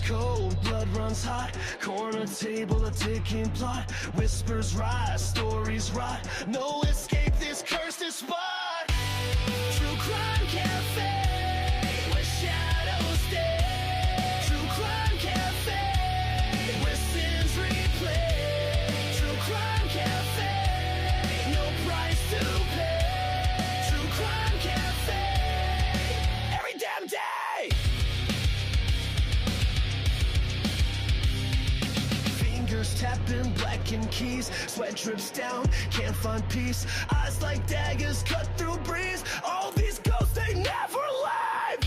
Cold, blood runs hot. Corner table, a ticking plot. Whispers rise, stories rot. No escape this cursed spot. True Crime Cafe, where shadows stay. True Crime Cafe, where sins replay. True Crime Cafe, no price to pay. True Crime Cafe, every damn day. Tapping blackened keys, sweat drips down, can't find peace. Eyes like daggers cut through breeze. All these ghosts, they never leave.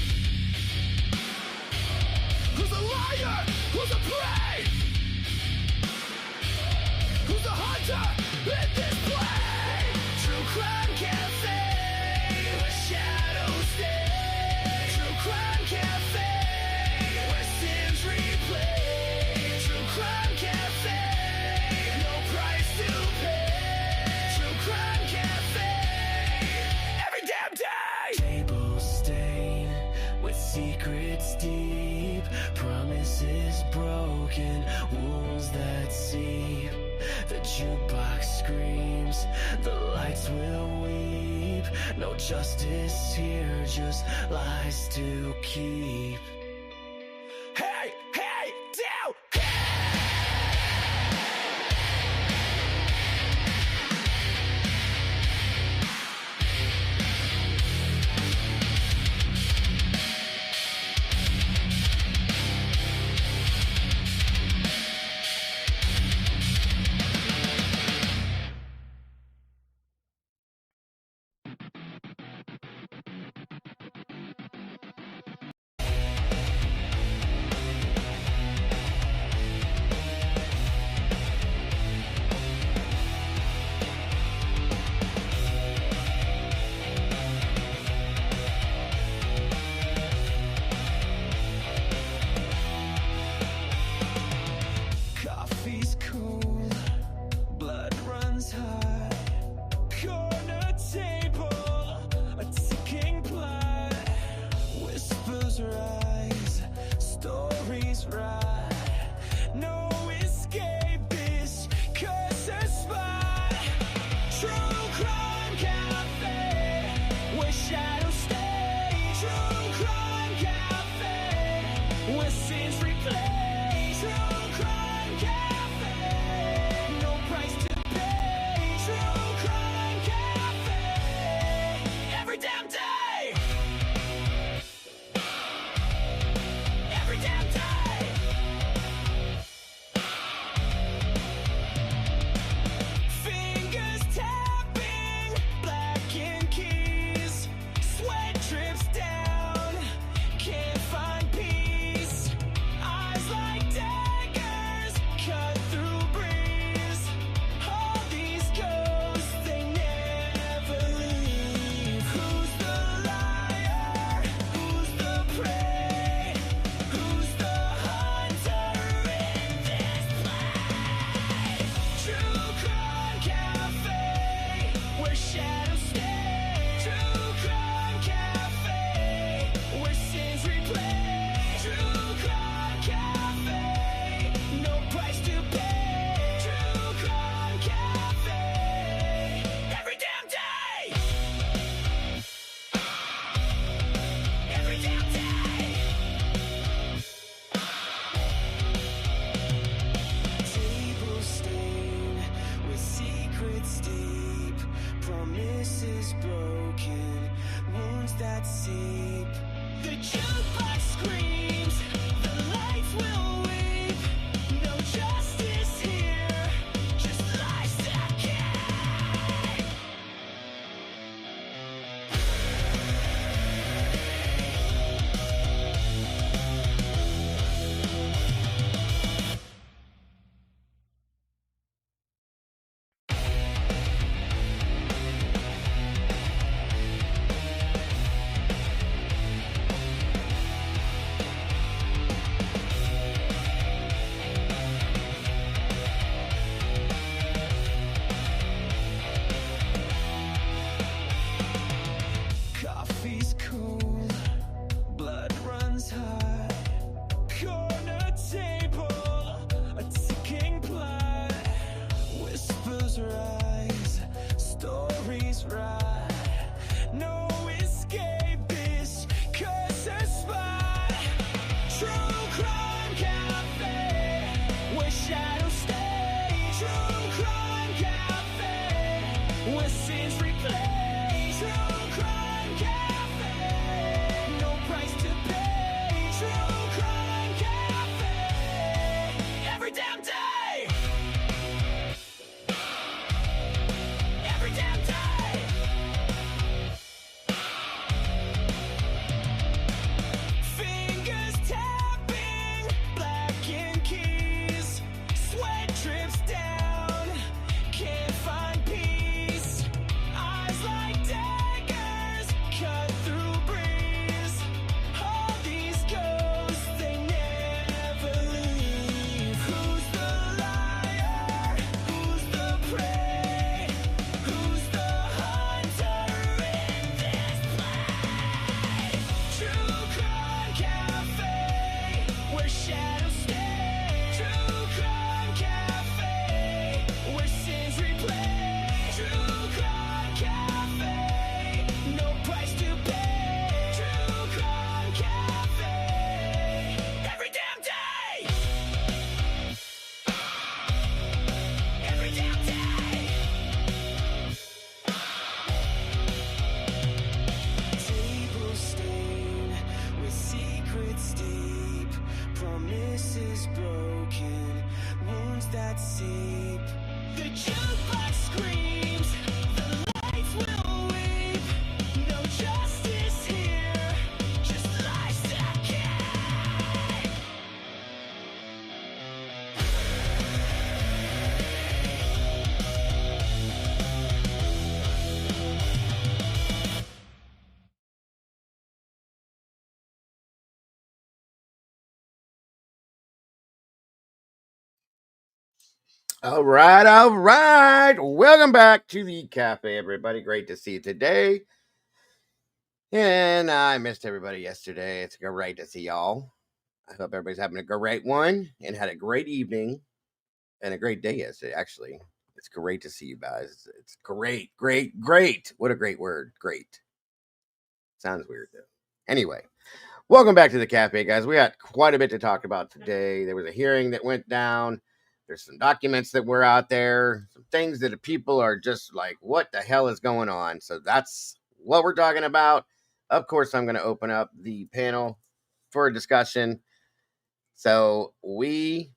Who's a liar? Who's a prey? Who's a hunter in this play? True Crime Cafe, where shadows stay. True Crime Cafe, where sins replay. True Crime Cafe, no price to pay. True Crime Cafe, every damn day. Table stain with secrets deep, promises broken, wounds that seep. The jukebox screams, the lights will weep. No justice here, just lies to keep. Hey, hey, down, coffee's cool, blood runs hot. Corner table, a ticking plot. Whispers rise, stories rot. No escapist, curse a spot. True Crime Cafe, where shadows stay. True Crime Cafe, where sins replay. True Crime Cafe, no price to pay. True Crime Cafe, every damn day. Every damn day. Fingers tapping, blackened keys. Sweat drips down, can't find peace. Eyes like daggers cut through breeze. All these ghosts, they never leave. Who's the liar? Who's the prey? Who's the hunter in this play? True Crime Cafe, where shadows stay. True Crime Cafe, where sins replay. True Crime Cafe, no price to pay. True Crime Cafe, every damn day. Every damn day. Table stain with secrets deep, promises broken, wounds that seep. The jukebox screams, the lights will weep. No justice here, just lies that keep. is right. No escapist, curse a spot. True Crime Cafe, where shadows stay. True Crime Cafe, where sins replay. True Crime Cafe, no price to pay. True Crime Cafe, every damn day. Every damn day. Fingers tapping, blackened keys. Sweat drips down, can't find peace. Eyes like daggers, cut through breeze. All these ghosts, they never leave. Who's the liar? Who's the prey? Who's the hunter in this play? True Crime Cafe, where shadows stay. True Crime Cafe, where sins replay. True Crime Cafe, no price to pay. True Crime Cafe, every damn day. Every damn day. Table stain with secrets deep, promises broken, wounds that seep. The jukebox screams, the lights will weep. No justice here, just lies that can. All right. Welcome back to the cafe, everybody. Great to see you today. And I missed everybody yesterday. It's great to see y'all. I hope everybody's having a great one and had a great evening and a great day yesterday, actually. It's great to see you guys. It's great. What a great word. Great. Sounds weird, though. Anyway, welcome back to the cafe, guys. We got quite a bit to talk about today. There was a hearing that went down. There's some documents that were out there, some things that people are just like, what the hell is going on? So that's what we're talking about. Of course, I'm going to open up the panel for a discussion. So we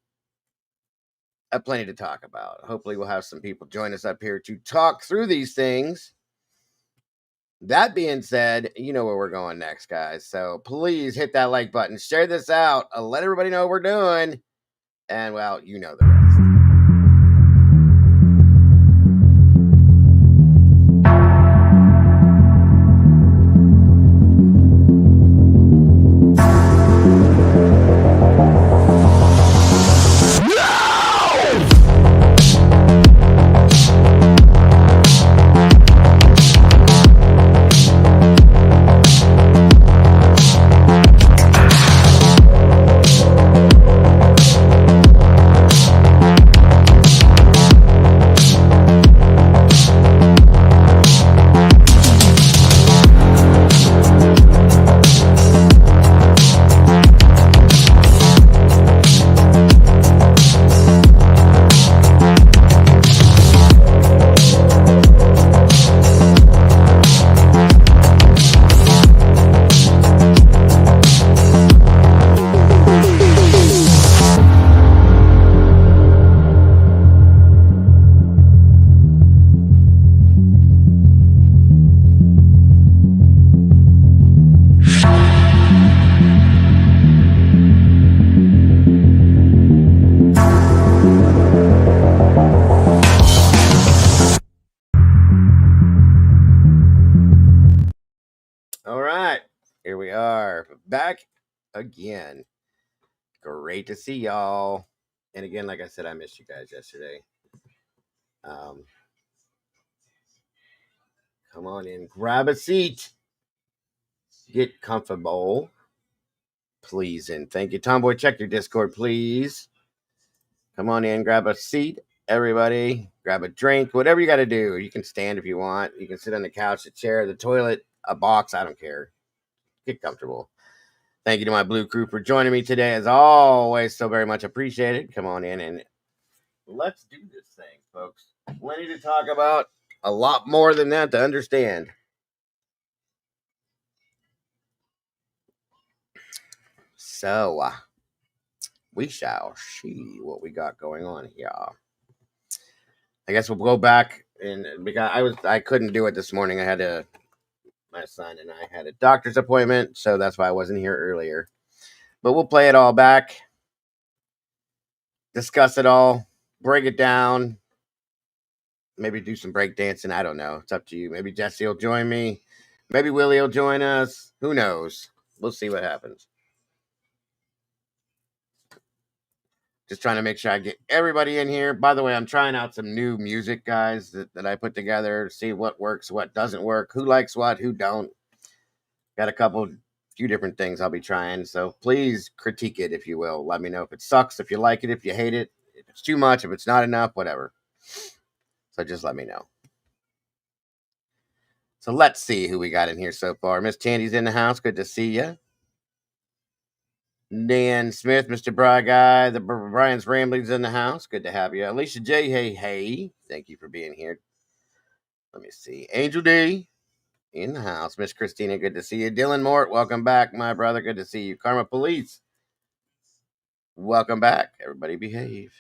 have plenty to talk about. Hopefully, we'll have some people join us up here to talk through these things. That being said, you know where we're going next, guys. So please hit that like button, share this out, let everybody know what we're doing. And, well, you know the rest. Here we are back again. Great to see y'all. And again, like I said, I missed you guys yesterday. Come on in, grab a seat, get comfortable, please, and thank you, Tomboy. Check your Discord, please. Come on in, grab a seat, Everybody, grab a drink, whatever you got to do. You can stand if you want. You can sit on the couch, a chair, the toilet, a box. I don't care. Get comfortable. Thank you to my Blue Crew for joining me today, as always. So very much appreciated. Come on in and let's do this thing, folks. Plenty to talk about. A lot more than that to understand. So, we shall see what we got going on here. I guess we'll go back and because I couldn't do it this morning. My son and I had a doctor's appointment, so that's why I wasn't here earlier. But we'll play it all back, discuss it all, break it down, maybe do some break dancing. I don't know. It's up to you. Maybe Jesse will join me. Maybe Willie will join us. Who knows? We'll see what happens. Just trying to make sure I get everybody in here. By the way, I'm trying out some new music, guys, that I put together to see what works, what doesn't work, who likes what, who don't. Got few different things I'll be trying. So please critique it, if you will. Let me know if it sucks, if you like it, if you hate it, if it's too much, if it's not enough, whatever. So just let me know. So let's see who we got in here so far. Miss Tandy's in the house. Good to see you. Dan Smith, Mr. Bry Guy, the Brian's Ramblings in the house. Good to have you. Alicia J. Hey. Thank you for being here. Let me see. Angel D in the house. Miss Christina, good to see you. Dylan Mort, welcome back, my brother. Good to see you. Karma Police, welcome back. Everybody behave.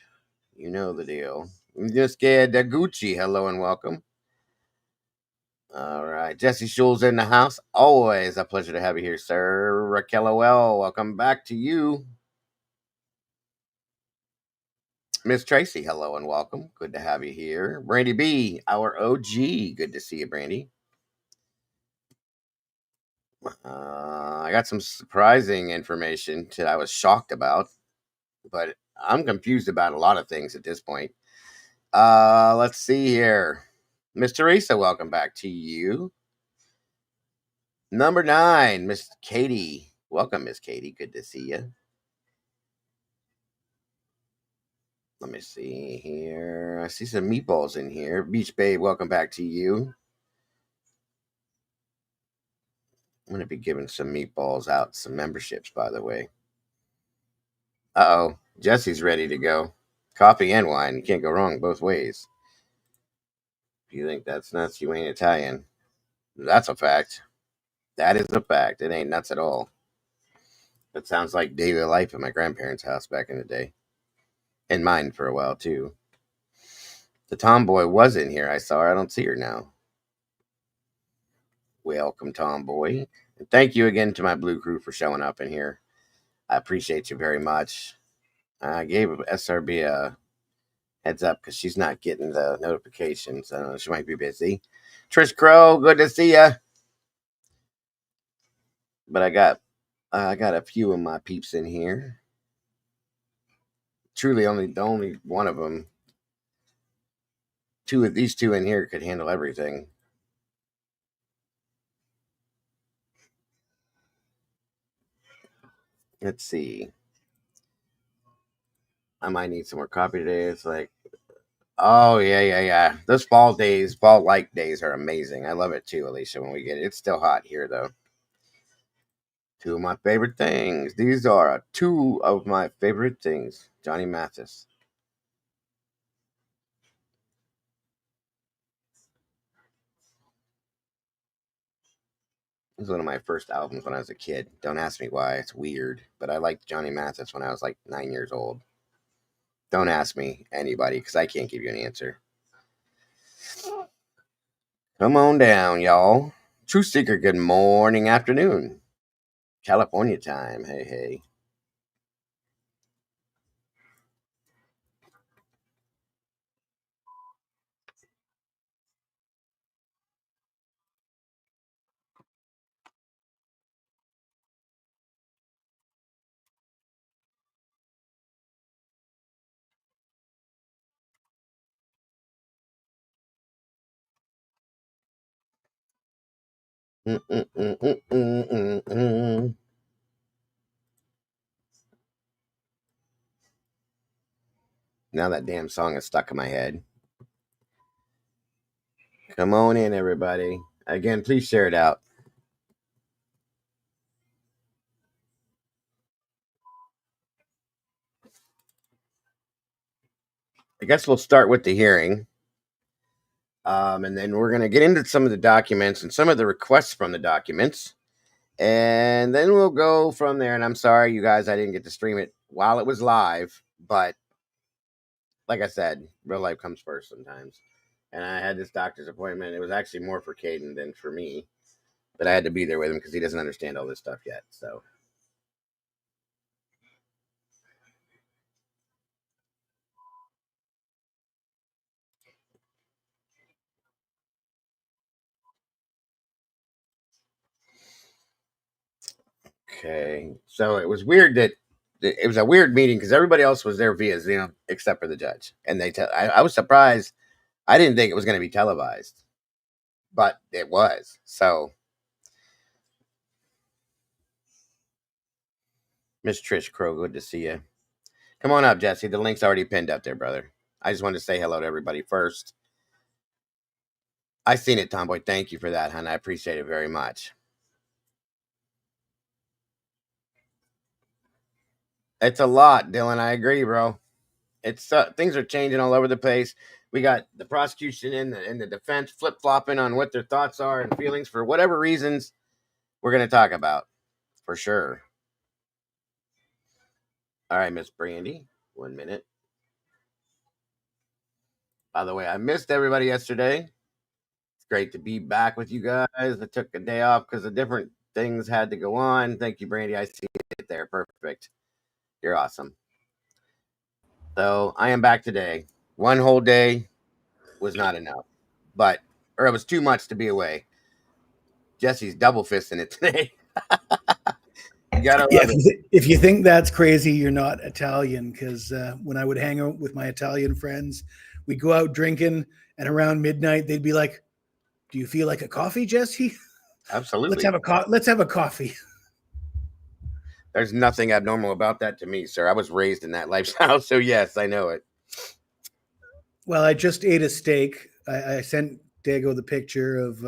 You know the deal. Miss Gucci, hello and welcome. All right. Jesse Schul's in the house. Always a pleasure to have you here, sir. Raquel OL, welcome back to you. Miss Tracy, hello and welcome. Good to have you here. Brandy B, our OG. Good to see you, Brandy. I got some surprising information that I was shocked about, but I'm confused about a lot of things at this point. Let's see here. Miss Teresa, welcome back to you. Number 9, Miss Katie. Welcome, Miss Katie. Good to see you. Let me see here. I see some meatballs in here. Beach Babe, welcome back to you. I'm going to be giving some meatballs out, some memberships, by the way. Uh-oh. Jesse's ready to go. Coffee and wine. You can't go wrong both ways. If you think that's nuts, you ain't Italian. That's a fact. That is a fact. It ain't nuts at all. That sounds like daily life at my grandparents' house back in the day. And mine for a while, too. The tomboy was in here. I saw her. I don't see her now. Welcome, tomboy. And thank you again to my Blue Crew for showing up in here. I appreciate you very much. I gave SRB a heads up because she's not getting the notifications. I don't know, she might be busy. Trish Crow, good to see ya. But I got a few of my peeps in here. Truly, only one of them. These two in here could handle everything. Let's see. I might need some more coffee today. It's like, oh yeah. Those fall like days are amazing. I love it too, Alicia. When we get it, it's still hot here though. Two of my favorite things. These are two of my favorite things. Johnny Mathis. It was one of my first albums when I was a kid. Don't ask me why. It's weird. But I liked Johnny Mathis when I was like 9 years old. Don't ask me, anybody, because I can't give you an answer. Come on down, y'all. Truth Seeker, good morning, afternoon. California time. Hey. Mm-mm-mm-mm-mm-mm. Now that damn song is stuck in my head. Come on in, everybody. Again, please share it out. I guess we'll start with the hearing. And then we're going to get into some of the documents and some of the requests from the documents. And then we'll go from there. And I'm sorry, you guys, I didn't get to stream it while it was live. But like I said, real life comes first sometimes. And I had this doctor's appointment. It was actually more for Caden than for me. But I had to be there with him because he doesn't understand all this stuff yet. So. Okay. So it was weird that it was a weird meeting because everybody else was there via Zoom except for the judge. And I was surprised. I didn't think it was going to be televised, but it was. So, Miss Trish Crow, good to see you. Come on up, Jesse. The link's already pinned up there, brother. I just wanted to say hello to everybody first. I seen it, Tomboy. Thank you for that, hon. I appreciate it very much. It's a lot, Dylan. I agree, bro. It's things are changing all over the place. We got the prosecution and the defense flip flopping on what their thoughts are and feelings for whatever reasons we're going to talk about for sure. All right, Miss Brandy, 1 minute. By the way, I missed everybody yesterday. It's great to be back with you guys. I took a day off because of different things had to go on. Thank you, Brandy. I see it there. Perfect. You're awesome. So I am back today. One whole day was not enough, or it was too much to be away. Jesse's double fisting it today. You gotta Yeah, love it. if you think that's crazy, you're not Italian. Because when I would hang out with my Italian friends, we'd go out drinking, and around midnight they'd be like, "Do you feel like a coffee, Jesse? Absolutely. Let's have a coffee." There's nothing abnormal about that to me, sir. I was raised in that lifestyle, so yes, I know it. Well, I just ate a steak. I sent Dago the picture of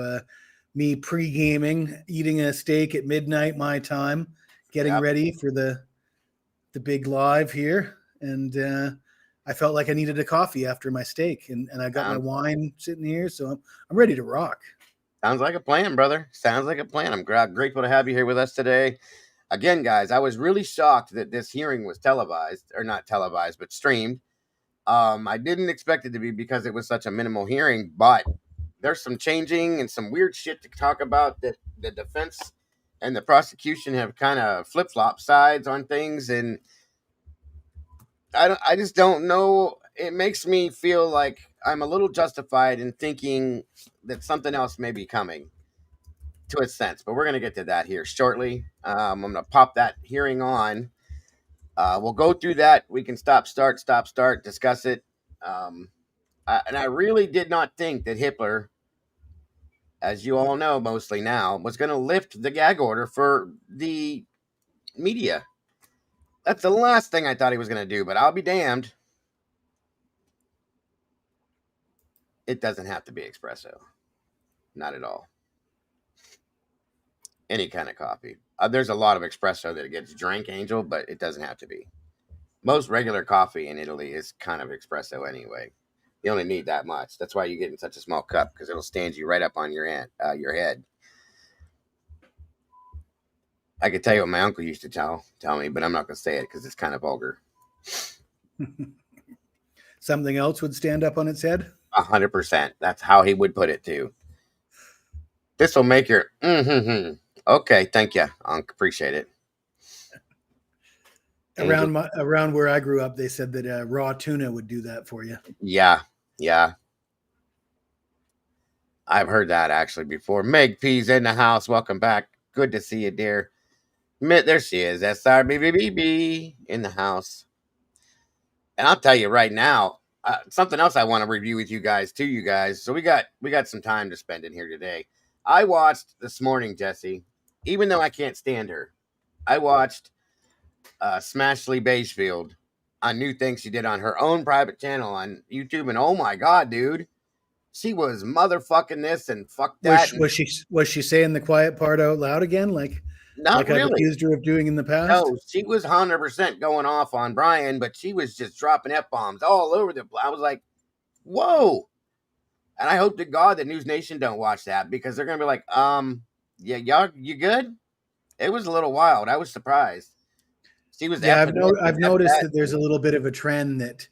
me pre-gaming, eating a steak at midnight my time, getting Yep. ready for the big live here, and I felt like I needed a coffee after my steak, and I got my wine sitting here, so I'm ready to rock. Sounds like a plan, brother. Sounds like a plan. I'm grateful to have you here with us today. Again, guys, I was really shocked that this hearing was televised, or not televised, but streamed. I didn't expect it to be because it was such a minimal hearing, but there's some changing and some weird shit to talk about that the defense and the prosecution have kind of flip-flop sides on things, and I just don't know. It makes me feel like I'm a little justified in thinking that something else may be coming to a sense, but we're going to get to that here shortly. I'm going to pop that hearing on. We'll go through that. We can stop, start, discuss it. And I really did not think that Hitler, as you all know mostly now, was going to lift the gag order for the media. That's the last thing I thought he was going to do, but I'll be damned. It doesn't have to be espresso. Not at all. Any kind of coffee. There's a lot of espresso that gets drank, Angel, but it doesn't have to be. Most regular coffee in Italy is kind of espresso anyway. You only need that much. That's why you get in such a small cup, because it'll stand you right up on your head. I could tell you what my uncle used to tell me, but I'm not going to say it because it's kind of vulgar. Something else would stand up on its head? 100%. That's how he would put it too. This will make your Okay, thank you, Unc. Appreciate it. Around where I grew up, they said that raw tuna would do that for you. Yeah. I've heard that actually before. Meg P's in the house. Welcome back. Good to see you, dear. There she is. SRBBB in the house. And I'll tell you right now, something else I want to review with you guys, too, you guys. So we got some time to spend in here today. I watched this morning, Jesse, even though I can't stand her. I watched Smashley Bagefield on new things she did on her own private channel on YouTube, and oh my god, dude, she was motherfucking this and fuck that. Was she saying the quiet part out loud again, like Not I've really. accused her of doing in the past? No, she was 100% going off on Brian, but she was just dropping F-bombs all over the place. I was like, whoa. And I hope to God that News Nation don't watch that, because they're going to be like, yeah, y'all, you good? It was a little wild. I was surprised. She was Yeah, effing I've noticed that there's a little bit of a trend that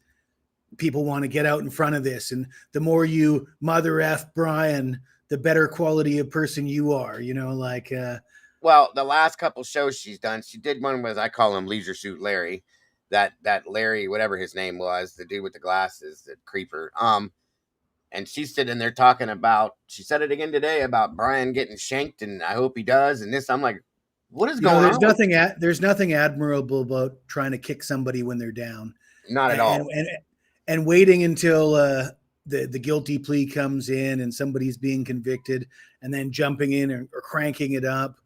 people want to get out in front of this, and the more you mother F Brian, the better quality of person you are, you know, like well, the last couple shows she's done, she did one with, I call him Leisure Suit Larry, that Larry, whatever his name was, the dude with the glasses, the creeper. And she's sitting there talking about, she said it again today about Brian getting shanked, and I hope he does. And this, I'm like, what is going on? There's nothing admirable about trying to kick somebody when they're down. Not at all. And waiting until the guilty plea comes in and somebody's being convicted, and then jumping in or cranking it up.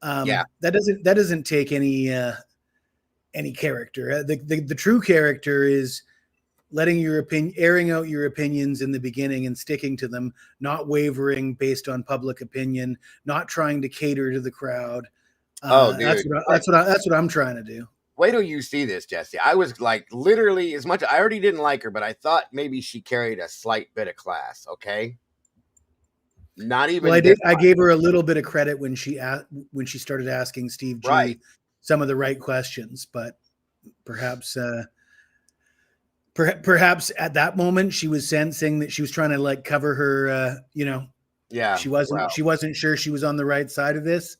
That doesn't take any character. The true character is letting your opinion, airing out your opinions in the beginning and sticking to them, not wavering based on public opinion, not trying to cater to the crowd. That's what I'm trying to do. Wait till you see this, Jesse. I was like, literally, as much, I already didn't like her, but I thought maybe she carried a slight bit of class. Okay. Not even. Well, I gave her a little bit of credit when she started asking Steve G some of the right questions, but perhaps at that moment she was sensing that she was trying to like cover her, she wasn't sure she was on the right side of this.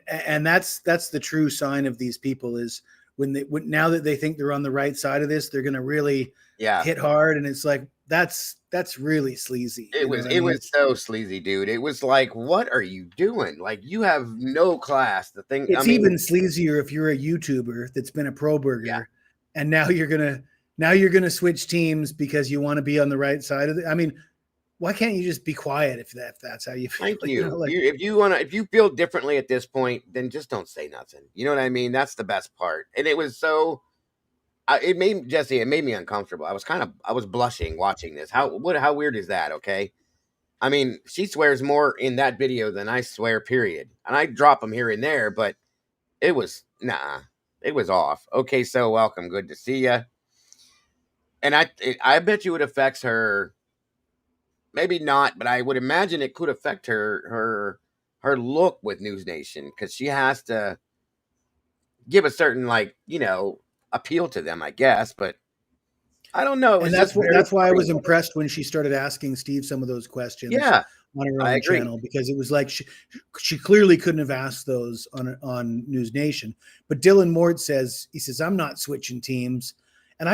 And that's the true sign of these people, is now that they think they're on the right side of this, they're going to really hit hard. And it's like, that's really sleazy. It was so sleazy, dude. It was like, what are you doing? Like, you have no class. It's even sleazier if you're a YouTuber that's been a pro burger, and now you're gonna switch teams because you want to be on the right side of it. I mean, why can't you just be quiet if that's how you feel? Thank you. If you feel differently at this point, then just don't say nothing. You know what I mean? That's the best part. And it was so. It made me uncomfortable. I was blushing watching this. How weird is that? Okay. I mean, she swears more in that video than I swear, period. And I drop them here and there, but it was off. Okay. So welcome. Good to see you. And I bet you it affects her. Maybe not, but I would imagine it could affect her look with News Nation, because she has to give a certain, appeal to them, I guess. But I don't know. And that's why I was impressed when she started asking Steve some of those questions on her own channel, because it was like she clearly couldn't have asked those on News Nation. But Dylan Mort says, I'm not switching teams. And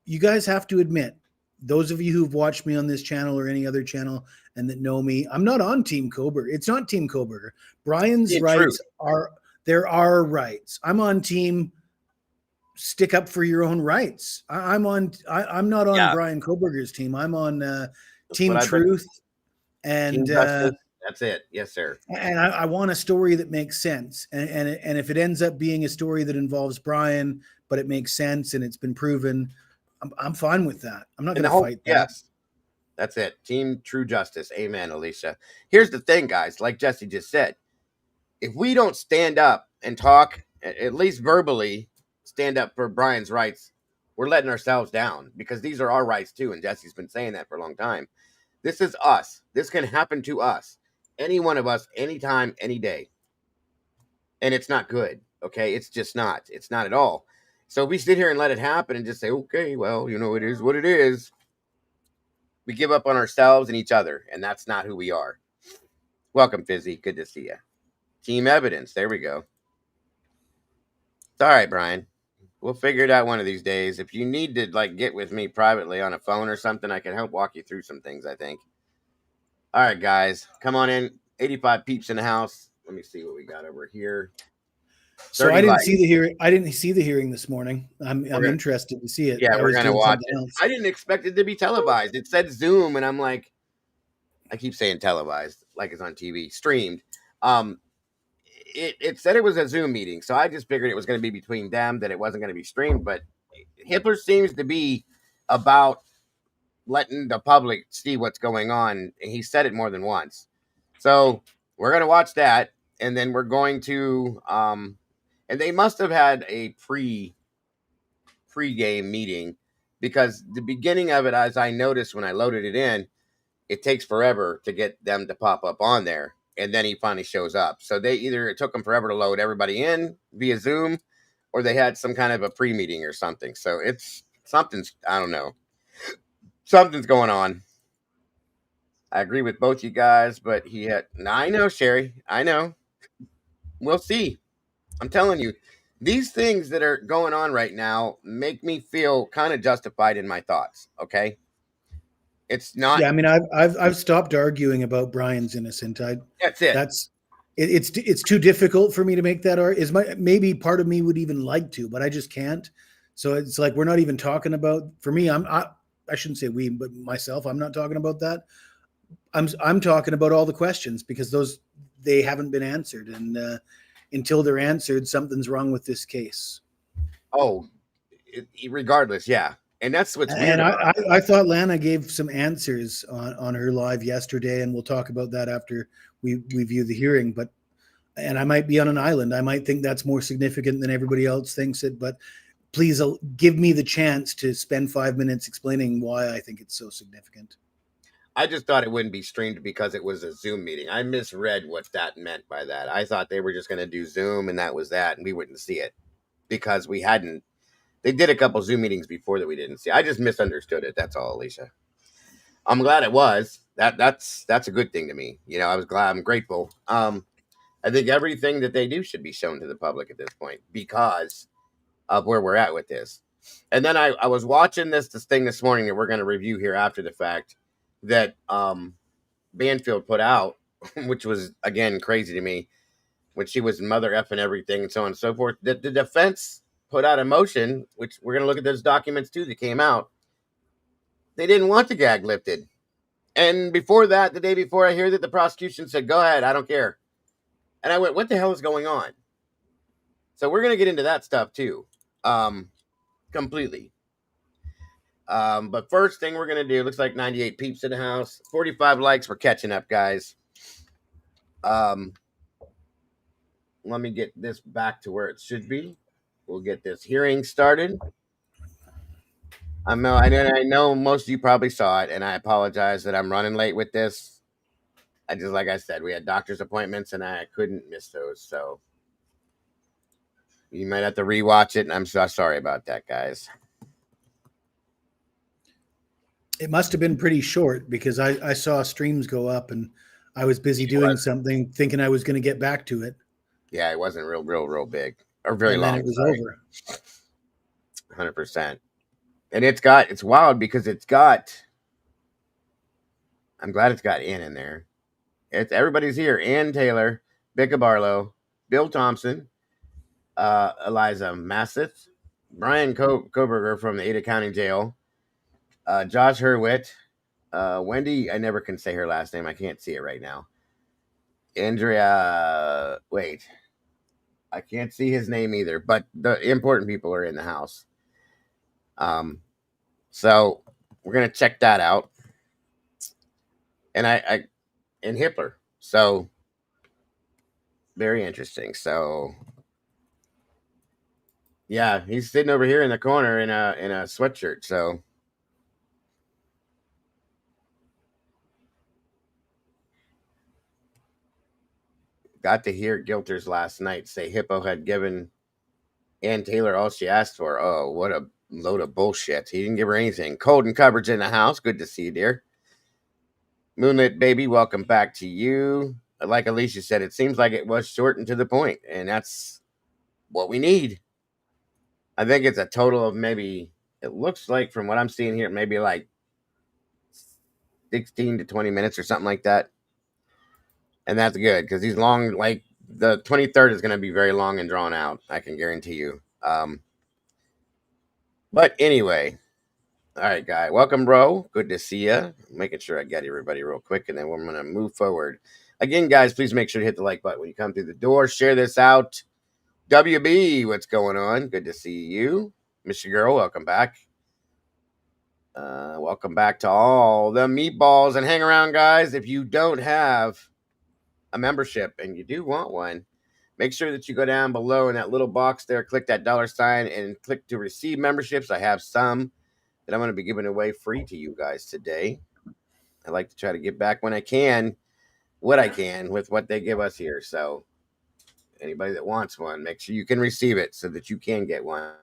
you guys have to admit, those of you who've watched me on this channel or any other channel and that know me, I'm not on Team Koberger. It's not Team Koberger. Brian's rights there are rights. I'm on Team stick up for your own rights. I'm not on Brian Koberger's team. I'm on Team Truth and that's it. Yes, sir. And I want a story that makes sense. And if it ends up being a story that involves Brian, but it makes sense and it's been proven, I'm fine with that. I'm not going to fight that. Yes, that's it. Team True Justice. Amen, Alicia. Here's the thing, guys. Like Jesse just said, if we don't stand up and talk, at least verbally, stand up for Brian's rights, we're letting ourselves down, because these are our rights too. And Jesse's been saying that for a long time. This is us. This can happen to us. Any one of us, anytime, any day. And it's not good. Okay. It's just not. It's not at all. So we sit here and let it happen and just say, okay, well, it is what it is. We give up on ourselves and each other, and that's not who we are. Welcome, Fizzy. Good to see you. Team Evidence. There we go. It's all right, Brian. We'll figure it out one of these days. If you need to get with me privately on a phone or something, I can help walk you through some things, I think. All right, guys. Come on in. 85 peeps in the house. Let me see what we got over here. So I didn't see the hearing. I didn't see the hearing this morning. I'm interested to see it. Yeah, we're gonna watch it. I didn't expect it to be televised. It said Zoom, and I'm like, I keep saying televised, like it's on TV, streamed. It said it was a Zoom meeting, so I just figured it was going to be between them, that it wasn't going to be streamed. But Hitler seems to be about letting the public see what's going on. And he said it more than once. So we're going to watch that. And then we're going to, and they must have had a pre-game meeting, because the beginning of it, as I noticed when I loaded it in, it takes forever to get them to pop up on there. And then he finally shows up. So it took them forever to load everybody in via Zoom, or they had some kind of a pre-meeting or something. So I don't know. Something's going on. I agree with both you guys, but I know, Sherry. I know. We'll see. I'm telling you, these things that are going on right now make me feel kind of justified in my thoughts. Okay. It's not. Yeah. I mean, I've stopped arguing about Brian's innocent. That's it. It's too difficult for me to make that maybe part of me would even like to, but I just can't. So it's like, we're not even talking about, for me, I shouldn't say we, but myself, I'm not talking about that. I'm talking about all the questions, because they haven't been answered, and until they're answered, something's wrong with this case. Oh, regardless, yeah, and that's what's weird. And I thought Lana gave some answers on her live yesterday, and we'll talk about that after we view the hearing. And I might be on an island. I might think that's more significant than everybody else thinks it, but please give me the chance to spend 5 minutes explaining why I think it's so significant. I just thought it wouldn't be streamed because it was a Zoom meeting. I misread what that meant by that. I thought they were just going to do Zoom and that was that, and we wouldn't see it because we hadn't. They did a couple Zoom meetings before that we didn't see. I just misunderstood it. That's all, Alicia. I'm glad it was. That's a good thing to me. I was glad. I'm grateful. I think everything that they do should be shown to the public at this point because of where we're at with this. And then I was watching this thing this morning that we're going to review here after the fact that Banfield put out, which was, again, crazy to me, when she was mother effing everything and so on and so forth. The defense put out a motion, which we're going to look at those documents too that came out. They didn't want the gag lifted. And before that, the day before, I hear that the prosecution said, go ahead, I don't care. And I went, what the hell is going on? So we're going to get into that stuff too, completely. But first thing we're going to do, looks like 98 peeps in the house, 45 likes. We're catching up, guys. Let me get this back to where it should be. We'll get this hearing started. I know most of you probably saw it, and I apologize that I'm running late with this. Like I said, we had doctor's appointments, and I couldn't miss those. So you might have to rewatch it, and I'm so sorry about that, guys. It must have been pretty short because I saw streams go up and I was busy doing something, thinking I was going to get back to it. Yeah, it wasn't real big or very long. And it was over. 100%. And it's wild because I'm glad it's got Ann in there. Everybody's here. Ann Taylor, Becca Barlow, Bill Thompson, Eliza Masseth, Brian Koberger from the Ada County Jail, Josh Hurwitz, Wendy, I never can say her last name. I can't see it right now. Andrea, wait. I can't see his name either, but the important people are in the house. So we're going to check that out. And and Hitler. So very interesting. So yeah, he's sitting over here in the corner in a sweatshirt. So got to hear Gilters last night say Hippo had given Ann Taylor all she asked for. Oh, what a load of bullshit. He didn't give her anything. Cold and coverage in the house. Good to see you, dear. Moonlit baby, welcome back to you. Like Alicia said, it seems like it was short and to the point, and that's what we need. I think it's a total of maybe, it looks like from what I'm seeing here, maybe like 16 to 20 minutes or something like that. And that's good because he's long, like the 23rd is going to be very long and drawn out. I can guarantee you. But anyway, all right, guy. Welcome, bro. Good to see you. Making sure I get everybody real quick, and then we're going to move forward. Again, guys, please make sure to hit the like button when you come through the door. Share this out. WB, what's going on? Good to see you. Miss your girl, welcome back. Welcome back to all the meatballs. And hang around, guys. If you don't have a membership and you do want one, make sure that you go down below in that little box there, click that $sign and click to receive memberships. I have some that I'm going to be giving away free to you guys today. I like to try to give back when I can, what I can with what they give us here. So anybody that wants one, make sure you can receive it so that you can get one.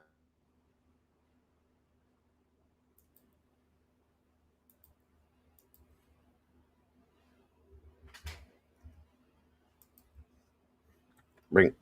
Bring.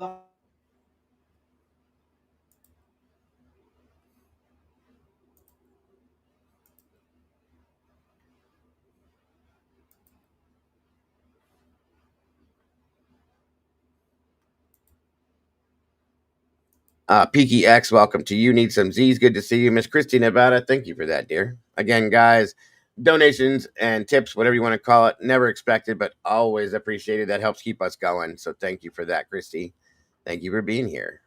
Peaky X, welcome to you. Need some Z's. Good to see you. Miss Christy Nevada, thank you for that, dear. Again, guys, donations and tips, whatever you want to call it, never expected, but always appreciated. That helps keep us going. So thank you for that, Christy. Thank you for being here.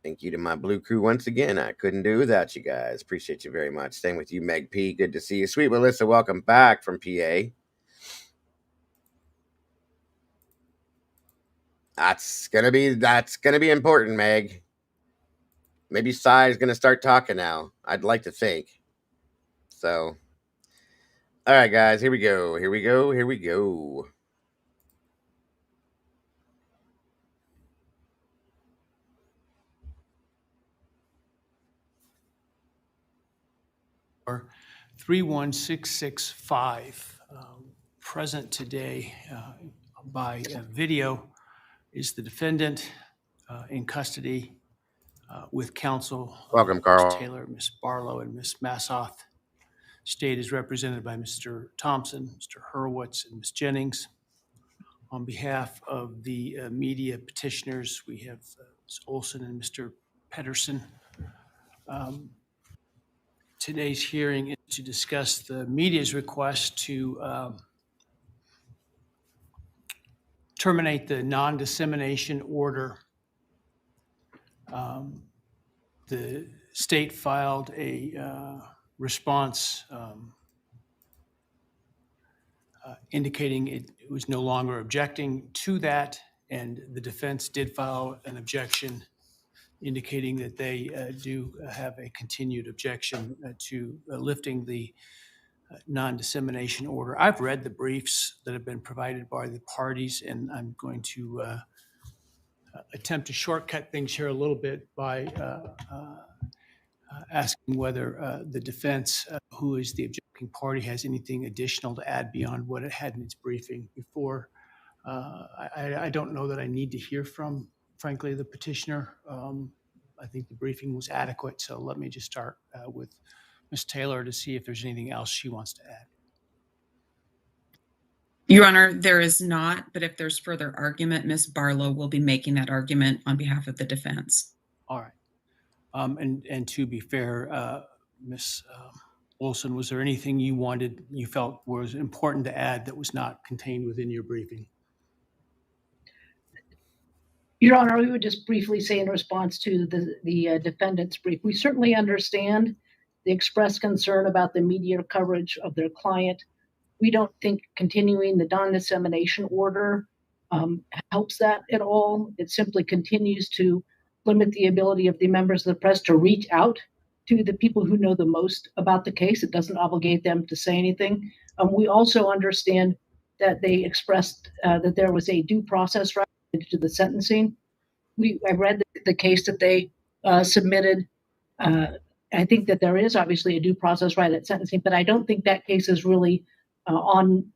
Thank you to my blue crew once again. I couldn't do without you guys. Appreciate you very much. Same with you, Meg P. Good to see you. Sweet Melissa, welcome back from PA. That's gonna be important, Meg. Maybe Sai's gonna start talking now. I'd like to think. So, all right, guys, here we go. Here we go. Here we go. Or 31665. Present today by video is the defendant in custody with counsel. Welcome, Carl. Ms. Taylor, Ms. Barlow, and Ms. Massoth. State is represented by Mr. Thompson, Mr. Hurwitz, and Ms. Jennings. On behalf of the media petitioners, we have Ms. Olson and Mr. Pedersen. Today's hearing is to discuss the media's request to terminate the non-dissemination order. The state filed a response indicating it was no longer objecting to that, and the defense did file an objection indicating that they do have a continued objection to lifting the non-dissemination order. I've read the briefs that have been provided by the parties, and I'm going to attempt to shortcut things here a little bit by asking whether the defense, who is the objecting party, has anything additional to add beyond what it had in its briefing before. I don't know that I need to hear from, frankly, the petitioner. I think the briefing was adequate, so let me just start with Ms. Taylor to see if there's anything else she wants to add. Your Honor, there is not, but if there's further argument, Ms. Barlow will be making that argument on behalf of the defense. All right. And to be fair, Ms. Olson, was there anything you felt was important to add that was not contained within your briefing? Your Honor, we would just briefly say in response to the defendant's brief, we certainly understand the expressed concern about the media coverage of their client. We don't think continuing the non-dissemination order helps that at all. It simply continues to limit the ability of the members of the press to reach out to the people who know the most about the case. It doesn't obligate them to say anything. We also understand that they expressed that there was a due process right to the sentencing. I read the case that they submitted. I think that there is obviously a due process right at sentencing, but I don't think that case is really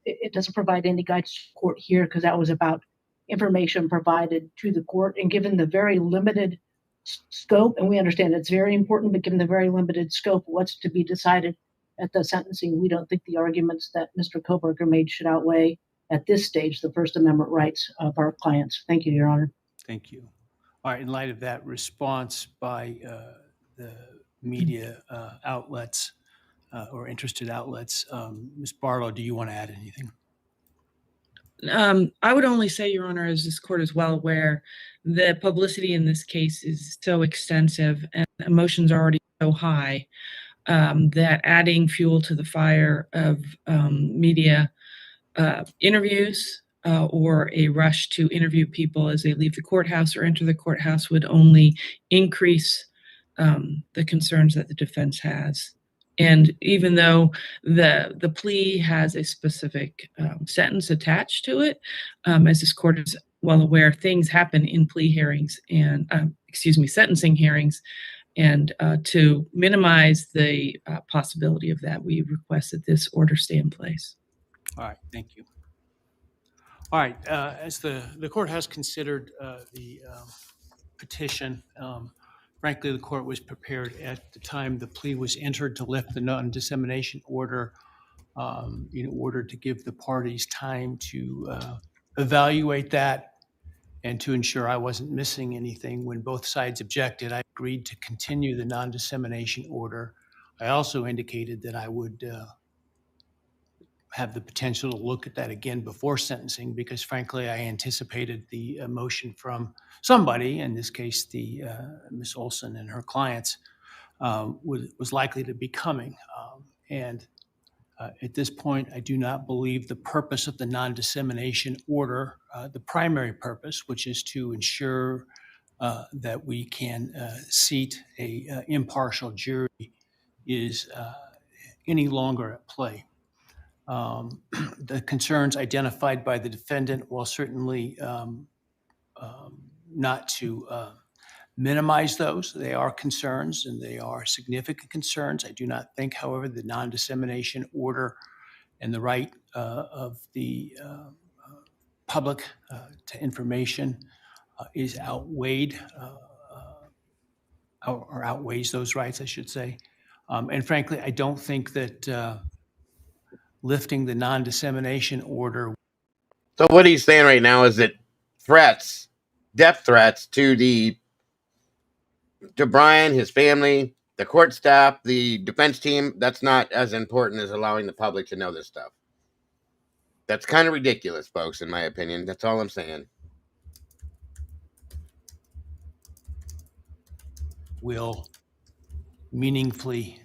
it doesn't provide any guidance to the court here, because that was about information provided to the court. And given the very limited scope, and we understand it's very important, but given the very limited scope of what's to be decided at the sentencing, we don't think the arguments that Mr. Koberger made should outweigh at this stage the First Amendment rights of our clients. Thank you, Your Honor. Thank you. All right, in light of that response by the media outlets or interested outlets, Ms. Barlow, do you want to add anything? I would only say, Your Honor, as this court is well aware, the publicity in this case is so extensive and emotions are already so high that adding fuel to the fire of media interviews or a rush to interview people as they leave the courthouse or enter the courthouse would only increase the concerns that the defense has. And even though the plea has a specific sentence attached to it, as this court is well aware, things happen in plea hearings and, sentencing hearings. And to minimize the possibility of that, we request that this order stay in place. All right, thank you. All right, as the court has considered the petition, frankly, the court was prepared at the time the plea was entered to lift the non-dissemination order in order to give the parties time to evaluate that and to ensure I wasn't missing anything. When both sides objected, I agreed to continue the non-dissemination order. I also indicated that I would have the potential to look at that again before sentencing because, frankly, I anticipated the motion from somebody, in this case, the Ms. Olson and her clients, was likely to be coming. At this point, I do not believe the purpose of the non-dissemination order, the primary purpose, which is to ensure that we can seat a impartial jury, is any longer at play. The concerns identified by the defendant, while certainly not to minimize those, they are concerns and they are significant concerns. I do not think, however, the non-dissemination order and the right of the public to information is outweighed or outweighs those rights, I should say. And frankly, I don't think that lifting the non-dissemination order. So what he's saying right now is that threats, death threats to Brian, his family, the court staff, the defense team, that's not as important as allowing the public to know this stuff. That's kind of ridiculous, folks, in my opinion. That's all I'm saying. Will meaningfully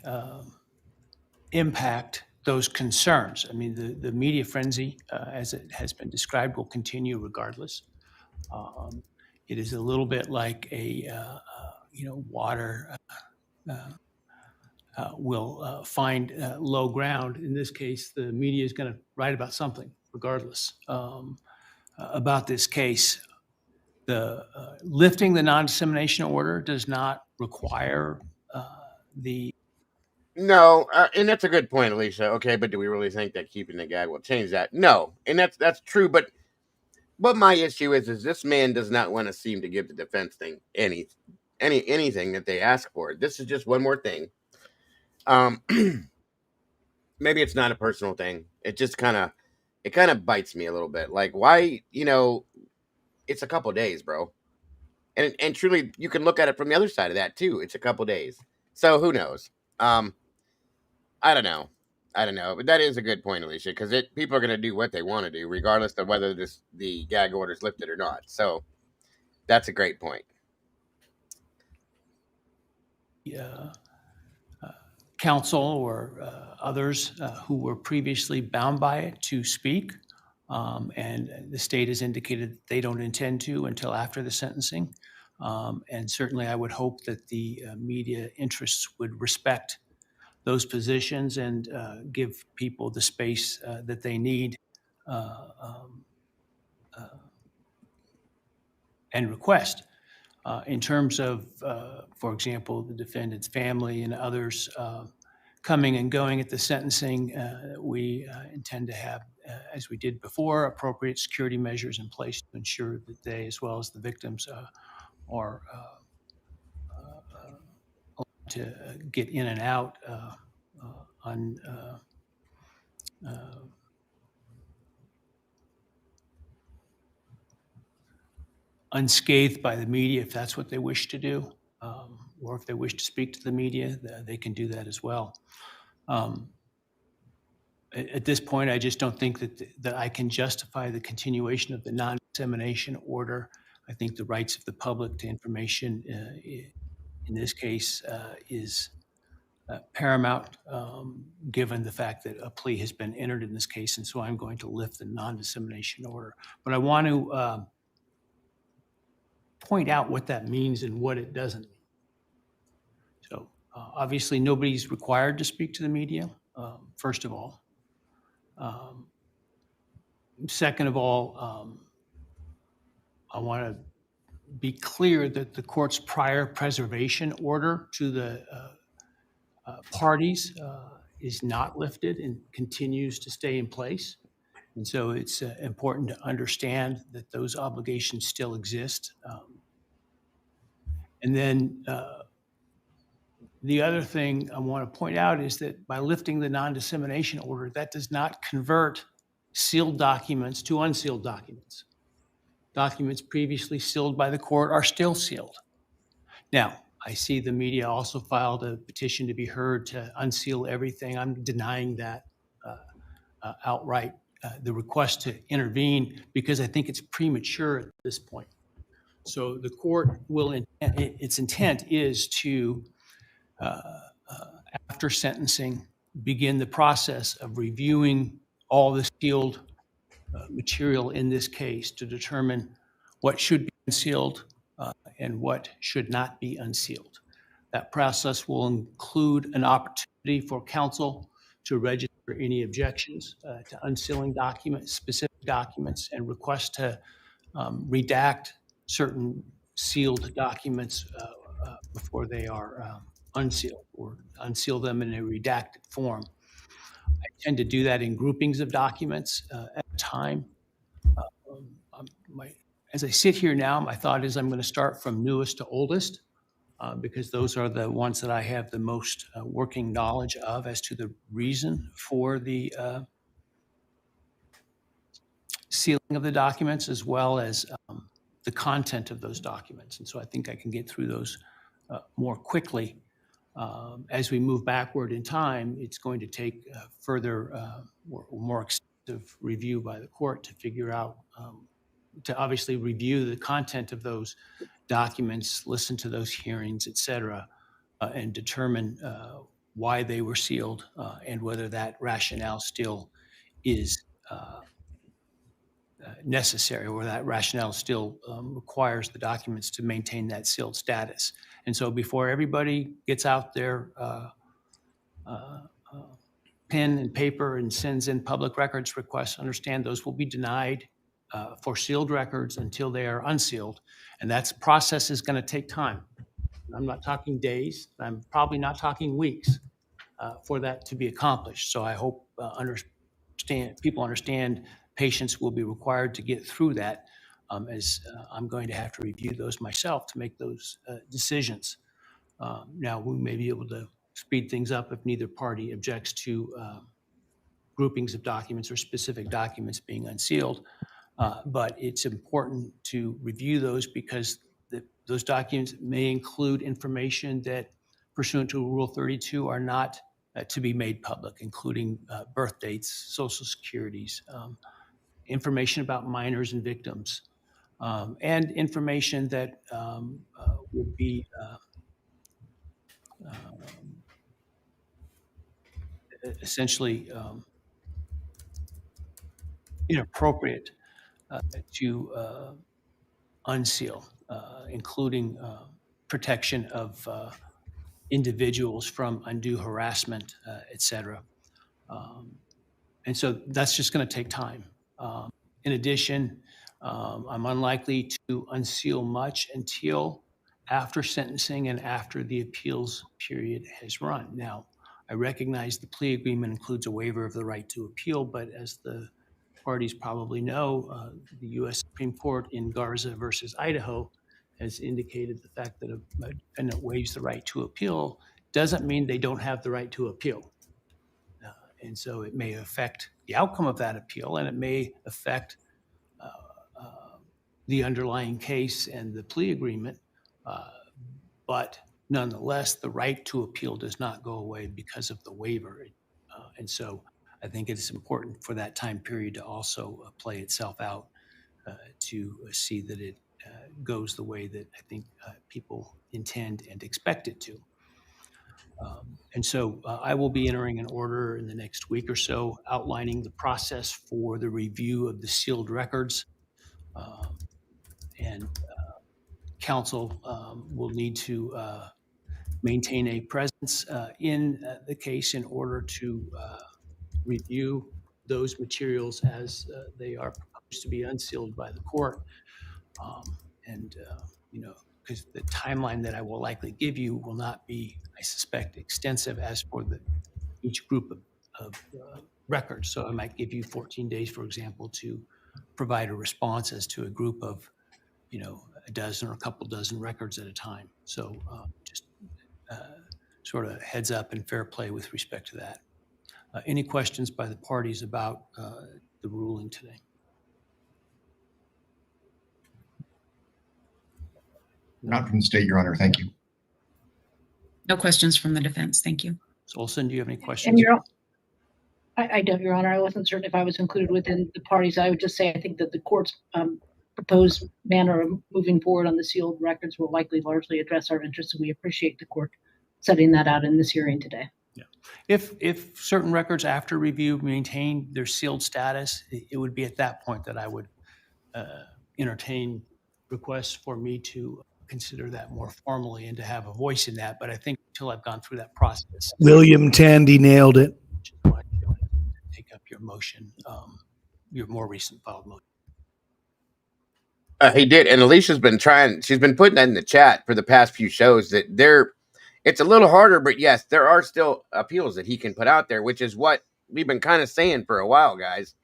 impact those concerns. I mean, the media frenzy, as it has been described, will continue regardless. It is a little bit like a water will find low ground. In this case, the media is going to write about something regardless about this case. The lifting the non-dissemination order does not require the. No, and that's a good point, Alicia. Okay, but do we really think that keeping the gag will change that? No, and that's true. But my issue is this man does not want to seem to give the defense thing anything that they ask for. This is just one more thing. Maybe it's not a personal thing. It just kind of bites me a little bit. Like, why? It's a couple days, bro. And truly, you can look at it from the other side of that too. It's a couple days, so who knows? I don't know, but that is a good point, Alicia, because people are going to do what they want to do, regardless of whether the gag order is lifted or not. So that's a great point. Counsel or others who were previously bound by it to speak, and the state has indicated that they don't intend to until after the sentencing. And certainly I would hope that the media interests would respect those positions and give people the space that they need and request. In terms of, for example, the defendant's family and others coming and going at the sentencing, we intend to have, as we did before, appropriate security measures in place to ensure that they, as well as the victims, are to get in and out unscathed by the media, if that's what they wish to do, or if they wish to speak to the media, they can do that as well. At this point, I just don't think that I can justify the continuation of the non-dissemination order. I think the rights of the public to information in this case is paramount, given the fact that a plea has been entered in this case, and so I'm going to lift the non-dissemination order. But I want to point out what that means and what it doesn't mean. So obviously, nobody's required to speak to the media, first of all. Second of all, I want to be clear that the court's prior preservation order to the parties is not lifted and continues to stay in place. And so it's important to understand that those obligations still exist. And then the other thing I want to point out is that by lifting the non-dissemination order, that does not convert sealed documents to unsealed documents. Documents previously sealed by the court are still sealed. Now, I see the media also filed a petition to be heard to unseal everything. I'm denying that outright, the request to intervene, because I think it's premature at this point. So the court will, its intent is to, after sentencing, begin the process of reviewing all the sealed material in this case to determine what should be unsealed and what should not be unsealed. That process will include an opportunity for counsel to register any objections to unsealing documents, specific documents, and request to redact certain sealed documents before they are unsealed, or unseal them in a redacted form. I tend to do that in groupings of documents at a time. As I sit here now, my thought is I'm going to start from newest to oldest because those are the ones that I have the most working knowledge of as to the reason for the sealing of the documents, as well as the content of those documents. And so I think I can get through those more quickly. As we move backward in time, it's going to take further, more extensive review by the court to figure out, to obviously review the content of those documents, listen to those hearings, et cetera, and determine why they were sealed and whether that rationale still is necessary, or that rationale still requires the documents to maintain that sealed status. And so before everybody gets out their pen and paper and sends in public records requests, understand those will be denied for sealed records until they are unsealed. And that process is going to take time. I'm not talking days. I'm probably not talking weeks for that to be accomplished. So I hope people understand patience will be required to get through that, as I'm going to have to review those myself to make those decisions. Now, we may be able to speed things up if neither party objects to groupings of documents or specific documents being unsealed. But it's important to review those because those documents may include information that, pursuant to Rule 32, are not to be made public, including birth dates, social securities, information about minors and victims, and information that would be essentially inappropriate to unseal, including protection of individuals from undue harassment, et cetera. And so that's just going to take time. In addition, I'm unlikely to unseal much until after sentencing and after the appeals period has run. Now, I recognize the plea agreement includes a waiver of the right to appeal, but as the parties probably know, the U.S. Supreme Court in Garza versus Idaho has indicated the fact that a defendant waives the right to appeal doesn't mean they don't have the right to appeal. And so it may affect the outcome of that appeal, and it may affect the underlying case and the plea agreement. But nonetheless, the right to appeal does not go away because of the waiver. And so I think it's important for that time period to also play itself out to see that it goes the way that I think people intend and expect it to. And so I will be entering an order in the next week or so outlining the process for the review of the sealed records. And counsel will need to maintain a presence in the case in order to review those materials as they are proposed to be unsealed by the court. Because the timeline that I will likely give you will not be, I suspect, extensive as for each group of records. So I might give you 14 days, for example, to provide a response as to a group of, a dozen or a couple dozen records at a time. So just sort of heads up and fair play with respect to that. Any questions by the parties about the ruling today? Not from the state, Your Honor. Thank you. No questions from the defense. Thank you. So Olson, do you have any questions? And I don't, Your Honor. I wasn't certain if I was included within the parties. I would just say I think that the court's proposed manner of moving forward on the sealed records will likely largely address our interests, and we appreciate the court setting that out in this hearing today. Yeah. If certain records after review maintain their sealed status, it would be at that point that I would entertain requests for me to consider that more formally and to have a voice in that. But I think until I've gone through that process, William Tandy nailed it. Take up your motion, your more recent filed motion. He did, and Alicia's been trying. She's been putting that in the chat for the past few shows that it's a little harder, but yes, there are still appeals that he can put out there, which is what we've been kind of saying for a while, guys.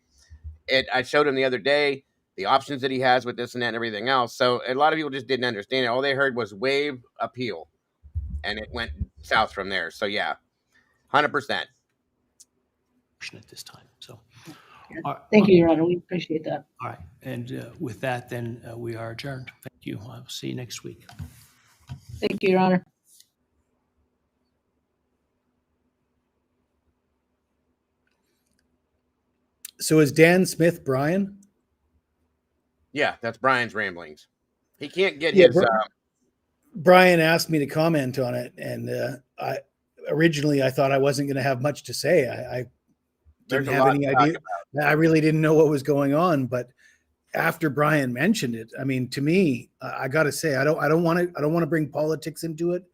I showed him the other day the options that he has with this and that and everything else. So a lot of people just didn't understand it. All they heard was waive appeal, and it went south from there. So yeah, 100%. At this time. So thank you, Your Honor. We appreciate that. All right. And with that, then we are adjourned. Thank you. I'll see you next week. Thank you, Your Honor. So is Dan Smith Brian? Yeah, that's Brian's ramblings. He can't get his. Brian asked me to comment on it, and I thought I wasn't going to have much to say. I didn't have any idea. I really didn't know what was going on, but after Brian mentioned it, I mean, to me, I got to say, I don't want to bring politics into it,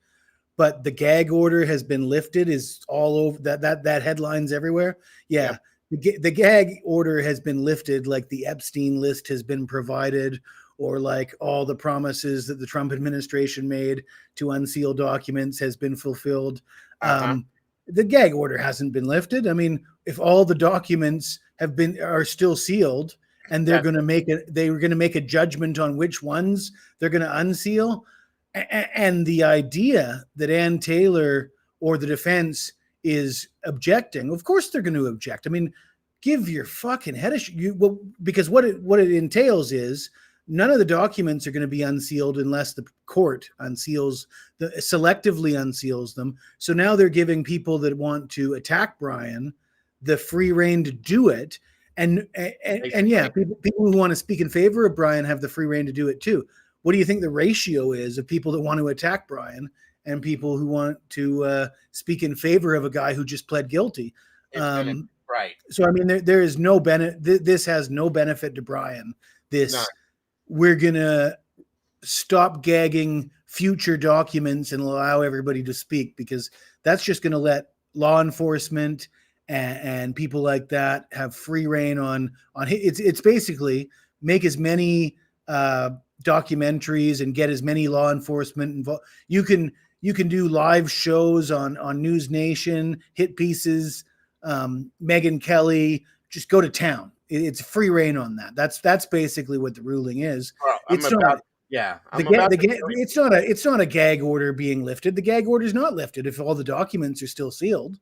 but the gag order has been lifted is all over that headlines everywhere. Yeah. The gag order has been lifted, like the Epstein list has been provided, or like all the promises that the Trump administration made to unseal documents has been fulfilled. The gag order hasn't been lifted. I mean, if all the documents are still sealed and they're going to make a judgment on which ones they're going to unseal, and the idea that Ann Taylor or the defense is objecting, of course they're going to object. I mean, give your fucking head because what it entails is none of the documents are going to be unsealed unless the court selectively unseals them. So now they're giving people that want to attack Brian the free rein to do it. And yeah, people who want to speak in favor of Brian have the free rein to do it too. What do you think the ratio is of people that want to attack Brian and people who want to speak in favor of a guy who just pled guilty? Right. So, I mean, there is no benefit. This has no benefit to Brian. We're going to stop gagging future documents and allow everybody to speak, because that's just going to let law enforcement and people like that have free rein on it's basically make as many documentaries and get as many law enforcement involved. You can do live shows on News Nation, hit pieces, Megyn Kelly, just go to town. It's free rein on that. That's basically what the ruling is. Well, it's not a gag order being lifted. The gag order is not lifted if all the documents are still sealed.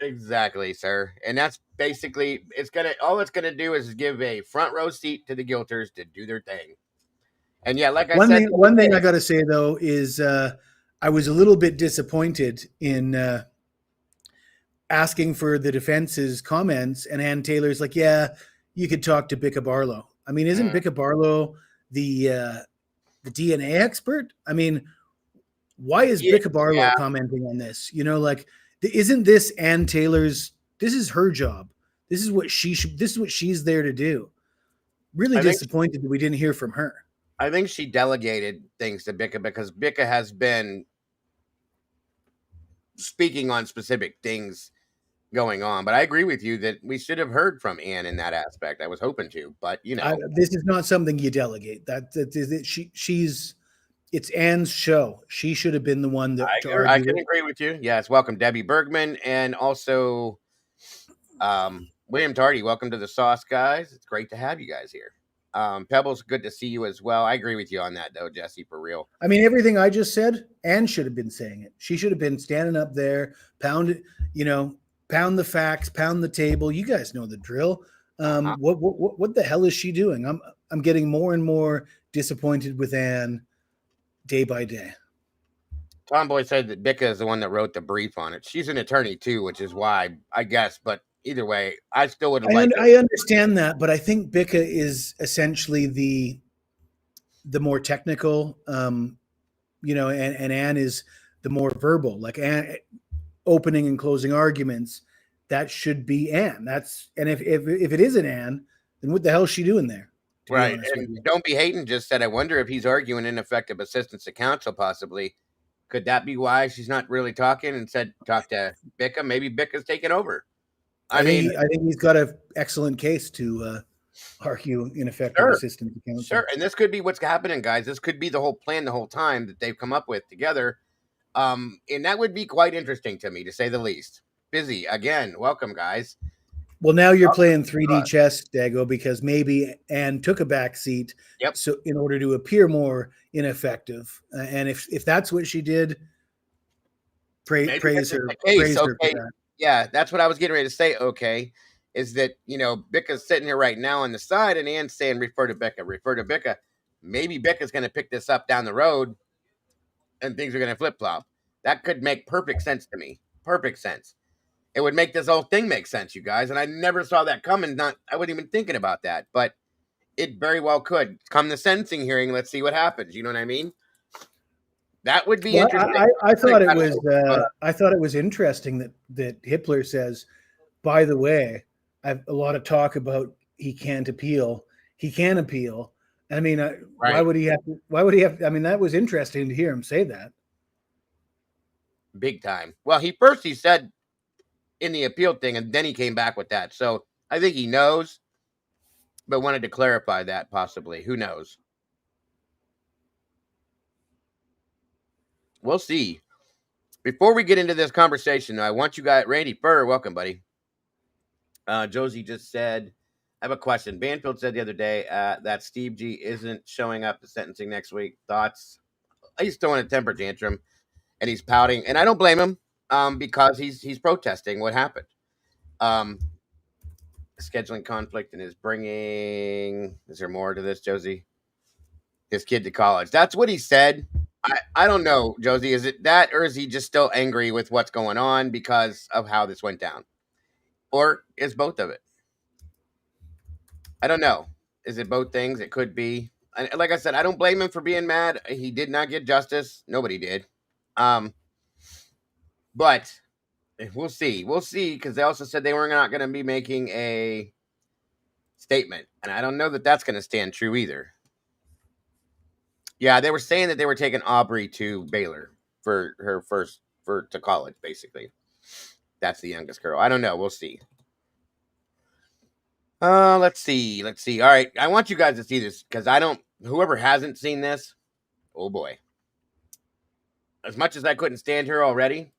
Exactly, sir. And that's basically all it's gonna do is give a front row seat to the guilters to do their thing. And yeah, like I said, one thing I got to say though is I was a little bit disappointed in asking for the defense's comments, and Ann Taylor's like, yeah, you could talk to Becca Barlow. I mean, isn't Becca Barlow the DNA expert? I mean, why is Becca Barlow commenting on this? You know, like, isn't this Ann Taylor's? This is her job. This is what this is what she's there to do. Really disappointed that we didn't hear from her. I think she delegated things to Becca because Becca has been speaking on specific things going on. But I agree with you that we should have heard from Ann in that aspect. I was hoping to, but you know, this is not something you delegate. It's Ann's show. She should have been the one that. I can agree with you. Yes, welcome Debbie Bergman and also William Tardy. Welcome to the Sauce, guys. It's great to have you guys here. Pebbles, good to see you as well. I agree with you on that, though, Jesse, for real. I mean, everything I just said, Ann should have been saying it. She should have been standing up there, pound the facts, pound the table. You guys know the drill. What the hell is she doing? I'm getting more and more disappointed with Ann day by day. Tomboy said that Becca is the one that wrote the brief on it. She's an attorney too, which is why, I guess, but either way, I still would like. I understand that, but I think Becca is essentially the more technical, and Ann is the more verbal. Like Ann, opening and closing arguments, that should be Ann. And if it isn't Ann, then what the hell is she doing there? Right, and Don't Be Hating just said, I wonder if he's arguing ineffective assistance to counsel. Possibly, could that be why she's not really talking and said talk to Becca? Maybe Becca's taking over. I think he's got an excellent case to argue ineffective assistance to counsel. Sure, and this could be what's happening, guys. This could be the whole plan the whole time that they've come up with together. And that would be quite interesting to me, to say the least. Busy again. Welcome, guys. Well, now you're playing 3D chess, Dago, because maybe Ann took a back seat, so in order to appear more ineffective. And if that's what she did, praise her. Praise her for that. Yeah, that's what I was getting ready to say. Okay, is that Becca's sitting here right now on the side, and Ann's saying refer to Becca, refer to Becca. Maybe Becca's going to pick this up down the road, and things are going to flip flop. That could make perfect sense to me. Perfect sense. It would make this whole thing make sense, you guys. And I never saw that coming. I wasn't even thinking about that, but it very well could. Come the sentencing hearing, let's see what happens. You know what I mean? That would be interesting. I thought it was interesting that Hippler says, by the way, I have a lot of talk about he can't appeal. He can appeal. I mean, why would he have to? Why would he have? I mean, that was interesting to hear him say that. Big time. Well, he said in the appeal thing, and then he came back with that. So I think he knows, but wanted to clarify that possibly. Who knows? We'll see. Before we get into this conversation, I want you guys, Randy Furr, welcome, buddy. Josie just said, I have a question. Banfield said the other day that Steve G isn't showing up to sentencing next week. Thoughts? He's throwing a temper tantrum, and he's pouting, and I don't blame him. Because he's protesting what happened. Scheduling conflict and is there more to this, Josie? His kid to college. That's what he said. I don't know, Josie. Is it that, or is he just still angry with what's going on because of how this went down? Or is both of it? I don't know. Is it both things? It could be. And like I said, I don't blame him for being mad. He did not get justice. Nobody did. But we'll see. We'll see, because they also said they were not going to be making a statement. And I don't know that that's going to stand true either. Yeah, they were saying that they were taking Aubrey to Baylor for her to college, basically. That's the youngest girl. I don't know. We'll see. Let's see. All right. I want you guys to see this, because whoever hasn't seen this, oh boy. As much as I couldn't stand her already,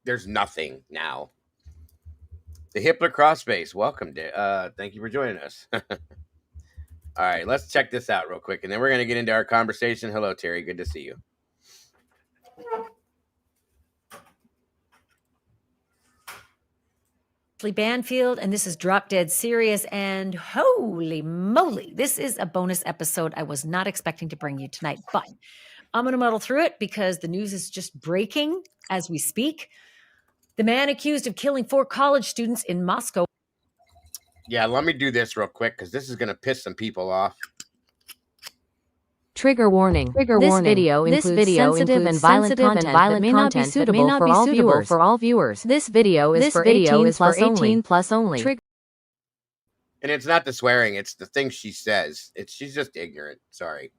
there's nothing now. The Hippler crossface. Welcome. Thank you for joining us. All right, let's check this out real quick, and then we're going to get into our conversation. Hello, Terry. Good to see you. Banfield, and this is Drop Dead Serious, and holy moly, this is a bonus episode I was not expecting to bring you tonight, but I'm going to muddle through it because the news is just breaking as we speak. The man accused of killing 4 college students in Moscow. Yeah, let me do this real quick because this is going to piss some people off. Trigger warning. This video includes sensitive and violent content that may not be suitable for all viewers. This video is for 18 plus only. And it's not the swearing, it's the things she says. She's just ignorant. Sorry.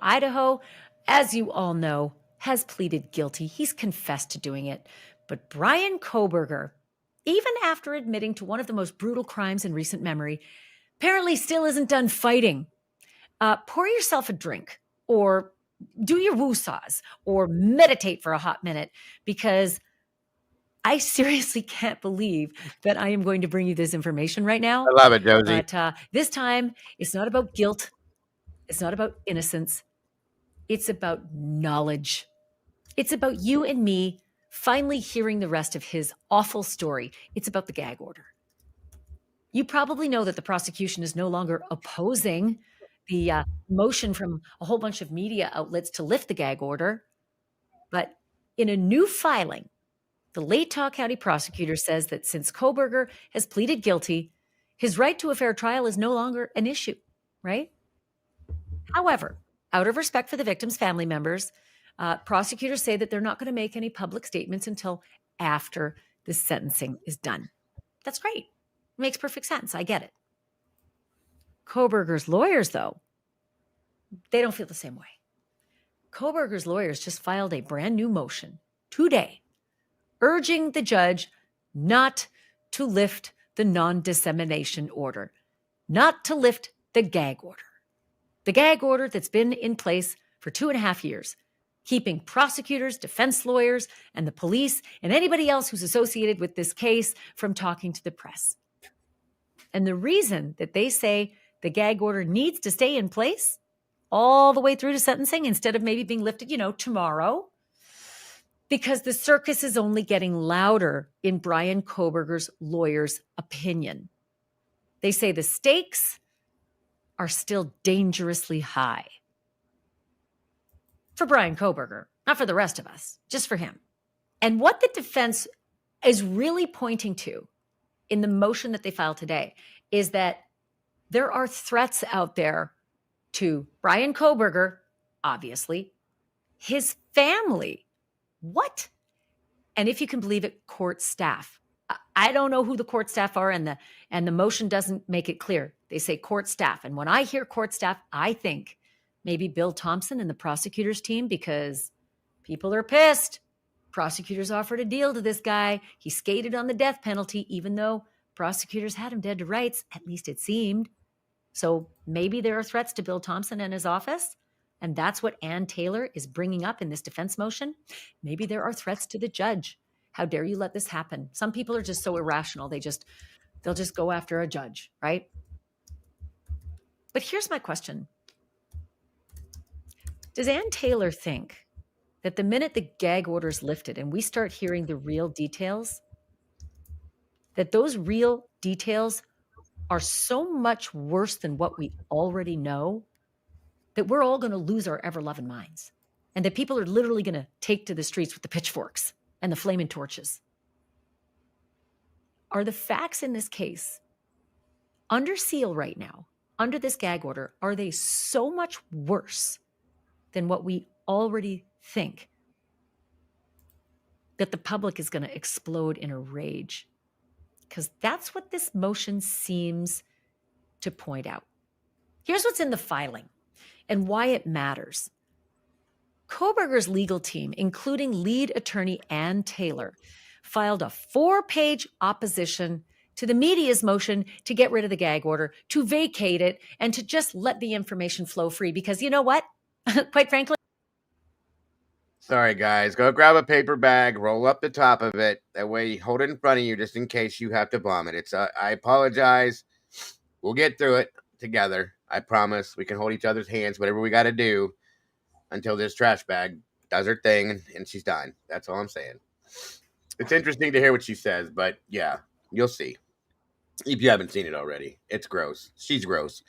Idaho, as you all know, has pleaded guilty. He's confessed to doing it. But Bryan Kohberger, even after admitting to one of the most brutal crimes in recent memory, apparently still isn't done fighting. Pour yourself a drink, or do your woo-saws, or meditate for a hot minute, because I seriously can't believe that I am going to bring you this information right now. I love it, Josie. But this time, it's not about guilt. It's not about innocence. It's about knowledge. It's about you and me finally hearing the rest of his awful story. It's about the gag order. You probably know that the prosecution is no longer opposing the motion from a whole bunch of media outlets to lift the gag order. But in a new filing, the Latah County prosecutor says that since Kohberger has pleaded guilty, his right to a fair trial is no longer an issue, right? However, out of respect for the victims' family members, prosecutors say that they're not going to make any public statements until after the sentencing is done. That's great. It makes perfect sense. I get it. Kohberger's lawyers, though, they don't feel the same way. Kohberger's lawyers just filed a brand new motion today, urging the judge not to lift the non-dissemination order, not to lift the gag order. The gag order that's been in place for 2.5 years, keeping prosecutors, defense lawyers, and the police, and anybody else who's associated with this case from talking to the press. And the reason that they say the gag order needs to stay in place all the way through to sentencing instead of maybe being lifted, tomorrow, because the circus is only getting louder in Bryan Kohberger's lawyer's opinion. They say the stakes are still dangerously high. For Bryan Kohberger, not for the rest of us, just for him. And what the defense is really pointing to in the motion that they filed today is that there are threats out there to Bryan Kohberger, obviously, his family. What? And if you can believe it, court staff. I don't know who the court staff are, and the motion doesn't make it clear. They say court staff. And when I hear court staff, I think maybe Bill Thompson and the prosecutor's team, because people are pissed. Prosecutors offered a deal to this guy. He skated on the death penalty, even though prosecutors had him dead to rights, at least it seemed. So maybe there are threats to Bill Thompson and his office, and that's what Ann Taylor is bringing up in this defense motion. Maybe there are threats to the judge. How dare you let this happen? Some people are just so irrational. They'll just go after a judge, right? But here's my question. Does Ann Taylor think that the minute the gag order is lifted and we start hearing the real details, that those real details are so much worse than what we already know that we're all going to lose our ever-loving minds, and that people are literally going to take to the streets with the pitchforks and the flaming torches? Are the facts in this case, under seal right now, under this gag order, are they so much worse than what we already think that the public is going to explode in a rage? Because that's what this motion seems to point out. Here's what's in the filing and why it matters. Kohberger's legal team, including lead attorney Ann Taylor, filed a 4-page opposition to the media's motion to get rid of the gag order, to vacate it, and to just let the information flow free. Because you know what? Quite frankly, sorry, guys. Go grab a paper bag, roll up the top of it. That way you hold it in front of you just in case you have to vomit. I apologize. We'll get through it together. I promise. We can hold each other's hands, whatever we got to do until this trash bag does her thing and she's done. That's all I'm saying. It's interesting to hear what she says, but yeah, you'll see. If you haven't seen it already, it's gross. She's gross.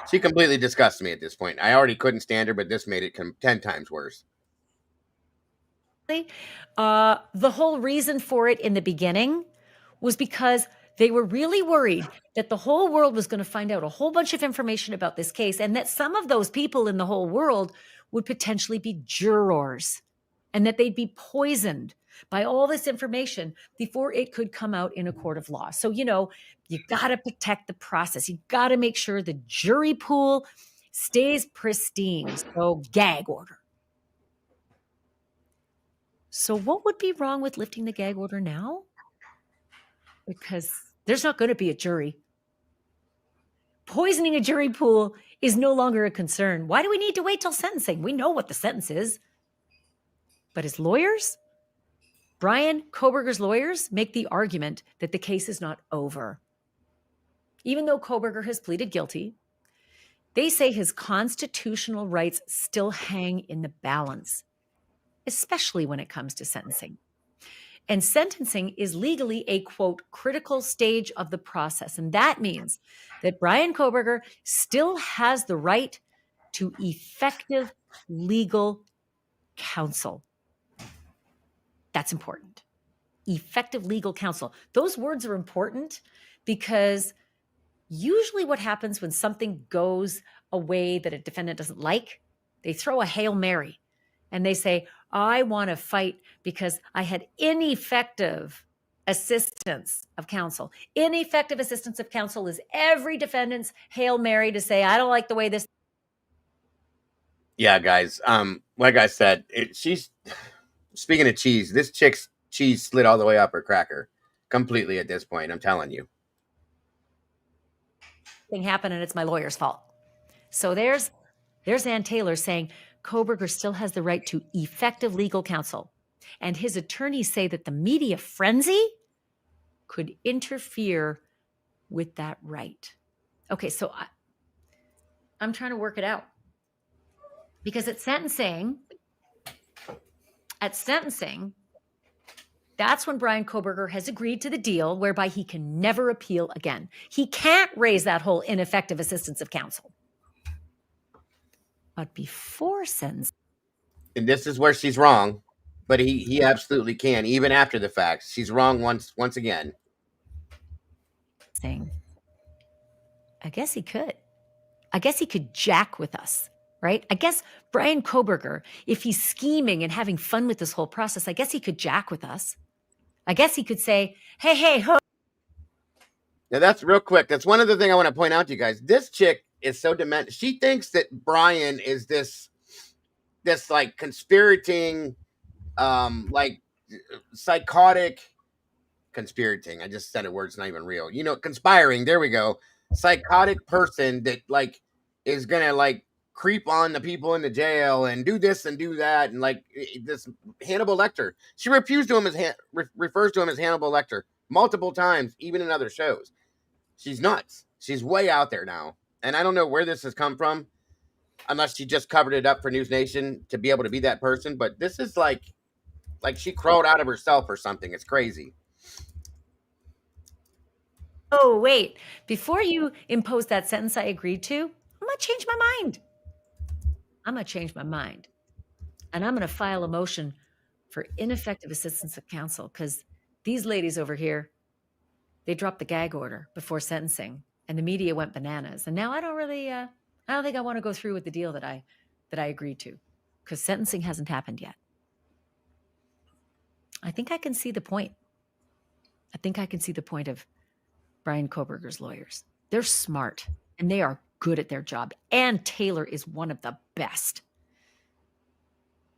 She completely disgusts me at this point. I already couldn't stand her, but this made it 10 times worse. The whole reason for it in the beginning was because they were really worried that the whole world was going to find out a whole bunch of information about this case, and that some of those people in the whole world would potentially be jurors, and that they'd be poisoned by all this information before it could come out in a court of law. So, you got to protect the process. You got to make sure the jury pool stays pristine. So, gag order. So what would be wrong with lifting the gag order now? Because there's not going to be a jury. Poisoning a jury pool is no longer a concern. Why do we need to wait till sentencing? We know what the sentence is. But his lawyers, Bryan Kohberger's lawyers, make the argument that the case is not over. Even though Kohberger has pleaded guilty, they say his constitutional rights still hang in the balance, especially when it comes to sentencing. And sentencing is legally a, quote, critical stage of the process. And that means that Bryan Kohberger still has the right to effective legal counsel. That's important. Effective legal counsel. Those words are important because usually what happens when something goes a way that a defendant doesn't like, they throw a Hail Mary and they say, I want to fight because I had ineffective assistance of counsel. Ineffective assistance of counsel is every defendant's Hail Mary to say, I don't like the way this. Yeah, guys. Like I said, she's speaking of cheese. This chick's cheese slid all the way up her cracker completely at this point. I'm telling you. Thing happened and it's my lawyer's fault. So there's Ann Taylor saying Kohberger still has the right to effective legal counsel. And his attorneys say that the media frenzy could interfere with that right. Okay, so I'm trying to work it out. Because at sentencing, that's when Bryan Kohberger has agreed to the deal whereby he can never appeal again. He can't raise that whole ineffective assistance of counsel. But before sentencing. And this is where she's wrong, but he absolutely can, even after the fact. She's wrong once again. I guess he could. I guess he could jack with us, right? I guess Bryan Kohberger, if he's scheming and having fun with this whole process, I guess he could jack with us. I guess he could say, hey, ho. Now that's real quick. That's one other thing I want to point out to you guys. This chick is so demented. She thinks that Bryan is this like conspirating, like psychotic conspirating. I just said a word. It's not even real. Conspiring. There we go. Psychotic person that like is gonna like creep on the people in the jail and do this and do that and like this Hannibal Lecter. She refers to him as Hannibal Lecter multiple times, even in other shows. She's nuts. She's way out there now, and I don't know where this has come from, unless she just covered it up for News Nation to be able to be that person. But this is like she crawled out of herself or something. It's crazy. Oh, wait. Before you impose that sentence I agreed to, I'm going to change my mind. And I'm going to file a motion for ineffective assistance of counsel because these ladies over here, they dropped the gag order before sentencing and the media went bananas. And now I don't think I want to go through with the deal that I agreed to because sentencing hasn't happened yet. I think I can see the point. Of Bryan Kohberger's lawyers. They're smart and they are good at their job. Ann Taylor is one of the best.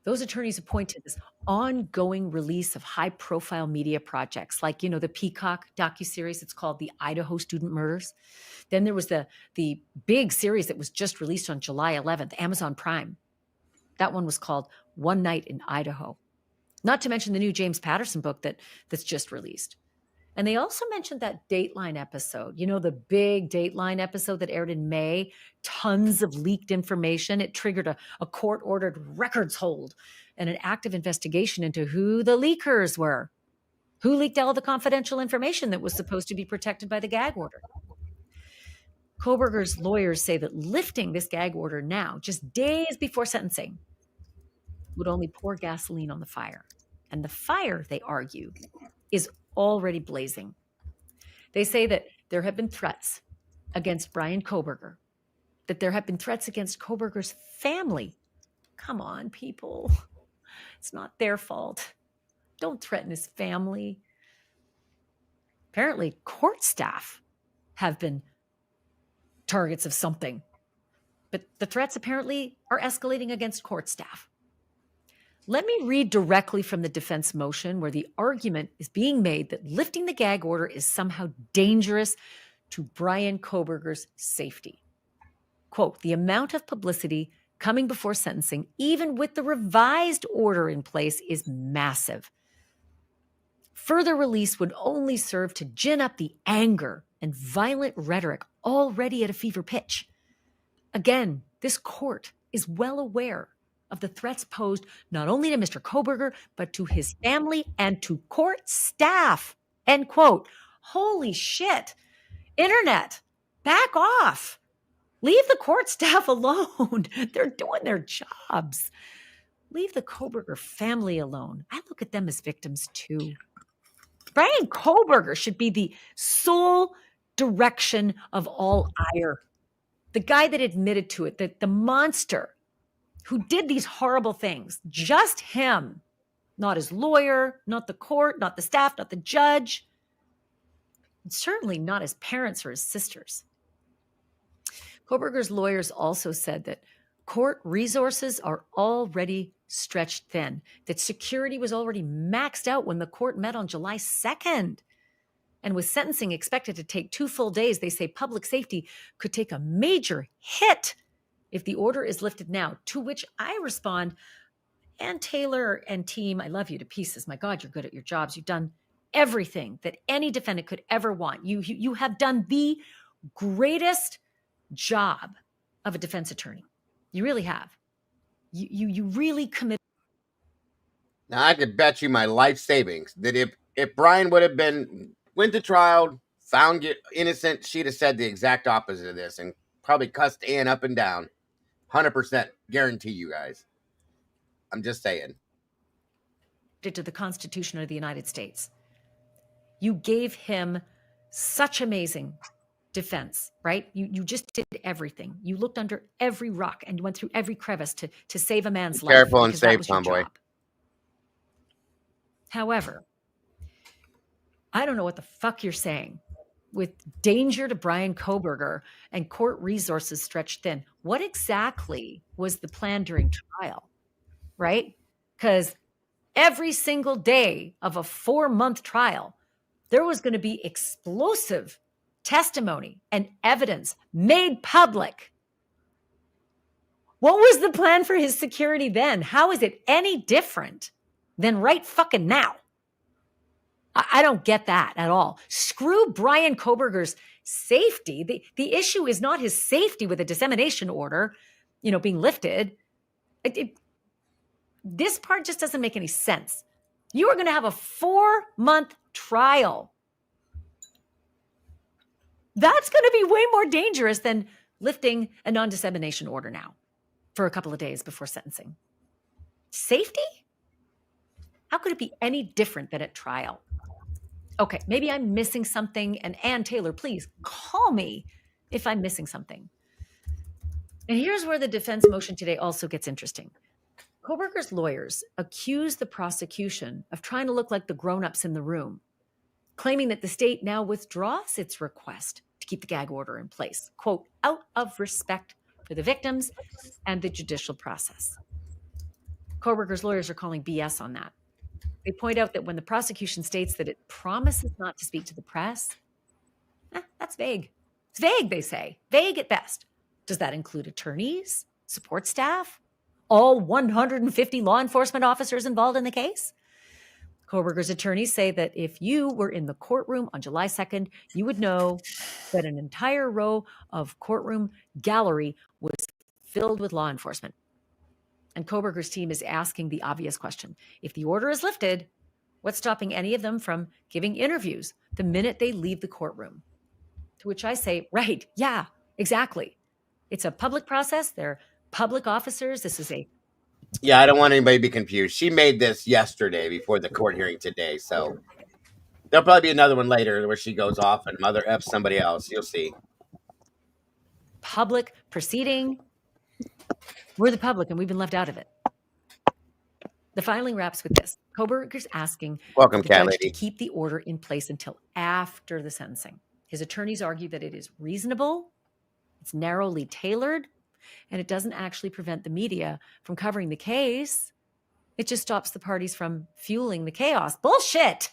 Those attorneys have pointed to this ongoing release of high-profile media projects, like, the Peacock docuseries. It's called The Idaho Student Murders. Then there was the big series that was just released on July 11th, Amazon Prime. That one was called One Night in Idaho. Not to mention the new James Patterson book that's just released. And they also mentioned that Dateline episode, the big Dateline episode that aired in May, tons of leaked information. It triggered a court-ordered records hold and an active investigation into who the leakers were, who leaked all the confidential information that was supposed to be protected by the gag order. Kohberger's lawyers say that lifting this gag order now, just days before sentencing, would only pour gasoline on the fire. And the fire, they argue, is already blazing. They say that there have been threats against Bryan Kohberger, that there have been threats against Kohberger's family. Come on, people. It's not their fault. Don't threaten his family. Apparently, court staff have been targets of something. But the threats apparently are escalating against court staff. Let me read directly from the defense motion where the argument is being made that lifting the gag order is somehow dangerous to Bryan Kohberger's safety. Quote, the amount of publicity coming before sentencing, even with the revised order in place, is massive. Further release would only serve to gin up the anger and violent rhetoric already at a fever pitch. Again, this court is well aware of the threats posed not only to Mr. Kohberger, but to his family and to court staff, end quote. Holy shit. Internet, back off. Leave the court staff alone. They're doing their jobs. Leave the Kohberger family alone. I look at them as victims too. Bryan Kohberger should be the sole direction of all ire. The guy that admitted to it, the monster who did these horrible things, just him, not his lawyer, not the court, not the staff, not the judge, and certainly not his parents or his sisters. Kohberger's lawyers also said that court resources are already stretched thin, that security was already maxed out when the court met on July 2nd. And with sentencing expected to take 2 full days, they say public safety could take a major hit if the order is lifted now, to which I respond, Ann Taylor and team, I love you to pieces. My God, you're good at your jobs. You've done everything that any defendant could ever want. You have done the greatest job of a defense attorney. You really have. You really committed. Now, I could bet you my life savings that if Bryan would have went to trial, found innocent, she'd have said the exact opposite of this and probably cussed Ann up and down. 100% guarantee you guys. I'm just saying. To the Constitution of the United States. You gave him such amazing defense, right? You just did everything. You looked under every rock and you went through every crevice to save a man's life. Careful and safe, tomboy. However, I don't know what the fuck you're saying. With danger to Bryan Kohberger and court resources stretched thin, what exactly was the plan during trial, right? Because every single day of a 4-month trial, there was going to be explosive testimony and evidence made public. What was the plan for his security then? How is it any different than right fucking now? I don't get that at all. Screw Bryan Kohberger's safety. The issue is not his safety with a dissemination order, being lifted. This part just doesn't make any sense. You are going to have a 4-month trial. That's going to be way more dangerous than lifting a non-dissemination order now for a couple of days before sentencing. Safety? How could it be any different than at trial? Okay, maybe I'm missing something. And Ann Taylor, please call me if I'm missing something. And here's where the defense motion today also gets interesting. Kohberger's lawyers accuse the prosecution of trying to look like the grown-ups in the room, claiming that the state now withdraws its request to keep the gag order in place, quote, out of respect for the victims and the judicial process. Kohberger's lawyers are calling BS on that. They point out that when the prosecution states that it promises not to speak to the press, that's vague. It's vague, they say. Vague at best. Does that include attorneys, support staff, all 150 law enforcement officers involved in the case? Kohberger's attorneys say that if you were in the courtroom on July 2nd, you would know that an entire row of courtroom gallery was filled with law enforcement. And Kohberger's team is asking the obvious question. If the order is lifted, what's stopping any of them from giving interviews the minute they leave the courtroom? To which I say, right, yeah, exactly. It's a public process. They're public officers. This is a Yeah, I don't want anybody to be confused. She made this yesterday before the court hearing today, so there'll probably be another one later where she goes off and mother F somebody else. You'll see. Public proceeding. We're the public, and we've been left out of it. The filing wraps with this. Koberger's asking Welcome, the cat judge lady. to keep the order in place until after the sentencing. His attorneys argue that it is reasonable, it's narrowly tailored, and it doesn't actually prevent the media from covering the case. It just stops the parties from fueling the chaos. Bullshit.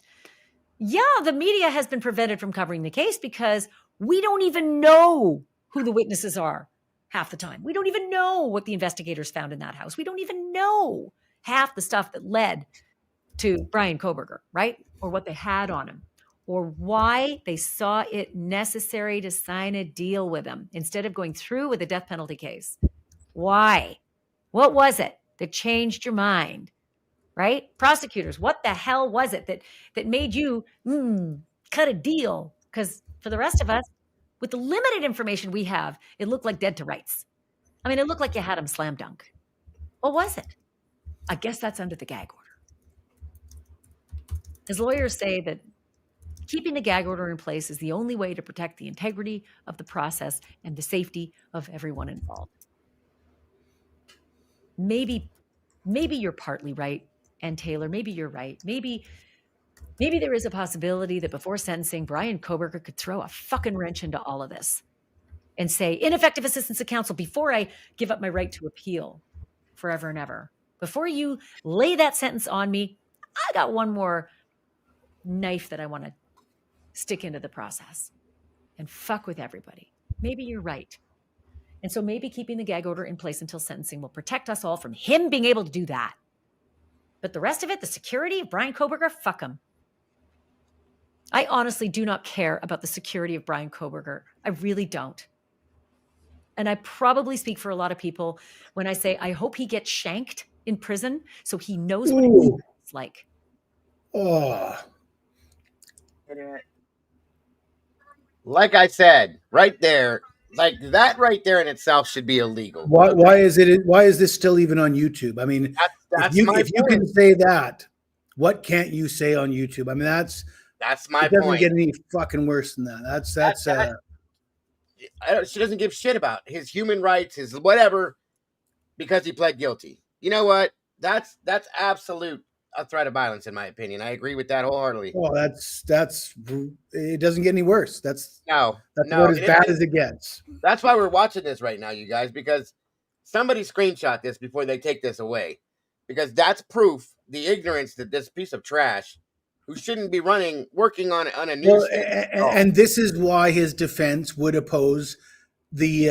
Yeah, the media has been prevented from covering the case because we don't even know who the witnesses are half the time. We don't even know what the investigators found in that house. We don't even know half the stuff that led to Bryan Kohberger, right? Or what they had on him, or why they saw it necessary to sign a deal with him instead of going through with a death penalty case. Why? What was it that changed your mind? Right? Prosecutors, what the hell was it that made you cut a deal? Because for the rest of us, with the limited information we have, it looked like dead to rights. I mean, it looked like you had him slam dunk. What was it? I guess that's under the gag order. His lawyers say that keeping the gag order in place is the only way to protect the integrity of the process and the safety of everyone involved. Maybe you're partly right, and Taylor, maybe you're right. Maybe there is a possibility that before sentencing, Bryan Kohberger could throw a fucking wrench into all of this and say, ineffective assistance of counsel before I give up my right to appeal forever and ever. Before you lay that sentence on me, I got one more knife that I want to stick into the process and fuck with everybody. Maybe you're right. And so maybe keeping the gag order in place until sentencing will protect us all from him being able to do that. But the rest of it, the security of Bryan Kohberger, fuck him. I honestly do not care about the security of Bryan Kohberger. I really don't. And I probably speak for a lot of people when I say I hope he gets shanked in prison so he knows what it's like. Oh. Like I said, right there, like that right there in itself should be illegal. Why is this still even on YouTube? I mean, if you can say that, what can't you say on YouTube? I mean, that's my point. It doesn't get any fucking worse than that. She doesn't give shit about his human rights, his whatever, because he pled guilty. You know what? That's absolute a threat of violence, in my opinion. I agree with that wholeheartedly. Well, that's it doesn't get any worse. That's no, as bad as it gets. That's why we're watching this right now, you guys, because somebody screenshot this before they take this away, because that's proof the ignorance that this piece of trash, who shouldn't be working on a news. And this is why his defense would oppose the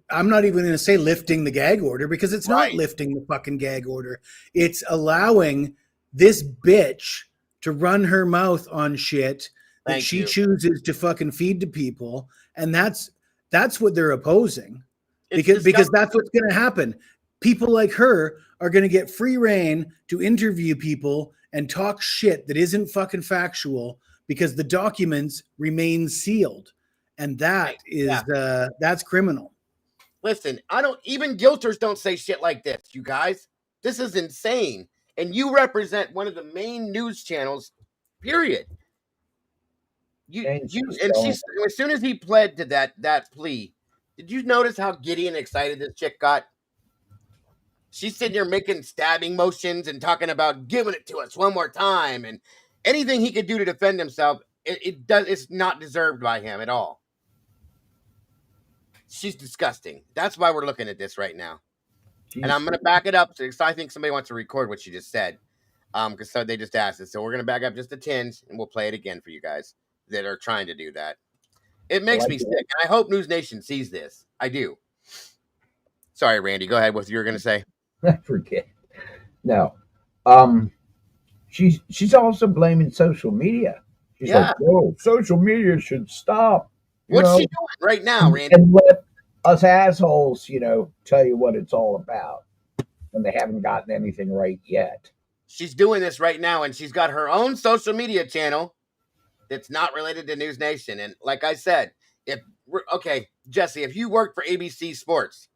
I'm not even going to say lifting the gag order, because it's not lifting the fucking gag order. It's allowing this bitch to run her mouth on shit that she chooses to fucking feed to people, and that's what they're opposing, because that's what's going to happen. People like her are going to get free reign to interview people and talk shit that isn't fucking factual because the documents remain sealed, and that is that's criminal. Listen, even guilters don't say shit like this, you guys. This is insane. And you represent one of the main news channels, period. As soon as he pled to that plea, did you notice how giddy and excited this chick got? She's sitting there making stabbing motions and talking about giving it to us one more time, and anything he could do to defend himself, it's not deserved by him at all. She's disgusting. That's why we're looking at this right now. And I'm going to back it up because I think somebody wants to record what she just said. Because they just asked it. So we're going to back up just the tins, and we'll play it again for you guys that are trying to do that. It makes me sick. And I hope News Nation sees this. I do. Sorry, Randy. Go ahead with what you were going to say. I forget. No. She's also blaming social media. She's like, "Oh, social media should stop." What's she doing right now, Randy? And let us assholes, tell you what it's all about when they haven't gotten anything right yet. She's doing this right now, and she's got her own social media channel that's not related to News Nation. And like I said, Jesse, if you worked for ABC Sports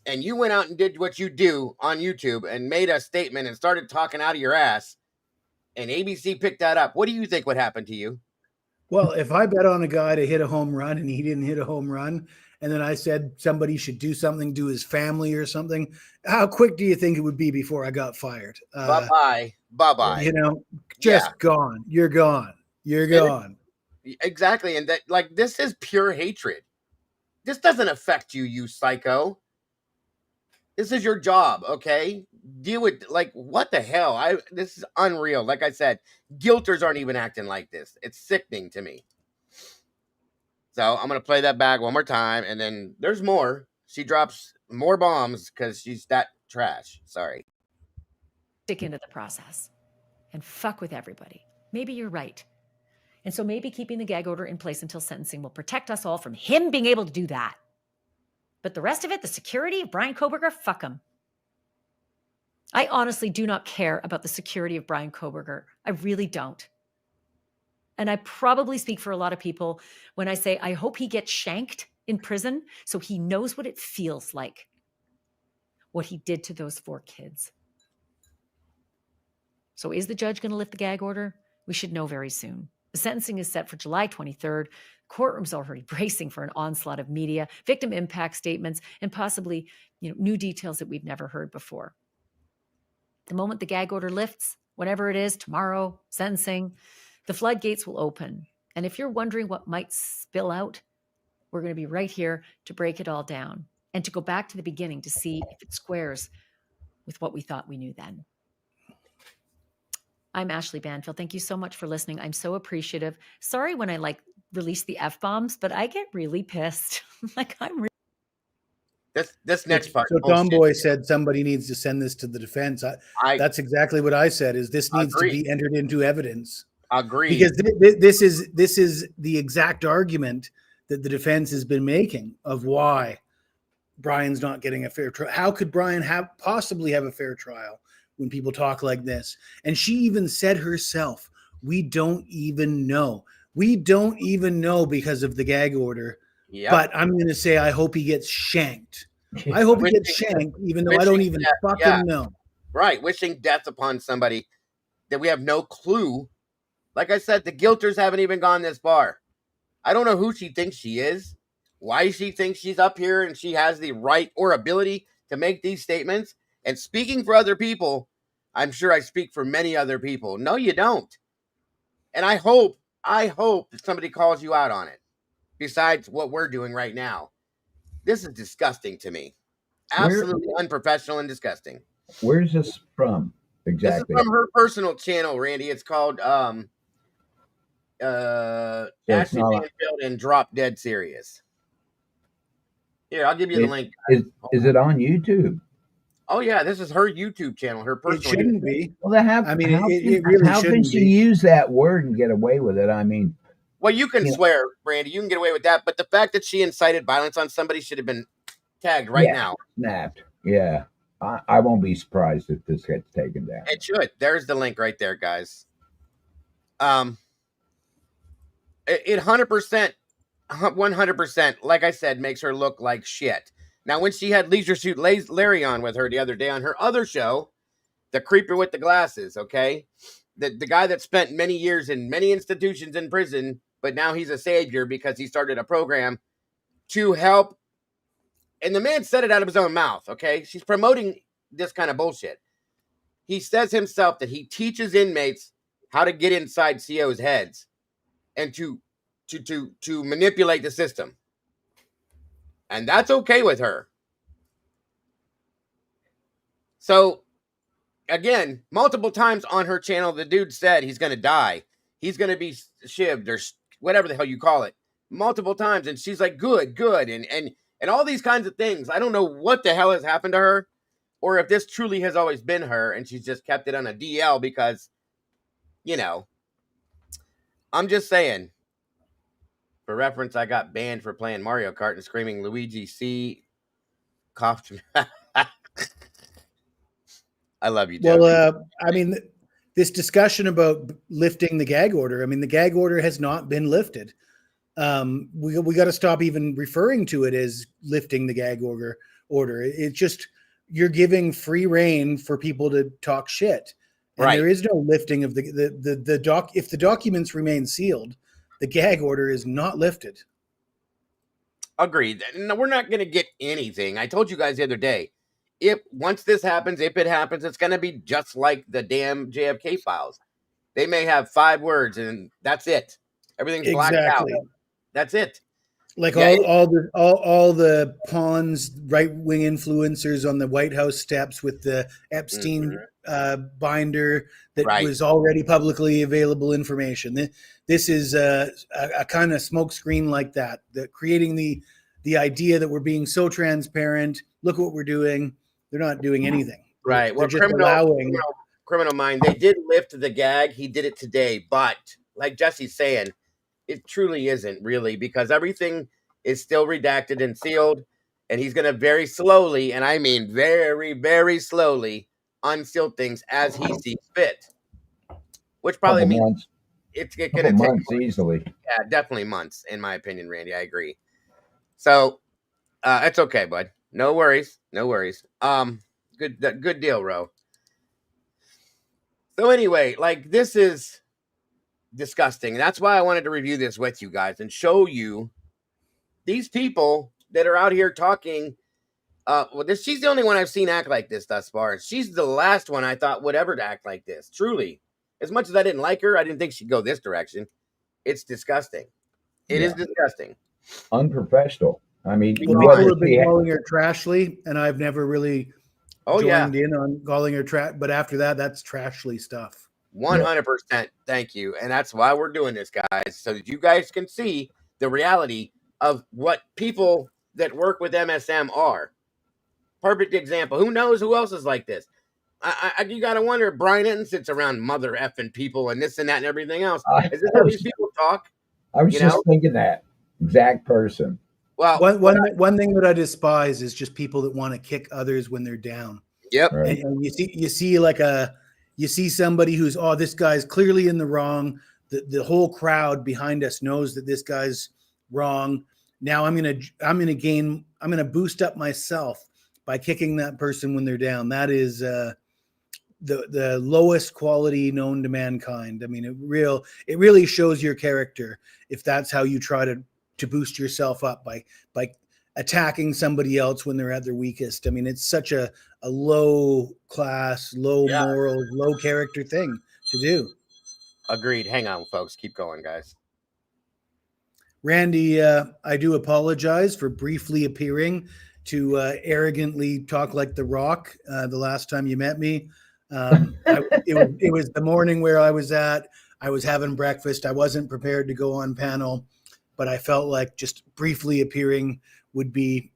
and you went out and did what you do on YouTube and made a statement and started talking out of your ass, and ABC picked that up, what do you think would happen to you? Well, if I bet on a guy to hit a home run and he didn't hit a home run, and then I said somebody should do something to his family or something, how quick do you think it would be before I got fired? Bye-bye. Bye-bye. You know, just gone. You're gone. You're gone. Exactly. And that, like, this is pure hatred. This doesn't affect you, you psycho. This is your job, okay? Deal with, like, what the hell? This is unreal. Like I said, guilters aren't even acting like this. It's sickening to me. So I'm going to play that back one more time, and then there's more. She drops more bombs because she's that trash. Sorry. Stick into the process and fuck with everybody. Maybe you're right. And so maybe keeping the gag order in place until sentencing will protect us all from him being able to do that. But the rest of it, the security of Bryan Kohberger, fuck him. I honestly do not care about the security of Bryan Kohberger. I really don't. And I probably speak for a lot of people when I say I hope he gets shanked in prison so he knows what it feels like, what he did to those 4 kids. So is the judge going to lift the gag order? We should know very soon. The sentencing is set for July 23rd. Courtroom's already bracing for an onslaught of media, victim impact statements, and possibly, new details that we've never heard before. The moment the gag order lifts, whenever it is, tomorrow, sentencing, the floodgates will open. And if you're wondering what might spill out, we're going to be right here to break it all down and to go back to the beginning to see if it squares with what we thought we knew then. I'm Ashley Banfield. Thank you so much for listening. I'm so appreciative. Sorry when I release the F-bombs, but I get really pissed. This next part. So Tomboy said somebody needs to send this to the defense. That's exactly what I said, is this needs to be entered into evidence. Agree. Because this is the exact argument that the defense has been making of why Bryan's not getting a fair trial. How could Bryan possibly have a fair trial when people talk like this? And she even said herself, we don't even know. We don't even know because of the gag order. Yep. But I'm going to say I hope he gets shanked. I hope he gets shanked, even though I don't even fucking know. Right. Wishing death upon somebody that we have no clue. Like I said, the guilters haven't even gone this far. I don't know who she thinks she is, why she thinks she's up here and she has the right or ability to make these statements. And speaking for other people, I'm sure I speak for many other people. No, you don't. And I hope that somebody calls you out on it. Besides what we're doing right now. This is disgusting to me. Absolutely unprofessional and disgusting. Where's this from exactly? This is from her personal channel, Randy. It's called Ashley Banfield and Drop Dead Serious. Here, I'll give you the link. Is it on YouTube? Oh yeah, this is her YouTube channel. Her personal. It shouldn't be. Well, how can she use that word and get away with it? I mean. Well, you can swear, Brandy. You can get away with that. But the fact that she incited violence on somebody should have been tagged right now. Snapped. Yeah. I won't be surprised if this gets taken down. It should. There's the link right there, guys. It 100%, like I said, makes her look like shit. Now, when she had Leisure Suit Larry on with her the other day on her other show, the creeper with the glasses, okay? The guy that spent many years in many institutions in prison, but now he's a savior because he started a program to help. And the man said it out of his own mouth, okay? She's promoting this kind of bullshit. He says himself that he teaches inmates how to get inside CO's heads and to manipulate the system. And that's okay with her. So, again, multiple times on her channel, the dude said he's going to die. He's going to be shivved or whatever the hell you call it. Multiple times. And she's like, good. And all these kinds of things. I don't know what the hell has happened to her or if this truly has always been her and she's just kept it on a DL because, I'm just saying. For reference, I got banned for playing Mario Kart and screaming Luigi C. Coughed. I love you, Joe. Well, this discussion about lifting the gag order, the gag order has not been lifted. We got to stop even referring to it as lifting the gag order. order. It's just you're giving free reign for people to talk shit. And Right. there is no lifting of the doc. If the documents remain sealed, the gag order is not lifted. Agreed. No, we're not going to get anything. I told you guys the other day, once this happens, if it happens, it's going to be just like the damn JFK files. They may have 5 words and that's it. Everything's blacked out. That's it. Like all the pawns, right-wing influencers on the White House steps with the Epstein binder that was already publicly available information. This is a kind of smokescreen like that creating the idea that we're being so transparent. Look what we're doing. They're not doing anything. Right. They're just allowing. Criminal Mind, they did lift the gag. He did it today. But like Jesse's saying, it truly isn't really, because everything is still redacted and sealed. And he's going to very slowly, and I mean very, very slowly, unseal things as he sees fit. Which probably means it's going to take months easily. Yeah, definitely months, in my opinion, Randy. I agree. So it's okay, bud. No worries. No worries. Good deal, Ro. So anyway, like, this is disgusting. That's why I wanted to review this with you guys and show you these people that are out here talking. She's the only one I've seen act like this thus far. She's the last one I thought would ever act like this. Truly. As much as I didn't like her, I didn't think she'd go this direction. It's disgusing. It is disgusting. Unprofessional. I mean, people have been calling her Trashly, and I've never really joined in on calling her trash. But after that, that's Trashly stuff. 100%. Thank you. And that's why we're doing this, guys, so that you guys can see the reality of what people that work with MSM are. Perfect example. Who knows who else is like this? You got to wonder, Brian sits around mother effing people and this and that and everything else. Is this how these people talk? I was just thinking that exact person. Well, one thing that I despise is just people that want to kick others when they're down. Yep. Right. And you see somebody who's, this guy's clearly in the wrong. The whole crowd behind us knows that this guy's wrong. Now I'm gonna boost up myself by kicking that person when they're down. That is the lowest quality known to mankind. I mean, it really shows your character if that's how you try to boost yourself up by attacking somebody else when they're at their weakest. I mean, it's such a low class, low moral, low character thing to do. Agreed. Hang on, folks. Keep going, guys. Randy, I do apologize for briefly appearing to arrogantly talk like The Rock the last time you met me. It was the morning where I was having breakfast. I wasn't prepared to go on panel, but I felt like just briefly appearing would be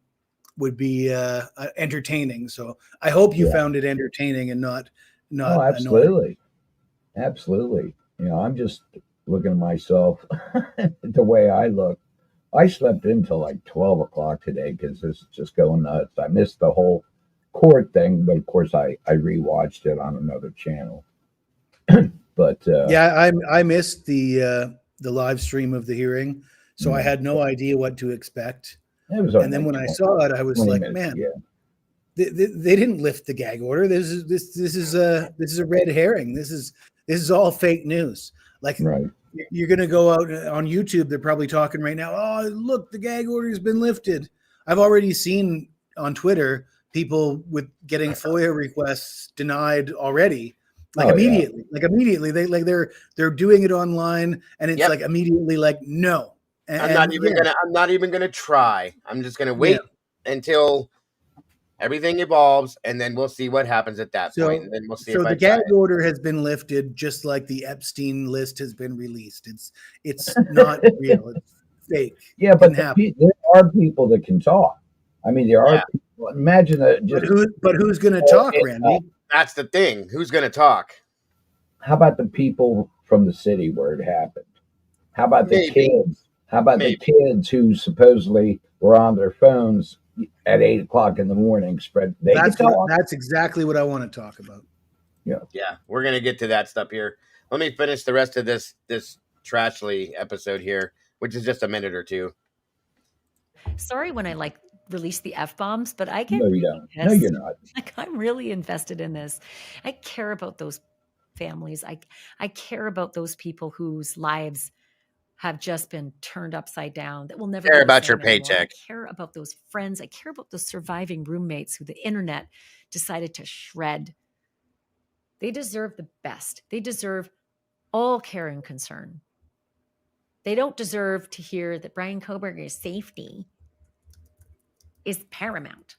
entertaining. So I hope you found it entertaining and not absolutely. Annoying. Absolutely. I'm just looking at myself the way I look. I slept until like 12 o'clock today because this is just going nuts. I missed the whole court thing, but of course I rewatched it on another channel. But I missed the live stream of the hearing, so I had no idea what to expect. And then when I saw it, I was like, man, they didn't lift the gag order. This is a red herring. This is all fake news. Like, you're going to go out on YouTube. They're probably talking right now. Oh, look, the gag order has been lifted. I've already seen on Twitter people with getting FOIA requests denied already. Immediately. They're doing it online, and it's like immediately like no. I'm not even gonna try. I'm just gonna wait until everything evolves, and then we'll see what happens at that point. And then we'll see. So the gag order has been lifted, just like the Epstein list has been released. It's not real. It's fake. Yeah, but there are people that can talk. I mean, there are people. Imagine that. But who's going to talk, Randy? That's the thing. Who's going to talk? How about the people from the city where it happened? How about the kids? How about the kids who supposedly were on their phones at 8 o'clock in the morning? That's exactly what I want to talk about. Yeah, we're gonna get to that stuff here. Let me finish the rest of this Trashly episode here, which is just a minute or two. Sorry when I release the F-bombs, but I get No, you don't. No, you're not. Like, I'm really invested in this. I care about those families. I care about those people whose lives have just been turned upside down, that will never Care be the about same your anymore. paycheck. I care about those friends. I care about those surviving roommates who the internet decided to shred. They deserve the best. They deserve all care and concern. They don't deserve to hear that Bryan Kohberger's safety is paramount.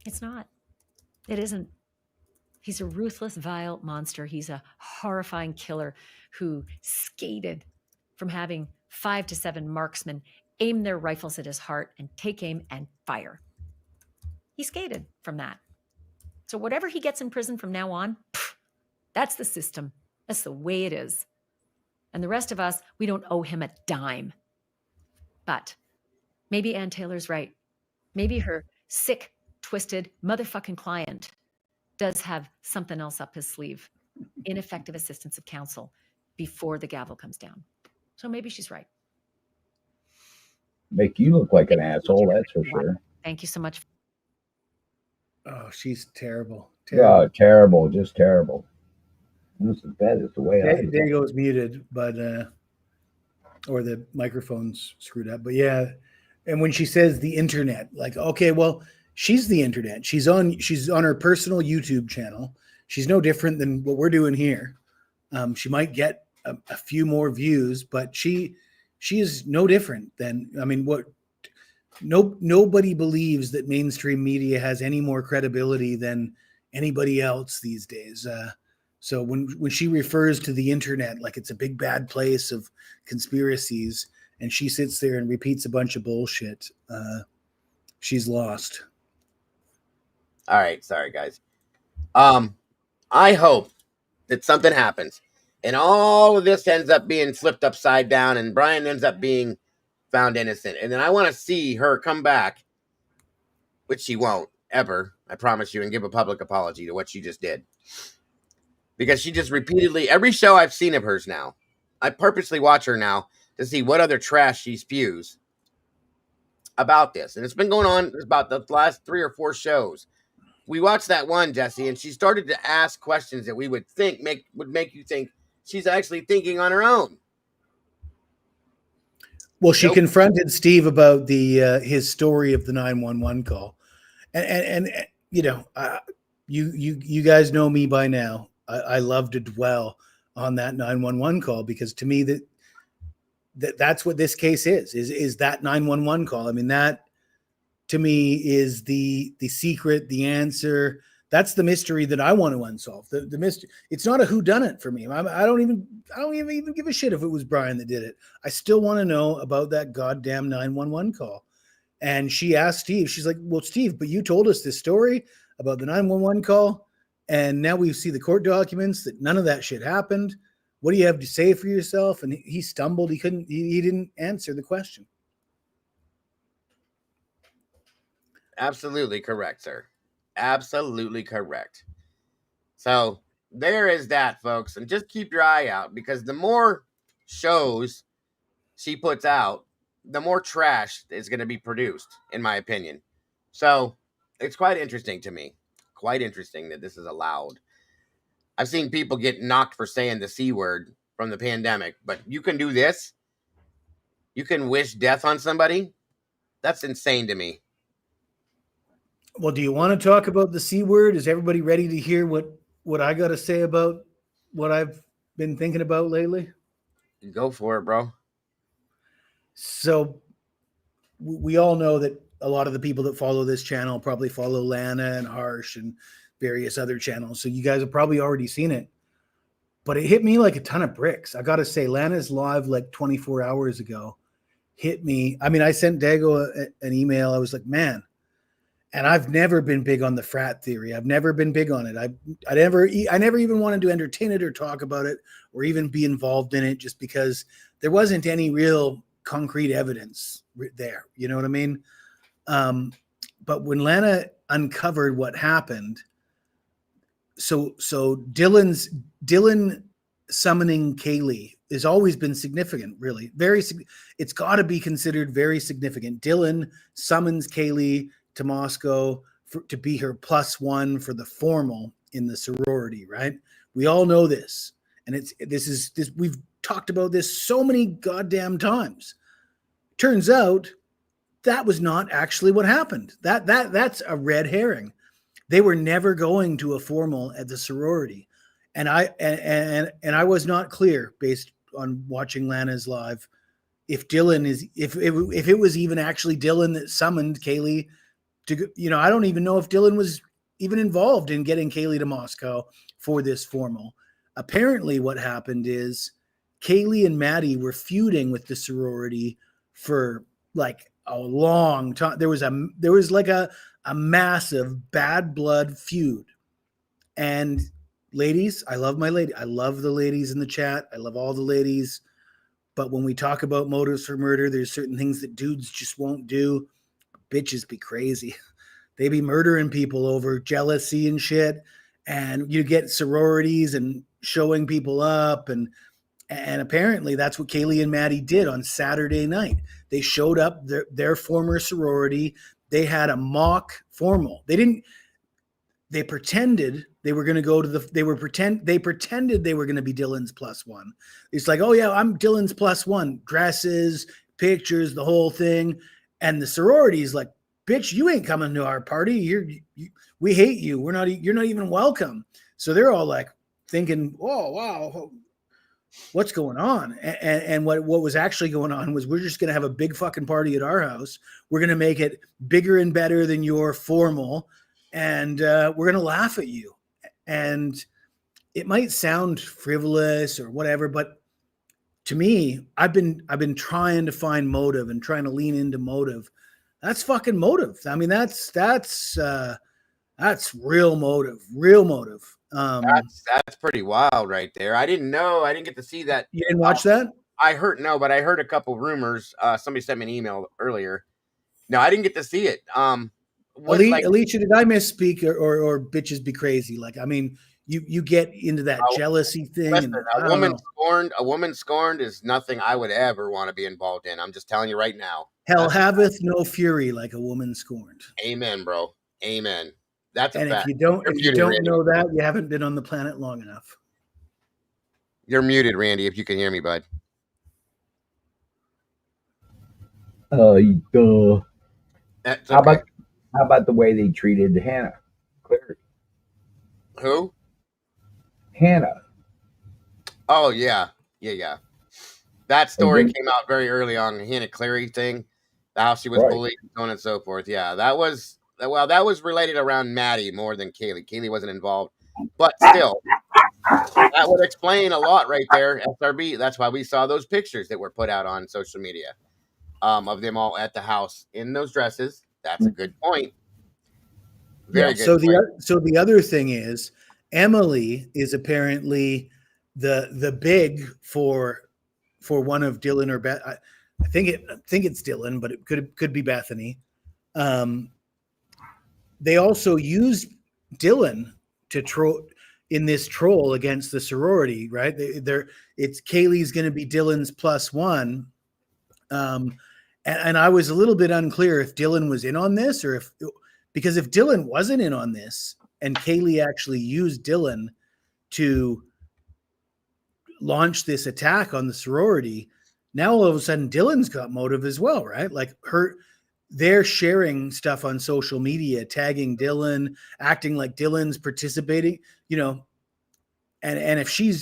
It's not. It isn't. He's a ruthless, vile monster. He's a horrifying killer who skated from having 5 to 7 marksmen aim their rifles at his heart and take aim and fire. He skated from that. So whatever he gets in prison from now on, that's the system. That's the way it is. And the rest of us, we don't owe him a dime. But maybe Ann Taylor's right. Maybe her sick, twisted, motherfucking client does have something else up his sleeve. Ineffective assistance of counsel before the gavel comes down. So maybe she's right. Make you look like an asshole, that's for sure. Thank you so much. Oh, she's terrible. Yeah, terrible, just terrible. This is bad. It's the way there goes muted, but or the microphone's screwed up. But yeah, and when she says the internet, like, okay, well, she's the internet. She's on her personal YouTube channel. She's no different than what we're doing here. She might get a few more views, but she is no different than, I mean, what nobody believes that mainstream media has any more credibility than anybody else these days. So when she refers to the internet like it's a big bad place of conspiracies, and she sits there and repeats a bunch of bullshit, she's lost. All right, sorry guys. I hope that something happens and all of this ends up being flipped upside down and Bryan ends up being found innocent. And then I want to see her come back, which she won't ever, I promise you, and give a public apology to what she just did. Because she just repeatedly, every show I've seen of hers now, I purposely watch her now to see what other trash she spews about this. And it's been going on about the last 3 or 4 shows. We watched that one, Jesse, and she started to ask questions that we would think would make you think she's actually thinking on her own. Well, she confronted Steve about his story of the 911 call, and you know, you guys know me by now. I love to dwell on that 911 call because to me that's what this case is that 911 call. I mean, that to me is the secret, the answer. That's the mystery that I want to unsolve. The mystery. It's not a whodunit for me. I don't even give a shit if it was Bryan that did it. I still want to know about that goddamn 911 call. And she asked Steve. She's like, "Well, Steve, but you told us this story about the 911 call, and now we see the court documents that none of that shit happened. What do you have to say for yourself?" And he stumbled. He didn't answer the question. Absolutely correct, sir. Absolutely correct. So there is that, folks. And just keep your eye out because the more shows she puts out, the more trash is going to be produced, in my opinion. So it's quite interesting to me. Quite interesting that this is allowed. I've seen people get knocked for saying the C word from the pandemic, but you can do this? You can wish death on somebody? That's insane to me. Well, do you want to talk about the C word? Is everybody ready to hear what I got to say about what I've been thinking about lately? Go for it, bro. So we all know that a lot of the people that follow this channel probably follow Lana and Harsh and various other channels. So you guys have probably already seen it. But it hit me like a ton of bricks. I got to say, Lana's live like 24 hours ago hit me. I mean, I sent Dago an email. I was like, man. And I've never been big on the frat theory. I've never been big on it. I never even wanted to entertain it or talk about it or even be involved in it just because there wasn't any real concrete evidence there. You know what I mean? But when Lana uncovered what happened, so Dylan summoning Kaylee has always been significant, really. It's got to be considered very significant. Dylan summons Kaylee to Moscow to be her +1 for the formal in the sorority, right? We all know this. And we've talked about this so many goddamn times. Turns out that was not actually what happened. That's a red herring. They were never going to a formal at the sorority. And I was not clear, based on watching Lana's live, if it was even actually Dylan that summoned Kaylee to, I don't even know if Dylan was even involved in getting Kaylee to Moscow for this formal. Apparently what happened is Kaylee and Maddie were feuding with the sorority for like a long time. There was like a massive bad blood feud. And ladies, I love my lady. I love the ladies in the chat. I love all the ladies. But when we talk about motives for murder, there's certain things that dudes just won't do. Bitches be crazy. They be murdering people over jealousy and shit. And you get sororities and showing people up. And apparently that's what Kaylee and Maddie did on Saturday night. They showed up their former sorority. They had a mock formal. They pretended they were going to go to they pretended they were going to be Dylan's +1. It's like, oh yeah, I'm Dylan's +1, dresses, pictures, the whole thing. And the sorority's like, bitch, you ain't coming to our party. We hate you. You're not even welcome. So they're all like thinking, oh, wow, what's going on? And what was actually going on was, we're just going to have a big fucking party at our house. We're going to make it bigger and better than your formal. And we're going to laugh at you. And it might sound frivolous or whatever, but to me, I've been trying to find motive and trying to lean into motive. That's fucking motive. I mean, that's real motive. That's pretty wild right there. I didn't know. I didn't get to see that. You didn't watch that? But I heard a couple rumors. Somebody sent me an email earlier. No, I didn't get to see it. Alicia, did I misspeak or bitches be crazy? Like, I mean, you get into that jealousy thing. Listen, a woman scorned is nothing I would ever want to be involved in. I'm just telling you right now. Hell haveth no fury like a woman scorned. Amen, bro. Amen. That's a fact. If you don't know that, you haven't been on the planet long enough. You're muted, Randy, if you can hear me, bud. Okay. How about the way they treated Hannah Clary? Who? Hannah. Oh, yeah. That story came out very early on, the Hannah Clary thing, how she was bullied and so on and so forth. Yeah, that was related around Maddie more than Kaylee. Kaylee wasn't involved. But still, that would explain a lot right there, SRB. That's why we saw those pictures that were put out on social media of them all at the house in those dresses. That's a good point. Very good. So the other thing is, Emily is apparently the big for one of Dylan or Beth. I think it's Dylan, but it could be Bethany. They also used Dylan to troll in this troll against the sorority, right? It's Kaylee's going to be Dylan's +1. And I was a little bit unclear if Dylan was in on this because if Dylan wasn't in on this and Kaylee actually used Dylan to launch this attack on the sorority, now all of a sudden Dylan's got motive as well, right? Like they're sharing stuff on social media, tagging Dylan, acting like Dylan's participating, and if she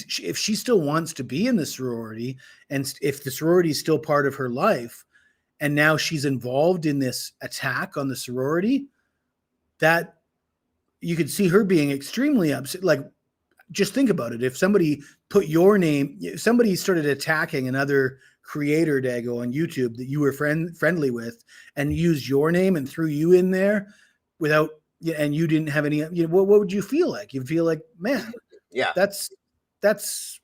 still wants to be in the sorority, and if the sorority is still part of her life, and now she's involved in this attack on the sorority, that you could see her being extremely upset. Like, just think about it. If somebody put your name, if somebody started attacking another creator, Dago, on YouTube that you were friendly with, and used your name and threw you in there and you didn't have any, what would you feel like? You'd feel like, man, yeah, that's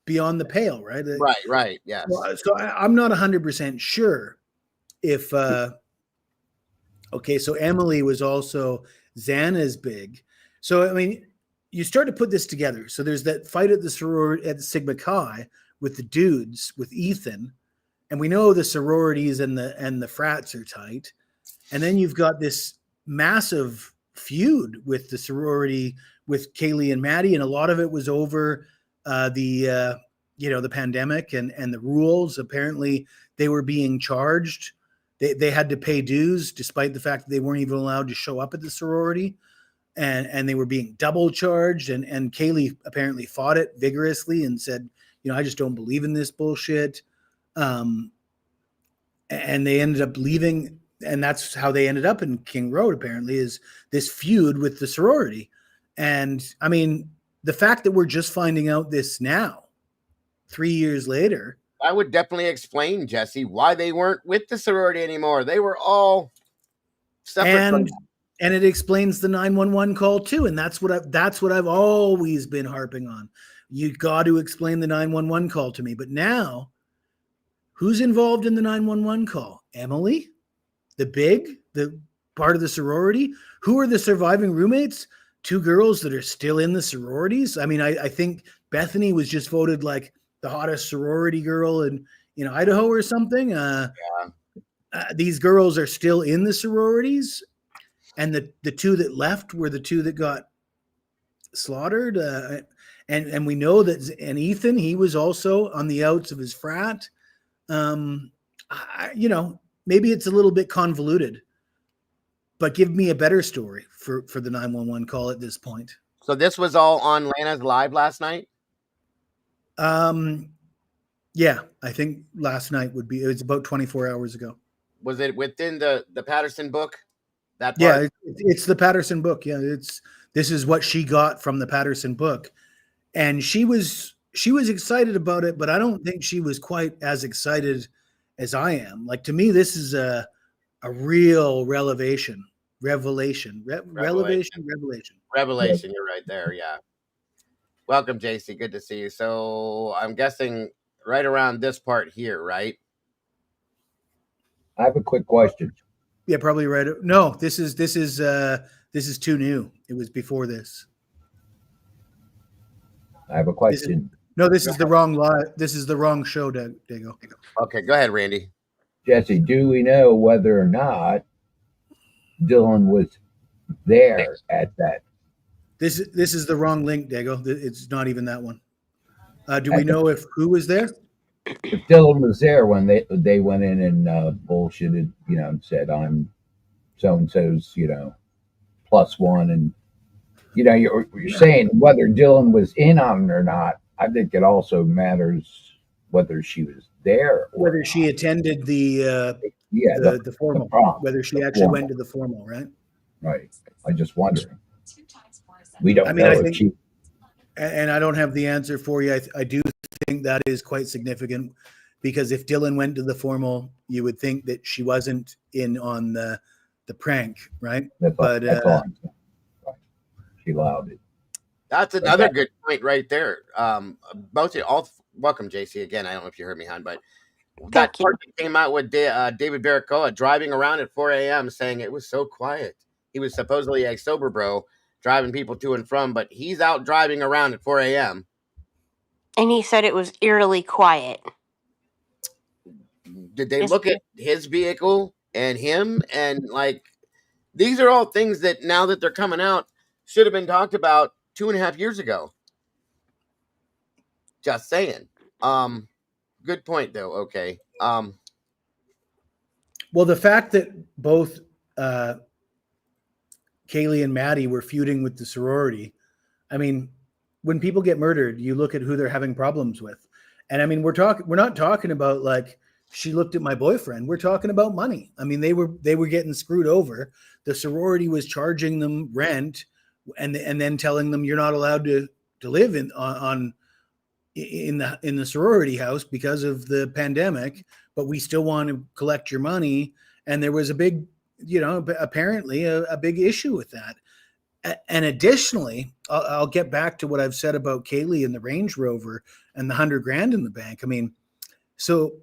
beyond the pale, right? Right. Yeah. So I'm not 100% sure if, okay. So Emily was also Xana's big. So, I mean, you start to put this together. So there's that fight at the sorority at Sigma Chi with the dudes, with Ethan, and we know the sororities and the frats are tight. And then you've got this massive feud with the sorority with Kaylee and Maddie, and a lot of it was over the pandemic and the rules. Apparently, they were being charged. They had to pay dues, despite the fact that they weren't even allowed to show up at the sorority, and they were being double charged. And Kaylee apparently fought it vigorously and said, I just don't believe in this bullshit. And they ended up leaving. And that's how they ended up in King Road, apparently, is this feud with the sorority. And I mean, the fact that we're just finding out this now, 3 years later. I would definitely explain, Jesse, why they weren't with the sorority anymore. They were all separate. And it explains the 911 call too. And that's what I've always been harping on. You got to explain the 911 call to me. But now, who's involved in the 911 call? Emily? The part of the sorority? Who are the surviving roommates? 2 girls that are still in the sororities. I mean, I think Bethany was just voted like the hottest sorority girl in Idaho or something. These girls are still in the sororities, and the 2 that left were the 2 that got slaughtered. And we know that, and Ethan, he was also on the outs of his frat. Maybe it's a little bit convoluted, but give me a better story for the 911 call at this point. So this was all on Lana's Live last night? Yeah, I think last night it was about 24 hours ago. Was it within the Patterson book? That part? Yeah, it's the Patterson book. Yeah, this is what she got from the Patterson book. And she was excited about it, but I don't think she was quite as excited as I am. Like, to me, this is a real revelation. You're right there. Yeah. Welcome, JC. Good to see you. So I'm guessing right around this part here, right? I have a quick question. Yeah, probably right. No, this is too new. It was before this. I have a question. This is the wrong live. This is the wrong show, Dago. Okay, go ahead, Randy. Jesse, do we know whether or not Dylan was there at that? This is the wrong link, Dago. It's not even that one. Do we know who was there? If Dylan was there when they went in and bullshitted, and said, I'm so-and-so's, +1, and you're saying whether Dylan was in on it or not. I think it also matters whether she was there, or whether she attended the formal, whether she actually went to the formal, right? Right. I just wondering. We don't know if she. And I don't have the answer for you. I do think that is quite significant, because if Dylan went to the formal, you would think that she wasn't in on the prank, right? That's all. She allowed it. That's another good point right there. Welcome, JC, again. I don't know if you heard me, hon, but that part that came out with David Barracoa driving around at 4 a.m. saying it was so quiet. He was supposedly a sober bro driving people to and from, but he's out driving around at 4 a.m. And he said it was eerily quiet. Did they look at his vehicle and him? And these are all things that now that they're coming out should have been talked about 2.5 years ago. Just saying. Good point though. Okay. Well, the fact that both Kaylee and Maddie were feuding with the sorority. I mean, when people get murdered, you look at who they're having problems with. And I mean, we're not talking about like, she looked at my boyfriend. We're talking about money. I mean, they were getting screwed over. The sorority was charging them rent and then telling them you're not allowed to live in the sorority house because of the pandemic, but we still want to collect your money. And there was a big, apparently a big issue with that. And additionally, I'll get back to what I've said about Kaylee and the Range Rover and the $100,000 in the bank. I mean, so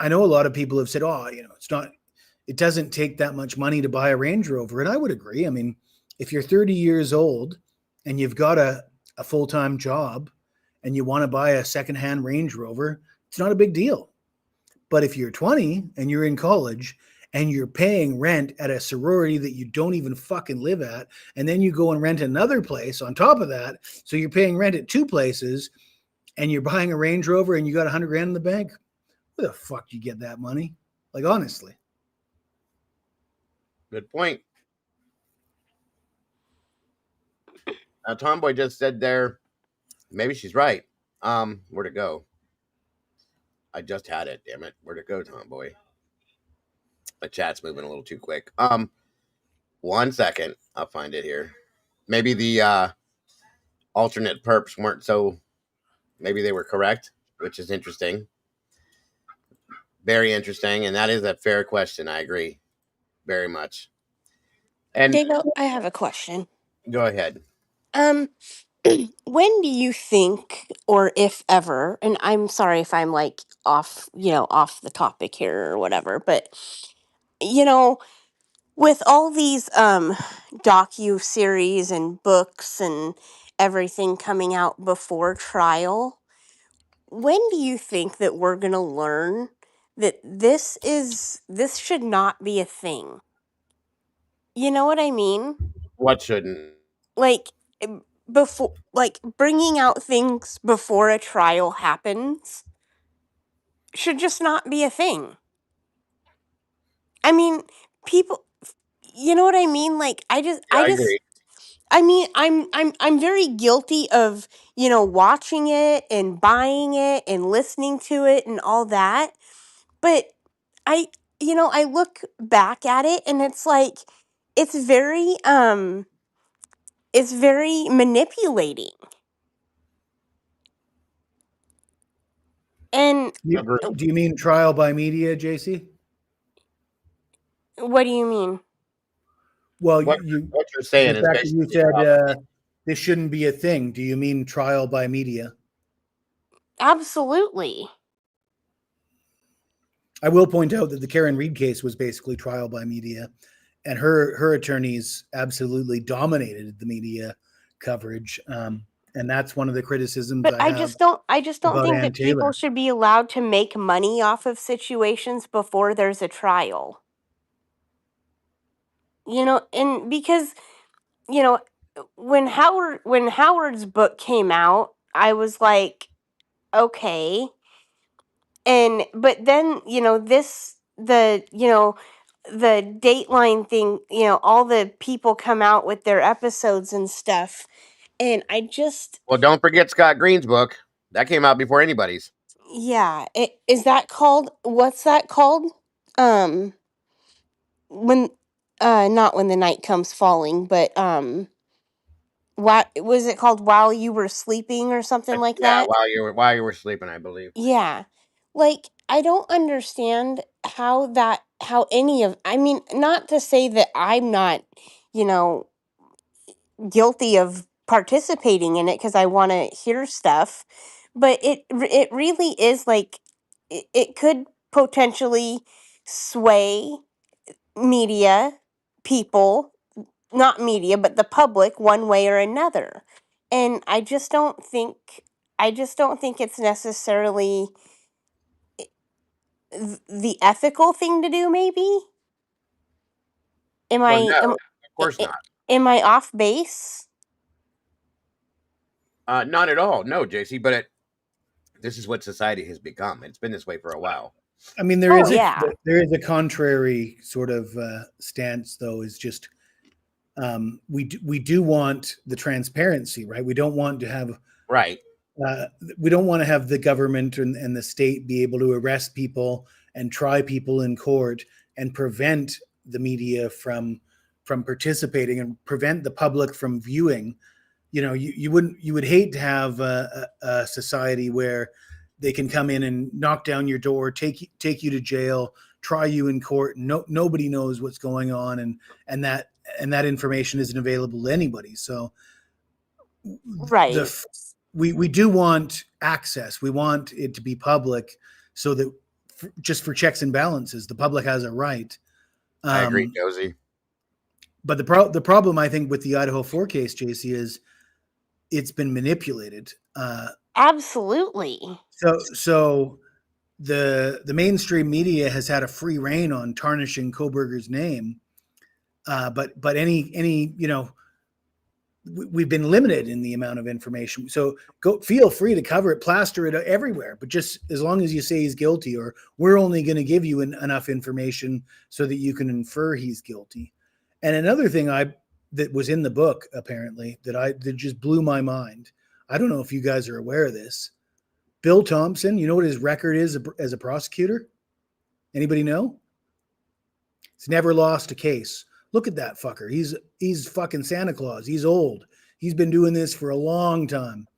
I know a lot of people have said, it doesn't take that much money to buy a Range Rover. And I would agree. I mean, if you're 30 years old and you've got a full-time job and you want to buy a secondhand Range Rover, it's not a big deal. But if you're 20 and you're in college and you're paying rent at a sorority that you don't even fucking live at, and then you go and rent another place on top of that, so you're paying rent at 2 places, and you're buying a Range Rover and you got $100,000 in the bank, where the fuck do you get that money? Like, honestly. Good point. Now, Tomboy just said there, maybe she's right. Where'd it go? I just had it, damn it. Where'd it go, Tomboy? The chat's moving a little too quick. 1 second. I'll find it here. Maybe the alternate perps weren't so, maybe they were correct, which is interesting. Very interesting, and that is a fair question. I agree very much. And Diego, I have a question. Go ahead. When do you think, or if ever, and I'm sorry if I'm like off the topic here or whatever, but with all these docu-series and books and everything coming out before trial, when do you think that we're going to learn that this should not be a thing? You know what I mean? What shouldn't? Like, before, like, bringing out things before a trial happens should just not be a thing. I mean, people, you know what I mean? Like, I agree. I mean, I'm very guilty of, watching it and buying it and listening to it and all that. But I look back at it and it's like, it's very manipulating. And Do you mean trial by media, JC? what do you mean? Well, what you're saying is basically you said this shouldn't be a thing. Do you mean trial by media? Absolutely. I will point out that the Karen Reed case was basically trial by media, and her attorneys absolutely dominated the media coverage. And that's one of the criticisms. But I just don't think that people should be allowed to make money off of situations before there's a trial. And because, when Howard's book came out, I was like, okay. But then, the Dateline thing, all the people come out with their episodes and stuff. And I just... Well, don't forget Scott Green's book. That came out before anybody's. Yeah. Is that called... What's that called? When... not When the Night Comes Falling, but... What was it called? While You Were Sleeping or something like that? Yeah, while you were sleeping, I believe. Yeah. Like, I don't understand how any of... I mean, not to say that I'm not, guilty of participating in it because I want to hear stuff, but it really is like it could potentially sway media people, not media, but the public one way or another. And I just don't think it's necessarily the ethical thing to do, maybe. Of course not. Am I off base? Not at all. No, JC, but this is what society has become. It's been this way for a while. I mean, there is a contrary sort of stance, though, is just we do want the transparency, right? We don't want to have we don't want to have the government and the state be able to arrest people and try people in court and prevent the media from participating and prevent the public from viewing. You would hate to have a society where they can come in and knock down your door, take you to jail, try you in court. Nobody knows what's going on, and that information isn't available to anybody. So, right. We do want access. We want it to be public, so that just for checks and balances, the public has a right. I agree, Josie. But the problem, I think, with the Idaho 4 case, JC, is it's been manipulated. Absolutely. So the mainstream media has had a free rein on tarnishing Kohberger's name, but any we've been limited in the amount of information. So feel free to cover it, plaster it everywhere, but just as long as you say he's guilty, or we're only going to give you enough information so that you can infer he's guilty. And another thing that was in the book, apparently, that just blew my mind. I don't know if you guys are aware of this. Bill Thompson, you know what his record is as a prosecutor? Anybody know? He's never lost a case. Look at that fucker. He's fucking Santa Claus. He's old. He's been doing this for a long time.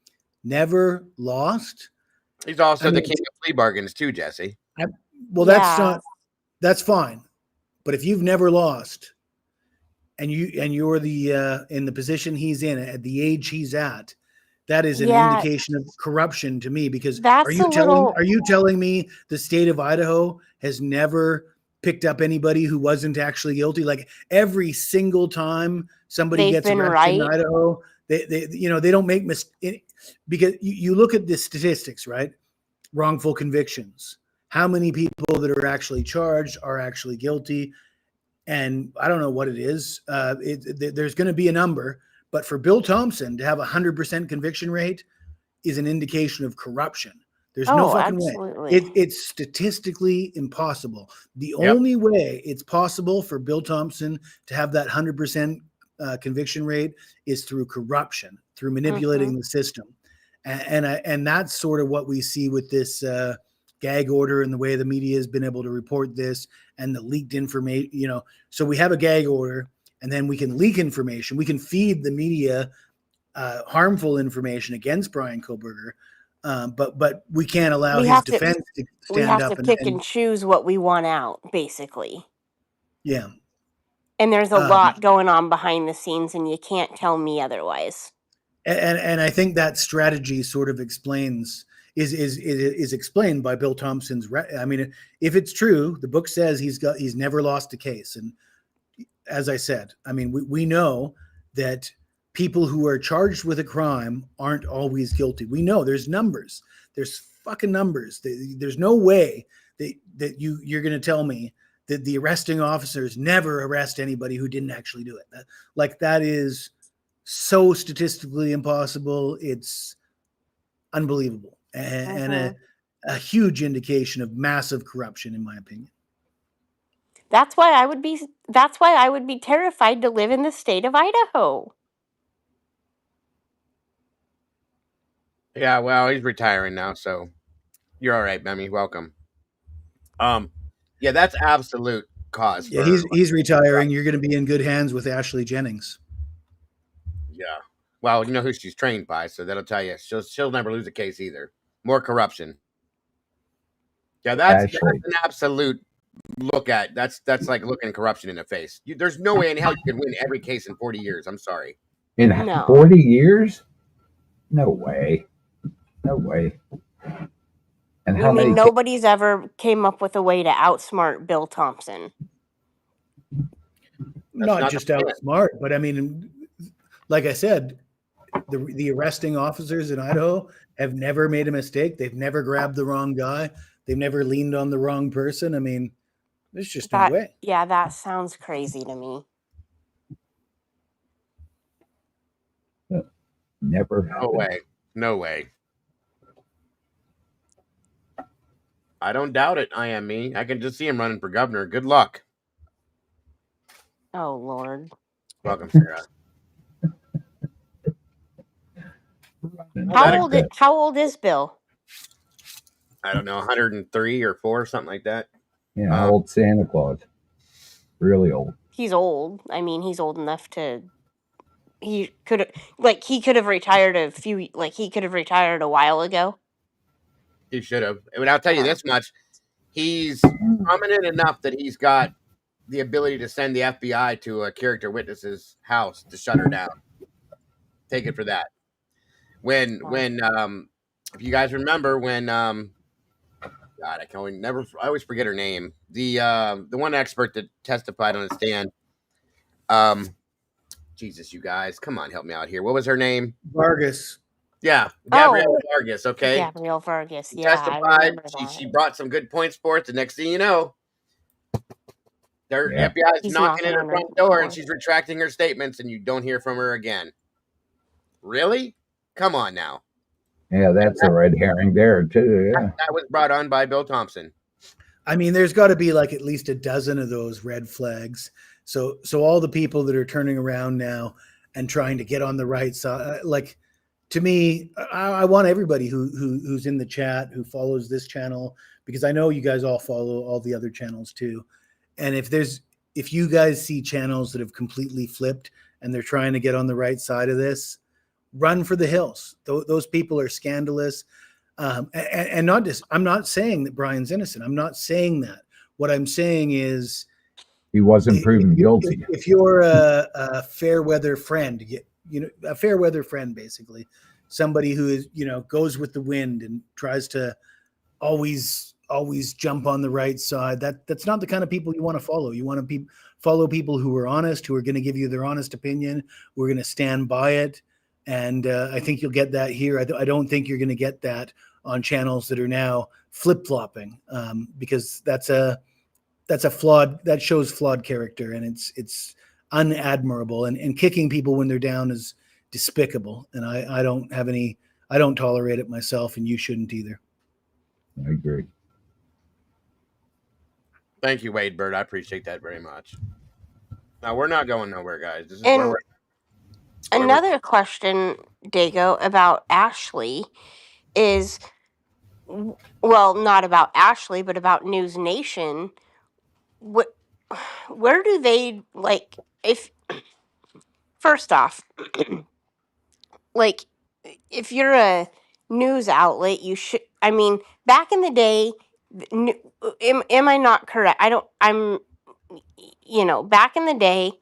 Never lost. He's also the king of plea bargains too, Jesse. That's fine. But if you've never lost, and you're in the position he's in at the age he's at, that is an indication of corruption to me. Because are you telling me the state of Idaho has never picked up anybody who wasn't actually guilty? Like every single time somebody gets arrested in Idaho, they don't make mistakes. Because you look at the statistics, right? Wrongful convictions. How many people that are actually charged are actually guilty? And I don't know what it is. There's going to be a number, but for Bill Thompson to have 100% conviction rate is an indication of corruption. There's no fucking way. It's statistically impossible. The only way it's possible for Bill Thompson to have that 100% conviction rate is through corruption, through manipulating the system. And that's sort of what we see with this gag order and the way the media has been able to report this and the leaked information. So we have a gag order, and then we can leak information. We can feed the media harmful information against Bryan Kohberger. But we can't allow his defense to stand up. We have to pick and choose what we want out, basically. Yeah. And there's a lot going on behind the scenes, and you can't tell me otherwise. And I think that strategy sort of is explained by Bill Thompson's. I mean, if it's true, the book says he's never lost a case. And as I said, I mean, we know that people who are charged with a crime aren't always guilty. We know there's numbers. There's fucking numbers. There's no way that you're going to tell me that the arresting officers never arrest anybody who didn't actually do it. That is so statistically impossible. It's unbelievable and a huge indication of massive corruption, in my opinion. That's why I would be terrified to live in the state of Idaho. Yeah, well, he's retiring now, so you're all right, Memmy. Welcome. Yeah, that's absolute cause. Yeah, he's retiring. You're going to be in good hands with Ashley Jennings. Yeah. Well, you know who she's trained by, so that'll tell you she'll never lose a case either. More corruption. Yeah, that's an absolute look at. That's like looking corruption in the face. There's no way in hell you could win every case in 40 years. I'm sorry. In 40 years? No way. No way. And how many? Nobody's ever came up with a way to outsmart Bill Thompson. Not just outsmart, but I mean, like I said, the arresting officers in Idaho have never made a mistake. They've never grabbed the wrong guy. They've never leaned on the wrong person. I mean, there's just no way. Yeah, that sounds crazy to me. Never. No way. No way. I don't doubt it. I am me. I can just see him running for governor. Good luck. Oh, Lord. Welcome, Sarah. How old is Bill? I don't know, 103 or 4, something like that. Yeah, old Santa Claus. Really old. He's old. I mean, he's old enough to. He could have retired he could have retired a while ago. He should have. I mean, I'll tell you this much: he's prominent enough that he's got the ability to send the FBI to a character witness's house to shut her down. Take it for that. When if you guys remember when God, I always forget her name. The one expert that testified on the stand. Jesus, you guys, come on, help me out here. What was her name? Vargas. Yeah, Gabrielle Vargas. Okay, Gabrielle Vargas. she Yeah, I testified. remember that. She brought some good points for it. The next thing you know, the Yeah. FBI is He's knocking at her on front door, and she's retracting her statements, and you don't hear from her again. Really? Come on now. Yeah, that's a red herring there too. Yeah. That was brought on by Bill Thompson. I mean, there's got to be like at least a dozen of those red flags. So all the people that are turning around now and trying to get on the right side, like to me, I want everybody who's in the chat, who follows this channel, because I know you guys all follow all the other channels too. And if you guys see channels that have completely flipped and they're trying to get on the right side of this, run for the hills. Those people are scandalous. And not just, I'm not saying that Brian's innocent. I'm not saying that. What I'm saying is he wasn't proven guilty. If you're a fair weather friend, a fair weather friend, basically somebody who is, goes with the wind and tries to always jump on the right side. That's not the kind of people you want to follow. You want to follow people who are honest, who are going to give you their honest opinion, who are going to stand by it. And I think you'll get that here. I don't think you're going to get that on channels that are now flip-flopping, because that shows flawed character, and it's unadmirable. And kicking people when they're down is despicable. And I don't tolerate it myself, and you shouldn't either. I agree. Thank you, Wade Bird. I appreciate that very much. Now, we're not going nowhere, guys. This is where we're... Another question, Dago, about Ashley is, well, not about Ashley, but about News Nation. Where do they, like, first off, like, if you're a news outlet, you should, I mean, back in the day, am I not correct? Back in the day,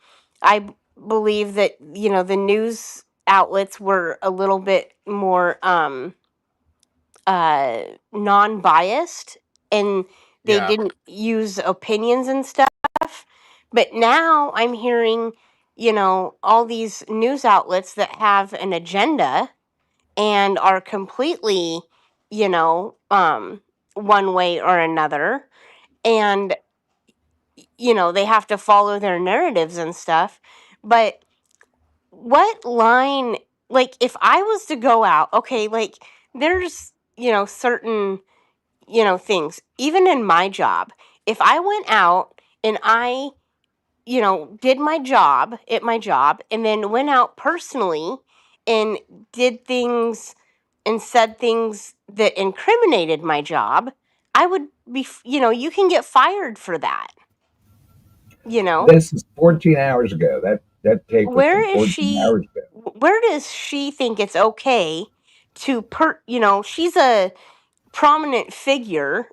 I believe that, the news outlets were a little bit more non-biased, and they didn't use opinions and stuff. But now I'm hearing, all these news outlets that have an agenda and are completely, one way or another. And they have to follow their narratives and stuff. But what line, like, if I was to go out, okay, like, there's, certain, things, even in my job, if I went out and I, did my job at my job and then went out personally and did things and said things that incriminated my job, I would be, you can get fired for that. This is 14 hours ago. That tape was Where from is 14 she? hours ago. Where does she think it's okay to she's a prominent figure,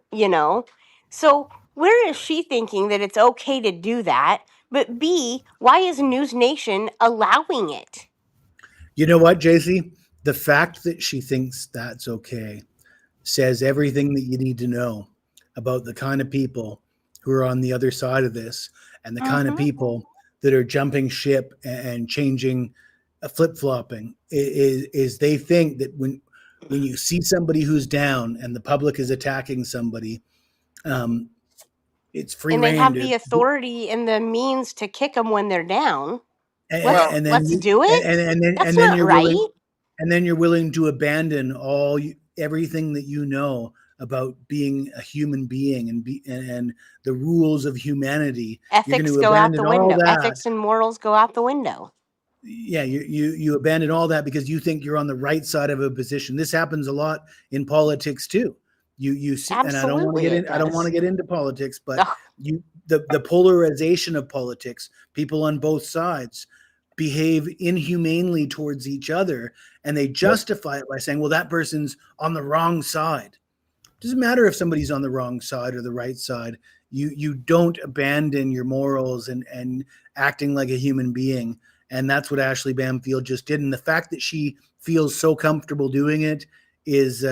so where is she thinking that it's okay to do that? But B, why is News Nation allowing it? You know what, JC? The fact that she thinks that's okay says everything that you need to know about the kind of people who are on the other side of this, and the kind of people that are jumping ship and changing, flip-flopping, is they think that when you see somebody who's down and the public is attacking somebody, it's free rein. And they have the authority and the means to kick them when they're down. And then let's do it. And then you're right. And then you're willing to abandon everything that you know about being a human being and the rules of humanity. Ethics go out the window. Ethics and morals go out the window. Yeah, you abandon all that because you think you're on the right side of a position. This happens a lot in politics too. You see, and I don't want to get into politics, but the polarization of politics, people on both sides behave inhumanely towards each other, and they justify it by saying, well, that person's on the wrong side. It doesn't matter if somebody's on the wrong side or the right side. You don't abandon your morals and acting like a human being. And that's what Ashley Bamfield just did. And the fact that she feels so comfortable doing it is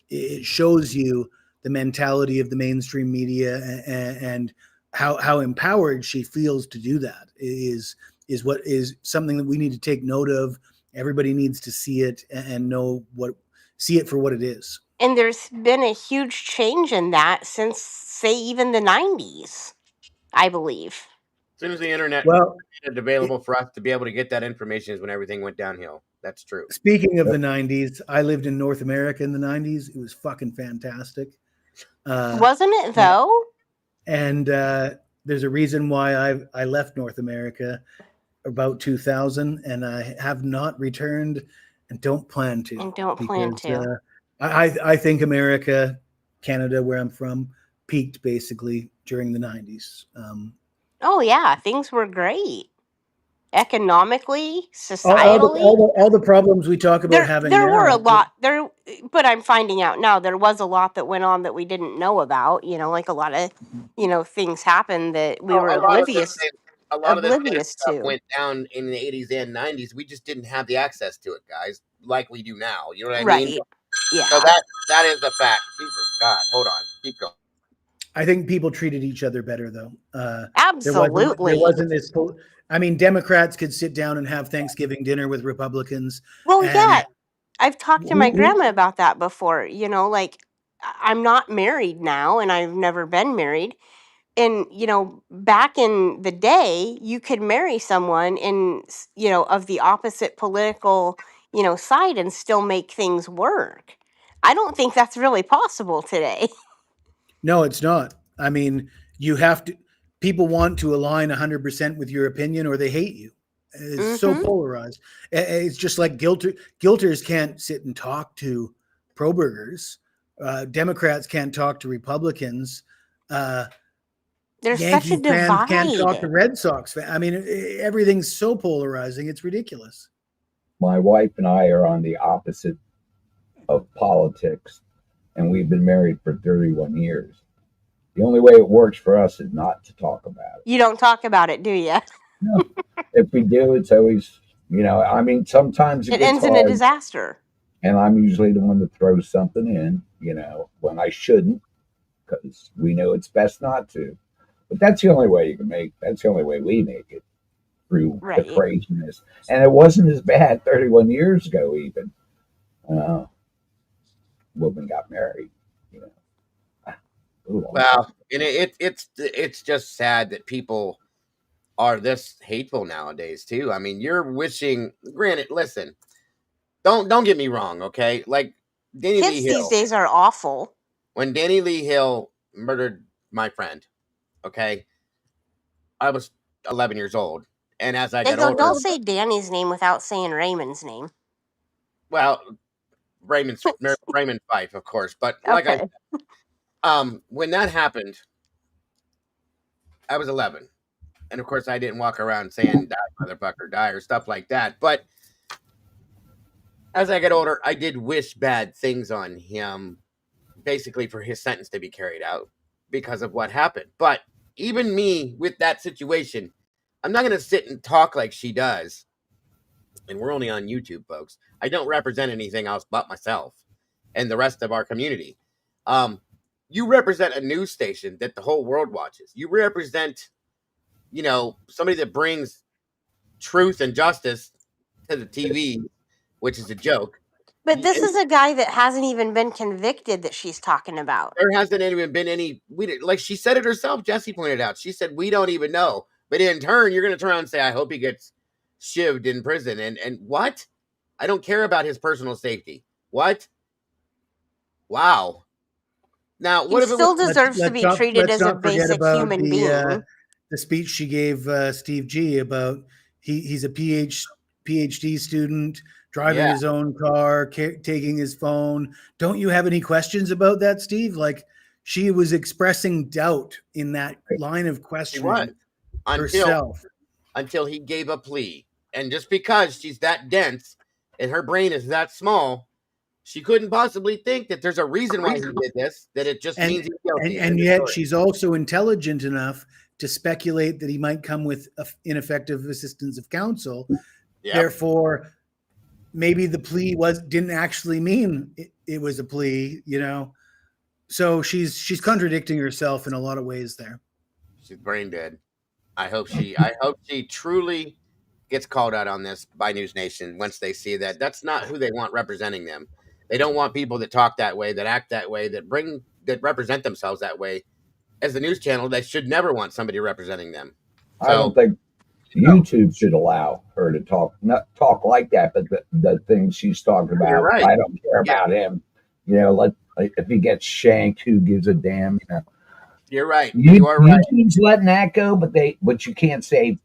it shows you the mentality of the mainstream media and how empowered she feels to do that is what is something that we need to take note of Everybody needs to see it and see it for what it is. And there's been a huge change in that since, say, even the 90s, I believe. As soon as the internet made it available for us to be able to get that information is when everything went downhill. That's true. Speaking of the 90s, I lived in North America in the 90s. It was fucking fantastic. Wasn't it, though? And there's a reason why I left North America about 2000, and I have not returned and don't plan to. I think America, Canada, where I'm from, peaked basically during the 90s. Oh, yeah. Things were great. Economically, societally. All the problems we talk about having there were a lot there, but I'm finding out now there was a lot that went on that we didn't know about, like a lot of things happened that we were oblivious a lot of this stuff went down in the 80s and 90s. We just didn't have the access to it, guys, like we do now. You know what I mean? Yeah. So that is the fact. Jesus God, hold on, keep going. I think people treated each other better, though. Absolutely. There wasn't this. I mean, Democrats could sit down and have Thanksgiving dinner with Republicans. Well, yeah, I've talked to my grandma about that before. Like, I'm not married now, and I've never been married. And, back in the day, you could marry someone of the opposite political, side and still make things work. I don't think that's really possible today. No, it's not. I mean, people want to align 100% with your opinion or they hate you. It's so polarized. It's just like guilters can't sit and talk to pro-burgers. Democrats can't talk to Republicans. There's Yankee such a divide. fans can't talk to Red Sox fans. I mean, everything's so polarizing. It's ridiculous. My wife and I are on the opposite of politics, and we've been married for 31 years. The only way it works for us is not to talk about it. You don't talk about it, do you? No. If we do, it's always, I mean, sometimes it ends in a disaster. And I'm usually the one that throws something in, when I shouldn't, because we know it's best not to. But that's the only way that's the only way we make it through the craziness. And it wasn't as bad 31 years ago, even. Woman got married, Well, and it's just sad that people are this hateful nowadays too. I mean, you're wishing. Granted, listen, don't get me wrong, okay? Like Danny Lee Hill. These days are awful. When Danny Lee Hill murdered my friend, okay, I was 11 years old, and as I got older, don't say Danny's name without saying Raymond's name. Well, Raymond Fife, of course, but like when that happened, I was 11. And of course, I didn't walk around saying, die, motherfucker, die, or stuff like that. But as I got older, I did wish bad things on him, basically for his sentence to be carried out because of what happened. But even me with that situation, I'm not going to sit and talk like she does. And we're only on YouTube, folks. I don't represent anything else but myself and the rest of our community. You represent a news station that the whole world watches. You represent, somebody that brings truth and justice to the TV, which is a joke. But this is a guy that hasn't even been convicted that she's talking about. There hasn't even been any, like she said it herself, Jesse pointed out. She said, we don't even know. But in turn, you're going to turn around and say, I hope he gets shivved in prison. And what? I don't care about his personal safety. What? Wow. Now, what if it still deserves to be treated as a basic human being? The speech she gave Steve G about he's a PhD student, driving his own car, taking his phone. Don't you have any questions about that, Steve? Like, she was expressing doubt in that line of questioning herself. Until he gave a plea. And just because she's that dense and her brain is that small, she couldn't possibly think that there's a reason why he did this, that it just means he's guilty. And yet she's also intelligent enough to speculate that he might come with ineffective assistance of counsel. Yep. Therefore, maybe the plea didn't actually mean it was a plea, So she's contradicting herself in a lot of ways there. She's brain dead. I hope she truly gets called out on this by News Nation once they see that that's not who they want representing them. They don't want people that talk that way, that act that way, that represent themselves that way. As the news channel, they should never want somebody representing them. I don't think YouTube should allow her to not talk like that, but the things she's talking about, right. I don't care about him. If he gets shanked, who gives a damn? You're right. You are right. YouTube's letting that go, but you can't say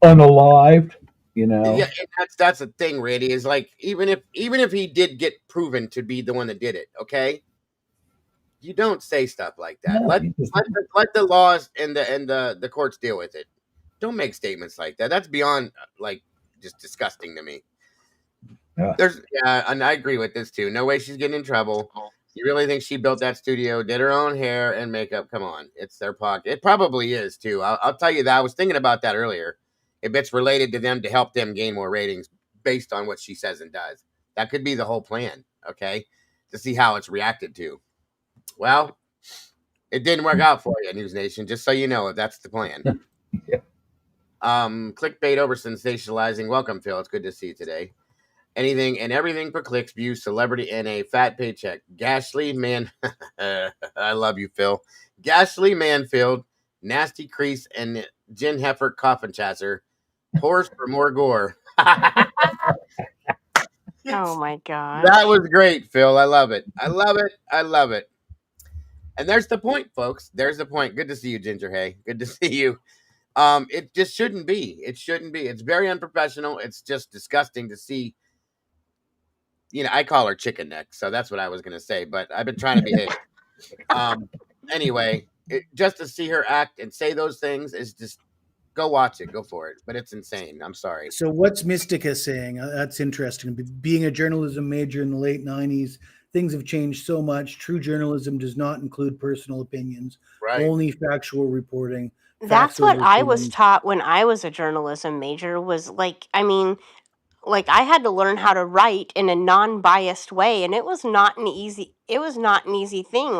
unalived. Yeah, that's the thing, Randy. Is like even if he did get proven to be the one that did it, okay, you don't say stuff like that. No, let the laws and the courts deal with it. Don't make statements like that. That's beyond just disgusting to me. And I agree with this too. No way she's getting in trouble. You really think she built that studio, did her own hair and makeup? Come on, it's their pocket. It probably is too. I'll tell you that. I was thinking about that earlier. If it's related to them to help them gain more ratings based on what she says and does, that could be the whole plan. Okay, to see how it's reacted to. Well, it didn't work out for you, News Nation. Just so you know, if that's the plan. Yeah. Clickbait over sensationalizing. Welcome, Phil. It's good to see you today. Anything and everything for clicks, views, celebrity, and a fat paycheck. Gashly man, I love you, Phil. Gashly Manfield, nasty crease, and Jen Heifer coffin chaser. Horse for more gore. Oh my god. That was great, Phil. I love it. I love it. I love it. And there's the point, folks. There's the point. Good to see you, Ginger Hay. Good to see you. It just shouldn't be. It shouldn't be. It's very unprofessional. It's just disgusting to see. I call her chicken neck, so that's what I was going to say, but I've been trying to behave. Anyway, just to see her act and say those things is just, go watch it, go for it. But it's insane. I'm sorry. So what's Mystica saying? That's interesting. Being a journalism major in the late 90s, things have changed so much. True journalism does not include personal opinions, only factual reporting. That's what I was taught when I was a journalism major, was I had to learn how to write in a non-biased way, and it was not an easy thing.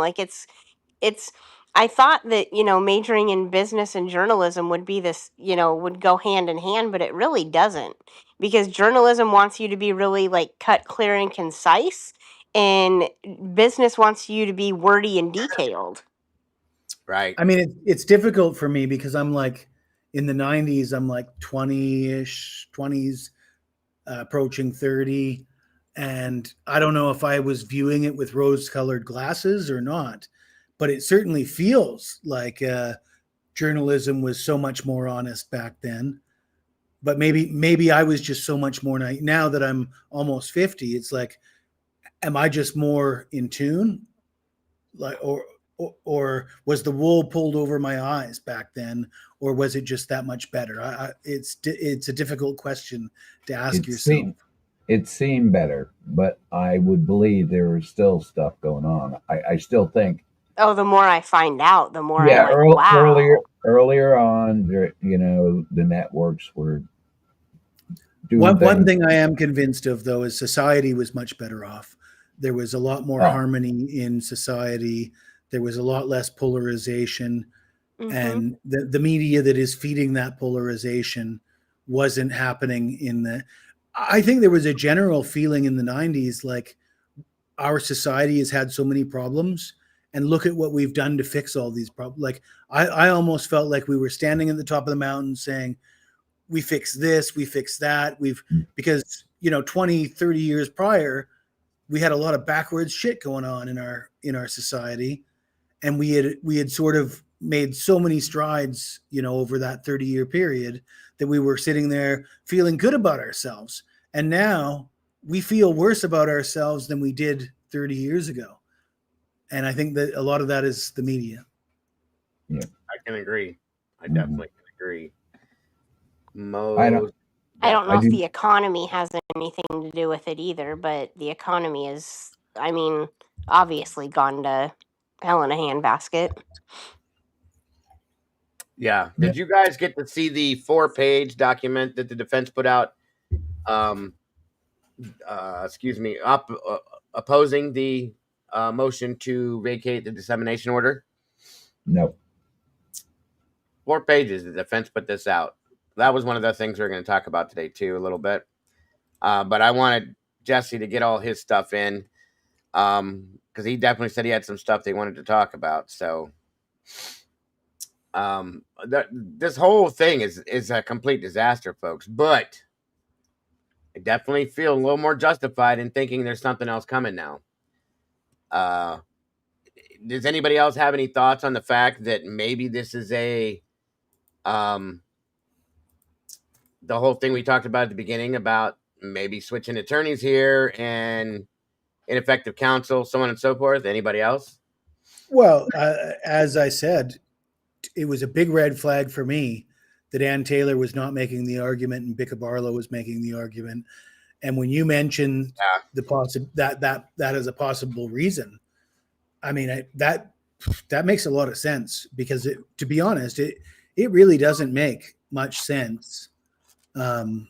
I thought that, majoring in business and journalism would be this, would go hand in hand, but it really doesn't, because journalism wants you to be really cut, clear, and concise, and business wants you to be wordy and detailed. Right. I mean, it's difficult for me because I'm in the 90s, I'm 20s, approaching 30. And I don't know if I was viewing it with rose-colored glasses or not, but it certainly feels like journalism was so much more honest back then. But maybe I was just so much more now that I'm almost 50. It's am I just more in tune? Or was the wool pulled over my eyes back then, or was it just that much better? It's a difficult question to ask yourself. It seemed better, but I would believe there was still stuff going on. I still think. Oh, the more I find out, the more I'm wow. Earlier on, the networks were doing one thing I am convinced of, though, is society was much better off. There was a lot more harmony in society. There was a lot less polarization, and the media that is feeding that polarization wasn't happening I think there was a general feeling in the 90s, our society has had so many problems, and look at what we've done to fix all these problems. I almost felt like we were standing at the top of the mountain saying, we fix this, we fix that. Because 20, 30 years prior, we had a lot of backwards shit going on in our society. And we had sort of made so many strides, over that 30-year period, that we were sitting there feeling good about ourselves. And now we feel worse about ourselves than we did 30 years ago. And I think that a lot of that is the media. Yeah, I can agree. I definitely can agree. I don't know if the economy has anything to do with it either, but the economy is, obviously gone to hell in a handbasket. Yeah. Did you guys get to see the 4-page document that the defense put out? Opposing the motion to vacate the dissemination order? No. 4 pages. The defense put this out. that was one of the things we're going to talk about today too, a little bit. But I wanted Jesse to get all his stuff in, because he definitely said he had some stuff they wanted to talk about. So, this whole thing is a complete disaster, folks. But I definitely feel a little more justified in thinking there's something else coming now. Does anybody else have any thoughts on the fact that maybe this is the whole thing we talked about at the beginning about maybe switching attorneys here and ineffective counsel, so on and so forth? Anybody else? Well, as I said, it was a big red flag for me that Ann Taylor was not making the argument and Becca Barlow was making the argument. And when you mentioned that is a possible reason, I mean, that makes a lot of sense, because to be honest, it really doesn't make much sense to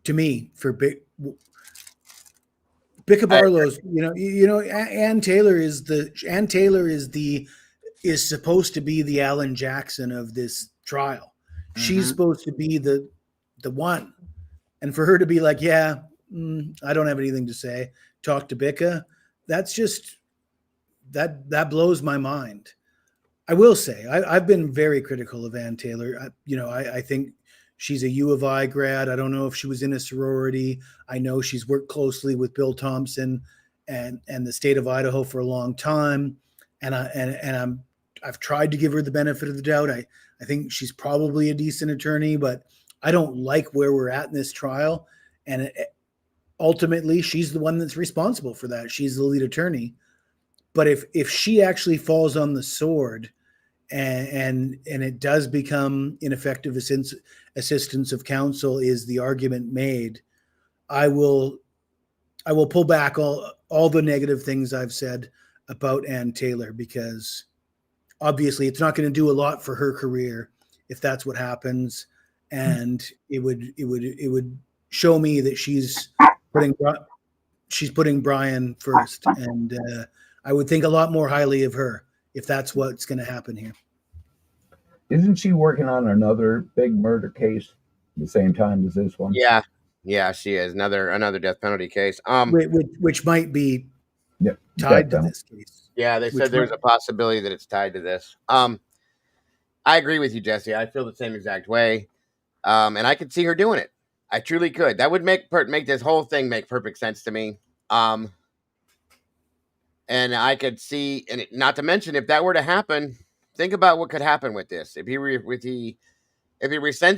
me for Becca Barlow's. Ann Taylor is supposed to be the Alan Jackson of this trial. Mm-hmm. She's supposed to be the one, and for her to be like, I don't have anything to say, talk to Becca, that's just that blows my mind. I will say I've been very critical of Ann Taylor. I think she's a U of I grad. I don't know if she was in a sorority. I know she's worked closely with Bill Thompson and the state of Idaho for a long time, and I've tried to give her the benefit of the doubt. I think she's probably a decent attorney, but I don't like where we're at in this trial. And ultimately, she's the one that's responsible for that. She's the lead attorney. But if she actually falls on the sword and it does become ineffective assistance of counsel is the argument made, I will pull back all the negative things I've said about Ann Taylor, because obviously it's not going to do a lot for her career if that's what happens, and it would show me that she's putting Brian first, and I would think a lot more highly of her if that's what's going to happen here. Isn't she working on another big murder case at the same time as this one? Yeah, she is another death penalty case. Which might be tied to this case. Yeah, they said there's a possibility that it's tied to this. I agree with you, Jesse. I feel the same exact way, and I could see her doing it. I truly could. That would make this whole thing make perfect sense to me. And I could see, and not to mention, if that were to happen, think about what could happen with this. If he rescinds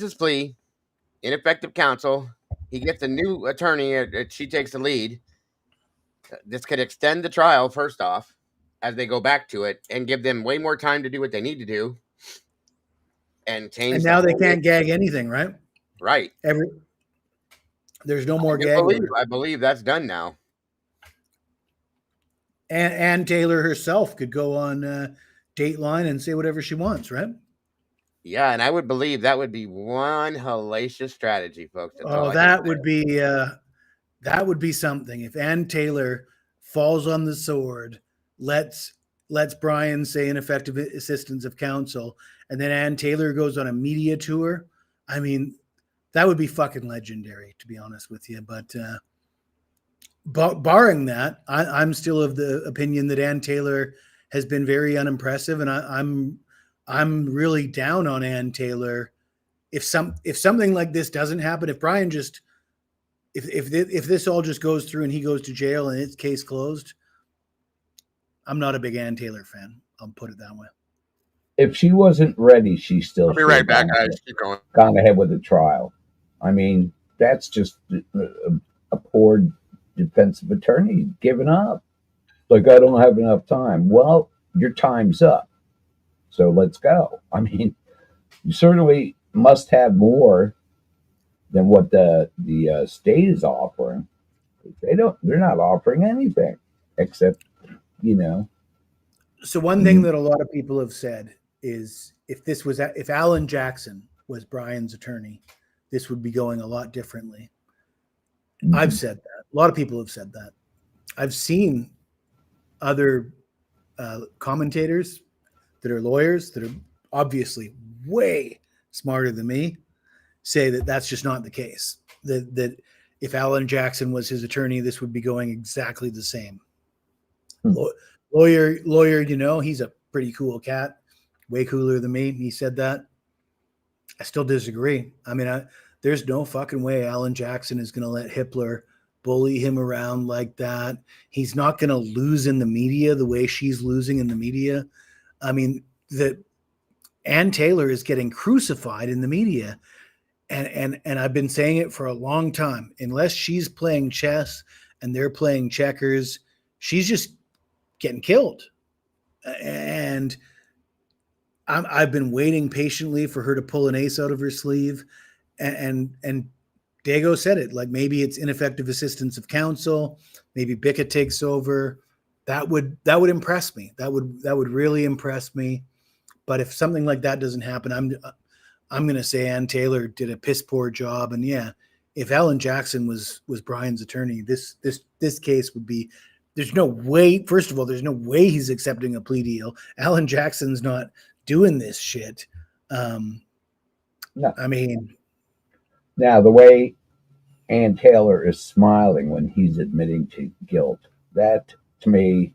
his plea, ineffective counsel, he gets a new attorney, she takes the lead. This could extend the trial, first off, as they go back to it, and give them way more time to do what they need to do. And change. And now they can't gag anything, right? Right. There's no more gag. I believe that's done now. And Ann Taylor herself could go on Dateline and say whatever she wants, right? Yeah, and I would believe that would be one hellacious strategy, folks. That would be something. If Ann Taylor falls on the sword, lets Brian say ineffective assistance of counsel, and then Ann Taylor goes on a media tour, I mean, that would be fucking legendary, to be honest with you. But barring that, I'm still of the opinion that Ann Taylor has been very unimpressive, and I'm really down on Ann Taylor. If something like this doesn't happen, if Brian if this all just goes through and he goes to jail and it's case closed, I'm not a big Ann Taylor fan. I'll put it that way. If she wasn't ready, she still. I'll be right back, guys. Keep going. Gone ahead with the trial. I mean, that's just a poor defensive attorney giving up. Like, I don't have enough time. Well, your time's up, so let's go. I mean, you certainly must have more than what the state is offering. They're not offering anything except, So one thing that a lot of people have said is if Alan Jackson was Brian's attorney, this would be going a lot differently. Mm-hmm. I've said that. A lot of people have said that. I've seen other commentators that are lawyers that are obviously way smarter than me say that that's just not the case. That if Alan Jackson was his attorney, this would be going exactly the same. Lawyer, he's a pretty cool cat, way cooler than me. He said that. I still disagree. I mean, there's no fucking way Alan Jackson is going to let Hippler bully him around like that. He's not going to lose in the media the way she's losing in the media. I mean, Ann Taylor is getting crucified in the media. And I've been saying it for a long time. Unless she's playing chess and they're playing checkers, she's just getting killed. And I've been waiting patiently for her to pull an ace out of her sleeve. And Dago said it, like maybe it's ineffective assistance of counsel. Maybe Bickett takes over. That would impress me. That would really impress me. But if something like that doesn't happen, I'm going to say Ann Taylor did a piss poor job. And yeah, if Alan Jackson was Brian's attorney, this case would be, there's no way, first of all, there's no way he's accepting a plea deal. Alan Jackson's not doing this shit. No. I mean, now the way Ann Taylor is smiling when he's admitting to guilt, that to me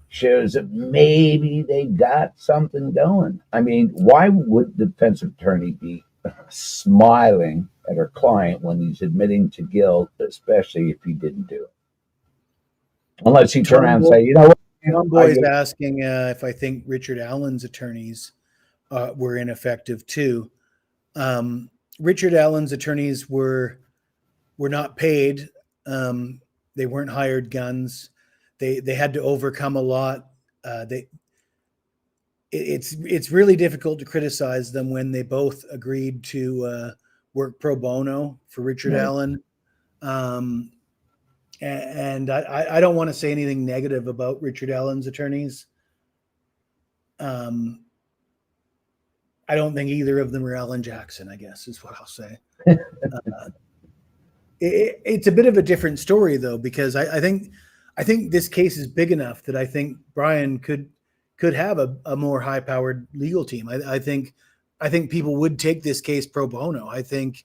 shows that maybe they got something going. I mean, why would the defense attorney be smiling at her client when he's admitting to guilt, especially if he didn't do it? Unless he turn around and say, you know what? Tom Boy's asking if I think Richard Allen's attorneys were ineffective too. Richard Allen's attorneys were not paid. They weren't hired guns. They had to overcome a lot. It's really difficult to criticize them when they both agreed to work pro bono for Richard Allen. And I don't want to say anything negative about Richard Allen's attorneys. I don't think either of them are Alan Jackson, I guess is what I'll say. It's a bit of a different story though, because I think this case is big enough that I think Brian could have a more high-powered legal team. I think people would take this case pro bono. I think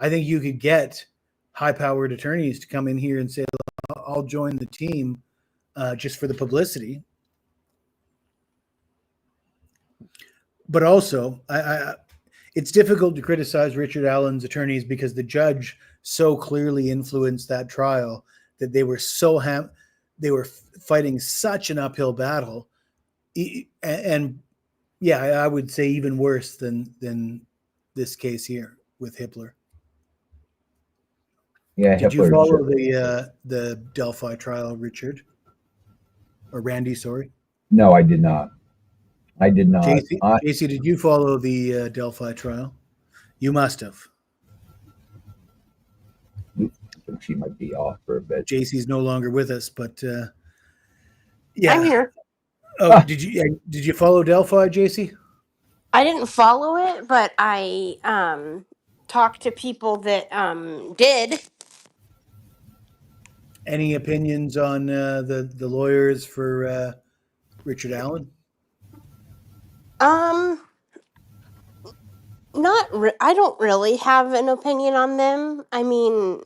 you could get high-powered attorneys to come in here and say, I'll join the team just for the publicity. But also, it's difficult to criticize Richard Allen's attorneys because the judge so clearly influenced that trial that they were they were fighting such an uphill battle. And yeah, I would say even worse than this case here with Hippler. Yeah, did you follow the Delphi trial, Richard? Or Randy, sorry? No, I did not. JC, did you follow the Delphi trial? You must have. She might be off for a bit. JC's no longer with us, but yeah. I'm here. Oh, did you follow Delphi, JC? I didn't follow it, but I talked to people that did. Any opinions on the lawyers for Richard Allen? I don't really have an opinion on them. I mean,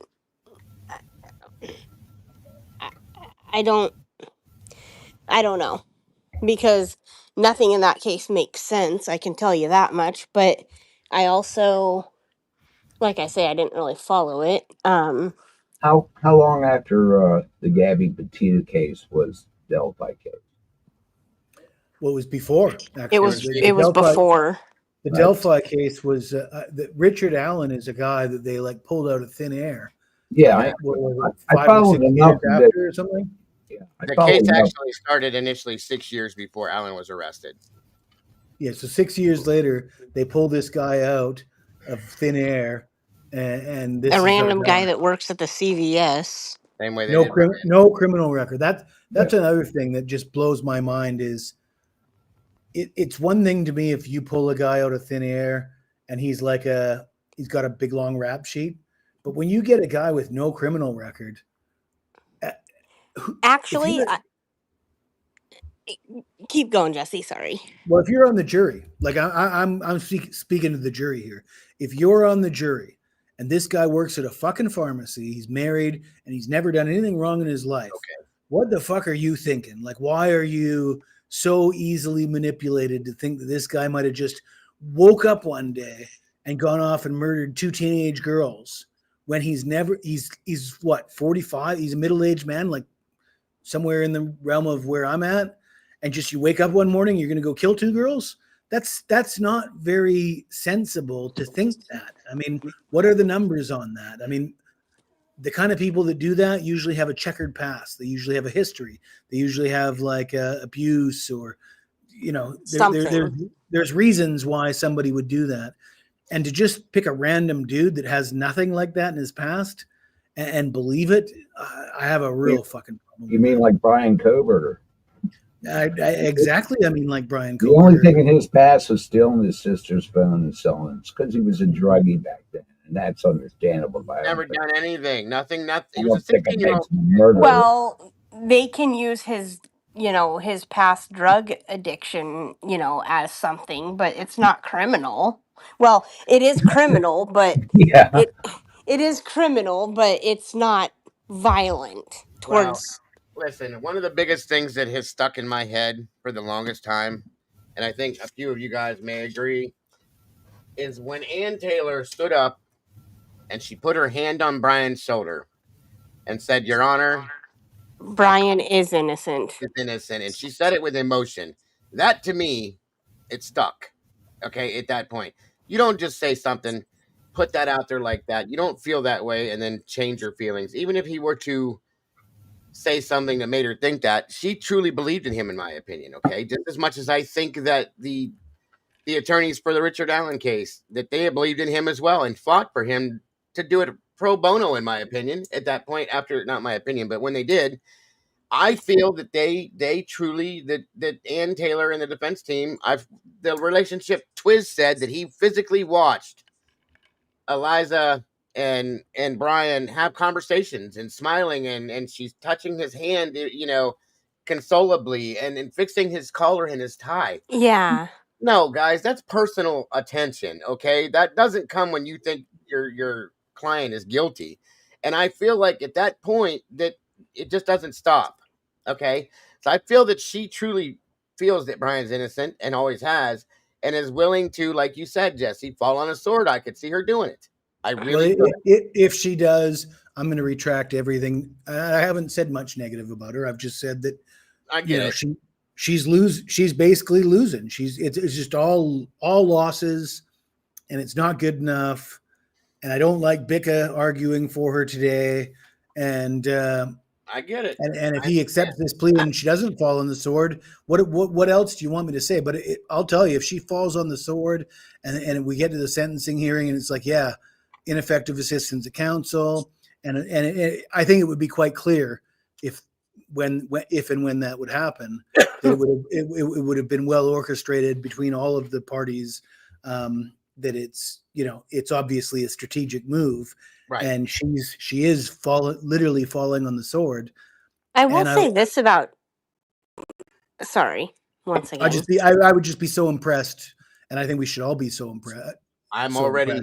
I don't know, because nothing in that case makes sense. I can tell you that much. But I also, like I say, I didn't really follow it. How long after the Gabby Petito case was Delphi case? Well, it was before. Actually. It was before. The Delphi case was that Richard Allen is a guy that they like pulled out of thin air. Yeah, I 5 followed or 6 years after or something. Yeah, the case actually started initially 6 years before Allen was arrested. Yeah, so 6 years later, they pulled this guy out of thin air, and this a random guy that works at the CVS. Same way they no criminal record. That's another thing that just blows my mind is. It's one thing to me if you pull a guy out of thin air and he's got a big long rap sheet, but when you get a guy with no criminal record, actually, Keep going, Jesse. Sorry. Well, if you're on the jury, like I'm speaking to the jury here. If you're on the jury and this guy works at a fucking pharmacy, he's married and he's never done anything wrong in his life. Okay. What the fuck are you thinking? Like, why are you so easily manipulated to think that this guy might have just woke up one day and gone off and murdered 2 teenage girls when he's what, 45? He's a middle-aged man, like somewhere in the realm of where I'm at. And just you wake up one morning, you're going to go kill 2 girls? That's not very sensible to think that. I mean, what are the numbers on that? I mean, the kind of people that do that usually have a checkered past. They usually have a history. They usually have like abuse or, there's reasons why somebody would do that. And to just pick a random dude that has nothing like that in his past and believe it, I have a real fucking problem. You mean like Brian Coberter? Exactly. I mean, like Brian Coberter. The only thing in his past was stealing his sister's phone and selling it because he was a druggie back then. And that's understandable. Never done anything. Nothing. He was a 16-year-old. Well, they can use his past drug addiction, as something, but it's not criminal. Well, it is criminal, but yeah. It is criminal, but it's not violent towards. Well, listen, one of the biggest things that has stuck in my head for the longest time, and I think a few of you guys may agree, is when Ann Taylor stood up and she put her hand on Brian's shoulder and said, "Your Honor, Brian is innocent." Is innocent, and she said it with emotion. That to me, it stuck. Okay, at that point, you don't just say something, put that out there like that. You don't feel that way and then change your feelings. Even if he were to say something that made her think that, she truly believed in him, in my opinion. Okay, just as much as I think that the attorneys for the Richard Allen case, that they believed in him as well and fought for him to do it pro bono, in my opinion. At that point, after, not my opinion, but when they did, I feel that they truly, that Ann Taylor and the defense team, the relationship, Twiz said that he physically watched Eliza and Brian have conversations and smiling and she's touching his hand, consolably and fixing his collar and his tie. Yeah. No, guys, that's personal attention. Okay, that doesn't come when you think your client is guilty, and I feel like at that point that it just doesn't stop. Okay, so I feel that she truly feels that Brian's innocent and always has, and is willing to, like you said, Jesse, fall on a sword. I could see her doing it. I really. If she does, I'm going to retract everything. I haven't said much negative about her. I've just said that she's basically losing. It's just all losses, and it's not good enough. And I don't like Bicca arguing for her today. And I get it. And if he accepts this plea and she doesn't fall on the sword, what else do you want me to say? But I'll tell you, if she falls on the sword and we get to the sentencing hearing and it's like, yeah, ineffective assistance of counsel, and I think it would be quite clear if and when that would happen, that it would have been well orchestrated between all of the parties. That it's obviously a strategic move, right? And she is literally falling on the sword. I will say this about. Sorry, once again. I would just be so impressed, and I think we should all be so impressed. I already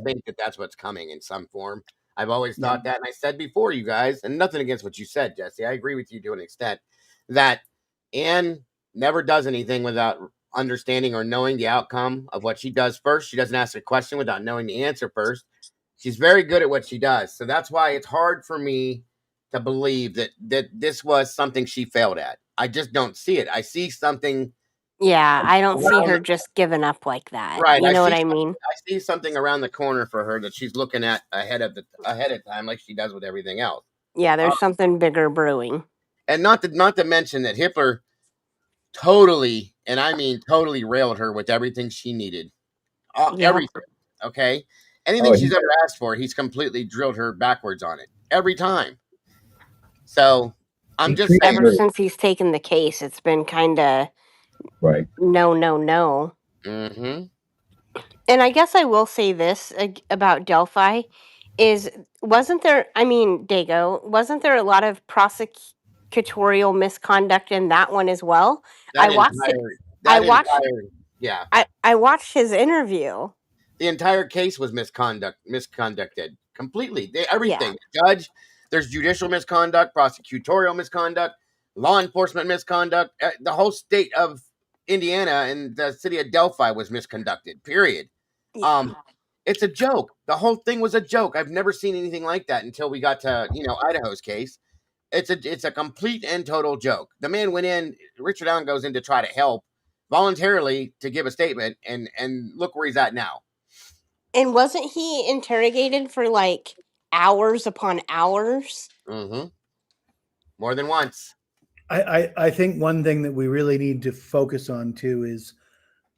think that that's what's coming in some form. I've always thought that, and I said before, you guys, and nothing against what you said, Jesse. I agree with you to an extent that Ann never does anything without understanding or knowing the outcome of what she does first. She doesn't ask a question without knowing the answer first. She's very good at what she does. So that's why it's hard for me to believe that this was something she failed at. I just don't see it. I see something. Yeah, I don't see her just giving up like that. Right. You know what I mean? I see something around the corner for her that she's looking at ahead of time, like she does with everything else. Yeah, there's something bigger brewing. And not to mention that Hitler totally, and I mean totally, railed her with everything she needed. Everything. Okay? Anything she's ever asked for, he's completely drilled her backwards on it. Every time. So, I'm just saying. Ever since he's taken the case, it's been kind of right. No. Mm-hmm. And I guess I will say this about Delphi is, wasn't there a lot of prosecutorial misconduct in that one as well. I watched his interview. The entire case was misconducted completely. Everything. Yeah. Judge, there's judicial misconduct, prosecutorial misconduct, law enforcement misconduct. The whole state of Indiana and the city of Delphi was misconducted, period. Yeah. It's a joke. The whole thing was a joke. I've never seen anything like that until we got to, Idaho's case. It's a complete and total joke. The man went in, Richard Allen goes in to try to help voluntarily to give a statement, and look where he's at now. And wasn't he interrogated for like hours upon hours? Mm-hmm. More than once. I think one thing that we really need to focus on too is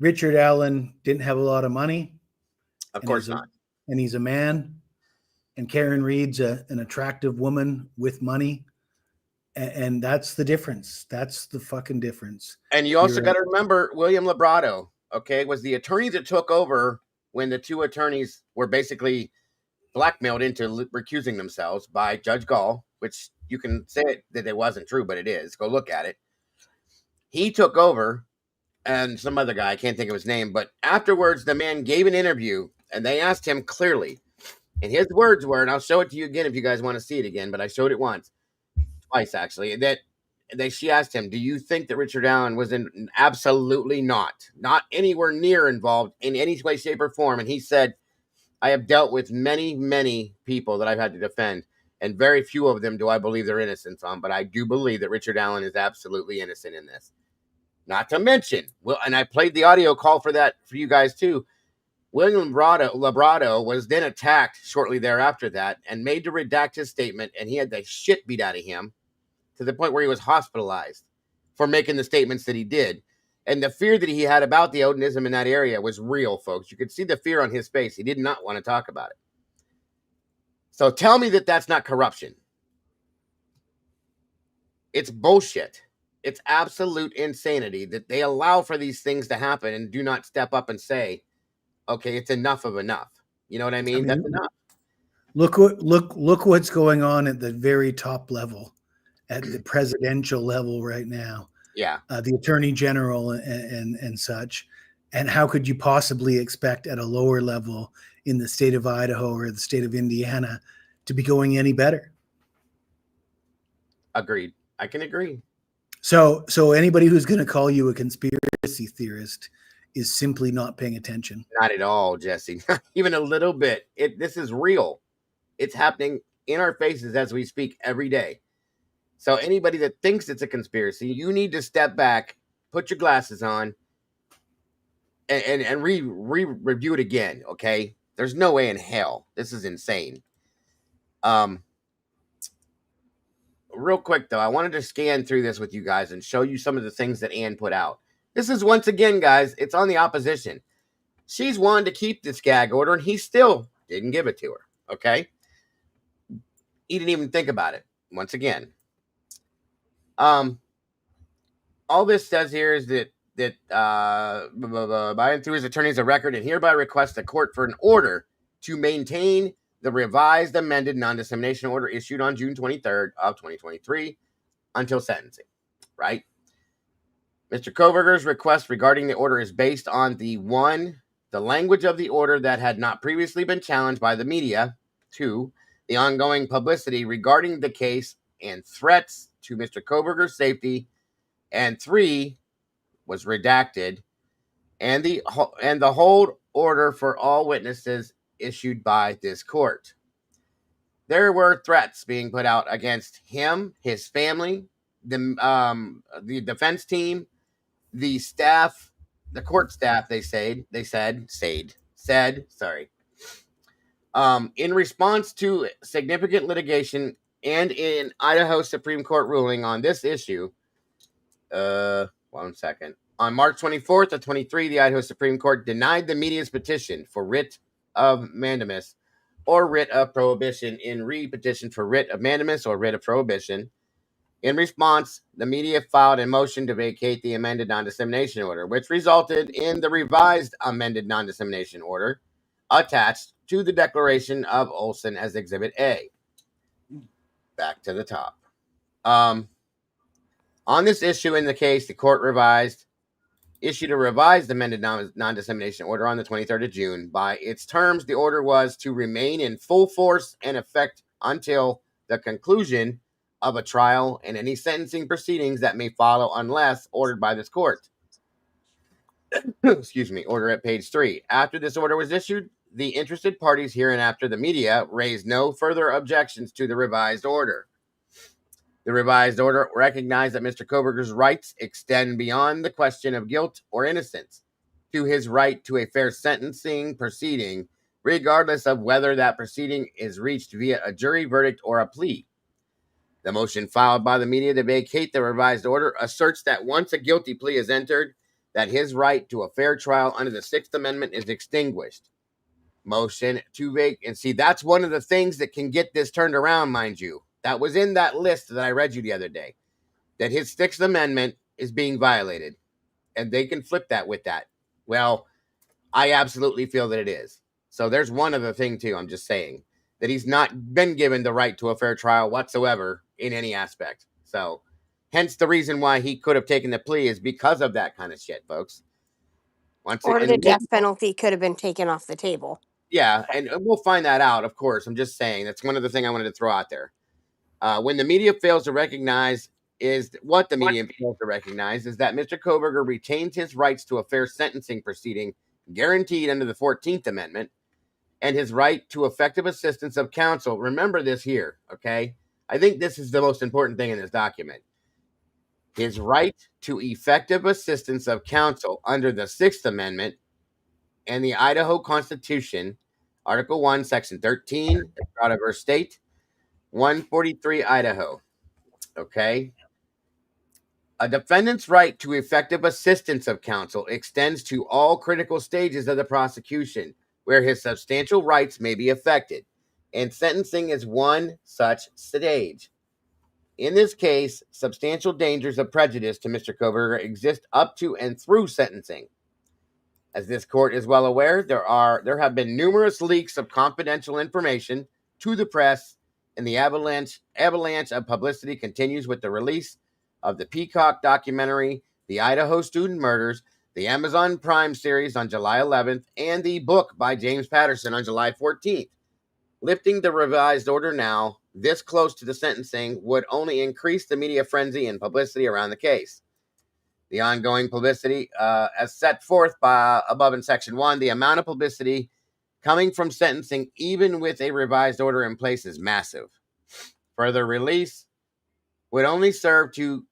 Richard Allen didn't have a lot of money. Of course not. And he's a man. And Karen Reed's an attractive woman with money. And that's the difference. That's the fucking difference. And you also got to remember William Labrado, okay, was the attorney that took over when the two attorneys were basically blackmailed into recusing themselves by Judge Gall, which you can say that it wasn't true, but it is. Go look at it. He took over, and some other guy, I can't think of his name, but afterwards the man gave an interview, and they asked him clearly, and his words were, and I'll show it to you again if you guys want to see it again, but I showed it twice actually, she asked him, do you think that Richard Allen was in? Absolutely not anywhere near involved in any way, shape, or form. And he said, I have dealt with many, many people that I've had to defend, and very few of them do I believe their innocence on, but I do believe that Richard Allen is absolutely innocent in this. Not to mention, and I played the audio call for that for you guys too. William Labrado was then attacked shortly thereafter that and made to redact his statement, and he had the shit beat out of him to the point where he was hospitalized for making the statements that he did. And the fear that he had about the Odinism in that area was real, folks. You could see the fear on his face. He did not want to talk about it. So tell me that that's not corruption. It's bullshit. It's absolute insanity that they allow for these things to happen and do not step up and say, okay, it's enough of enough. You know what I mean? That's enough. Look what's going on at the very top level, at the presidential level right now. Yeah. The attorney general and such. And how could you possibly expect at a lower level in the state of Idaho or the state of Indiana to be going any better? Agreed. I can agree. So anybody who's going to call you a conspiracy theorist is simply not paying attention. Not at all, Jesse. Not even a little bit. This is real. It's happening in our faces as we speak every day. So anybody that thinks it's a conspiracy, you need to step back, put your glasses on, and review it again, okay? There's no way in hell. This is insane. Real quick, though, I wanted to scan through this with you guys and show you some of the things that Ann put out. This is, once again, guys, it's on the opposition. She's wanted to keep this gag order, and he still didn't give it to her, okay? He didn't even think about it, once again. All this says here is that Biden, through his attorneys, a record and hereby requests the court for an order to maintain the revised amended non-dissemination order issued on June 23rd of 2023 until sentencing, right? Mr. Koberger's request regarding the order is based on the language of the order that had not previously been challenged by the media, 2, the ongoing publicity regarding the case and threats to Mr. Koberger's safety, and 3 was redacted, and the hold order for all witnesses issued by this court. There were threats being put out against him, his family, the defense team, the staff, the court staff. They said, in response to significant litigation and in Idaho Supreme Court ruling on this issue. 1 second. On March 24th of 23, the Idaho Supreme Court denied the media's petition for writ of mandamus or writ of prohibition in re-petition for writ of mandamus or writ of prohibition. In response, the media filed a motion to vacate the amended non-dissemination order, which resulted in the revised amended non-dissemination order attached to the declaration of Olson as Exhibit A. Back to the top. On this issue in the case, the court issued a revised amended non-dissemination order on the 23rd of June. By its terms, the order was to remain in full force and effect until the conclusion of a trial and any sentencing proceedings that may follow unless ordered by this court. Excuse me, order at page 3. After this order was issued, the interested parties hereinafter the media raised no further objections to the revised order. The revised order recognized that Mr. Koberger's rights extend beyond the question of guilt or innocence to his right to a fair sentencing proceeding, regardless of whether that proceeding is reached via a jury verdict or a plea. The motion filed by the media to vacate the revised order asserts that once a guilty plea is entered, that his right to a fair trial under the Sixth Amendment is extinguished. Motion to vacate. And see, that's one of the things that can get this turned around, mind you. That was in that list that I read you the other day, that his Sixth Amendment is being violated, and they can flip that with that. Well, I absolutely feel that it is. So there's one other thing, too, I'm just saying, that he's not been given the right to a fair trial whatsoever in any aspect. So hence the reason why he could have taken the plea is because of that kind of shit, folks. Or the death penalty could have been taken off the table. Yeah, and we'll find that out, of course. I'm just saying that's one of the things I wanted to throw out there. When the media fails to recognize is that Mr. Koberger retains his rights to a fair sentencing proceeding guaranteed under the 14th Amendment and his right to effective assistance of counsel. Remember this here, okay? I think this is the most important thing in this document. His right to effective assistance of counsel under the 6th Amendment and the Idaho Constitution, Article 1, Section 13, out of her state, 143 Idaho. Okay. A defendant's right to effective assistance of counsel extends to all critical stages of the prosecution where his substantial rights may be affected, and sentencing is one such stage. In this case, substantial dangers of prejudice to Mr. Koberger exist up to and through sentencing. As this court is well aware, there have been numerous leaks of confidential information to the press, and the avalanche of publicity continues with the release of the Peacock documentary, the Idaho Student Murders, the Amazon Prime series on July 11th, and the book by James Patterson on July 14th. Lifting the revised order now, this close to the sentencing, would only increase the media frenzy and publicity around the case. The ongoing publicity, as set forth above in Section 1, the amount of publicity coming from sentencing, even with a revised order in place, is massive. Further release would only serve to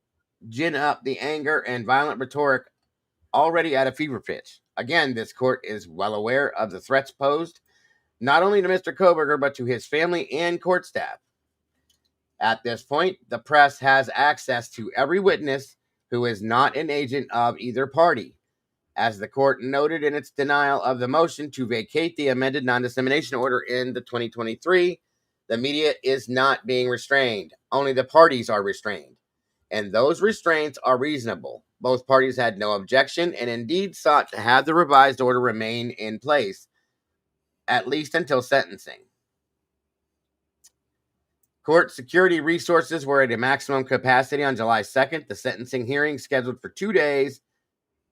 gin up the anger and violent rhetoric already at a fever pitch. Again, this court is well aware of the threats posed, not only to Mr. Koberger, but to his family and court staff. At this point, the press has access to every witness who is not an agent of either party. As the court noted in its denial of the motion to vacate the amended non-dissemination order in the 2023, the media is not being restrained. Only the parties are restrained. And those restraints are reasonable. Both parties had no objection and indeed sought to have the revised order remain in place, at least until sentencing. Court security resources were at a maximum capacity on July 2nd. The sentencing hearing, scheduled for 2 days,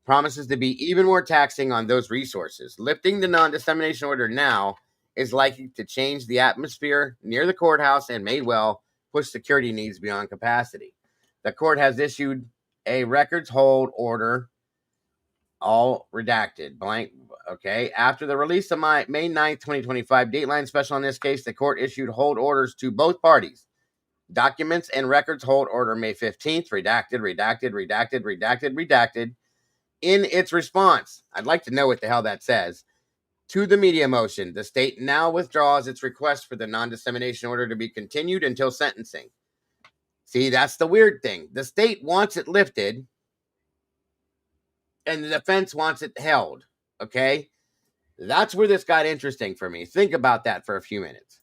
promises to be even more taxing on those resources. Lifting the non-dissemination order now is likely to change the atmosphere near the courthouse and may well push security needs beyond capacity. The court has issued a records hold order, all redacted, blank. Okay. After the release of May 9th, 2025 Dateline special in this case, the court issued hold orders to both parties. Documents and records hold order May 15th, redacted, redacted, redacted, redacted, redacted. In its response, I'd like to know what the hell that says. To the media motion, the state now withdraws its request for the non-dissemination order to be continued until sentencing. See, that's the weird thing. The state wants it lifted, and the defense wants it held. Okay? That's where this got interesting for me. Think about that for a few minutes.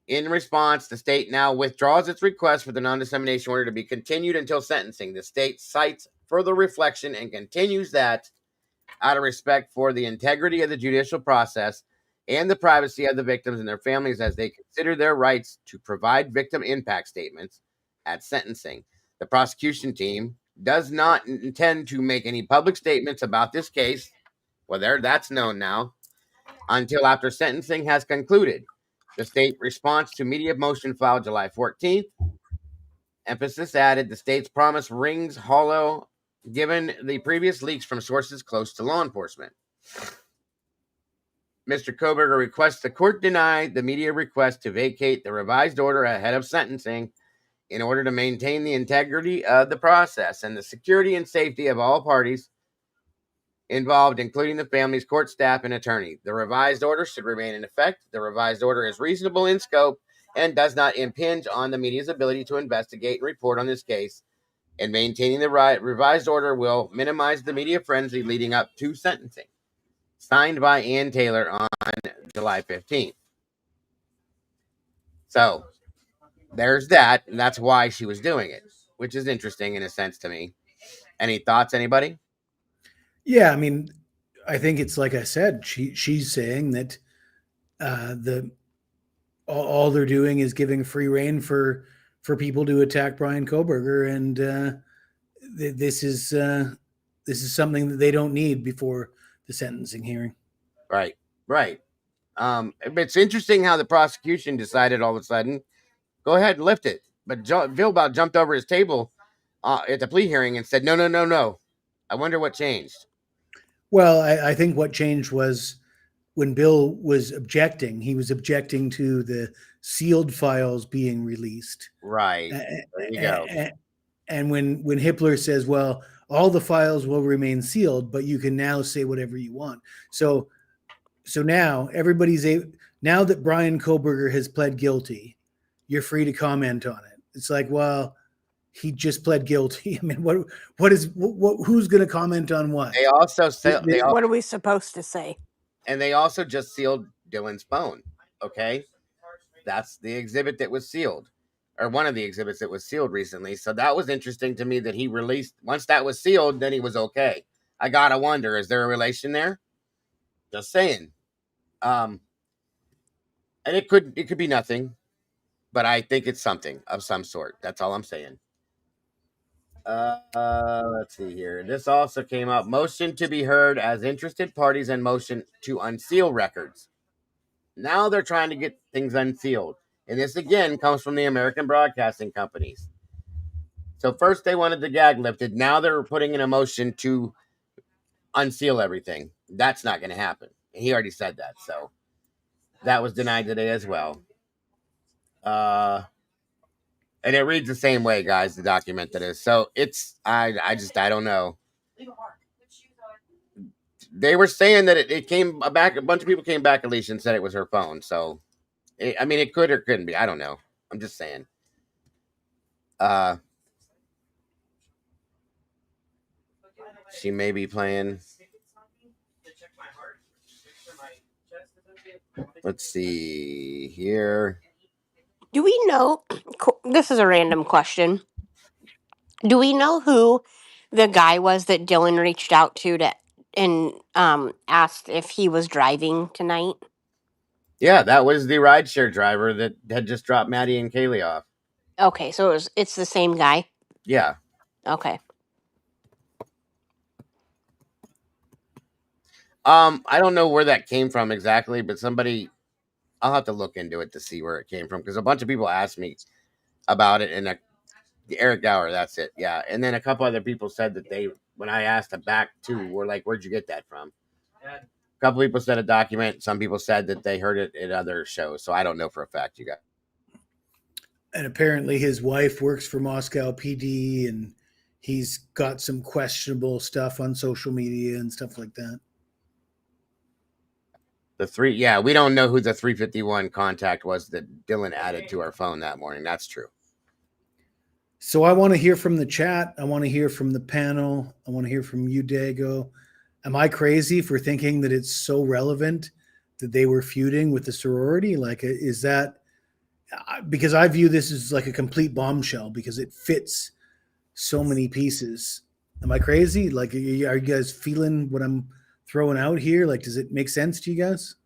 In response, the state now withdraws its request for the non-dissemination order to be continued until sentencing. The state cites further reflection and continues that out of respect for the integrity of the judicial process and the privacy of the victims and their families as they consider their rights to provide victim impact statements at sentencing. The prosecution team does not intend to make any public statements about this case, well, that's known now, until after sentencing has concluded. The state response to media motion filed July 14th. Emphasis added, the state's promise rings hollow given the previous leaks from sources close to law enforcement. Mr. Kohberger requests the court deny the media request to vacate the revised order ahead of sentencing in order to maintain the integrity of the process and the security and safety of all parties involved, including the family's court staff and attorney. The revised order should remain in effect. The revised order is reasonable in scope and does not impinge on the media's ability to investigate and report on this case. And maintaining the revised order will minimize the media frenzy leading up to sentencing. Signed by Ann Taylor on July 15th. So there's that, and that's why she was doing it, which is interesting in a sense to me. Any thoughts, anybody? Yeah, I mean, I think it's like I said, she's saying that all they're doing is giving free rein for people to attack Bryan Kohberger, and this is something that they don't need before the sentencing hearing. Right. It's interesting how the prosecution decided all of a sudden, go ahead and lift it. But Bill about jumped over his table at the plea hearing and said, no. I wonder what changed. Well, I think what changed was when Bill was objecting, he was objecting to the sealed files being released. Right. There you go. And when Hippler says, well, all the files will remain sealed, but you can now say whatever you want. So now now that Bryan Kohberger has pled guilty, you're free to comment on it. It's like, well, he just pled guilty. I mean, who's going to comment on what? They also said, what are we supposed to say? And they also just sealed Dylan's phone. Okay. That's the exhibit that was sealed, or one of the exhibits that was sealed recently. So that was interesting to me that he released, once that was sealed, then he was okay. I got to wonder, is there a relation there? Just saying. And it could be nothing, but I think it's something of some sort. That's all I'm saying. Let's see here. This also came up. Motion to be heard as interested parties and motion to unseal records. Now they're trying to get things unsealed. And this again comes from the American broadcasting companies. So first they wanted the gag lifted. Now they're putting in a motion to unseal everything. That's not going to happen. And he already said that. So that was denied today as well. And it reads the same way, guys, the document that is. So it's, I don't know. They were saying that it came back, a bunch of people came back, Alicia, and said it was her phone. So, it could or couldn't be. I don't know. I'm just saying. She may be playing. Let's see here. Do we know, this is a random question. Do we know who the guy was that Dylan reached out to and asked if he was driving tonight? Yeah, that was the rideshare driver that had just dropped Maddie and Kaylee off. Okay, so it's the same guy? Yeah. Okay. I don't know where that came from exactly, but I'll have to look into it to see where it came from, because a bunch of people asked me about it, and Eric Gower, that's it, yeah. And then a couple other people said that when I asked them back too, were like, where'd you get that from? A couple people said a document. Some people said that they heard it at other shows, so I don't know for a fact, you guys. And apparently his wife works for Moscow PD, and he's got some questionable stuff on social media and stuff like that. We don't know who the 351 contact was that Dylan added to our phone that morning. That's true. So I want to hear from the chat. I want to hear from the panel. I want to hear from you, Dago. Am I crazy for thinking that it's so relevant that they were feuding with the sorority? Like, is that because I view this as like a complete bombshell because it fits so many pieces. Am I crazy? Like, are you guys feeling what I'm throwing out here? Like, does it make sense to you guys?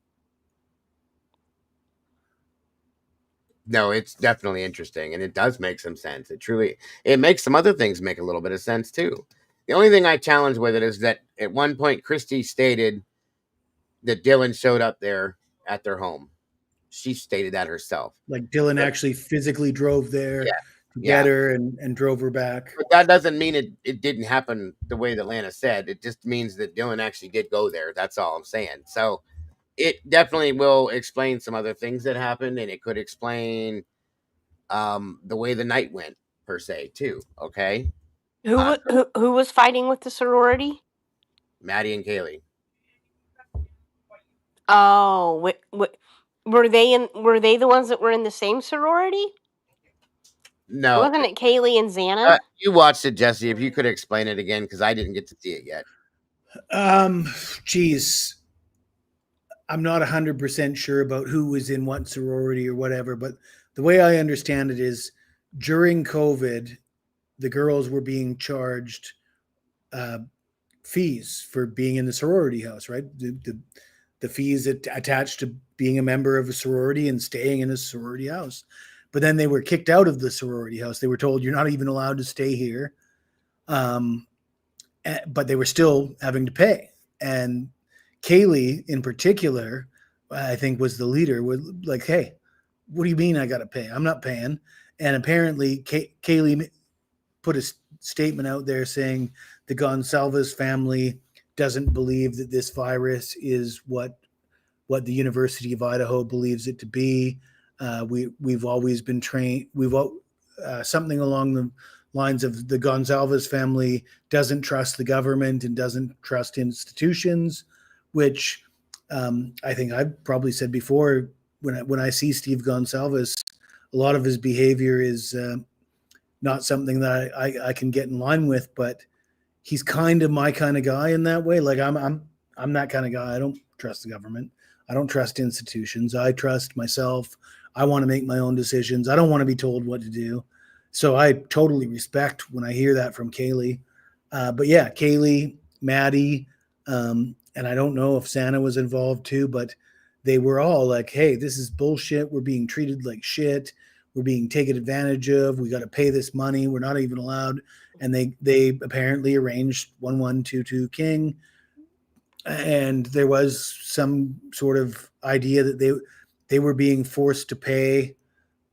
No, it's definitely interesting, and it does make some sense. It makes some other things make a little bit of sense too. The only thing I challenge with it is that at one point Christy stated that Dylan showed up there at their home. She stated that herself. Like Dylan actually physically drove there Yeah. to get her and drove her back. But that doesn't mean it didn't happen the way that Lana said. It just means that Dylan actually did go there. That's all I'm saying. So it definitely will explain some other things that happened, and it could explain the way the night went per se too. Okay. Who was fighting with the sorority? Maddie and Kaylee. Oh, were they the ones that were in the same sorority? No, wasn't it Kaylee and Xana? You watched it, Jesse. If you could explain it again, because I didn't get to see it yet. Geez, I'm not 100% sure about who was in what sorority or whatever, but the way I understand it is during COVID, the girls were being charged fees for being in the sorority house, right? The fees attached to being a member of a sorority and staying in a sorority house. But then they were kicked out of the sorority house. They were told, you're not even allowed to stay here. But they were still having to pay. And Kaylee in particular, I think was the leader, was like, hey, what do you mean I got to pay? I'm not paying. And apparently Kaylee put a statement out there saying the Gonsalves family doesn't believe that this virus is what the University of Idaho believes it to be. We've always been trained. Something along the lines of the Gonsalves family doesn't trust the government and doesn't trust institutions, which I think I've probably said before. When I see Steve Gonsalves, a lot of his behavior is not something that I can get in line with, but he's kind of my kind of guy in that way. Like I'm that kind of guy. I don't trust the government. I don't trust institutions. I trust myself. I want to make my own decisions. I don't want to be told what to do. So I totally respect when I hear that from Kaylee. But yeah, Kaylee, Maddie, and I don't know if Xana was involved too, but they were all like, hey, this is bullshit. We're being treated like shit. We're being taken advantage of. We got to pay this money. We're not even allowed. And they apparently arranged 1-1-2-2 king. And there was some sort of idea that they were being forced to pay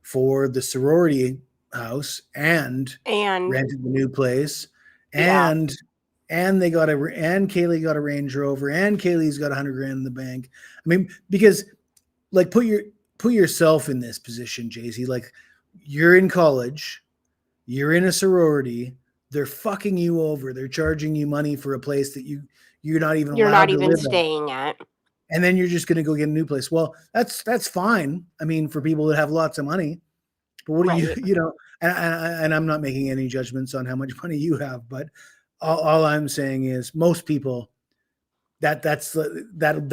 for the sorority house and rented the new place. And they got and Kaylee got a Range Rover, and Kaylee's got $100,000 in the bank. I mean, because like put yourself in this position, Jay-Z. Like you're in college, you're in a sorority, they're fucking you over, they're charging you money for a place that you're not even staying at. And then you're just going to go get a new place. Well, that's fine. I mean, for people that have lots of money. But what do you know? And I'm not making any judgments on how much money you have, but all I'm saying is most people that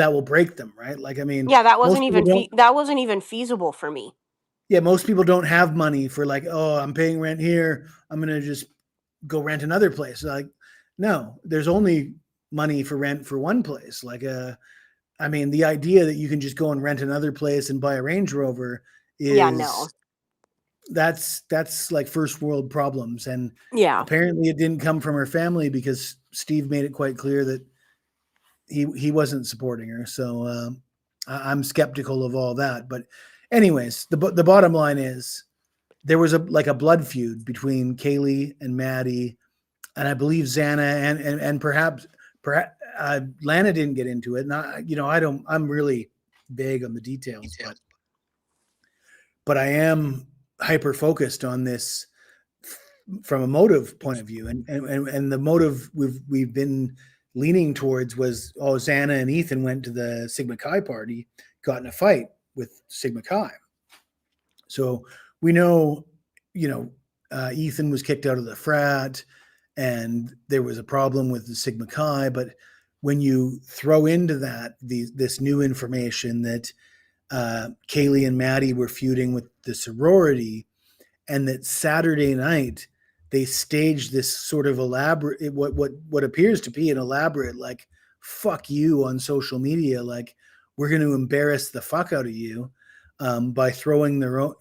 will break them, right? Like, I mean, that wasn't even feasible for me. Yeah, most people don't have money for like, oh, I'm paying rent here, I'm gonna just go rent another place. Like, no, there's only money for rent for one place. Like, I mean, the idea that you can just go and rent another place and buy a Range Rover is that's like first world problems. And apparently it didn't come from her family because Steve made it quite clear that he wasn't supporting her. So I'm skeptical of all that. But anyways, the bottom line is there was a blood feud between Kaylee and Maddie, and I believe Xana and perhaps Lana didn't get into it. And I'm really vague on the details, but I am hyper focused on this from a motive point of view, and the motive we've been leaning towards was, Xana and Ethan went to the Sigma Chi party, got in a fight with Sigma Chi. So we know, Ethan was kicked out of the frat and there was a problem with the Sigma Chi. But when you throw into that this new information that Kaylee and Maddie were feuding with the sorority, and that Saturday night they staged this sort of elaborate, what appears to be an elaborate, like, fuck you on social media, like, we're going to embarrass the fuck out of you. by throwing their own,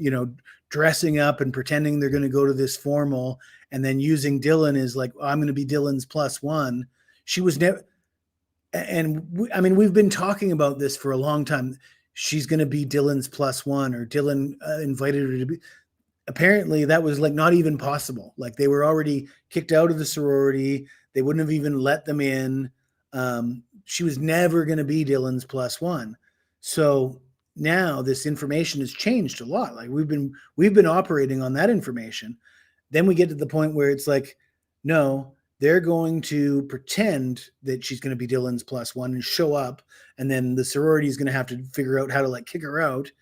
dressing up and pretending they're going to go to this formal, and then using Dylan as like, I'm going to be Dylan's +1. She was never, and we've been talking about this for a long time. She's going to be Dylan's +1, or Dylan invited her to be. Apparently that was like not even possible. Like they were already kicked out of the sorority. They wouldn't have even let them in. She was never going to be Dylan's +1. So now this information has changed a lot. Like we've been operating on that information. Then we get to the point where it's like, no, they're going to pretend that she's going to be Dylan's +1 and show up. And then the sorority is going to have to figure out how to like kick her out.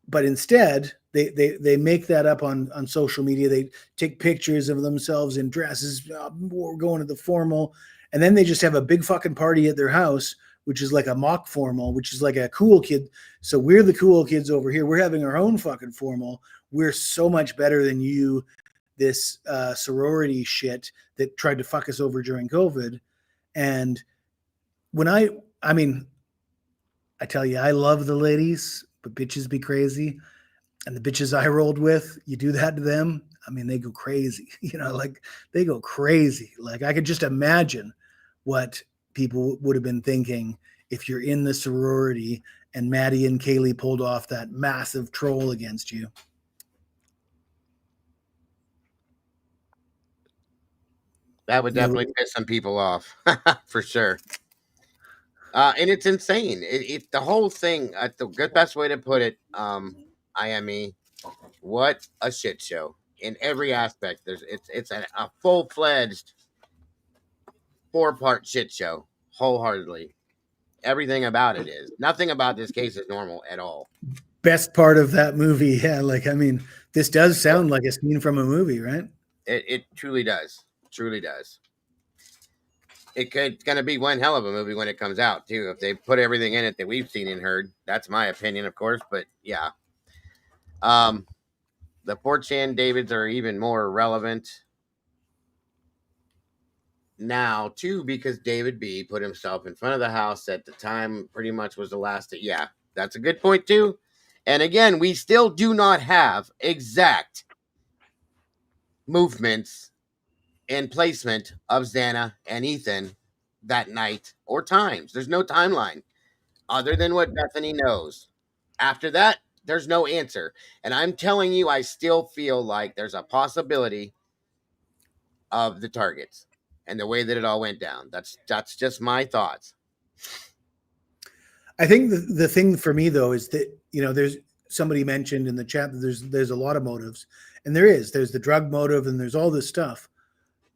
But instead they make that up on social media. They take pictures of themselves in dresses. We're going to the formal. And then they just have a big fucking party at their house, which is like a mock formal, which is like a cool kid. So we're the cool kids over here. We're having our own fucking formal. We're so much better than you, this sorority shit that tried to fuck us over during COVID. And when I tell you, I love the ladies, but bitches be crazy. And the bitches I rolled with, you do that to them, they go crazy. Like they go crazy. Like I could just imagine what people would have been thinking if you're in the sorority and Maddie and Kaylee pulled off that massive troll against you. That would definitely piss some people off, for sure. And it's insane. The whole thing, the best way to put it, IME, what a shit show in every aspect. It's a full-fledged 4-part shit show, wholeheartedly. Everything about it is. Nothing about this case is normal at all. Best part of that movie, yeah. This does sound like a scene from a movie, right? It truly does. Truly does. It's going to be one hell of a movie when it comes out, too. If they put everything in it that we've seen and heard. That's my opinion, of course. But, yeah. The 4chan Davids are even more relevant now, too, because David B. put himself in front of the house at the time pretty much was the last. Yeah, that's a good point, too. And, again, we still do not have exact movements and placement of Xana and Ethan that night or times. There's no timeline other than what Bethany knows. After that, there's no answer. And I'm telling you, I still feel like there's a possibility of the targets and the way that it all went down. That's just my thoughts. I think the thing for me, though, is that, there's somebody mentioned in the chat that there's a lot of motives. And there's the drug motive and there's all this stuff.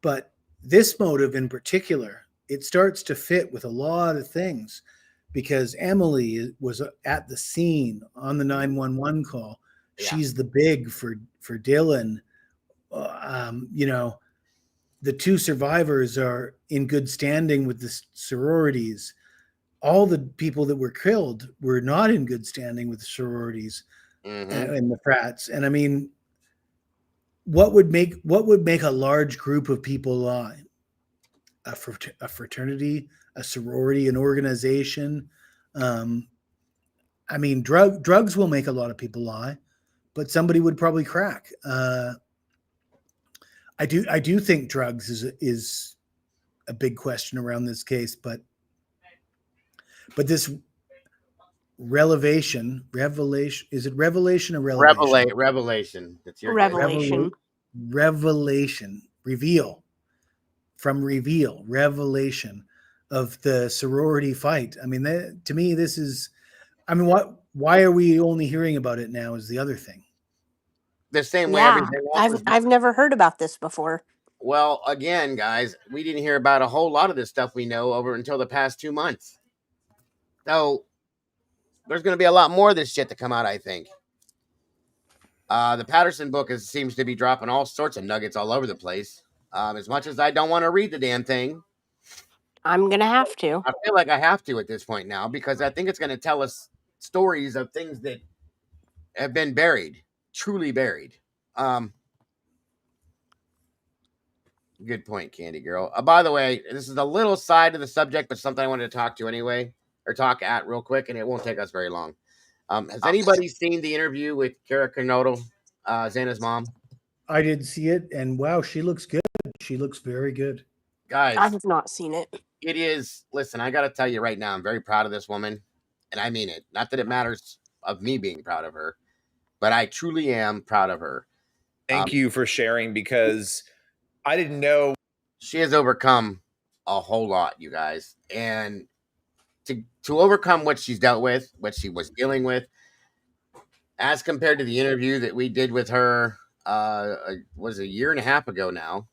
But this motive in particular, it starts to fit with a lot of things, because Emily was at the scene on the 911 call. Yeah. She's the big for Dylan. The two survivors are in good standing with the sororities. All the people that were killed were not in good standing with the sororities and the frats. And what would make a large group of people lie? A fraternity, a sorority, an organization. Drugs will make a lot of people lie, but somebody would probably crack. I do think drugs is a big question around this case, but this revelation, is it revelation or revelation? Revelation. That's your revelation. Revelation. Revelation of the sorority fight. To me, this is, why are we only hearing about it now is the other thing. The same way everything else. I've never heard about this before. Well, again, guys, we didn't hear about a whole lot of this stuff we know over until the past 2 months. So there's going to be a lot more of this shit to come out, I think. The Patterson book seems to be dropping all sorts of nuggets all over the place. As much as I don't want to read the damn thing, I'm going to have to. I feel like I have to at this point now, because I think it's going to tell us stories of things that have been buried, truly buried. Good point, Candy Girl. By the way, this is a little side of the subject, but something I wanted to talk at real quick, and it won't take us very long. Has anybody seen the interview with Kara Kanoto, Xana's mom? I did see it, and wow, she looks good. She looks very good. Guys, I have not seen it. It is. Listen, I got to tell you right now, I'm very proud of this woman, and I mean it. Not that it matters of me being proud of her, but I truly am proud of her. Thank you for sharing, because I didn't know. She has overcome a whole lot, you guys, and to overcome what she's dealt with, what she was dealing with, as compared to the interview that we did with her, was a year and a half ago now.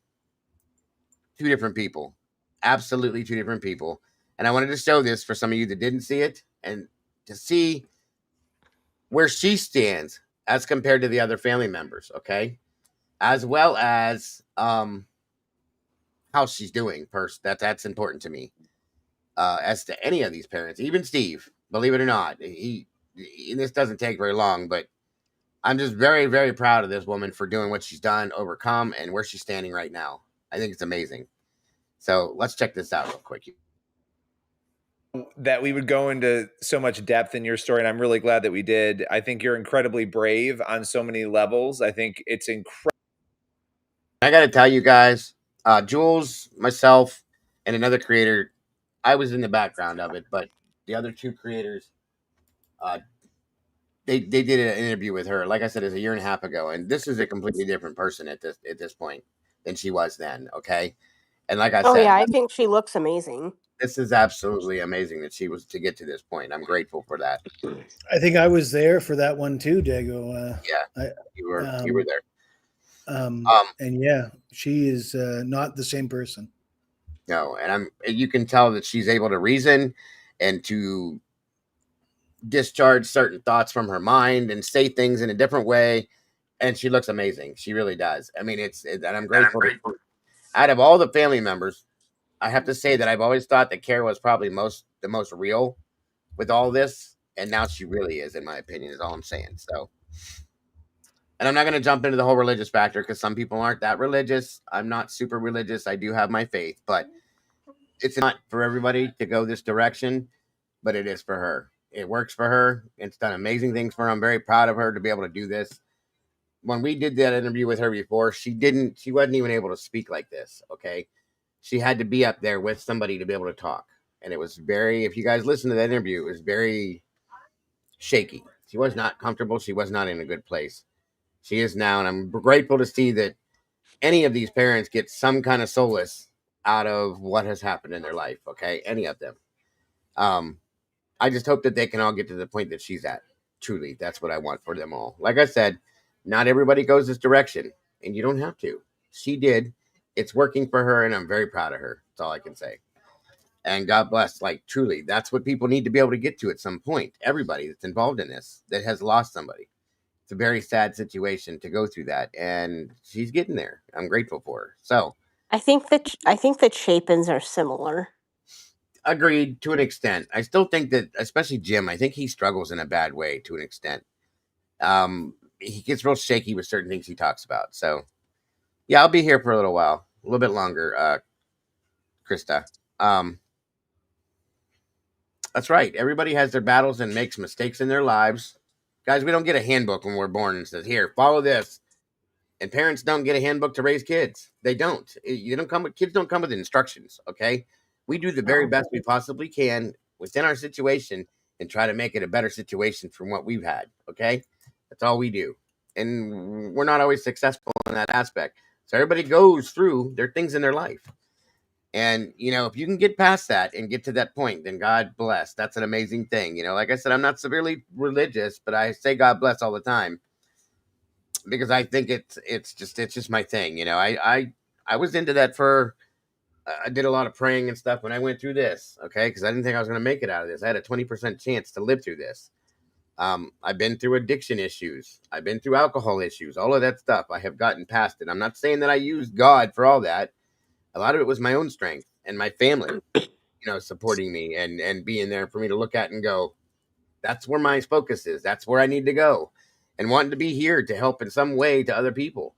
Two different people, absolutely two different people. And I wanted to show this for some of you that didn't see it, and to see where she stands as compared to the other family members, okay? As well as how she's doing. First, that's important to me. As to any of these parents, even Steve, believe it or not, this doesn't take very long, but I'm just very, very proud of this woman for doing what she's done, overcome, and where she's standing right now. I think it's amazing. So let's check this out real quick. That we would go into so much depth in your story, and I'm really glad that we did. I think you're incredibly brave on so many levels. I think it's incredible. I got to tell you guys, Jules, myself, and another creator, I was in the background of it, but the other two creators, they did an interview with her. Like I said, it's a year and a half ago, and this is a completely different person at this point than she was then. Okay, and like I said, yeah, I think she looks amazing. This is absolutely amazing that she was to get to this point. I'm grateful for that. I think I was there for that one too, Dago. You were there. And yeah, she is not the same person. No, and you can tell that she's able to reason and to discharge certain thoughts from her mind and say things in a different way, and she looks amazing. She really does. I mean, and I'm grateful. Out of all the family members, I have to say that I've always thought that Kara was probably the most real with all this, and now she really is, in my opinion, is all I'm saying. So, and I'm not going to jump into the whole religious factor because some people aren't that religious. I'm not super religious. I do have my faith, but it's not for everybody to go this direction, but it is for her. It works for her. It's done amazing things for her. I'm very proud of her to be able to do this. When we did that interview with her before, she wasn't even able to speak like this. Okay. She had to be up there with somebody to be able to talk. And it was if you guys listen to that interview, it was very shaky. She was not comfortable. She was not in a good place. She is now. And I'm grateful to see that any of these parents get some kind of solace out of what has happened in their life. Okay. Any of them. I just hope that they can all get to the point that she's at. Truly. That's what I want for them all. Like I said, not everybody goes this direction, and you don't have to. She did. It's working for her, and I'm very proud of her. That's all I can say. And God bless. Like, truly, that's what people need to be able to get to at some point. Everybody that's involved in this that has lost somebody. It's a very sad situation to go through that, and she's getting there. I'm grateful for her. So, I think the Chapins are similar. Agreed to an extent. I still think that, especially Jim, I think he struggles in a bad way to an extent. He gets real shaky with certain things he talks about. So, yeah, I'll be here for a little while, a little bit longer, Krista. That's right. Everybody has their battles and makes mistakes in their lives. Guys, we don't get a handbook when we're born and says, here, follow this. And parents don't get a handbook to raise kids. They don't. Kids don't come with instructions, okay? We do the very best we possibly can within our situation and try to make it a better situation from what we've had, okay? That's all we do. And we're not always successful in that aspect. So everybody goes through their things in their life. And, if you can get past that and get to that point, then God bless. That's an amazing thing. Like I said, I'm not severely religious, but I say God bless all the time because I think it's just my thing. I was into that I did a lot of praying and stuff when I went through this. Okay. Cause I didn't think I was going to make it out of this. I had a 20% chance to live through this. I've been through addiction issues. I've been through alcohol issues, all of that stuff. I have gotten past it. I'm not saying that I used God for all that. A lot of it was my own strength and my family, supporting me and being there for me to look at and go, that's where my focus is. That's where I need to go, and wanting to be here to help in some way to other people.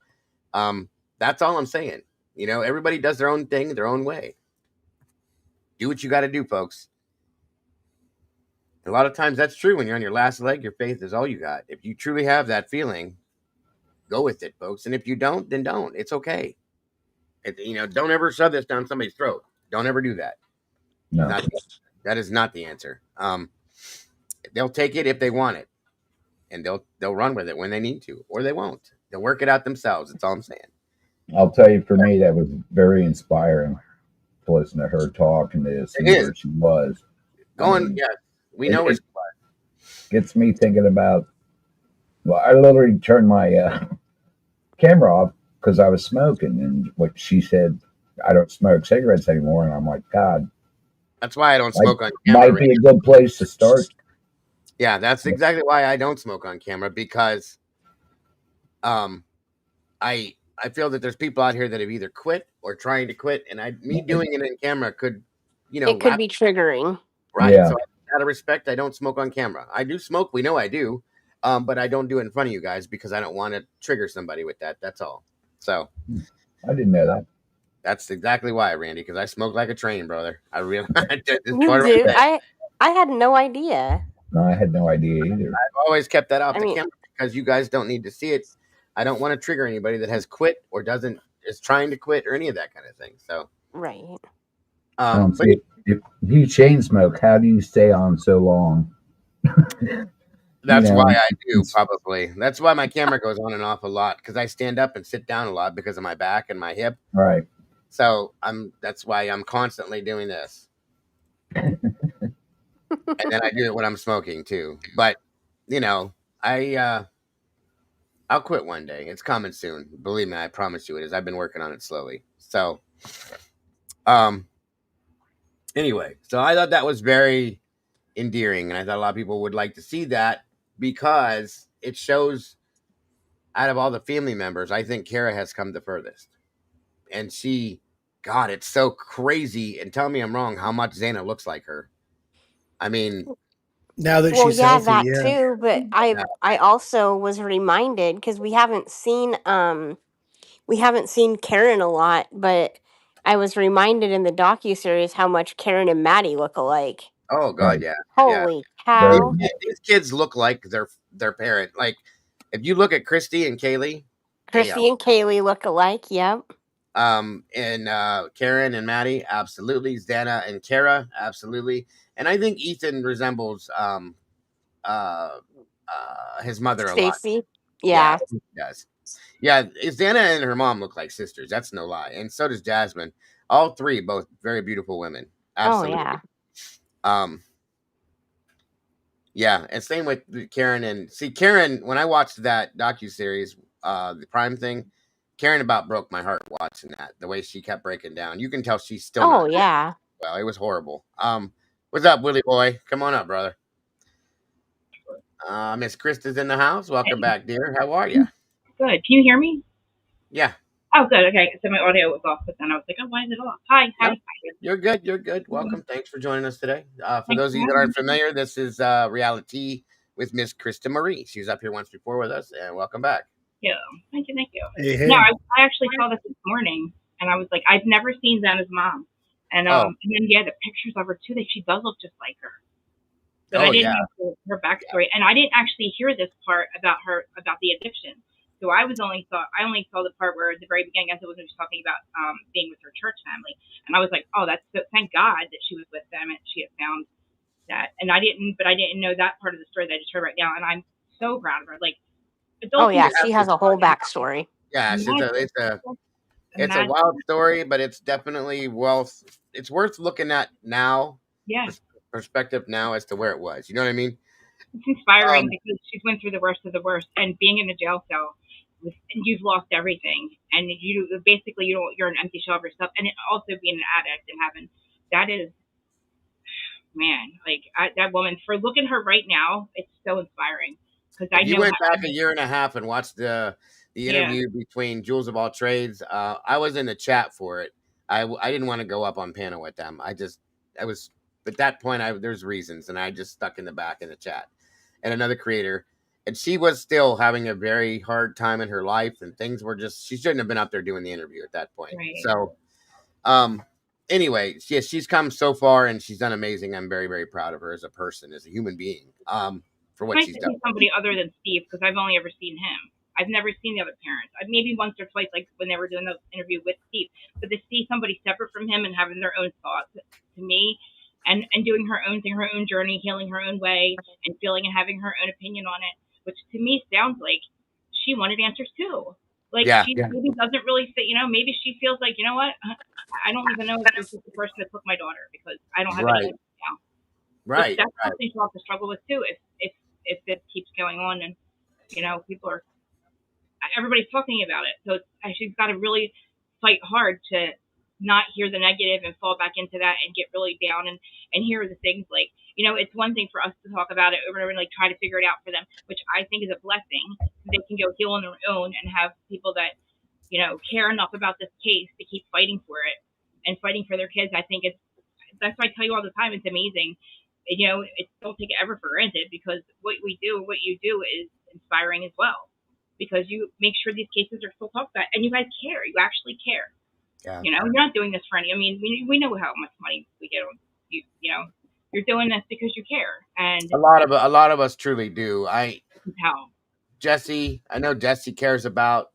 That's all I'm saying. Everybody does their own thing, their own way. Do what you got to do, folks. A lot of times that's true. When you're on your last leg, your faith is all you got. If you truly have that feeling, go with it, folks. And if you don't, then don't. It's okay. Don't ever shove this down somebody's throat. Don't ever do that. No. That is not the answer. They'll take it if they want it, and they'll run with it when they need to, or they won't. They'll work it out themselves. That's all I'm saying. I'll tell you, for me, that was very inspiring to listen to her talk and to see where she was. We know where she was. Gets me thinking about. Well, I literally turned my camera off because I was smoking, and what she said, I don't smoke cigarettes anymore, and I'm like, God. That's why I don't smoke on camera. Might be a good place to start. Yeah, that's exactly why I don't smoke on camera, because I feel that there's people out here that have either quit or trying to quit, and me doing it in camera could, it could be triggering. Right. Yeah. So out of respect, I don't smoke on camera. I do smoke. We know I do. But I don't do it in front of you guys because I don't want to trigger somebody with that. That's all. So I didn't know that. That's exactly why, Randy, because I smoke like a train, brother. I really you do. I had no idea. No, I had no idea either. I've always kept that off the camera because you guys don't need to see it. I don't want to trigger anybody that has quit or is trying to quit or any of that kind of thing. So right. If you chain smoke, how do you stay on so long? That's why I do, probably. That's why my camera goes on and off a lot, because I stand up and sit down a lot because of my back and my hip. Right. So that's why I'm constantly doing this. And then I do it when I'm smoking too. But I'll quit one day. It's coming soon. Believe me, I promise you it is. I've been working on it slowly. So anyway, so I thought that was very endearing, and I thought a lot of people would like to see that, because it shows, out of all the family members, I think Kara has come the furthest. And God, it's so crazy, and tell me I'm wrong, how much Xana looks like her. I mean, now that she's healthy, that too. But I also was reminded, because we haven't seen Karen a lot, but I was reminded in the docuseries how much Karen and Maddie look alike. Oh God, yeah. Holy cow! These kids look like their parent. Like, if you look at Christy and Kaylee look alike. Yep. And Karen and Maddie, absolutely. Xana and Kara, absolutely. And I think Ethan resembles his mother a lot. Stacey. Yeah, he does. Yeah, Xana and her mom look like sisters. That's no lie. And so does Jasmine. All three, both very beautiful women. Absolutely. Oh yeah. Yeah, and same with Karen. And Karen, when I watched that docuseries, the Prime thing, Karen about broke my heart watching that. The way she kept breaking down. You can tell she's still. Oh yeah. Well, it was horrible. What's up, Willie boy? Come on up, brother. Miss Krista's in the house. Welcome back, dear. How are you? Good. Can you hear me? Yeah. Oh, good. Okay. So my audio was off, but then I was like, oh, why is it off? Hi. You're good. You're good. Welcome. Thanks for joining us today. For those of you that aren't familiar, this is Reality with Miss Krista Marie. She was up here once before with us, and welcome back. Yeah. Thank you. Hey. No, I actually saw this morning, and I was like, I've never seen Xana's mom. And and then, the pictures of her, too, that she does look just like her. But I didn't know her backstory. And I didn't actually hear this part about the addiction. So I only saw the part where at the very beginning, as it was talking about being with her church family. And I was like, oh, thank God that she was with them and she had found that. And I didn't know that part of the story that I just heard right now. And I'm so proud of her. Like, she has a whole backstory. Yeah, it's a wild story, but it's definitely it's worth looking at now. Yeah. Perspective now as to where it was. You know what I mean? It's inspiring because she's went through the worst of the worst, and being in a jail cell, you've lost everything, and you're an empty shell of yourself, and also being an addict and having that is, man, like that woman. For looking at her right now, it's so inspiring because you went back a year and a half and watched the interview between Jules of All Trades. I was in the chat for it. I didn't want to go up on panel with them. At that point, there's reasons, and I just stuck in the back in the chat. And another creator, and she was still having a very hard time in her life, and things were she shouldn't have been up there doing the interview at that point. Right. So, anyway, yes, she's come so far and she's done amazing. I'm very, very proud of her as a person, as a human being, for what Nice she's to done. see somebody other than Steve, because I've only ever seen him. I've never seen the other parents. Maybe once or twice, like when they were doing the interview with Steve. But to see somebody separate from him and having their own thoughts, to me, and doing her own thing, her own journey, healing her own way, and feeling and having her own opinion on it, which to me sounds like she wanted answers too. Like she maybe doesn't really say, maybe she feels like, you know what, I don't even know if this is the person that took my daughter because I don't have any answers now. Right. That's something she'll have to struggle with too if it keeps going on and everybody's talking about it. So she's got to really fight hard to not hear the negative and fall back into that and get really down and hear the things like, it's one thing for us to talk about it over and over and like try to figure it out for them, which I think is a blessing. They can go heal on their own and have people that, care enough about this case to keep fighting for it and fighting for their kids. I think that's why I tell you all the time, it's amazing. Don't take it ever for granted because what we do, what you do is inspiring as well. Because you make sure these cases are still talked about, and you guys care. You actually care. Yeah. You're not doing this for any. I mean, we know how much money we get on you. You're doing this because you care, and a lot of us truly do. Jesse, I know Jesse cares about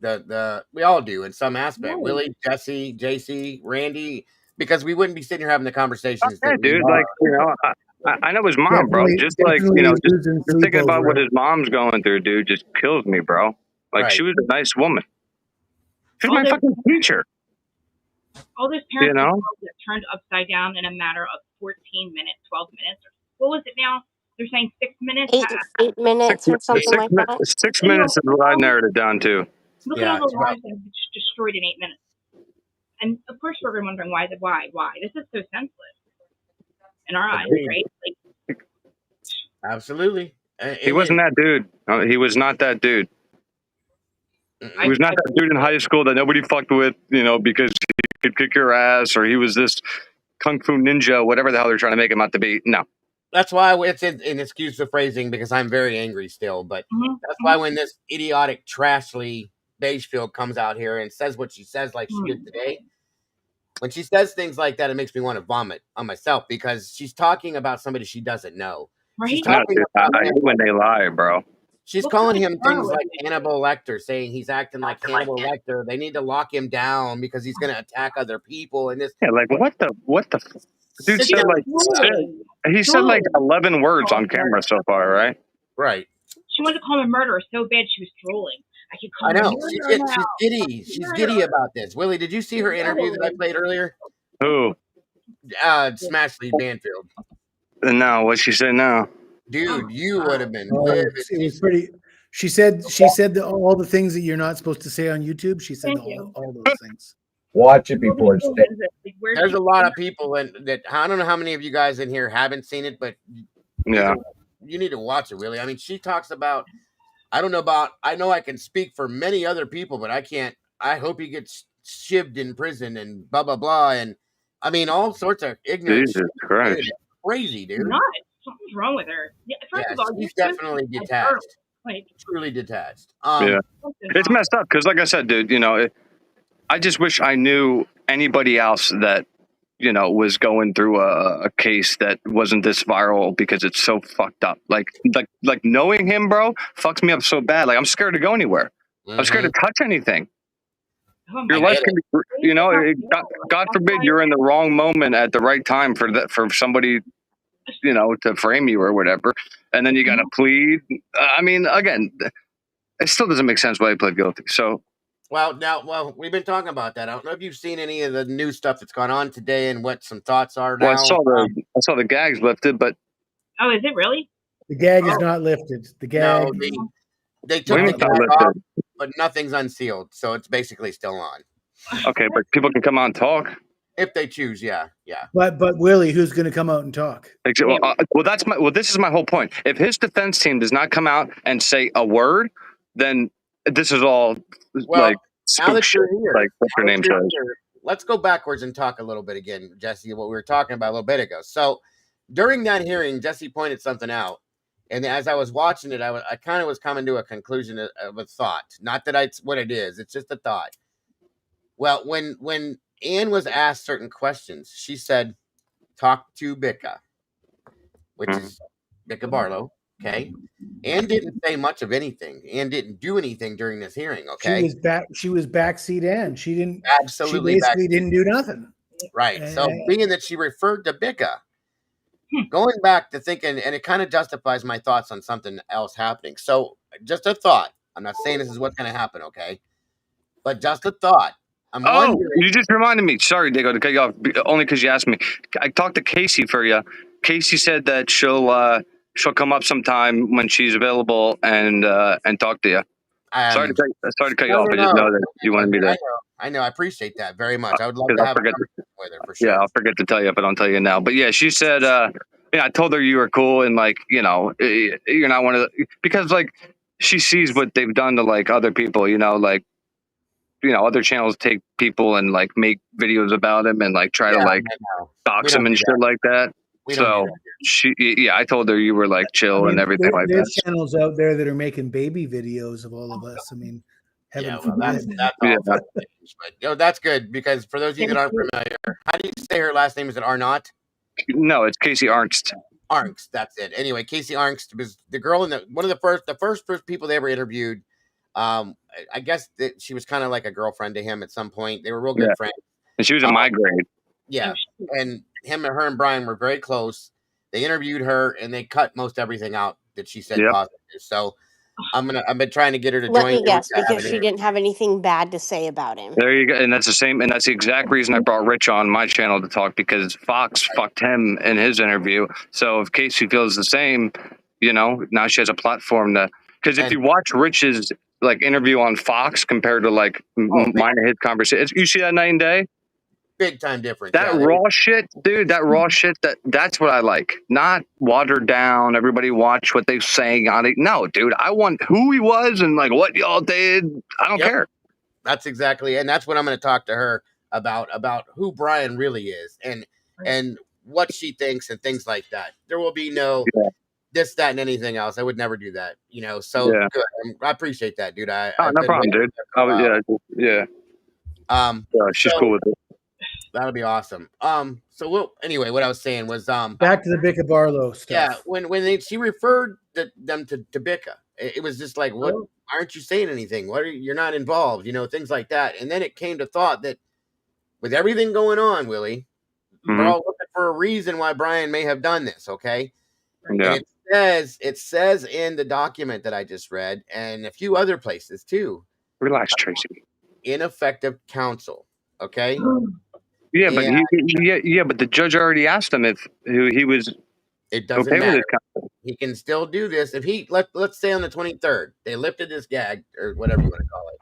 the. We all do in some aspect. Right. Willie, Jesse, JC, Randy, because we wouldn't be sitting here having the conversations. Yeah, dude. I know his mom, bro. Just thinking about what his mom's going through, dude, just kills me, bro. Like, she was a nice woman. She's my fucking teacher. All those parents get turned upside down in a matter of 14 minutes, 12 minutes. What was it now? They're saying 6 minutes? 8 minutes or something like that. 6 minutes is what I narrowed it down to. Look at all the lives that have been destroyed in 8 minutes. And, of course, we're wondering why. This is so senseless. In our eyes, right? Like, absolutely. He wasn't that dude. He was not that dude. He was not that dude in high school that nobody fucked with, because he could kick your ass or he was this kung fu ninja, whatever the hell they're trying to make him out to be. No. That's why it's an excuse the phrasing because I'm very angry still. But that's why when this idiotic Trashly Bagefield comes out here and says what she says like she did today, when she says things like that, it makes me want to vomit on myself because she's talking about somebody she doesn't know. Right? She's talking I hate when they lie, bro. She's calling him things like Hannibal Lecter, saying he's acting like Hannibal Lecter. They need to lock him down because he's going to attack other people. And this, what the dude said he said like 11 words on camera so far, right? Right. She wanted to call him a murderer so bad she was drooling. I know. She's giddy. She's giddy about this. Willie, did you see her interview that I played earlier? Who? Smashley Banfield. No, what'd she say now? Dude, you would have been. It was pretty. She said all the things that you're not supposed to say on YouTube. She said all those things. Watch it before it's dead. There's a lot of people that I don't know how many of you guys in here haven't seen it, but yeah, you need to watch it. Really, I mean, she talks about. I know I can speak for many other people, but I can't. I hope he gets shivved in prison and blah blah blah, and I mean all sorts of ignorant. Jesus Christ, dude, crazy, dude. Not. Something's wrong with her. Yeah, first of all, she's definitely detached. Truly detached. Yeah, it's messed up because, like I said, dude, I just wish I knew anybody else that was going through a case that wasn't this viral because it's so fucked up. Like knowing him, bro, fucks me up so bad. Like I'm scared to go anywhere. I'm scared to touch anything. Your life can be, God forbid you're in the wrong moment at the right time for somebody, to frame you or whatever, and then you got to plead. I mean, again, it still doesn't make sense why he pled guilty. So. Well, we've been talking about that. I don't know if you've seen any of the new stuff that's gone on today and what some thoughts are now. Well, I saw the gags lifted, but oh, is it really? The gag is not lifted. The gag. No, they took the gag off, but nothing's unsealed, so it's basically still on. Okay, but people can come out and talk if they choose. Yeah. But Willie, who's going to come out and talk? Well, this is my whole point. If his defense team does not come out and say a word, then this is all like now that you're here, like what's your name says. Let's go backwards and talk a little bit again, Jesse, what we were talking about a little bit ago. So during that hearing, Jesse pointed something out. And as I was watching it, I kind of was coming to a conclusion of a thought. Not that it's what it is. It's just a thought. Well, when Ann was asked certain questions. She said, talk to Bicca, which is Bicca Barlow. Okay. Ann didn't say much of anything. Ann didn't do anything during this hearing. Okay. She was backseat Ann. She didn't. Absolutely. She basically didn't do nothing. Right. So being that she referred to Bicca, going back to thinking, and it kind of justifies my thoughts on something else happening. So just a thought. I'm not saying this is what's going to happen. Okay. But just a thought. You just reminded me. Sorry, Diego, to cut you off. Only because you asked me. I talked to Casey for you. Casey said that she'll come up sometime when she's available and talk to you. Sorry to cut you off. I just know that you wanted me to. I know. I appreciate that very much. I would love to have a conversation with her for sure. Yeah, I'll forget to tell you if I don't tell you now. But yeah, she said. I told her you were cool and like you're not one of the because like she sees what they've done to like other people. Other channels take people and like make videos about him and like try to like dox him and shit like that. So I told her you were like chill and everything like that. There's channels out there that are making baby videos of all of us. I mean, heaven forbid. That's good because for those of you that aren't familiar, how do you say her last name? Is it Arnott? No, it's Casey Arnst. Arnst, that's it. Anyway, Casey Arnst was the girl in one of the first people they ever interviewed. I guess that she was kind of like a girlfriend to him at some point. They were real good friends. And she was in my grade. Yeah. And her and Brian were very close. They interviewed her and they cut most everything out that she said positive. So I've been trying to get her to Let join. me guess, because she didn't have anything bad to say about him. There you go. And that's the exact reason I brought Rich on my channel to talk because Fox fucked him in his interview. So if Casey feels the same, now she has a platform to, because if you watch Rich's like interview on Fox compared to like mine and his conversation, you see that night and day? Big time difference. That raw shit, dude, that's what I like. Not watered down, everybody watch what they're saying on it. No, dude, I want who he was and like what y'all did. I don't care. That's exactly, and that's what I'm going to talk to her about who Brian really is and what she thinks and things like that. There will be no this, that, and anything else. I would never do that, so good. I appreciate that, dude. No problem, dude. She's cool with it. That'll be awesome. Anyway, what I was saying was back to the Bicca Barlow stuff. Yeah, when she referred them to Bicca, it was just like, what? Aren't you saying anything? You're not involved, things like that. And then it came to thought that with everything going on, Willie, we're all looking for a reason why Brian may have done this. Okay, yeah. And it says in the document that I just read, and a few other places too. Relax, Tracy. Ineffective counsel. Okay. Yeah, but but the judge already asked him if he was. It doesn't matter. He can still do this if he let's say on the 23rd they lifted this gag or whatever you want to call it.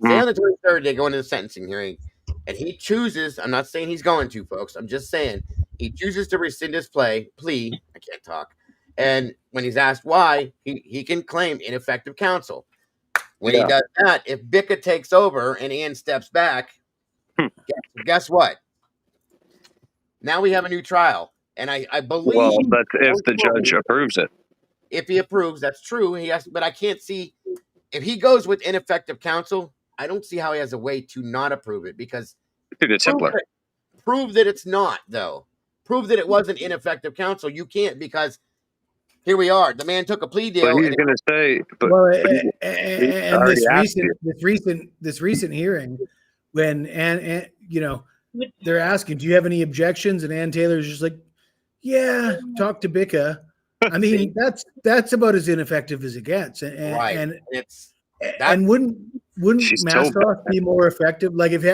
Say on the 23rd they go into the sentencing hearing, and he chooses. I'm not saying he's going to, folks. I'm just saying he chooses to rescind his plea. I can't talk. And when he's asked why, he can claim ineffective counsel. When he does that, if Bicca takes over and Ann steps back, guess what? Now we have a new trial, and I believe. Well, that's if the judge approves it. If he approves, that's true. He has, but I can't see if he goes with ineffective counsel. I don't see how he has a way to not approve it because it's simpler. Prove that it's not, though. Prove that it wasn't ineffective counsel. You can't because here we are. The man took a plea deal. But he's going to say. This recent hearing, when and they're asking, do you have any objections? And Ann Taylor's just like, yeah, talk to Bicca. I mean, that's about as ineffective as it gets. And wouldn't Massoff be more effective? Like if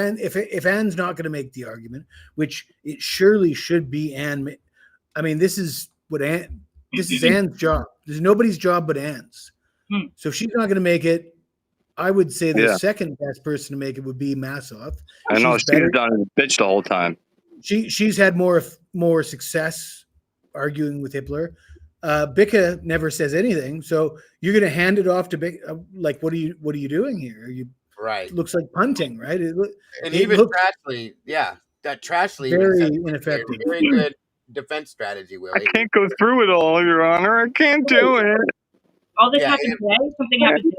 Ann's not going to make the argument, which it surely should be Ann. I mean, this is Ann's job. There's nobody's job but Ann's. So if she's not going to make it, I would say the second best person to make it would be Massoff. I know she's done a bitch the whole time. She's had more success arguing with Hippler. Bicca never says anything, so you're going to hand it off to Bicca. Like, what are you doing here? Looks like punting, right? Trashley, that Trashley very ineffective. Very good defense strategy, Willie. I can't go through it all, Your Honor. I can't do it. All this happened today? Something happened today?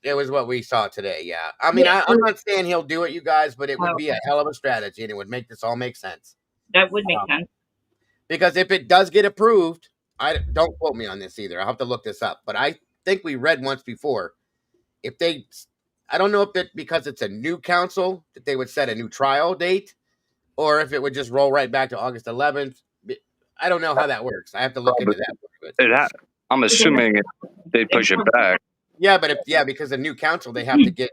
It was what we saw today, yeah. I mean, I'm not saying he'll do it, you guys, but it would be a hell of a strategy, and it would make this all make sense. That would make sense. Because if it does get approved, don't quote me on this either. I'll have to look this up. But I think we read once before, I don't know if it because it's a new council that they would set a new trial date, or if it would just roll right back to August 11th. I don't know how that works. I have to look into that. I'm assuming they push it back. Yeah, but because the new council, they have to get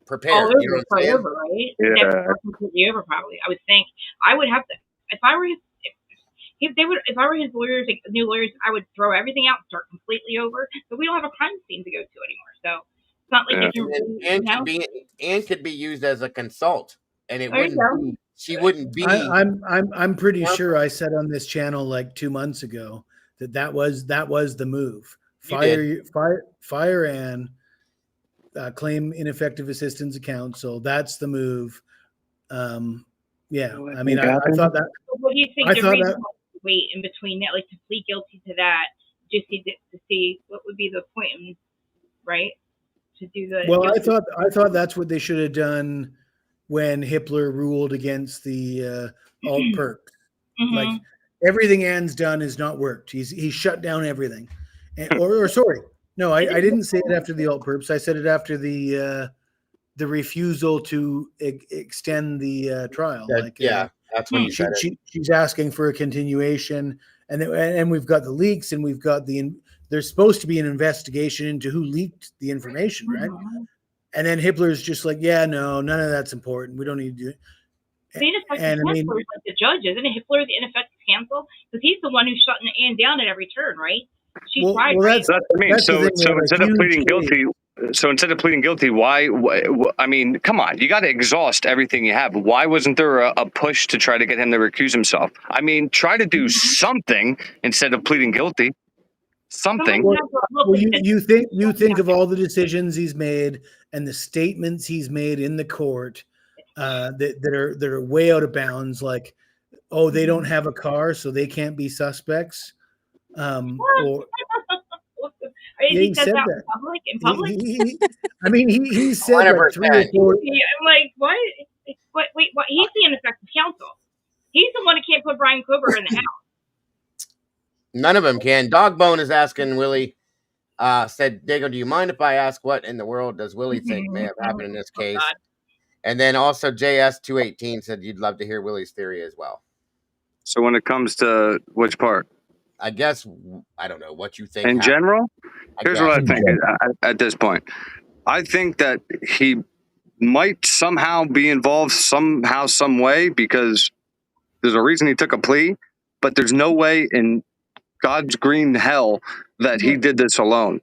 prepared. You know what I'm saying? Over, right? Yeah. Completely over, probably. I would think I would have to if I were his lawyers, like new lawyers, I would throw everything out and start completely over. But we don't have a crime scene to go to anymore, so it's not like Anne could be used as a consult, and it wouldn't be. She wouldn't be. I'm pretty sure I said on this channel like 2 months ago that was the move. Fire Anne, claim ineffective assistance of counsel. That's the move. Yeah, I mean, I thought that. What do you think? Wait in between that, like to plead guilty to that, just to see what would be the point, right? To do the. Well, I thought that's what they should have done when Hippler ruled against the alt perks. Like everything Anne's done has not worked. He's shut down everything. Or sorry, no, I didn't say it after the alt perps. I said it after the refusal to extend the trial. That's when you said it. She's asking for a continuation, and we've got the leaks, and we've got there's supposed to be an investigation into who leaked the information, right? And then Hippler's just like, yeah, no, none of that's important. We don't need to do it. The ineffective counsel is like the judge, isn't it? Hippler, the ineffective counsel, because he's the one who's shutting Anne down at every turn, right? She's tried. That's what I mean. So instead of pleading guilty. So instead of pleading guilty, why? I mean, come on, you got to exhaust everything you have. Why wasn't there a push to try to get him to recuse himself? I mean, try to do something instead of pleading guilty. Something. Well, you think of all the decisions he's made and the statements he's made in the court that are way out of bounds. Like, oh, they don't have a car, so they can't be suspects. He said that in public. I mean, he said like 3 or 4. I'm like, what? Wait, what? He's the ineffective counsel. He's the one who can't put Brian Kober in the house. None of them can. Dogbone is asking Willie. Said, Dago, do you mind if I ask what in the world does Willie think may have happened in this case? And then also JS218 said you'd love to hear Willie's theory as well. So when it comes to which part? I guess, I don't know what you think. In general? Here's what I think at this point. I think that he might somehow be involved somehow, some way, because there's a reason he took a plea, but there's no way in God's green hell that he did this alone.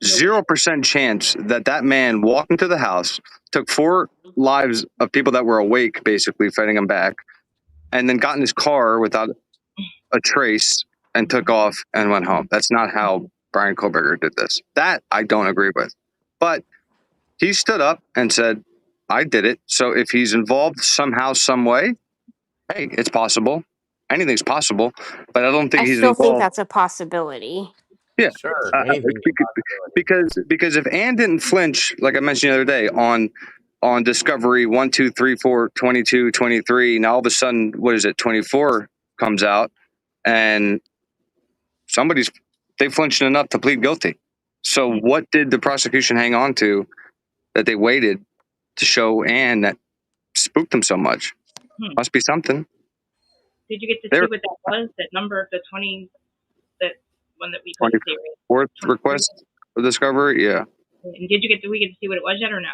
0% chance that man walked into the house, took 4 lives of people that were awake, basically fighting him back, and then got in his car without a trace and took off and went home. That's not how Brian Koberger did this. That I don't agree with. But he stood up and said, I did it. So if he's involved somehow, some way, hey, it's possible. Anything's possible. But I don't think he's involved. I still think that's a possibility. Yeah, sure. Because if Anne didn't flinch, like I mentioned the other day, on discovery 1, 2, 3, 4, 22, 23, now all of a sudden, 24 comes out, and they flinched enough to plead guilty. So what did the prosecution hang on to that they waited to show Anne that spooked them so much? Must be something. Did you get to see what that was? That number of the 20, that one that we put 24th request for discovery? Yeah. And we get to see what it was yet or no?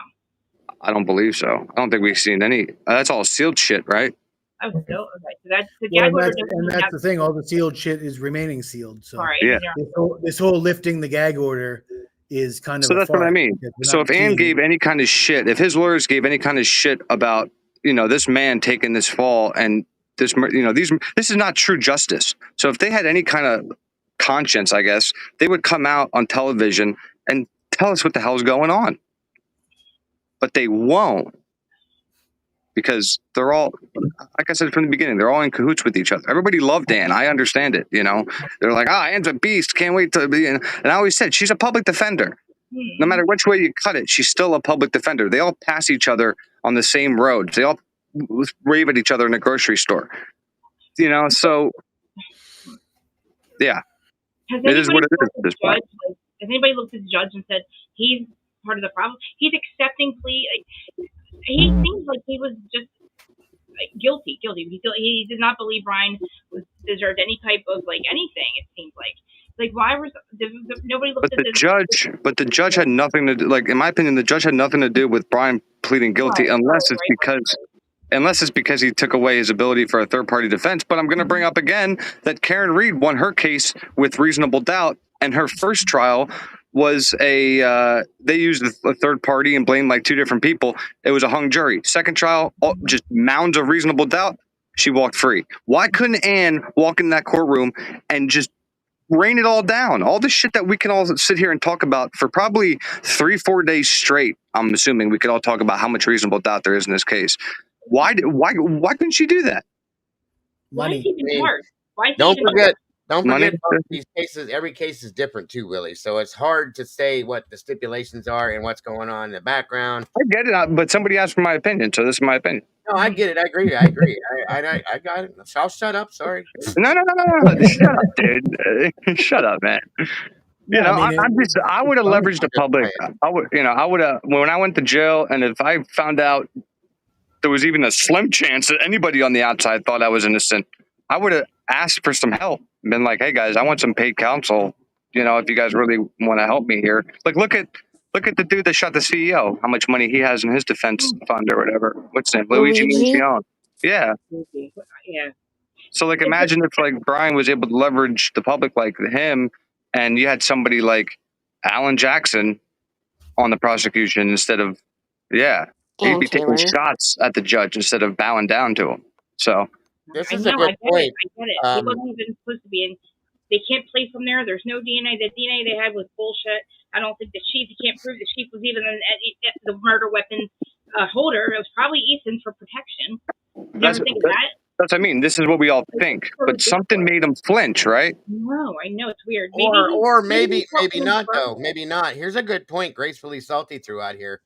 I don't believe so. I don't think we've seen any. That's all sealed shit, right? Oh, still? Okay. So that's the gag order. And that's the thing. All the sealed shit is remaining sealed. So yeah. This whole lifting the gag order is kind of. So that's what I mean. So if Anne gave any kind of shit, if his lawyers gave any kind of shit about, this man taking this fall and this, this is not true justice. So if they had any kind of conscience, I guess, they would come out on television and tell us what the hell's going on. But they won't. because they're all, like I said from the beginning, they're all in cahoots with each other. Everybody loved Ann. I understand it. You know, they're like, Ann's a beast. Can't wait to be. And I always said she's a public defender. No matter which way you cut it, she's still a public defender. They all pass each other on the same roads. They all rave at each other in a grocery store. You know, so yeah, it is what it is at this point. Has anybody looked at the judge and said he's part of the problem? He's accepting plea. He seems like he was just guilty. He did not believe Brian deserved any type of anything. It seems like why was nobody looked at the judge? But the judge had nothing to do. Like in my opinion, the judge had nothing to do with Brian pleading guilty, unless it's because he took away his ability for a third-party defense. But I'm going to bring up again that Karen Reed won her case with reasonable doubt, and her first trial was they used a third party and blamed like two different people. It was a hung jury. Second trial, just mounds of reasonable doubt. She walked free. Why couldn't Ann walk in that courtroom and just rain it all down? All the shit that we can all sit here and talk about for probably 3-4 days straight. I'm assuming we could all talk about how much reasonable doubt there is in this case. Why couldn't she do that? Money. Don't forget these cases. Every case is different too, Willie. So it's hard to say what the stipulations are and what's going on in the background. I get it, but somebody asked for my opinion, so this is my opinion. No, I get it. I agree. I got it. I'll shut up. Sorry. No. Shut up, dude. Shut up, man. I would have leveraged the public. I would have, when I went to jail, and if I found out there was even a slim chance that anybody on the outside thought I was innocent, I would have asked for some help. Been like, hey guys, I want some paid counsel. You know, if you guys really want to help me here. Like, look at the dude that shot the CEO. How much money he has in his defense fund or whatever. What's his name? Luigi Mincione. Yeah. Yeah. So like, imagine if like Brian was able to leverage the public like him, and you had somebody like Alan Jackson on the prosecution instead of, he'd be taking shots at the judge instead of bowing down to him. So this is a good point. I get it. He wasn't even supposed to be in. They can't place him there. There's no DNA. The DNA they had was bullshit. I don't think the chief. You can't prove the chief was even the murder weapon holder. It was probably Easton for protection. You ever think of that? That's what I mean. This is what we all think, but something made him flinch, right? No, I know it's weird. Maybe not though. Maybe not. Here's a good point. Gracefully Salty threw out here.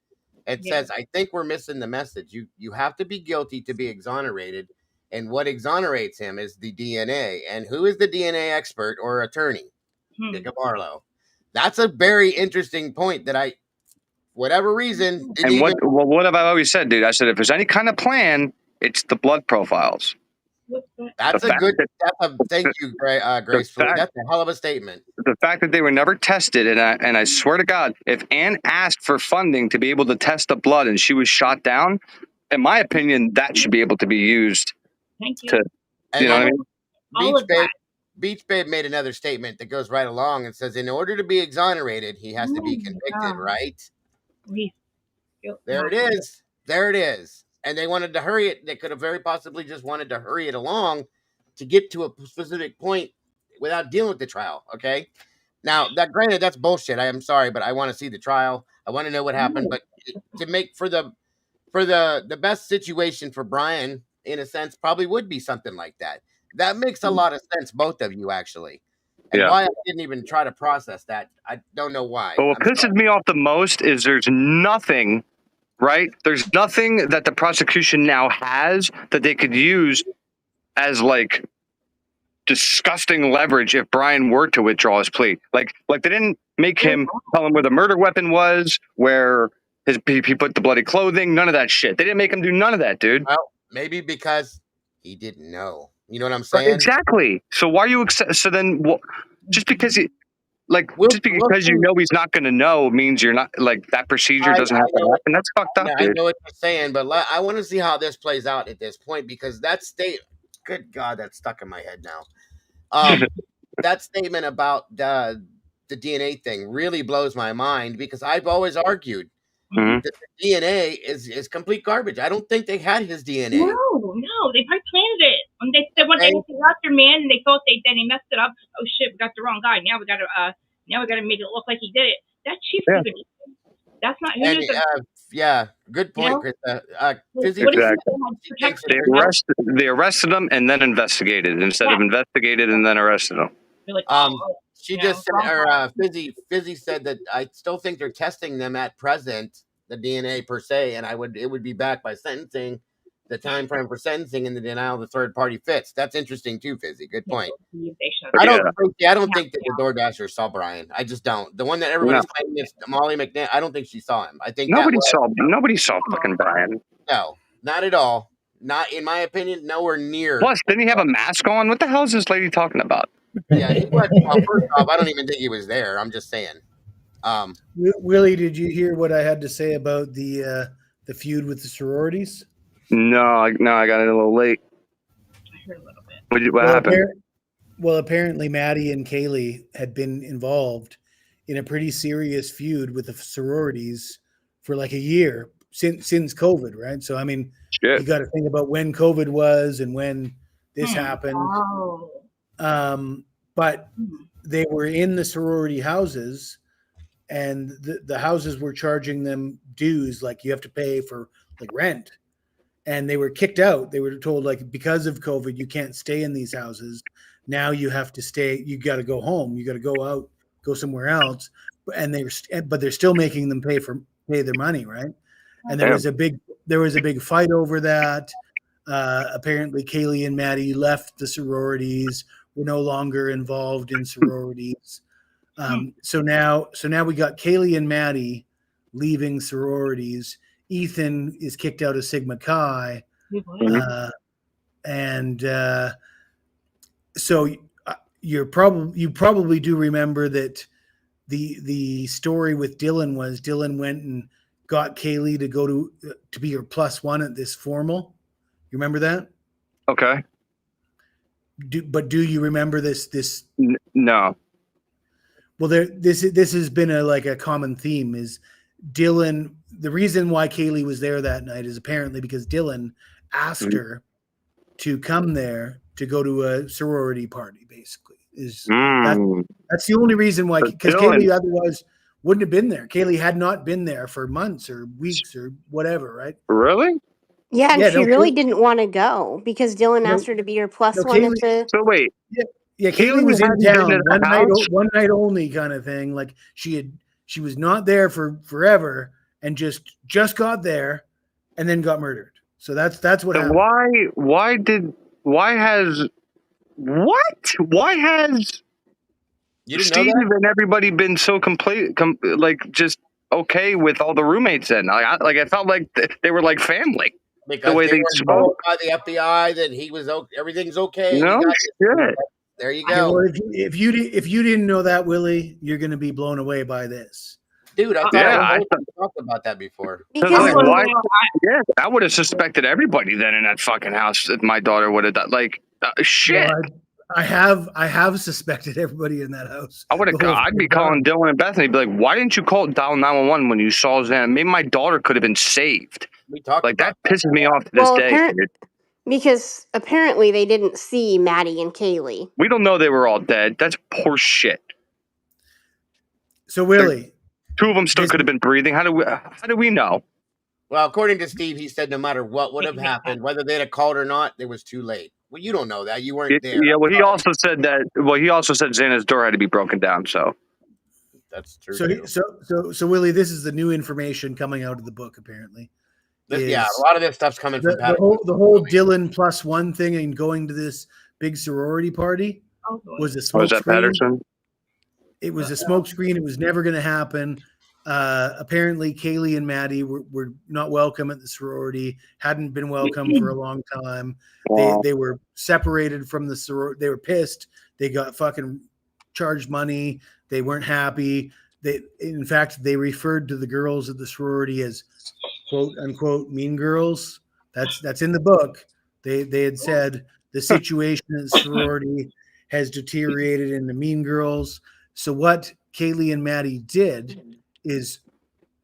It says, I think we're missing the message. You have to be guilty to be exonerated. And what exonerates him is the DNA. And who is the DNA expert or attorney? Jacob Barlow. That's a very interesting point that whatever reason. What have I always said, dude? I said, if there's any kind of plan, it's the blood profiles. Thank you, Gracefully. That's a hell of a statement. The fact that they were never tested, and I swear to God, if Ann asked for funding to be able to test the blood and she was shot down, in my opinion, that should be able to be used. Thank you. You know what I mean? Beach Babe made another statement that goes right along and says, in order to be exonerated, he has to be convicted, right? There it is. And they wanted to hurry it. They could have very possibly just wanted to hurry it along to get to a specific point without dealing with the trial. Okay. Now, granted, that's bullshit. I am sorry, but I want to see the trial. I want to know what happened. But to make for the best situation for Brian, in a sense, probably would be something like that. That makes a lot of sense, both of you, actually. And why I didn't even try to process that, I don't know why. But what pisses me off the most is there's nothing, right? There's nothing that the prosecution now has that they could use as like disgusting leverage if Brian were to withdraw his plea. Like they didn't make him tell him where the murder weapon was, where he put the bloody clothing, none of that shit. They didn't make him do none of that, dude. Well, maybe because he didn't know. You know what I'm saying? Exactly. So why are you so then just because you know he's not going to know means you're not like that procedure doesn't have to happen. That's fucked up, dude. I know what you're saying, but I want to see how this plays out at this point, because that good God, that's stuck in my head now. That statement about the DNA thing really blows my mind, because I've always argued that the DNA is complete garbage. I don't think they had his DNA. No, they probably planted it. When they got their man and they thought they messed it up. Oh shit, we got the wrong guy. Now we got to make it look like he did it. That chief, that's not. Good point, Krista. Fizzy, Exactly. They arrested them and then investigated instead of investigated and then arrested them. She just said, or Fizzy said that I still think they're testing them at present, the DNA per se, and it would be back by sentencing, the time frame for sentencing, and the denial of the third party fits. That's interesting too, Fizzy. Good point. I don't think that the DoorDasher saw Brian. I just don't. The one that everybody's claiming is Molly McNair. I don't think she saw him. I think nobody saw fucking Brian. No, not at all. Not in my opinion. Nowhere near. Plus, didn't he have a mask on? What the hell is this lady talking about? Yeah, he was. Well, first off, I don't even think he was there. I'm just saying. Willie, did you hear what I had to say about the feud with the sororities? No, I got it a little late. I heard a little bit. What happened? Apparently Maddie and Kaylee had been involved in a pretty serious feud with the sororities for like a year since COVID, right? So I mean, you got to think about when COVID was and when this happened. But they were in the sorority houses, and the houses were charging them dues, like you have to pay for like rent. And they were kicked out. They were told, like, because of COVID, you can't stay in these houses. Now you have to stay. You got to go home. You got to go out, go somewhere else. And they're still making them pay their money, right? And there was a big fight over that. Apparently, Kaylee and Maddie left the sororities. Were no longer involved in sororities. So now we got Kaylee and Maddie leaving sororities. Ethan is kicked out of Sigma Chi, so you probably do remember that the story with Dylan went and got Kaylee to go to be her +1 at this formal. You remember that? Okay. Do you remember this? No. Well, this has been a common theme is Dylan. The reason why Kaylee was there that night is apparently because Dylan asked her to come there to go to a sorority party. Basically, that's the only reason why. Because Kaylee otherwise wouldn't have been there. Kaylee had not been there for months or weeks or whatever, right? Really? Yeah, and she really didn't want to go because Dylan asked her to be her +1. So wait. Yeah, Kaylee was in town one night only kind of thing. Like she was not there for forever and just got there and then got murdered. So that's what happened. Why has Steve and everybody been so just okay with all the roommates then? I felt like they were like family. Because the way they were spoke told by the FBI that he was everything's okay. No shit. There you go. Well, if you didn't know that, Willie, you're going to be blown away by this. Dude, I talked about that before. I would have suspected everybody then in that fucking house if my daughter would have done shit. Well, I have suspected everybody in that house. I'd be calling Dylan and Bethany, be like, why didn't you call dial 911 when you saw Zan? Maybe my daughter could have been saved. We talked like that pisses me off to this day. Because apparently they didn't see Maddie and Kaylee. We don't know they were all dead. That's poor shit. So Willie, two of them still could have been breathing. How do we know? Well, according to Steve, he said no matter what would have happened, whether they'd have called or not, it was too late. Well, you don't know that. You weren't there. Yeah, well, he also said Xana's door had to be broken down. So that's true. So Willie, this is the new information coming out of the book. Apparently, a lot of this stuff's coming from the whole Dylan +1 thing and going to this big sorority party was a smoke screen. Patterson? It was a smoke screen. It was never going to happen. Apparently, Kaylee and Maddie were not welcome at the sorority. Hadn't been welcome for a long time. Wow. They were separated from the sorority. They were pissed. They got fucking charged money. They weren't happy. In fact, they referred to the girls at the sorority as "quote unquote" mean girls. That's in the book. They had said the situation at the sorority has deteriorated into mean girls. So what Kaylee and Maddie did is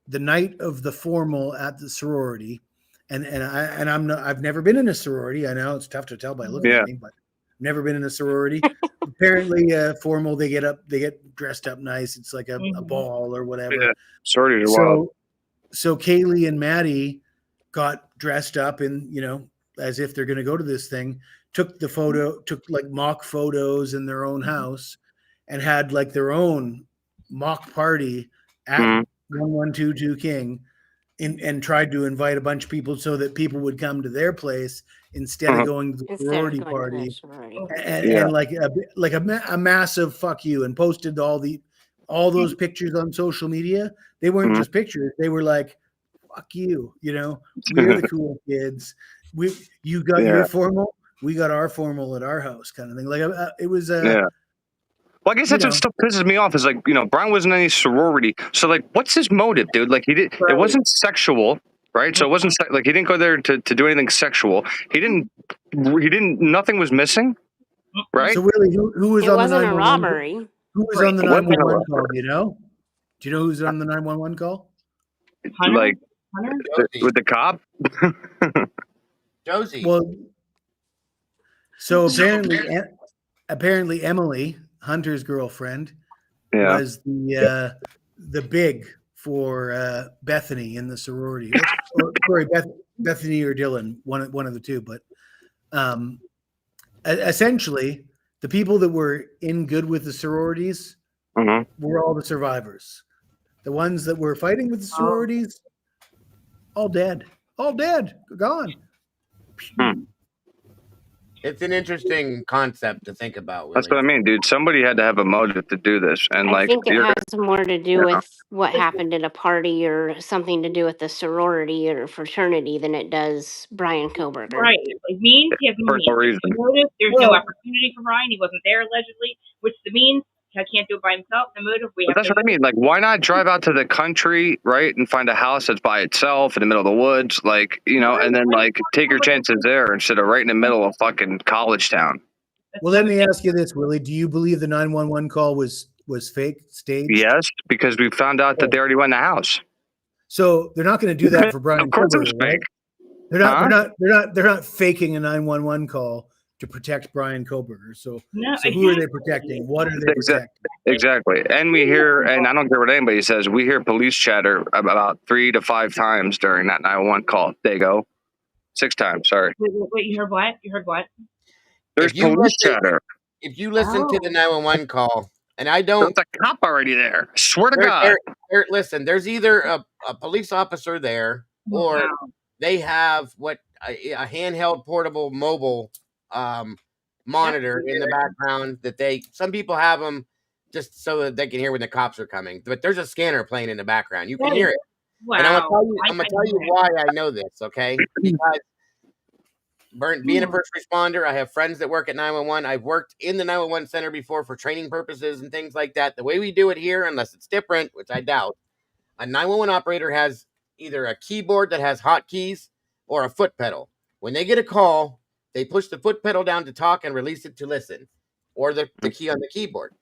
the night of the formal at the sorority, and I've never been in a sorority. I know it's tough to tell by looking at me, but I've never been in a sorority. Apparently, formal, they get dressed up nice. It's like a ball or whatever. Yeah. Sorority. so Kaylee and Maddie got dressed up in, as if they're going to go to this thing, took like mock photos in their own house and had like their own mock party at 1122 King and tried to invite a bunch of people so that people would come to their place instead of going to the sorority party and like a massive fuck you, and posted all those pictures on social media. They weren't just pictures. They were like, fuck you, we're the cool kids. You got your formal, we got our formal at our house, kind of thing. Like it was Well, I guess that's what stuff pisses me off is like, Brian wasn't in any sorority. So like, what's his motive, dude? Like it wasn't sexual, right? So it wasn't like he didn't go there to do anything sexual. He didn't, nothing was missing, right? So really, who was on the 911? It wasn't a robbery. Who was on the 911 call? Do you know who's on the 911 call? Hunter? Like with the cop? Josie. Well, so apparently Emily, Hunter's girlfriend, was the big for Bethany in the sorority. Sorry, Bethany or Dylan, one of the two. But essentially, the people that were in good with the sororities were all the survivors. The ones that were fighting with the sororities, all dead, gone. It's an interesting concept to think about, Willie. That's what I mean, dude. Somebody had to have a motive to do this, and I think it has more to do with what happened at a party or something to do with the sorority or fraternity than it does Brian Koberger. Right. It means he has no motive. There's no opportunity for Brian. He wasn't there allegedly, which means he can't do it by himself. The motive that's what I mean. Like, why not drive out to the country, right, and find a house that's by itself in the middle of the woods, like, and then like take your chances there instead of right in the middle of fucking college town. Well, let me ask you this, Willie. Do you believe the 911 call was fake, staged? Yes, because we found out that they already went in the house. So they're not going to do that for Brian. Of course, it was right? fake. They're not faking a 911 call to protect Brian Koberger. So who are they protecting? What are they protecting? Exactly. And we hear, and I don't care what anybody says, we hear police chatter about 3 to 5 times during that 911 call. There you go. 6 times, sorry. Wait, you heard what? There's police chatter. If you listen to the 911 call, and I don't... There's a cop already there. I swear to God. Listen, there's either a police officer there, or they have a handheld portable mobile monitor in the background that some people have them just so that they can hear when the cops are coming. But there's a scanner playing in the background. You can hear it. Wow. And I'm gonna tell you why I know this, okay? Because being a first responder, I have friends that work at 911. I've worked in the 911 center before for training purposes and things like that. The way we do it here, unless it's different, which I doubt, a 911 operator has either a keyboard that has hotkeys or a foot pedal. When they get a call, they push the foot pedal down to talk and release it to listen, or the key on the keyboard.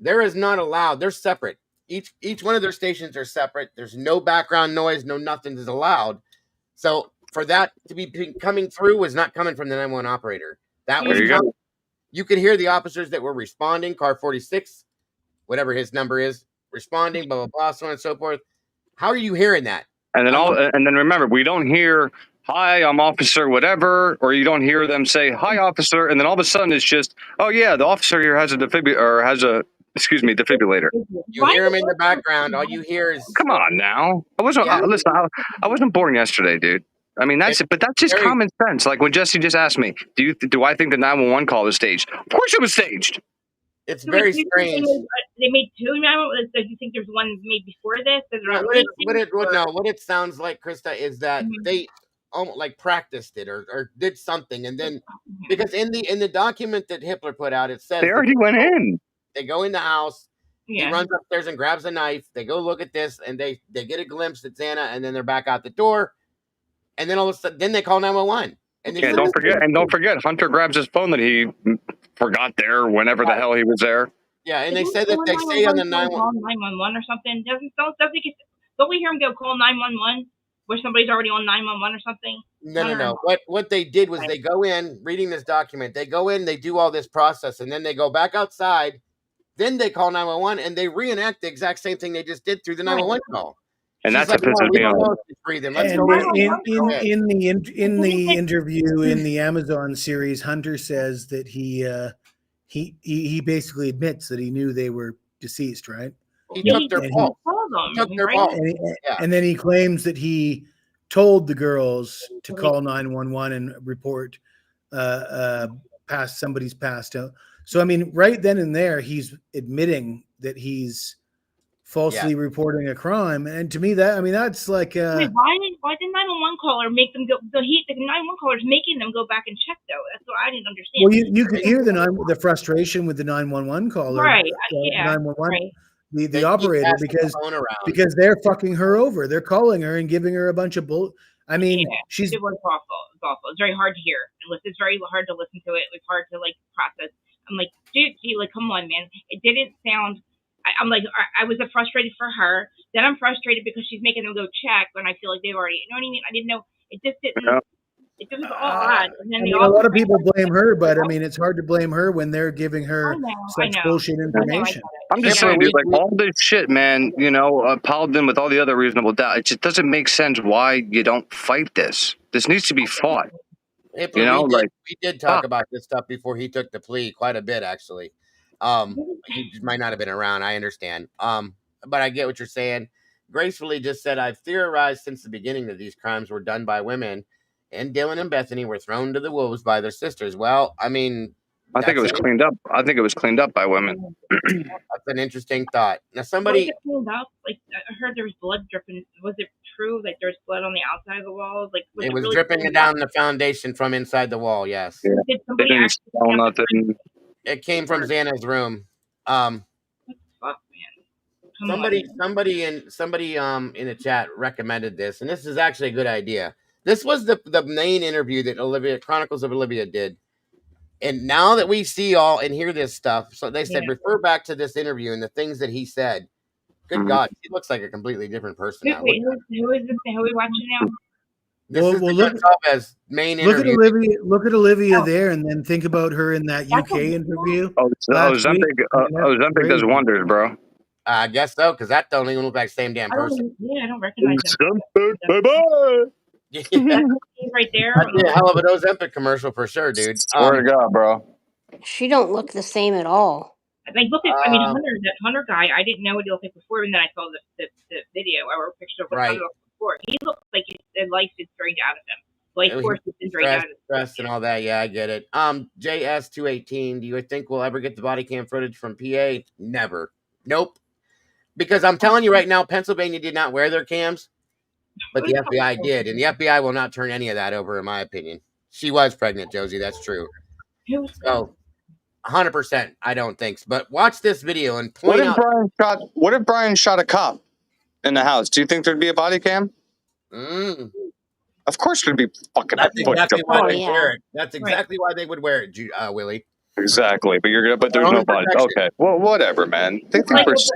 There is not allowed. They're separate. Each one of their stations are separate. There's no background noise. No nothing is allowed. So for that to be coming through was not coming from the 911 operator. That was coming. You could hear the officers that were responding, car 46, whatever his number is, responding, blah, blah, blah, so on and so forth. How are you hearing that? And then remember, we don't hear, hi, I'm officer whatever, or you don't hear them say, hi, officer, and then all of a sudden it's just, oh yeah, the officer here has a defibrillator. You hear him in the background. All you hear is, come on now. I wasn't born yesterday, dude. I mean, that's it, but that's just common sense. Like when Jesse just asked me, do I think the 911 call was staged? Of course it was staged. It's very strange. They made 2 911. Do you think there's one made before this? What it sounds like, Krista, is that they almost like practiced it or did something, and then because in the document that Hitler put out, it says they already went in. They go in the house. He runs upstairs and grabs a knife. They go look at this, and they get a glimpse at Xana, and then they're back out the door. And then all of a sudden, they call 911. And don't forget, Hunter grabs his phone that he forgot there whenever the hell he was there. Yeah, and they say that they say on the 911 or something. Don't we hear him go call 911 where somebody's already on 911 or something? No. What they did was they go in, reading this document. They go in, they do all this process, and then they go back outside. Then they call 911, and they reenact the exact same thing they just did through the 911 call. And She's that's like, what pisses me off. In the interview in the Amazon series, Hunter says that he basically admits that he knew they were deceased, right? He took their pulse. He took their pulse. And then he claims that he told the girls to call 911 and report somebody's passed out. So I mean, right then and there, he's admitting that he's falsely reporting a crime, and to me, that's like. Wait, why did 911 caller make them go? The 911 caller is making them go back and check though. That's what I didn't understand. Well, you could hear the frustration with the 911 caller, right? 911, right. the operator, because they're fucking her over. They're calling her and giving her a bunch of bull. I mean, it was awful. It was awful. It's very hard to hear. It's very hard to listen to it. It's hard to like process. I'm like, dude, like, come on, man. It didn't sound. I'm like, I was frustrated for her. Then I'm frustrated because she's making them go check when I feel like they've already. You know what I mean? I didn't know. It just didn't. It was all odd. And then a lot of people blame her, but I mean, it's hard to blame her when they're giving her such bullshit information. I'm just saying, dude, like all this shit, man, piled in with all the other reasonable doubt. It just doesn't make sense why you don't fight this. This needs to be fought. We did talk about this stuff before he took the plea quite a bit, actually. He might not have been around. I understand. But I get what you're saying. Gracefully just said, I've theorized since the beginning that these crimes were done by women, and Dylan and Bethany were thrown to the wolves by their sisters. Well, I mean, I think it was cleaned up. I think it was cleaned up by women. That's an interesting thought. Now, somebody cleaned up. Like, I heard there was blood dripping. Was it true that there's blood on the outside of the walls? Like, it was really dripping down the foundation from inside the wall. Yes. Yeah. Did somebody nothing. It came from Xana's room. Fuck, man. Somebody in the chat recommended this, and this is actually a good idea. This was the main interview that Chronicles of Olivia did. And now that we see all and hear this stuff, so they said refer back to this interview and the things that he said. Good God, he looks like a completely different person now. Wait, who is this? Who are we watching now? This is the Gonzalez main interview. Look at Olivia there, and then think about her in that UK interview. Ozempic does wonders, bro. I guess so, because that don't even look like the same damn person. I don't recognize him. Bye-bye. He's right there. That'd be a hell of an Ozempic commercial for sure, dude. Swear to God, bro. She don't look the same at all. Like, look at, Hunter, that Hunter guy, I didn't know what he looked like before, and then I saw the video, or a picture of what Hunter looked before. He looked like the life is drained out of him. Life force is drained out of him. Stress and all that, yeah, I get it. JS218, do you think we'll ever get the body cam footage from PA? Never. Nope. Because I'm telling you right now, Pennsylvania did not wear their cams, but the FBI did, and the FBI will not turn any of that over, in my opinion. She was pregnant, Josie, that's true. So, 100%, I don't think. But watch this video and point out. What if Brian shot a cop in the house? Do you think there'd be a body cam? Of course there'd be fucking. That's exactly why they wear it. That's exactly why they would wear it, Willie. Exactly, but there's no body. Okay, well, whatever, man. If there's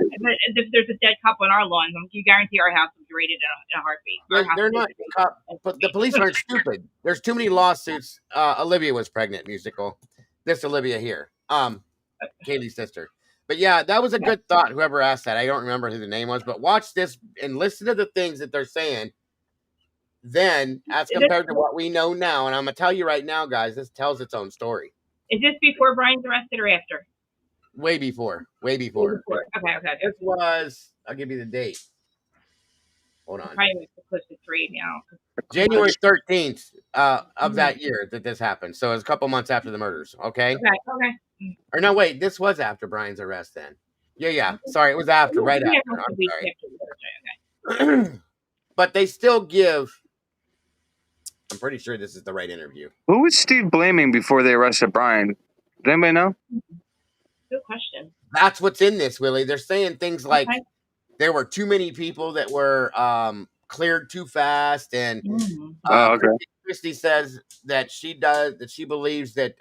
a dead cop on our lawn, you guarantee our house would be raided in a heartbeat. They're not cop, but the police aren't stupid. There's too many lawsuits. Olivia was pregnant, musical. This Olivia here, Kaylee's sister. But yeah, that was a good thought. Whoever asked that, I don't remember who the name was, but watch this and listen to the things that they're saying. Then, as compared to what we know now, and I'm gonna tell you right now, guys, this tells its own story. Is this before Brian's arrested or after? Way before. Okay. This was, I'll give you the date. Hold on. Probably close to 3 now. January 13th of that year that this happened. So it was a couple months after the murders. Okay. Okay. Or no, wait, this was after Brian's arrest then. Yeah. Sorry, it was after, right after. I'm sorry. But they still give. I'm pretty sure this is the right interview. Who was Steve blaming before they arrested Brian? Does anybody know? Good question. That's what's in this, Willie. They're saying things like there were too many people that were cleared too fast, and Christy says that she believes that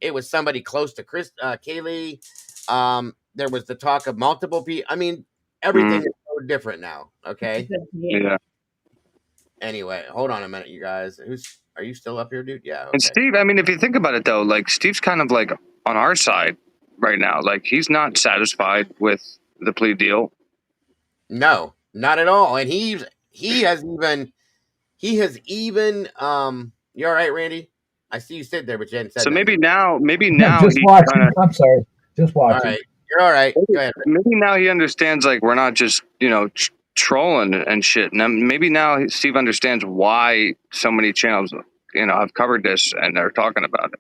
it was somebody close to Kaylee. There was the talk of multiple people. I mean, everything is so different now. Okay. Yeah. Anyway, hold on a minute, you guys. Are you still up here, dude? Yeah. Okay. And Steve, I mean, if you think about it, though, like Steve's kind of like on our side right now. Like he's not satisfied with the plea deal. No, Not at all. And he has even you all right, Randy? I see you sit there, but you hadn't said So nothing. maybe now just he watching. kinda, I'm sorry, just All watching. right. You're all right. Go ahead. maybe now he understands, like, we're not just, trolling and shit. And maybe now Steve understands why so many channels, have covered this and they're talking about it.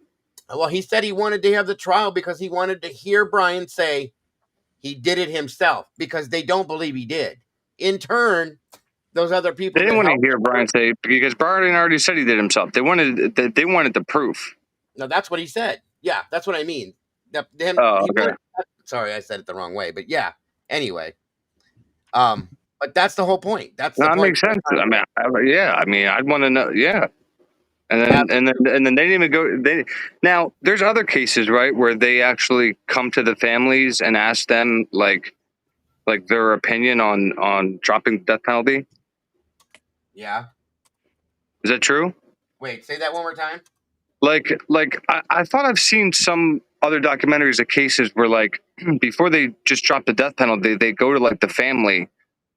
Well, he said he wanted to have the trial because he wanted to hear Brian say he did it himself, because they don't believe he did. In turn, those other people They didn't want to hear Brian say it because Brian already said he did himself. They wanted the proof. No, that's what he said. Yeah, that's what I mean. Okay. Sorry, I said it the wrong way, but yeah. Anyway, but that's the whole point. That's the That point. makes sense. I mean, I'd want to know. Yeah. And then they didn't even go. Now there's other cases, right, where they actually come to the families and ask them like their opinion on dropping the death penalty. Yeah. Is that true? Wait, say that one more time. Like I thought I've seen some other documentaries of cases where, like, before they just drop the death penalty, they go to like the family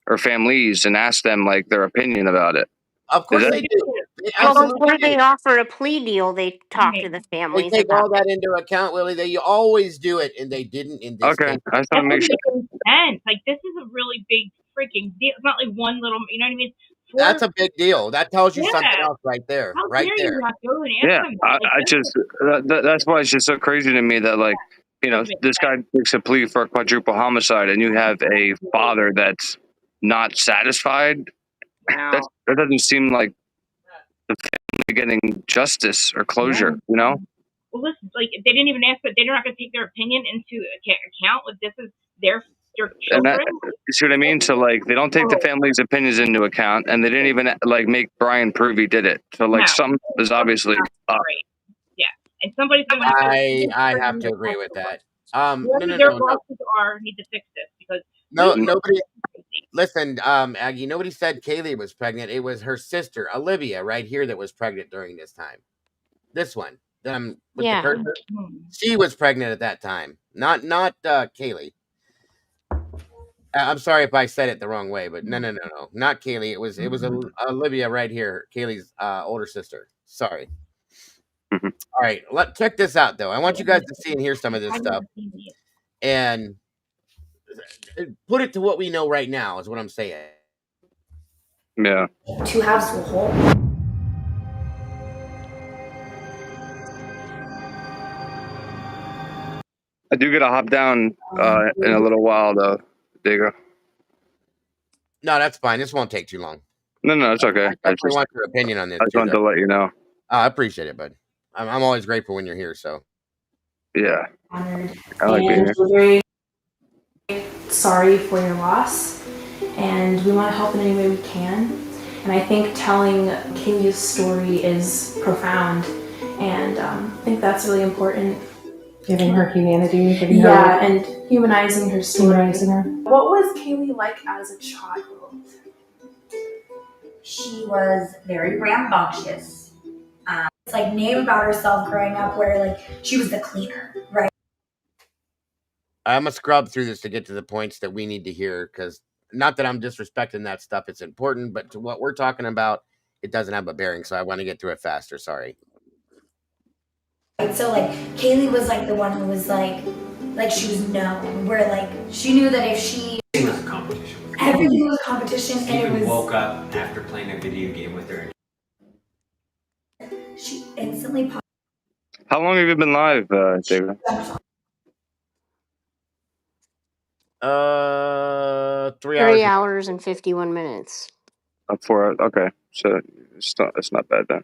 or families and ask them like their opinion about it. Of course they do. Well, before they offer a plea deal, they talk to the They families take all about that it. into account, Willie. They always do it, and they didn't in this case. I That doesn't make sense. Like, this is a really big freaking deal. It's not like one little, you know what I mean? That's a big deal. That tells you Yeah. something else right there. How Right dare there. you not go and ask Yeah, them that? Like, I just that's why it's just so crazy to me that, like, this guy takes a plea for a quadruple homicide, and you have a father that's not satisfied. Wow. That doesn't seem like the family getting justice or closure. Well, listen, like, they didn't even ask, but they're not going to take their opinion into account. Like, this is their And children. you see what I mean? So, like, they don't take the family's opinions into account, and they didn't even like make Brian prove he did it. So, like, No. something is obviously up. Yeah, and somebody's going to I have to agree with that. No. whoever their bosses are need to fix this, because Nobody. Listen, Aggie. Nobody said Kaylee was pregnant. It was her sister Olivia right here that was pregnant during this time. This one, with the cursor, she was pregnant at that time. Not Kaylee. I'm sorry if I said it the wrong way, but no, not Kaylee. It was Olivia right here, Kaylee's older sister. Sorry. All right, check this out though. I want you guys to see and hear some of this stuff, and put it to what we know right now. Is what I'm saying. Yeah. Two halves to a whole. I do gotta hop down in a little while, though, Diego. No, that's fine. This won't take too long. No, it's okay. I just want your opinion on this. I just wanted to let you know. I appreciate it, bud. I'm always grateful when you're here. So. Yeah. Honored. I like being here. We're very sorry for your loss, and we want to help in any way we can. And I think telling Kaylee's story is profound, and I think that's really important. Giving her humanity. And humanizing her story. What was Kaylee like as a child? She was very rambunctious. It's like name about herself growing up where like she was the cleaner, right? I'm gonna scrub through this to get to the points that we need to hear, because not that I'm disrespecting that stuff, it's important, but to what we're talking about, it doesn't have a bearing, so I want to get through it faster. Sorry. So like Kaylee was like the one who was like she was known, where like she knew that if she was a competition. Everything was a competition, Steven and it was woke up after playing a video game with her. She instantly popped. How long have you been live, David? 3 hours and 51 minutes. Okay, so it's not bad then.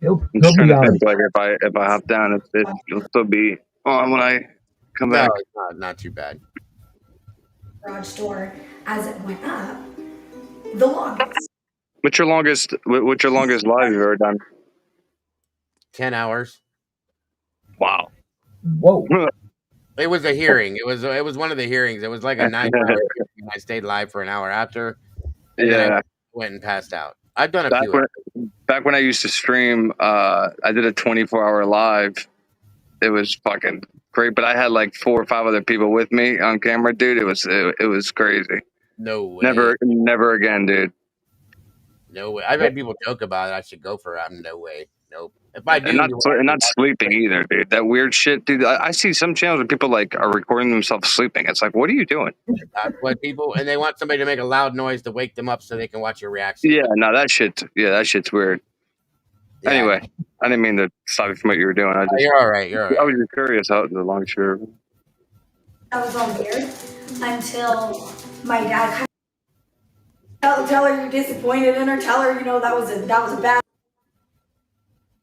He'll I'm just trying be to on. think, like, if I hop down, it'll still be on when I come back. No, it's not too bad. Garage door as it went up. The longest. What's your longest live you've ever done? 10 hours. Wow. Whoa. It was a hearing. It was one of the hearings. It was like a 9-hour hearing. I stayed live for an hour after. And then I went and passed out. I've done a few. Back when I used to stream, I did a 24-hour live. It was fucking great, but I had like 4 or 5 other people with me on camera, dude. It was crazy. No way. Never again, dude. No way. I've had people joke about it. I should go for it. No way. Nope. If I do, And not sleeping either, dude. That weird shit, dude. I see some channels where people like are recording themselves sleeping. It's like, what are you doing? That's what people, and they want somebody to make a loud noise to wake them up so they can watch your reaction. Yeah, no, that shit's weird. Yeah, anyway, I didn't mean to stop you from what you were doing. You're all right. You're all right. I was just curious how the long shirt. That was all weird until my dad kind of tell her you're disappointed in her. Tell her, you know, that was a bad.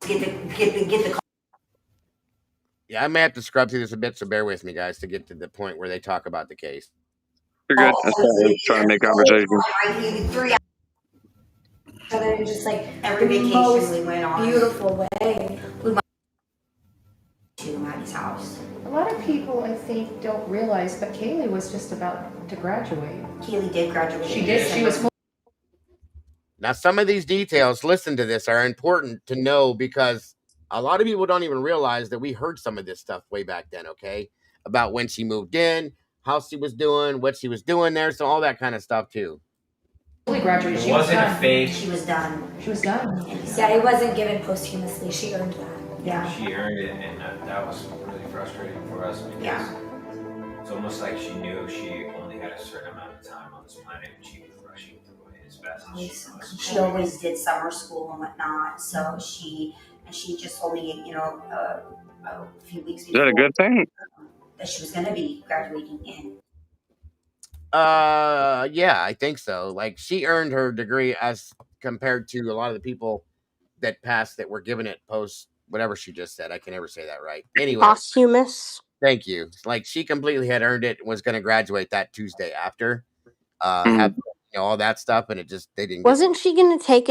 Get the. Yeah, I may have to scrub through this a bit, so bear with me, guys, to get to the point where they talk about the case. You're good. That's fine. I'm trying to make conversation. I needed 3 hours. So then it was just like every vacation we went on. Beautiful way. We went to Maddie's house. A lot of people, I think, don't realize, but Kaylee was just about to graduate. Kaylee did graduate. She did. She was. Now, some of these details, listen to this, are important to know because a lot of people don't even realize that we heard some of this stuff way back then, okay? About when she moved in, how she was doing, what she was doing there, so all that kind of stuff, too. Graduated. It wasn't a fake. She was done. She was done. Yeah, it wasn't given posthumously. She earned that. Yeah. She earned it, and that was really frustrating for us because it's almost like she knew she only had a certain amount of time on this planet, and she was rushing through it as fast as she could. She always did summer school and whatnot, so she just told me, you know, a few weeks before. Is that a good thing? That she was going to be graduating in. Yeah, I think so. Like, she earned her degree as compared to a lot of the people that passed that were given it post whatever she just said. I can never say that right. Anyway. Posthumous. Thank you. Like, she completely had earned it and was going to graduate that Tuesday after. Have, you know, all that stuff, and it just, they didn't. Wasn't she going to take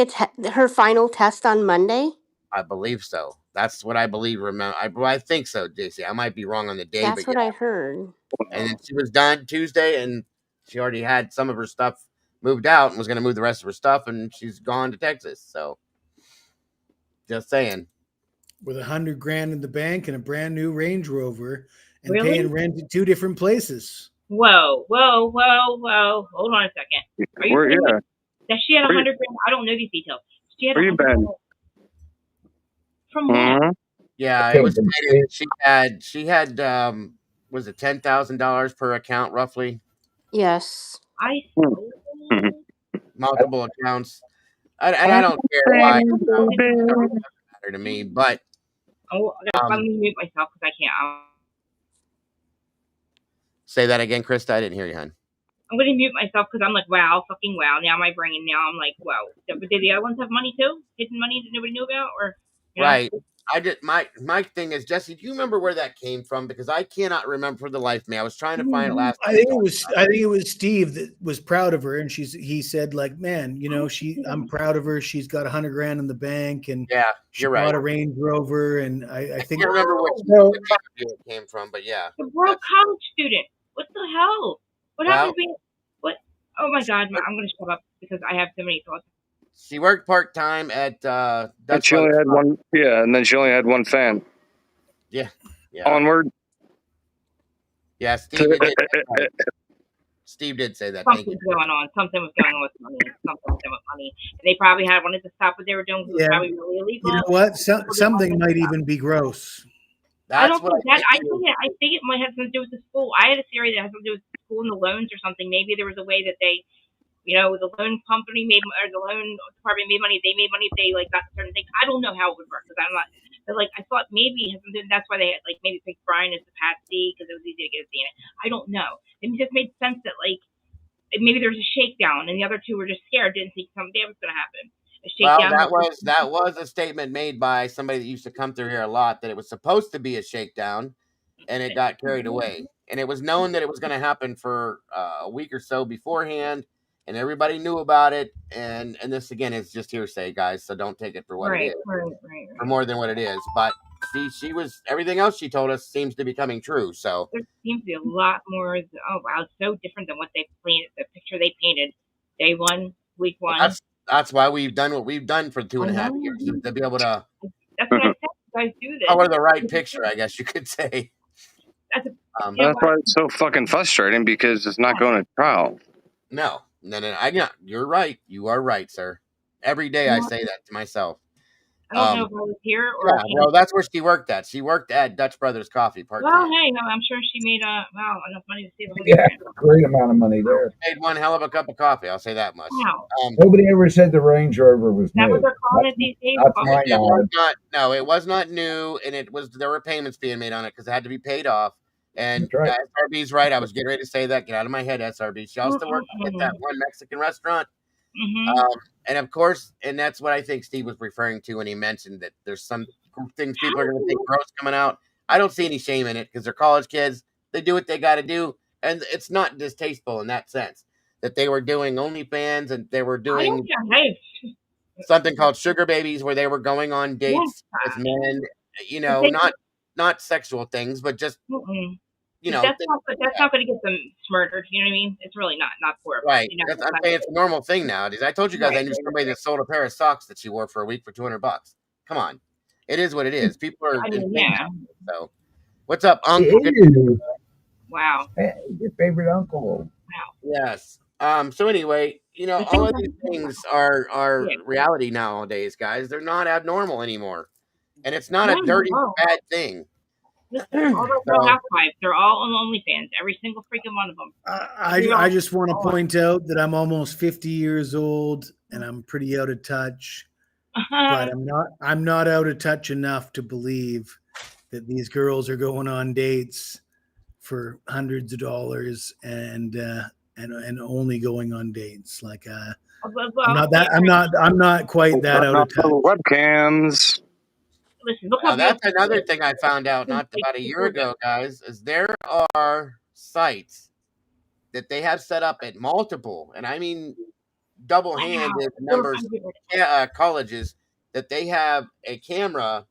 her final test on Monday? I believe so. That's what I believe. Remember, I think so, JC. I might be wrong on the day. That's but what I heard. And then she was done Tuesday, and she already had some of her stuff moved out and was going to move the rest of her stuff, and she's gone to Texas. So, just saying. With $100,000 in the bank and a brand new Range Rover, and Really? paying rent at 2 different places. Whoa. Hold on a second. Are you kidding me? That she had $100,000? I don't know these details. She had Where you been? From where? Yeah, it was. She had was it $10,000 per account roughly? Yes. Multiple accounts. And I don't care why. It doesn't matter to me, but I'm gonna mute myself because I can't. Say that again, Krista. I didn't hear you, hon. I'm gonna mute myself because I'm like, wow. Now my brain. Now I'm like, wow. But did the other ones have money too? Hidden money that nobody knew about, or you know? Right? I did. My thing is, Jesse. Do you remember where that came from? Because I cannot remember for the life of me. I was trying to find it last. I think it was Steve that was proud of her, and he said, like, man, you know, I'm proud of her. She's got $100,000 in the bank, and yeah, she bought a Range Rover, and I think I remember what it came from, but yeah, the broke college student. What the hell? What happened to me? What? Oh my God! I'm gonna shut up because I have so many thoughts. She worked part-time at And she only had one. Yeah, and then she only had one fan. Yeah. Onward. Yeah, Steve did say that. Something was going on. Something was going on with money. And they probably wanted to stop what they were doing because it was probably really illegal. You know what? Something might even be gross. I don't think that. I think it might have something to do with the school. I had a theory that has something to do with the school and the loans or something. Maybe there was a way that they, you know, the loan company made, or the loan department made money. They made money if they like got certain things. I don't know how it would work because I'm not. But like I thought maybe it has something. That's why they had like maybe picked Brian as the patsy because it was easy to get a scene. I don't know. It just made sense that like maybe there was a shakedown and the other two were just scared, didn't think something bad was going to happen. Well, that was a statement made by somebody that used to come through here a lot that it was supposed to be a shakedown, and it got carried away. And it was known that it was going to happen for a week or so beforehand, and everybody knew about it. And this again is just hearsay, guys. So don't take it for what it is, for more than what it is. But she was everything else she told us seems to be coming true. So there seems to be a lot more. Oh wow, it's so different than what they painted. The picture they painted day one, week one. That's why we've done what we've done for 2.5 years to be able to. That's what I said. You guys do this. Cover the right picture, I guess you could say. That's why it's so fucking frustrating because it's not going to trial. No. You're right. You are right, sir. Every day I say that to myself. I don't know if I was here or. Yeah, well, that's where she worked at. She worked at Dutch Brothers Coffee part-time. Well, hey, no, I'm sure she made enough money to save $100,000. Great amount of money there. Made one hell of a cup of coffee. I'll say that much. Wow. Nobody ever said the Range Rover was new. What they're calling it these days? That's my knowledge. It was not new, and there were payments being made on it because it had to be paid off. And right. SRB's right. I was getting ready to say that. Get out of my head, SRB. She also worked at that one Mexican restaurant. And of course, and that's what I think Steve was referring to when he mentioned that there's some things people are going to think gross coming out. I don't see any shame in it because they're college kids. They do what they got to do. And it's not distasteful in that sense that they were doing OnlyFans and they were doing something called Sugar Babies where they were going on dates with men, not sexual things, but just, that's not going to get them murdered. You know what I mean? It's really not for right. I'm saying it's a normal thing nowadays. I told you guys I knew somebody that sold a pair of socks that she wore for a week for $200. Come on, it is what it is. People are. So, what's up, Uncle? Wow. Hey, your favorite uncle. Wow. Yes. So anyway, all of these things are reality nowadays, guys. They're not abnormal anymore, and it's not a dirty bad thing. Listen, all those Real Housewives, they're all on OnlyFans. Every single freaking one of them. I just want to point out that I'm almost 50 years old and I'm pretty out of touch. But I'm not out of touch enough to believe that these girls are going on dates for hundreds of dollars and only going on dates. Like I'm not quite that out of touch. Webcams. Listen, now, that's another thing I found out not about a year ago, guys, is there are sites that they have set up at multiple, and I mean double-handed numbers, colleges, that they have a camera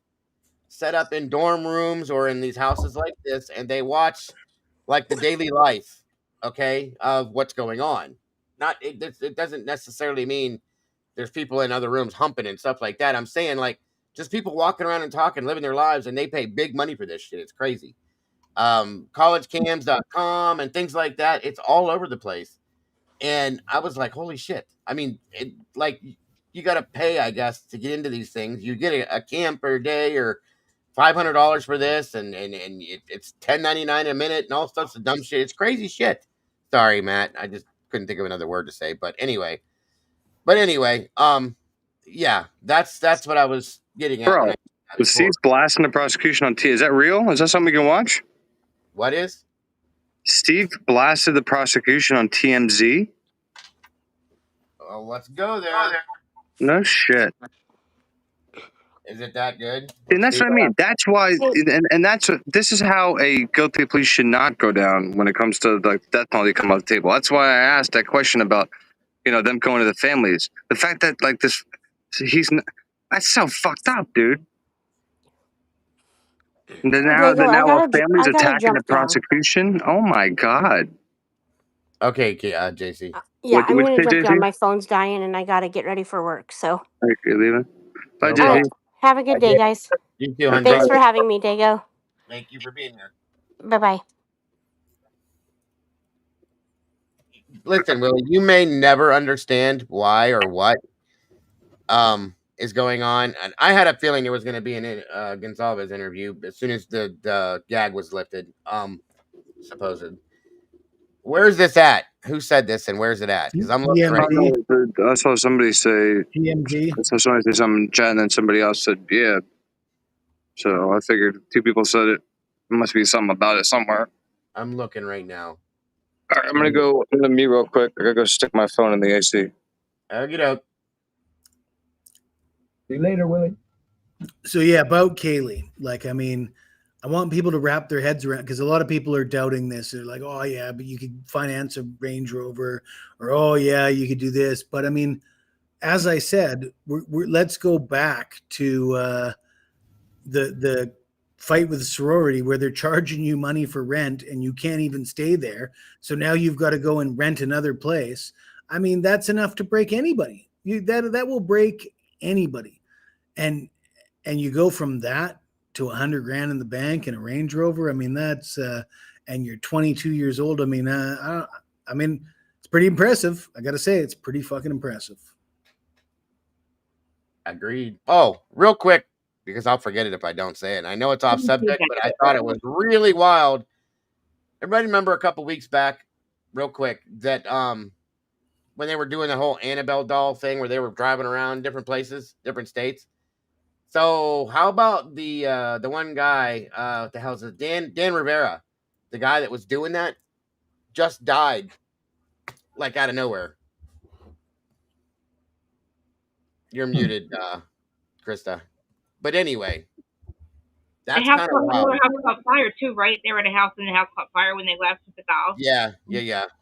set up in dorm rooms or in these houses like this, and they watch like the daily life, of what's going on. It doesn't necessarily mean there's people in other rooms humping and stuff like that. I'm saying like just people walking around and talking, living their lives, and they pay big money for this shit. It's crazy. Collegecams.com and things like that. It's all over the place. And I was like, holy shit. I mean, you got to pay, I guess, to get into these things. You get a cam per day or $500 for this, and it's $10.99 a minute and all sorts of dumb shit. It's crazy shit. Sorry, Matt. I just couldn't think of another word to say. But anyway, yeah, that's what I was getting at. Bro, Steve's blasting the prosecution on T. Is that real? Is that something we can watch? What is? Steve blasted the prosecution on TMZ. Oh, let's go there. No shit. Is it that good? And that's what I mean. That's why, and this is how a guilty plea should not go down when it comes to the death penalty come off the table. That's why I asked that question about, them going to the families. The fact that that's so fucked up, dude. Now families attacking the prosecution. Oh my god. Okay, JC. Yeah, I'm gonna jump down. My phone's dying, and I gotta get ready for work. So. You're leaving. Bye, All JC. right. Have a good day, guys. You too, honey. Thanks for having me, Dago. Thank you for being here. Bye-bye. Listen, Willie, you may never understand why or what is going on. And I had a feeling there was going to be an Gonzalez interview as soon as the gag was lifted, supposed. Where's this at? Who said this and where's it at? Because I'm looking right now. I saw somebody say TMZ. I saw somebody say something in chat, and then somebody else said, yeah. So I figured two people said it. There must be something about it somewhere. I'm looking right now. All right, I'm gonna mute real quick. I gotta go stick my phone in the AC. Okey-doke. See you later, Willie. So yeah, about Kaylee. Like, I mean, I want people to wrap their heads around, because a lot of people are doubting this. They're like, oh yeah, but you could finance a Range Rover, or oh yeah, you could do this. But I mean, as I said, let's go back to the fight with the sorority where they're charging you money for rent and you can't even stay there. So now you've got to go and rent another place. I mean, that's enough to break anybody. That will break anybody. And you go from that to $100,000 in the bank and a Range Rover. I mean, that's and you're 22 years old. I mean, it's pretty impressive. I got to say, it's pretty fucking impressive. Agreed. Oh, real quick, because I'll forget it if I don't say it. I know it's off subject, but I thought it was really wild. Everybody remember a couple weeks back, real quick, that when they were doing the whole Annabelle doll thing where they were driving around different places, different states. So how about the one guy, the hell's it? Dan Rivera, the guy that was doing that, just died like out of nowhere. You're muted, Krista. But anyway, that's kind of wild. The house caught fire too, right? They were at a house and the house caught fire when they left with the dolls. Yeah.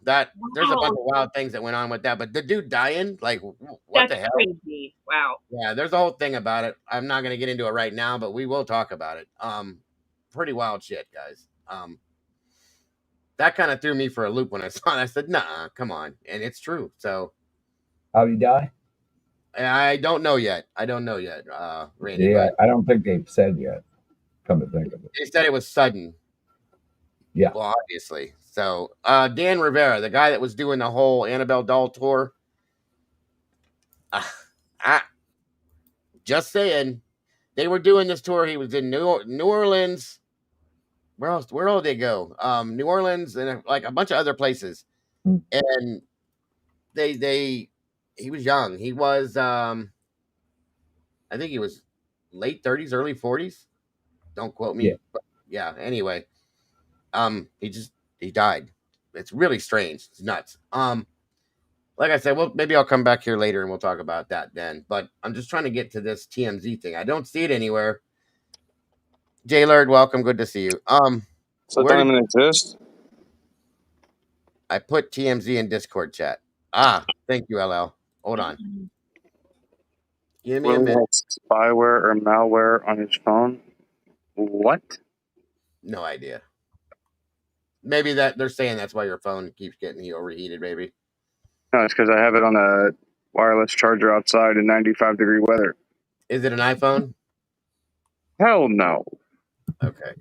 There's a bunch of wild things that went on with that. But the dude dying, like, what the hell? Crazy. Wow. Yeah, there's a whole thing about it. I'm not going to get into it right now, but we will talk about it. Pretty wild shit, guys. That kind of threw me for a loop when I saw it. I said, nah, come on. And it's true. So how'd he die? I don't know yet. Randy. Yeah, I don't think they've said yet. Come to think of it. They said it was sudden. Yeah. Well, obviously. So Dan Rivera, the guy that was doing the whole Annabelle doll tour. Just saying, they were doing this tour. He was in New Orleans. Where else? Where all did they go? New Orleans and like a bunch of other places. And he was young. He was, I think he was late 30s, early 40s. Don't quote me. Yeah. But yeah. Anyway, he died. It's really strange. It's nuts. Like I said, well, maybe I'll come back here later and we'll talk about that then. But I'm just trying to get to this TMZ thing. I don't see it anywhere. J-Lord, welcome. Good to see you. So it doesn't even exist? I put TMZ in Discord chat. Thank you, LL. Hold on. Give me a minute. Spyware or malware on his phone? What? No idea. Maybe that they're saying that's why your phone keeps getting overheated, maybe. No, it's because I have it on a wireless charger outside in 95-degree weather. Is it an iPhone? Hell no. Okay.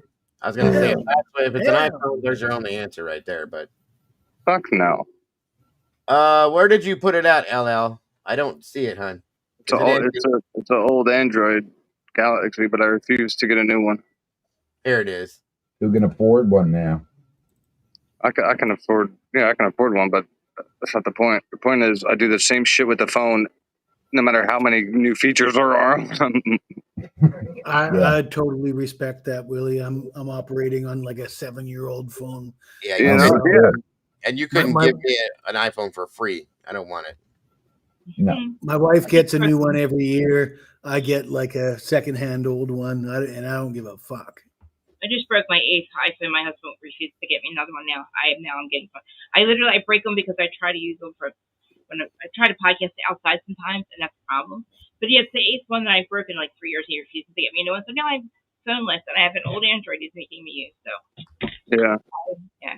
I was going to say, if it's an iPhone, there's your only answer right there, but. Fuck no. Where did you put it at, LL? I don't see it, hon. It's an old Android Galaxy, but I refuse to get a new one. Here it is. Who can afford one now? I can afford one, but that's not the point. The point is I do the same shit with the phone, no matter how many new features there are. I totally respect that, Willie. I'm operating on like a 7-year-old phone. Yeah. And you couldn't give me an iPhone for free. I don't want it. No. My wife gets a new one every year. I get like a secondhand old one, and I don't give a fuck. I just broke my 8th iPhone. My husband refused to get me another one now. I'm getting one. I break them because I try to use them for when I try to podcast outside sometimes, and that's a problem. But yeah, it's the 8th one that I've broken like 3 years, and he refuses to get me a new one. So now I'm phoneless, and I have an old Android he's making me use. So yeah.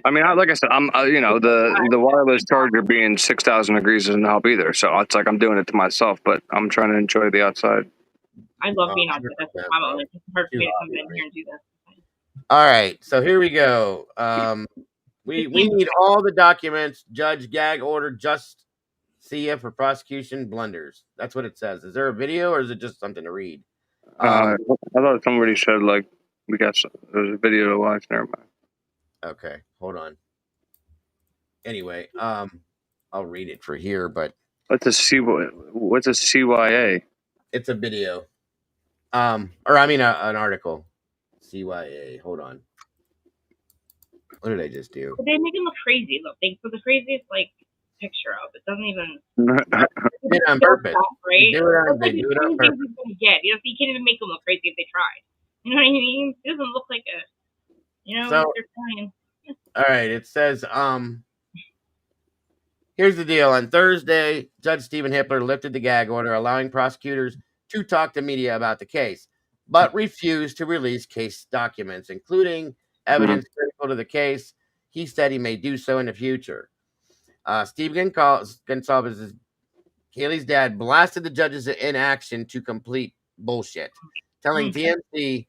I mean, like I said, I'm the wireless charger being 6,000 degrees doesn't help either. So it's like I'm doing it to myself, but I'm trying to enjoy the outside. I love being outside. That's the problem. It's hard for me to come in here and do this. All right, so here we go. We need all the documents, judge, gag order, just see if for prosecution blunders. That's what it says. Is there a video or is it just something to read? I thought somebody said like there's a video to watch. Never mind. Okay, hold on. Anyway, I'll read it for here, but what's a CYA? It's a video. Or I mean an article. CYA. Hold on. What did I just do? But they make him look crazy. Look, they put the craziest like picture up. It doesn't even. Did it on purpose. Right? They do it on purpose. You can't even make them look crazy if they tried. You know what I mean? It doesn't look like a. So, they're trying. All right. It says here's the deal. On Thursday, Judge Stephen Hippler lifted the gag order, allowing prosecutors to talk to media about the case, but refused to release case documents, including evidence critical to the case. He said he may do so in the future. Steve Gonsalves, Kaylee's dad, blasted the judges in action to complete bullshit, telling TMZ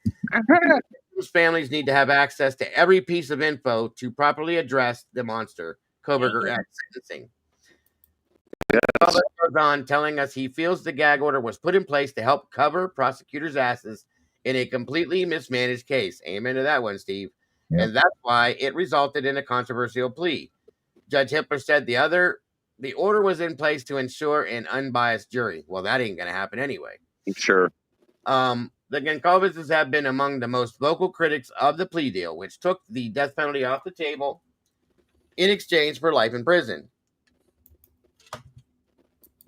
those families need to have access to every piece of info to properly address the monster, Koberger Act sentencing. Goes on telling us he feels the gag order was put in place to help cover prosecutors' asses in a completely mismanaged case. Amen to that one, Steve. Yep. And that's why it resulted in a controversial plea. Judge Hippler said the order was in place to ensure an unbiased jury. Well, that ain't going to happen anyway. Sure. The Goncalveses have been among the most vocal critics of the plea deal, which took the death penalty off the table in exchange for life in prison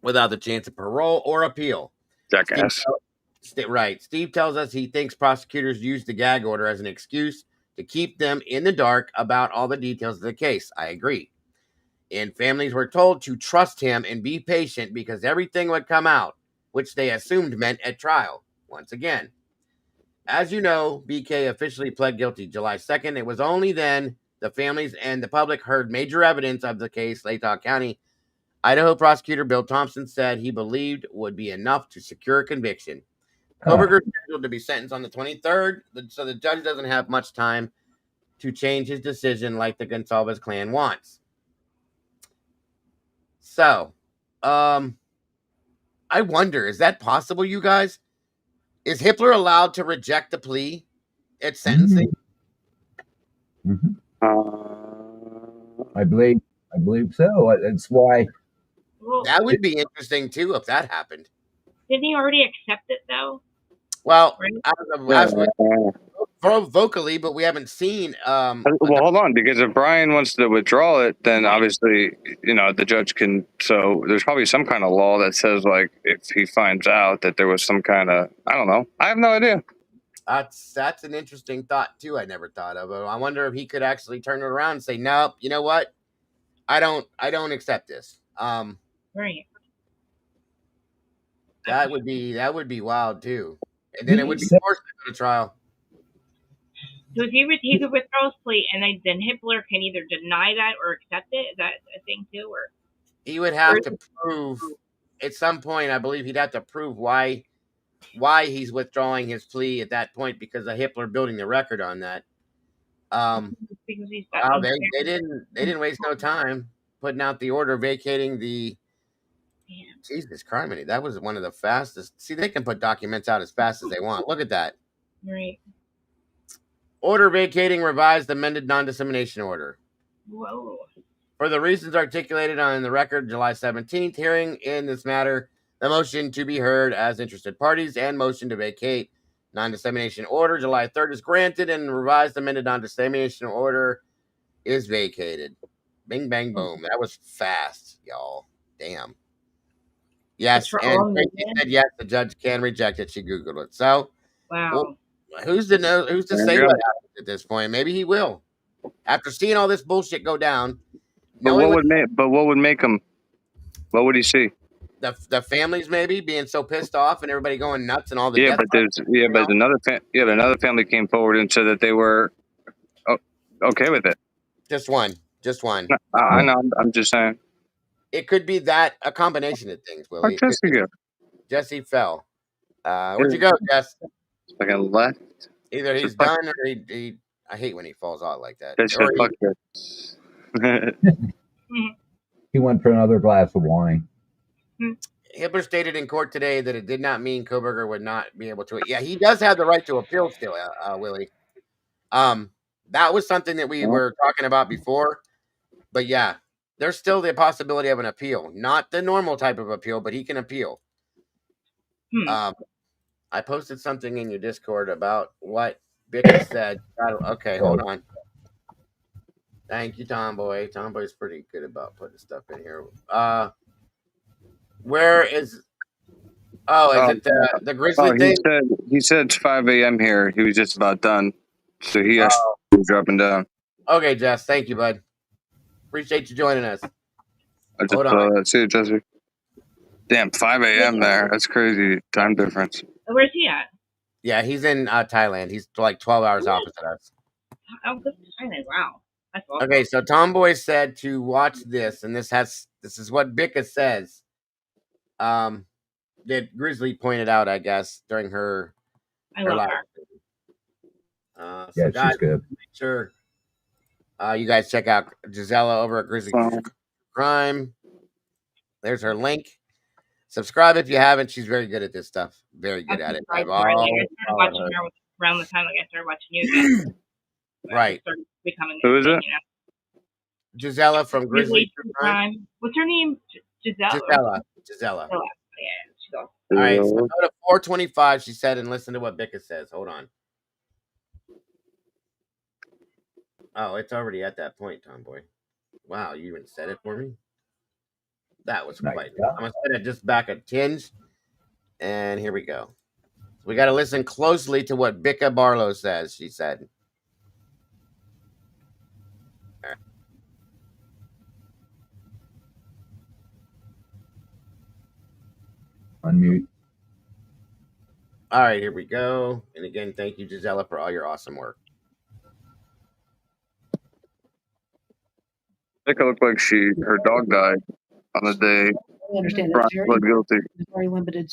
without the chance of parole or appeal. Jackass. Steve tells us he thinks prosecutors used the gag order as an excuse to keep them in the dark about all the details of the case. I agree. And families were told to trust him and be patient because everything would come out, which they assumed meant at trial. Once again, as you know, BK officially pled guilty July 2nd. It was only then the families and the public heard major evidence of the case. Latah County, Idaho prosecutor Bill Thompson said he believed would be enough to secure a conviction. Koberger is scheduled to be sentenced on the 23rd, so the judge doesn't have much time to change his decision like the Goncalves clan wants. So, I wonder, is that possible, you guys? Is Hippler allowed to reject the plea at sentencing? I believe so. That's why. Well, that would be interesting too if that happened. Didn't he already accept it though? Well, right? vocally, but we haven't seen. Well, hold on, because if Brian wants to withdraw it, then obviously, the judge can. So there's probably some kind of law that says, like, if he finds out that there was some kind of, I don't know. I have no idea. That's an interesting thought too. I never thought of. I wonder if he could actually turn it around and say, "Nope, you know what? I don't accept this." Right. That would be wild too, and then it would be forced to go to trial. So if he could withdraw his plea, and then Hippler can either deny that or accept it. Is that a thing too, or he would have to prove at some point? I believe he'd have to prove why he's withdrawing his plea at that point because of Hippler building the record on that. Because he's they didn't waste no time putting out the order vacating the. Jesus Christ, that was one of the fastest. See, they can put documents out as fast as they want. Look at that. Right. Order vacating revised amended non-dissemination order. Whoa. For the reasons articulated on the record, July 17th, hearing in this matter, the motion to be heard as interested parties and motion to vacate non-dissemination order, July 3rd, is granted and revised amended non-dissemination order is vacated. Bing, bang, boom. That was fast, y'all. Damn. Yes, and Tracy said yes, the judge can reject it. She Googled it. So, wow. Who's to say what happens at this point? Maybe he will. After seeing all this bullshit go down. But what would make him? What would he see? The families maybe being so pissed off and everybody going nuts and all the but another family came forward and said that they were okay with it. Just one. I know. I'm just saying. It could be that a combination of things, Willie. Jesse fell. Where'd you go, Jess? Like I left. Either he's done or he. I hate when he falls out like that. He went for another glass of wine. Hippler stated in court today that it did not mean Koberger would not be able to. Yeah, he does have the right to appeal still, Willie. That was something that we were talking about before. But yeah, there's still the possibility of an appeal. Not the normal type of appeal, but he can appeal. I posted something in your Discord about what Bickett said. Okay, hold on. Thank you, Tomboy. Tomboy's pretty good about putting stuff in here. Where is? Oh, is it the Grizzly thing? He said it's 5 a.m. here. He was just about done, so he actually dropping down. Okay, Jess. Thank you, bud. Appreciate you joining us. Hold on. See you, Jesse. Damn, 5 a.m. there. That's crazy time difference. Where's he at? Yeah, he's in Thailand. He's like 12 hours opposite us. Oh, good Thailand. Wow. That's awesome. Okay, so Tomboy said to watch this, and this is what Bickett says. That Grizzly pointed out, I guess, during her. I love live. her. Yeah, guys, she's good. Make sure you guys check out Gisela over at Grizzly Crime. There's her link. Subscribe if you haven't. She's very good at this stuff. Very good at it. I've I always started followed watching her. her around the time like I started watching you again. Right. Started becoming Who is it? Gisela from Grizzly. What's her name? Giselle. Gisela. Oh, yeah, she's awesome. All right, so go to 425, she said, and listen to what Bicca says. Hold on. Oh, it's already at that point, Tomboy. Wow, you even said it for me? That was quite nice. I'm going to set it just back a tinge. And here we go. We got to listen closely to what Bicca Barlow says, she said. All right. Unmute. All right, here we go. And again, thank you, Gisela, for all your awesome work. It looked like her dog died on the day. I understand Brian it's pled guilty. very limited.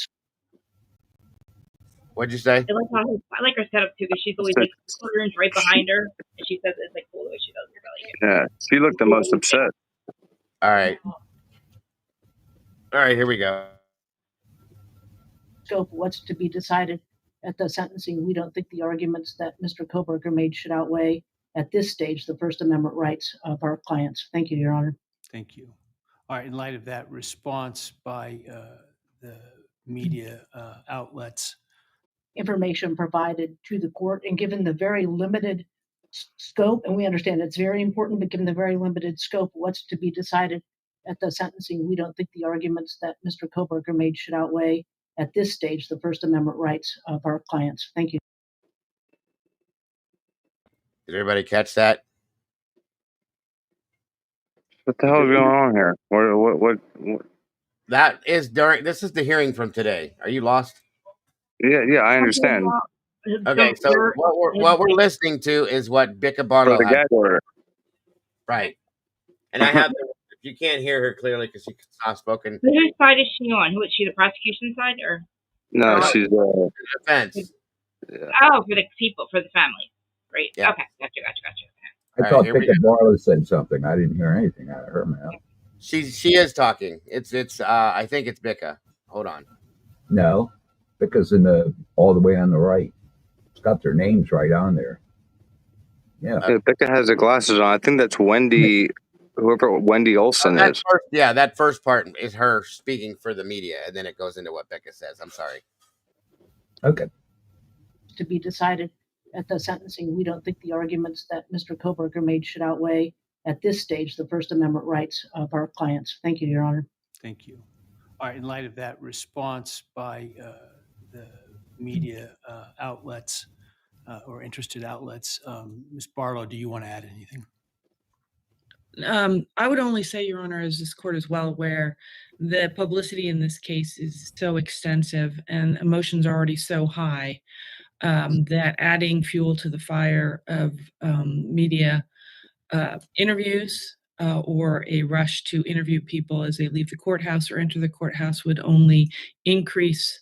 What'd you say? I like her setup too because she's always like children's right behind her, and she says it's like cool the way she does it. Really Yeah, she looked the most upset. All right. All right, here we go. Scope of what's to be decided at the sentencing. We don't think the arguments that Mr. Koberger made should outweigh at this stage the First Amendment rights of our clients. Thank you, Your Honor. Thank you. All right, in light of that response by the media outlets, information provided to the court, and given the very limited scope, and we understand it's very important, but given the very limited scope, what's to be decided at the sentencing, we don't think the arguments that Mr. Koberger made should outweigh at this stage the First Amendment rights of our clients. Thank you. Did everybody catch that? What the hell is going on here? What? That is during. This is the hearing from today. Are you lost? Yeah, I understand. Okay, so what we're listening to is what Bicca Barlow For the gag order. Right. And I have, if you can't hear her clearly because she's soft spoken. Whose side is she on? Who is she, the prosecution side or? No, she's the defense. Yeah. Oh, for the people, for the family. Great. Yeah. Okay, gotcha. I thought Bicca Barlow said something. I didn't hear anything out of her mouth. She is talking. It's I think it's Bicca. Hold on. No, Bicca's all the way on the right. It's got their names right on there. Yeah. Bicca has the glasses on. I think that's Wendy, whoever Wendy Olson is. That first part is her speaking for the media, and then it goes into what Bicca says. I'm sorry. Okay. To be decided at the sentencing, we don't think the arguments that Mr. Koberger made should outweigh at this stage the First Amendment rights of our clients. Thank you, Your Honor. Thank you. All right, in light of that response by the media outlets or interested outlets, Ms. Barlow, do you want to add anything? I would only say, Your Honor, as this court is well aware, the publicity in this case is so extensive and emotions are already so high that adding fuel to the fire of media interviews or a rush to interview people as they leave the courthouse or enter the courthouse would only increase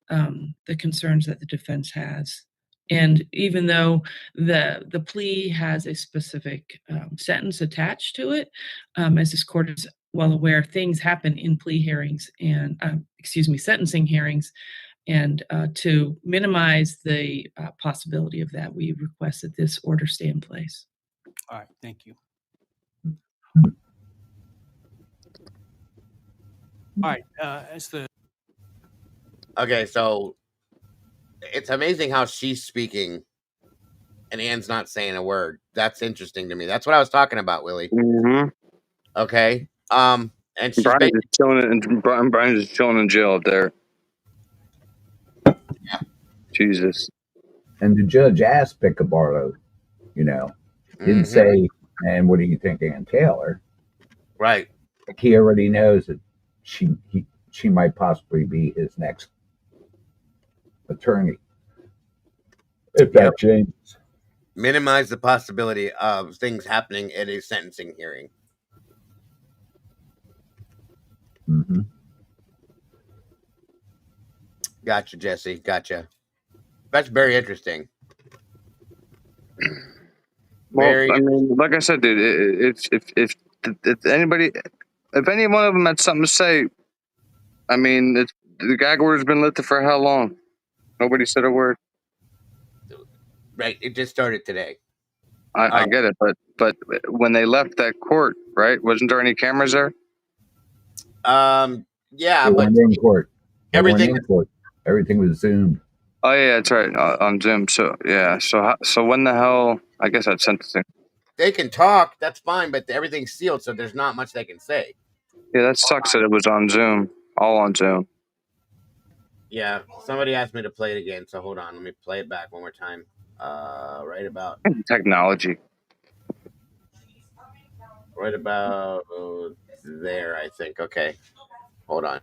the concerns that the defense has. And even though the plea has a specific sentence attached to it, as this court is well aware, things happen in plea hearings and, sentencing hearings. And to minimize the possibility of that, we request that this order stay in place. All right, thank you. All right, Okay, so it's amazing how she's speaking and Ann's not saying a word. That's interesting to me. That's what I was talking about, Willie. Mm-hmm. Okay. And she's Brian's just chilling in jail up there. Yeah. Jesus. And the judge asked Bicca Barlow, didn't say, and what do you think, Ann Taylor? Right. Like he already knows that she might possibly be his next attorney if that changes. Minimize the possibility of things happening at a sentencing hearing. Mm-hmm. Gotcha, Jesse. Gotcha. That's very interesting. Well, like I said, dude, if any one of them had something to say, I mean, the gag order's been lifted for how long? Nobody said a word. Right, it just started today. I get it, but when they left that court, right? Wasn't there any cameras there? Yeah, they but weren't in court. Everything was zoomed. Oh yeah, that's right, on Zoom. So yeah, so when the hell? I guess that's sentencing. They can talk, that's fine, but everything's sealed, so there's not much they can say. Yeah, that sucks that it was on Zoom, all on Zoom. Yeah, somebody asked me to play it again, so hold on, let me play it back one more time. Right about technology. Right about there, I think. Okay, hold on.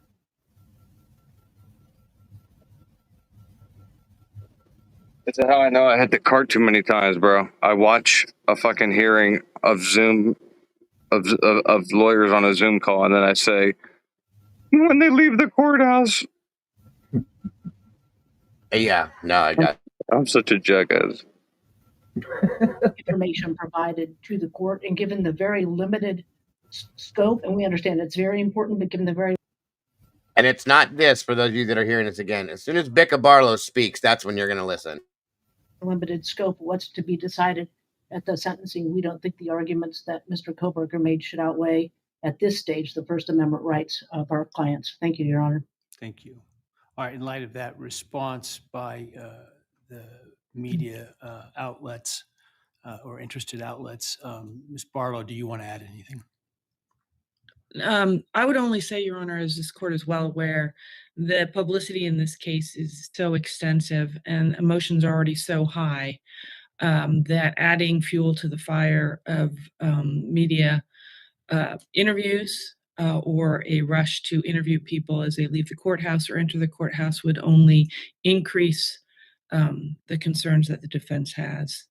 That's how I know I hit the cart too many times, bro. I watch a fucking hearing of Zoom, of lawyers on a Zoom call, and then I say, when they leave the courthouse. Yeah, no, I got. I'm such a jackass. Information provided to the court, and given the very limited scope, and we understand it's very important, but given the very And it's not this, for those of you that are hearing this again. As soon as Becca Barlow speaks, that's when you're going to listen. limited scope, what's to be decided at the sentencing, we don't think the arguments that Mr. Koberger made should outweigh, at this stage, the First Amendment rights of our clients. Thank you, Your Honor. Thank you. All right, in light of that response by the media outlets or interested outlets, Ms. Barlow, do you want to add anything? I would only say, Your Honor, as this court is well aware, the publicity in this case is so extensive and emotions are already so high that adding fuel to the fire of media interviews or a rush to interview people as they leave the courthouse or enter the courthouse would only increase the concerns that the defense has.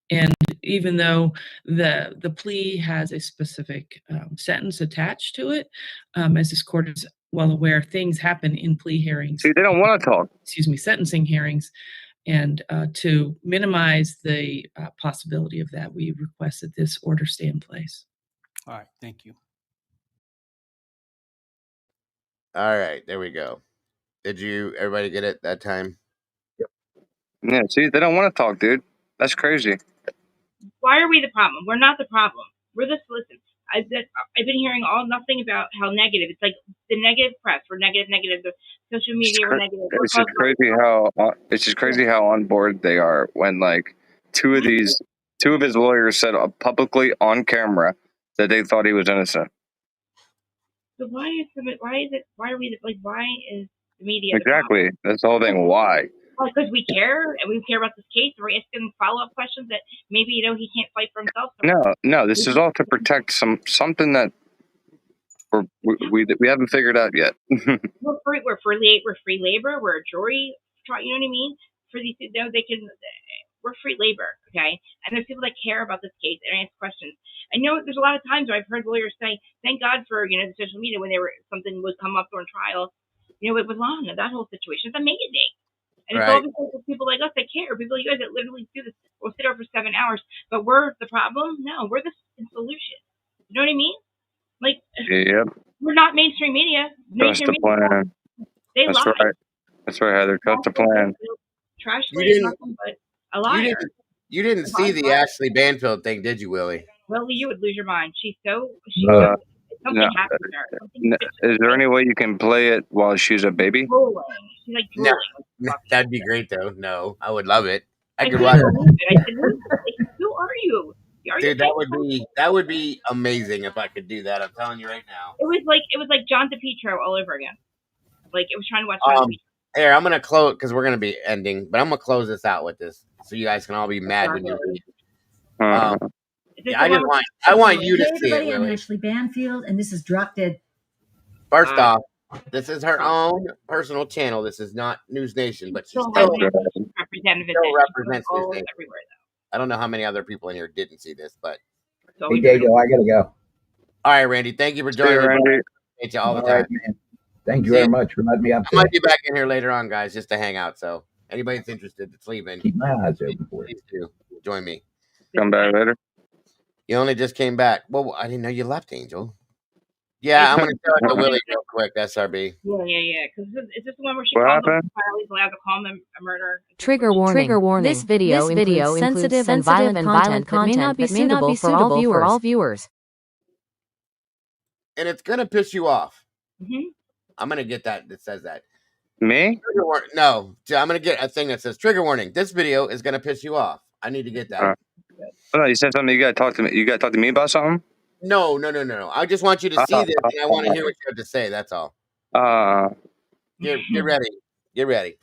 And even though the plea has a specific sentence attached to it, as this court is well aware, things happen in plea hearings. See, they don't want to talk. Excuse me, sentencing hearings. And to minimize the possibility of that, we request that this order stay in place. All right, thank you. All right, there we go. Did everybody get it that time? Yeah, see, they don't want to talk, dude. That's crazy. Why are we the problem? We're not the problem. We're the solution. I've been hearing nothing about how negative. It's like the negative press. We're negative. The social media. We're negative. It's just crazy how on board they are when like two of his lawyers said publicly on camera that they thought he was innocent. So why is the media exactly? That's the whole thing. Why? Because we care and we care about this case. We're asking follow-up questions that maybe he can't fight for himself. No. This is all to protect something that we haven't figured out yet. we're free labor. We're a jury. You know what I mean? For these, we're free labor, okay? And there's people that care about this case and ask questions. I know there's a lot of times where I've heard lawyers say, "Thank God for the social media when something would come up during trial." With Lon, that whole situation, it's amazing. And it's all because of people like us that care. People like you guys that literally do this. We'll sit over for 7 hours, but we're the problem? No, we're the solution. You know what I mean? Like, we're not mainstream media. Trust the plan. They lie. Right. That's right, Heather. Trust the plan. Trash is nothing but a liar. You didn't see the Ashley Banfield thing, did you, Willie? Willie, you would lose your mind. Something happened to her. Is there any way you can play it while she's a baby? She's like drooling. No, that'd be great though. No, I would love it. I could watch it. I said, who are you? Dude, that would be amazing if I could do that. I'm telling you right now. It was like John DePietro all over again. Like it was trying to watch John DePietro. Here, I'm gonna close because we're gonna be ending, but I'm gonna close this out with this so you guys can all be mad when you read. I want you to see it, Willie. I'm Ashley Banfield, and this is Drop Dead. First off, this is her own personal channel. This is not News Nation, but she still represents News Nation. I don't know how many other people in here didn't see this, but hey, Dago, I gotta go. All right, Randy. Thank you for joining us. Appreciate you all the time. Man. Thank you very much for letting me up. I might be back in here later on, guys, just to hang out. So anybody that's interested that's leaving, keep my eyes open for you. Please do join me. Come back later. You only just came back. Well, I didn't know you left, Angel. Yeah, I'm gonna tell it to Willie real quick. SRB. Yeah. Because is this the one where she What called him? happened? Riley's allowed to call him a murderer. Trigger warning. This video includes sensitive and violent content that may not be suitable for all viewers. And it's gonna piss you off. Mm-hmm. I'm gonna get that says that. Me? No, I'm gonna get a thing that says trigger warning. This video is gonna piss you off. I need to get that. Oh, no, you said something. You gotta talk to me. You gotta talk to me about something. No. I just want you to see this, and I want to hear what you have to say. That's all. Get ready. Get ready.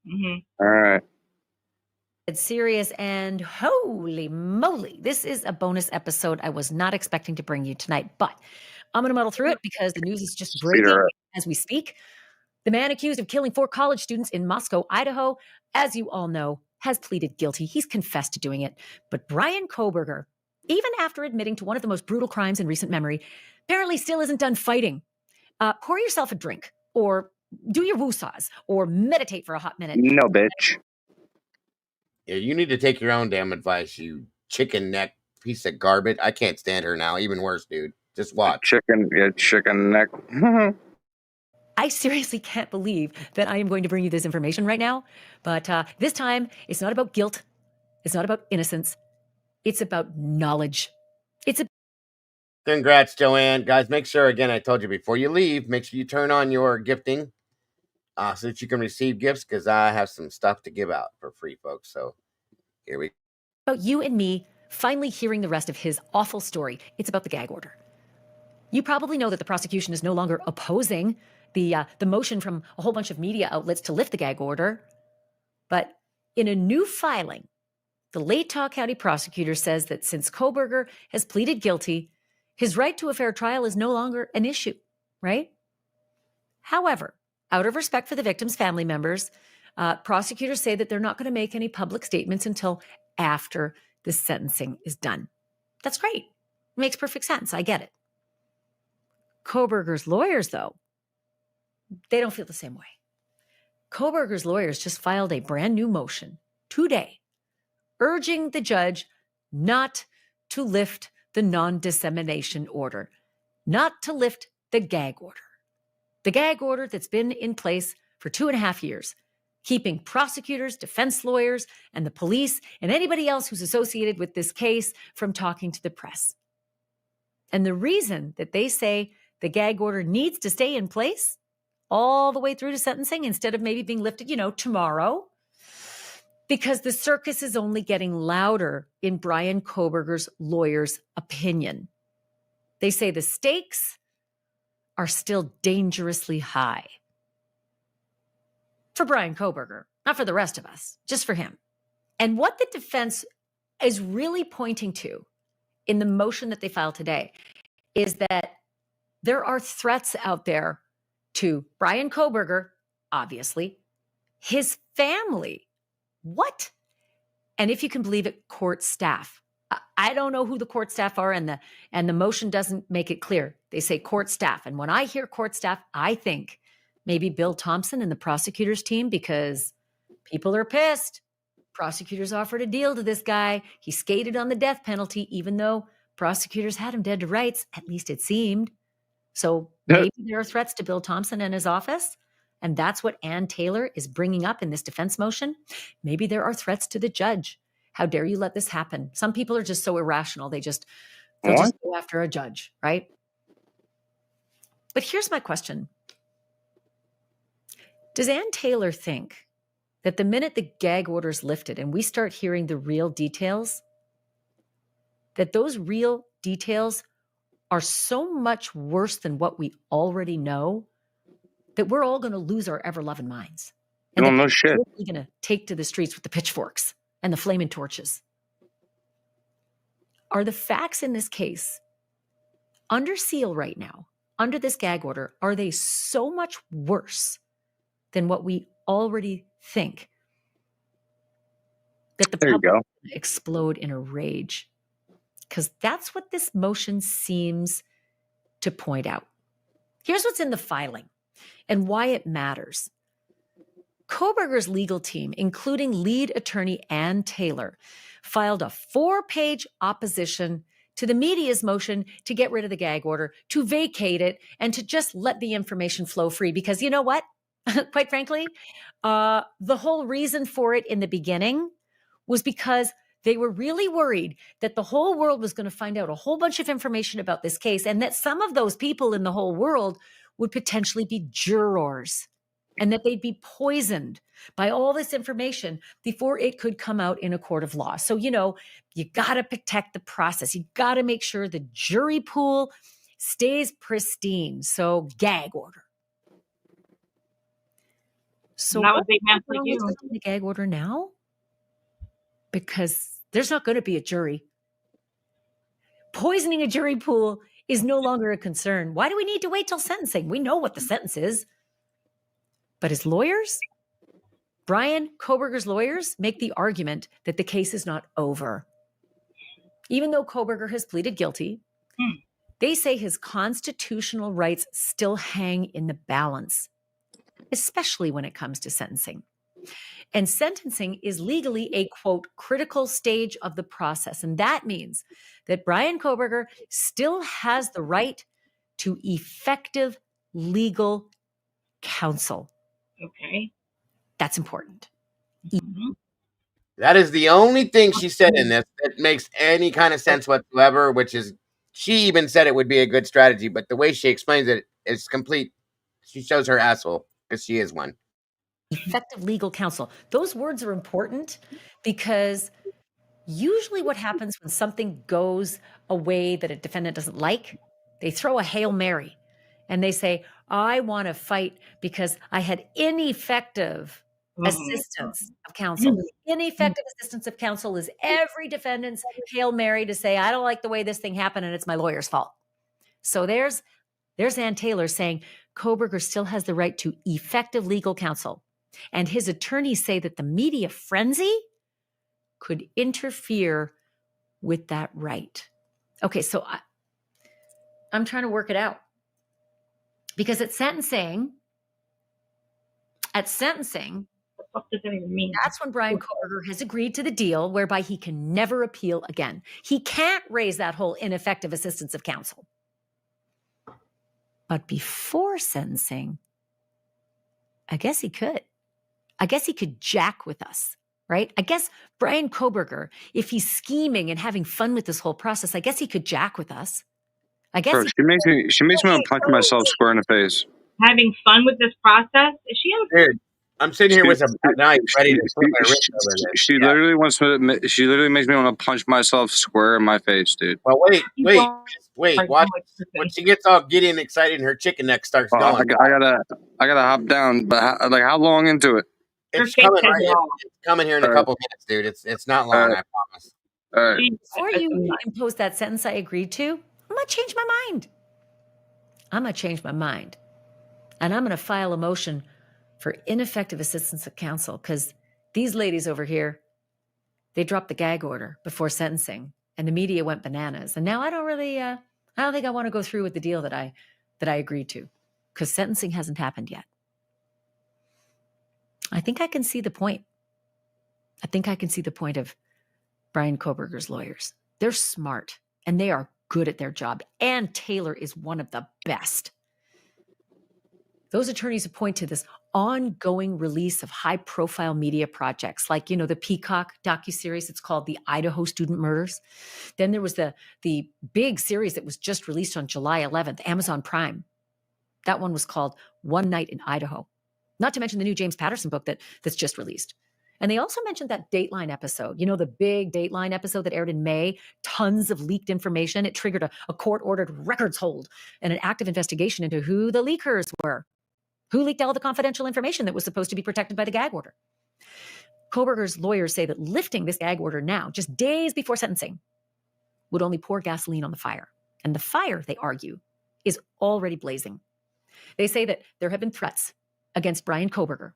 Mm-hmm. All right. It's serious, and holy moly, this is a bonus episode I was not expecting to bring you tonight, but I'm going to muddle through it because the news is just breaking as we speak. The man accused of killing 4 college students in Moscow, Idaho, as you all know, has pleaded guilty. He's confessed to doing it. But Bryan Kohberger, even after admitting to one of the most brutal crimes in recent memory, apparently still isn't done fighting. Pour yourself a drink, or do your woosahs, or meditate for a hot minute. No, bitch. Yeah, you need to take your own damn advice, you chicken neck piece of garbage. I can't stand her now. Even worse, dude. Just watch. Chicken neck. I seriously can't believe that I am going to bring you this information right now. But this time, it's not about guilt. It's not about innocence. It's about knowledge. Congrats, Joanne. Guys, make sure, again, I told you before you leave, make sure you turn on your gifting so that you can receive gifts, because I have some stuff to give out for free, folks. So here we go. About you and me finally hearing the rest of his awful story. It's about the gag order. You probably know that the prosecution is no longer opposing the motion from a whole bunch of media outlets to lift the gag order. But in a new filing, the Latah County prosecutor says that since Kohberger has pleaded guilty, his right to a fair trial is no longer an issue, right? However, out of respect for the victims' family members, prosecutors say that they're not going to make any public statements until after the sentencing is done. That's great. It makes perfect sense. I get it. Kohberger's lawyers, though, they don't feel the same way. Kohberger's lawyers just filed a brand new motion today, urging the judge not to lift the non-dissemination order, not to lift the gag order. The gag order that's been in place for 2.5 years, keeping prosecutors, defense lawyers, and the police, and anybody else who's associated with this case from talking to the press. And the reason that they say the gag order needs to stay in place all the way through to sentencing instead of maybe being lifted, tomorrow, because the circus is only getting louder in Bryan Kohberger's lawyer's opinion. They say the stakes are still dangerously high. For Bryan Kohberger, not for the rest of us, just for him. And what the defense is really pointing to in the motion that they filed today is that there are threats out there to Bryan Kohberger, obviously, his family. What? And if you can believe it, court staff. I don't know who the court staff are, and the motion doesn't make it clear. They say court staff. And when I hear court staff, I think maybe Bill Thompson and the prosecutor's team, because people are pissed. Prosecutors offered a deal to this guy. He skated on the death penalty, even though prosecutors had him dead to rights, at least it seemed. So maybe there are threats to Bill Thompson and his office, and that's what Ann Taylor is bringing up in this defense motion. Maybe there are threats to the judge. How dare you let this happen? Some people are just so irrational. They'll just go after a judge, right? But here's my question. Does Ann Taylor think that the minute the gag order is lifted and we start hearing the real details, that those real details are so much worse than what we already know that we're all going to lose our ever-loving minds? And no shit. We're going to take to the streets with the pitchforks and the flaming torches. Are the facts in this case under seal right now, under this gag order, are they so much worse than what we already think that the public will explode in a rage? Because that's what this motion seems to point out. Here's what's in the filing and why it matters. Kohberger's legal team, including lead attorney Ann Taylor, filed a 4-page opposition to the media's motion to get rid of the gag order, to vacate it, and to just let the information flow free. Because you know what? Quite frankly, the whole reason for it in the beginning was because they were really worried that the whole world was going to find out a whole bunch of information about this case, and that some of those people in the whole world would potentially be jurors, and that they'd be poisoned by all this information before it could come out in a court of law. So, you got to protect the process. You got to make sure the jury pool stays pristine. So, gag order. So that was what's big man for wrong you. with lifting the gag order now? Because there's not going to be a jury. Poisoning a jury pool is no longer a concern. Why do we need to wait till sentencing? We know what the sentence is. But his lawyers, Bryan Kohberger's lawyers, make the argument that the case is not over. Even though Kohberger has pleaded guilty, they say his constitutional rights still hang in the balance, especially when it comes to sentencing. And sentencing is legally a, quote, critical stage of the process. And that means that Bryan Kohberger still has the right to effective legal counsel. Okay. That's important. Mm-hmm. That is the only thing she said in this that makes any kind of sense whatsoever, which is she even said it would be a good strategy, but the way she explains it is complete. She shows her asshole because she is one. Effective legal counsel. Those words are important because usually what happens when something goes a way that a defendant doesn't like, they throw a Hail Mary and they say, I want to fight because I had ineffective assistance of counsel. Ineffective assistance of counsel is every defendant's Hail Mary to say, I don't like the way this thing happened and it's my lawyer's fault. So there's Ann Taylor saying Kohberger still has the right to effective legal counsel. And his attorneys say that the media frenzy could interfere with that right. Okay, so I'm trying to work it out. Because at sentencing, What the fuck does that even mean? that's when Bryan Kohberger has agreed to the deal whereby he can never appeal again. He can't raise that whole ineffective assistance of counsel. But before sentencing, I guess he could. I guess he could jack with us, right? I guess Bryan Kohberger, if he's scheming and having fun with this whole process, I guess he could jack with us. I guess Bro, she makes me want to punch myself square in the face. Having fun with this process? Is she having Dude, I'm sitting here with a knife ready to put my wrist over this. She literally wants to. She literally makes me want to punch myself square in my face, dude. Well, wait. Watch when she gets all giddy and excited and her chicken neck starts Well, going. I gotta hop down. But how long into it? It's coming it's coming here in a couple minutes, dude. It's not long, I promise. All right. Before you impose that sentence I agreed to, I'm going to change my mind. And I'm going to file a motion for ineffective assistance of counsel because these ladies over here, they dropped the gag order before sentencing and the media went bananas. And now I don't think I want to go through with the deal that I agreed to because sentencing hasn't happened yet. I think I can see the point. Of Bryan Kohberger's lawyers. They're smart and they are good at their job. Ann Taylor is one of the best. Those attorneys point to this ongoing release of high-profile media projects, like, the Peacock docuseries. It's called The Idaho Student Murders. Then there was the big series that was just released on July 11th, Amazon Prime. That one was called One Night in Idaho. Not to mention the new James Patterson book that's just released. And they also mentioned that Dateline episode, the big Dateline episode that aired in May, tons of leaked information. It triggered a court-ordered records hold and an active investigation into who the leakers were, who leaked all the confidential information that was supposed to be protected by the gag order. Kohberger's lawyers say that lifting this gag order now, just days before sentencing, would only pour gasoline on the fire. And the fire, they argue, is already blazing. They say that there have been threats against Bryan Kohberger,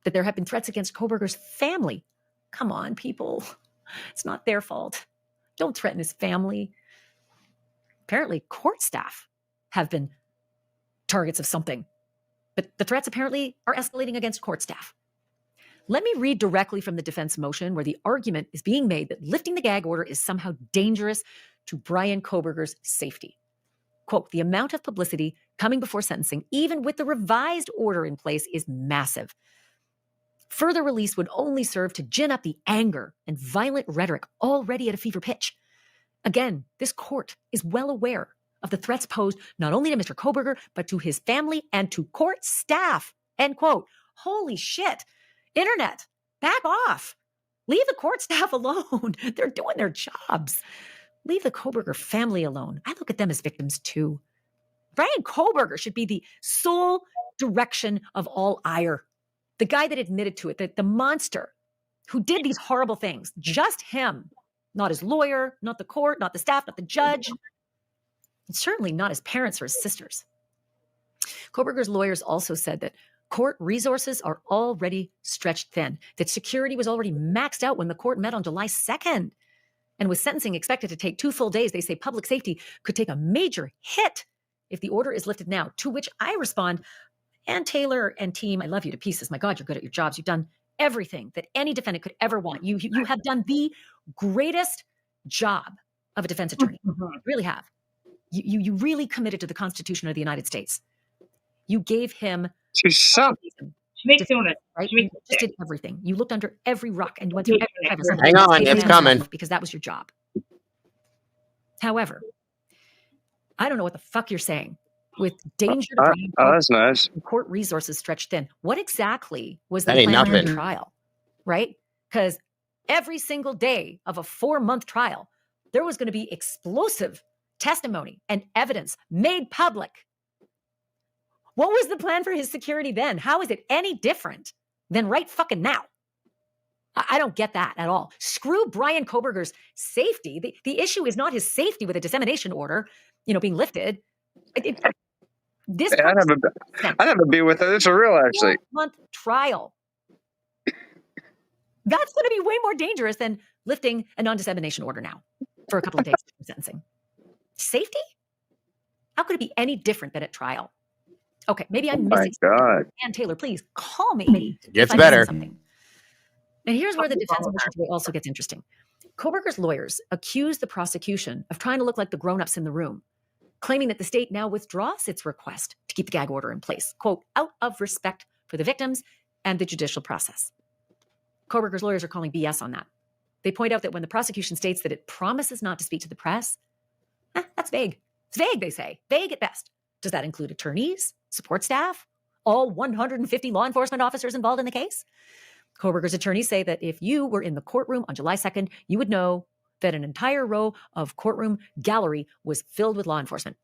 that there have been threats against Kohberger's family. Come on, people. It's not their fault. Don't threaten his family. Apparently, court staff have been targets of something. But the threats apparently are escalating against court staff. Let me read directly from the defense motion where the argument is being made that lifting the gag order is somehow dangerous to Bryan Kohberger's safety. Quote, the amount of publicity coming before sentencing, even with the revised order in place, is massive. Further release would only serve to gin up the anger and violent rhetoric already at a fever pitch. Again, this court is well aware of the threats posed not only to Mr. Kohberger, but to his family and to court staff, end quote. Holy shit. Internet, back off. Leave the court staff alone. They're doing their jobs. Leave the Kohberger family alone. I look at them as victims too. Bryan Kohberger should be the sole direction of all ire. The guy that admitted to it, the monster who did these horrible things. Just him. Not his lawyer, not the court, not the staff, not the judge. And certainly not his parents or his sisters. Kohberger's lawyers also said that court resources are already stretched thin, that security was already maxed out when the court met on July 2nd. And with sentencing expected to take 2 full days, they say public safety could take a major hit if the order is lifted now, to which I respond, Ann Taylor and team, I love you to pieces. My God, you're good at your jobs. You've done everything that any defendant could ever want. You have done the greatest job of a defense attorney. You really have. You really committed to the Constitution of the United States. You gave him... She sucked. She makes doing it. Right? You just did everything. You looked under every rock and you went through every crevice. Hang on, it's coming. Because that was your job. However, I don't know what the fuck you're saying. With danger to that's nice. Court resources stretched thin. What exactly was the plan for the trial? Right? Because every single day of a 4-month trial, there was going to be explosive testimony and evidence made public. What was the plan for his security then? How is it any different than right fucking now? I don't get that at all. Screw Bryan Kohberger's safety. The issue is not his safety with a dissemination order, being lifted. I'd have a beer with her. It's a real, actually. 4-month trial. That's going to be way more dangerous than lifting a non-dissemination order now for a couple of days of sentencing. Safety? How could it be any different than at trial? Okay, maybe I'm missing something. Ann Taylor, please call me. Gets better. And here's where the defense motion also gets interesting. Kohberger's lawyers accuse the prosecution of trying to look like the grown-ups in the room, claiming that the state now withdraws its request to keep the gag order in place, quote, out of respect for the victims and the judicial process. Kohberger's lawyers are calling BS on that. They point out that when the prosecution states that it promises not to speak to the press, that's vague. It's vague, they say. Vague at best. Does that include attorneys, support staff, all 150 law enforcement officers involved in the case? Kohberger's attorneys say that if you were in the courtroom on July 2nd, you would know that an entire row of courtroom gallery was filled with law enforcement.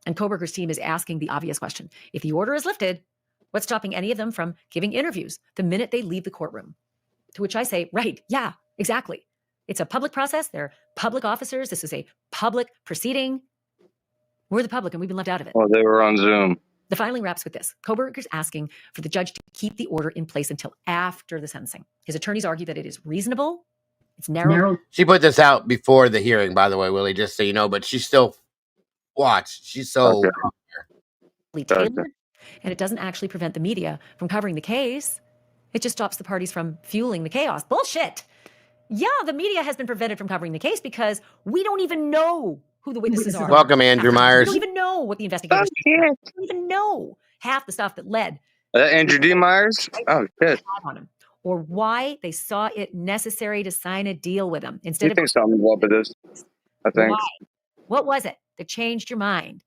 And Kohberger's team is asking the obvious question. If the order is lifted, what's stopping any of them from giving interviews the minute they leave the courtroom? To which I say, right, yeah, exactly. It's a public process. They're public officers. This is a public proceeding. We're the public and we've been left out of it. Oh, they were on Zoom. The filing wraps with this. Kohberger's asking for the judge to keep the order in place until after the sentencing. His attorneys argue that it is reasonable. It's narrow. She put this out before the hearing, by the way, Willie, just so you know, but she's still watched. She's so tailored, and it doesn't actually prevent the media from covering the case. It just stops the parties from fueling the chaos. Bullshit. Yeah, the media has been prevented from covering the case because we don't even know who the witnesses are. Welcome, Andrew Myers. We don't even know what the investigators did. We don't even know half the stuff that led. Andrew D. Myers? Oh, shit. On him, or why they saw it necessary to sign a deal with him instead of... You think something's up with this? I think. Why? What was it that changed your mind?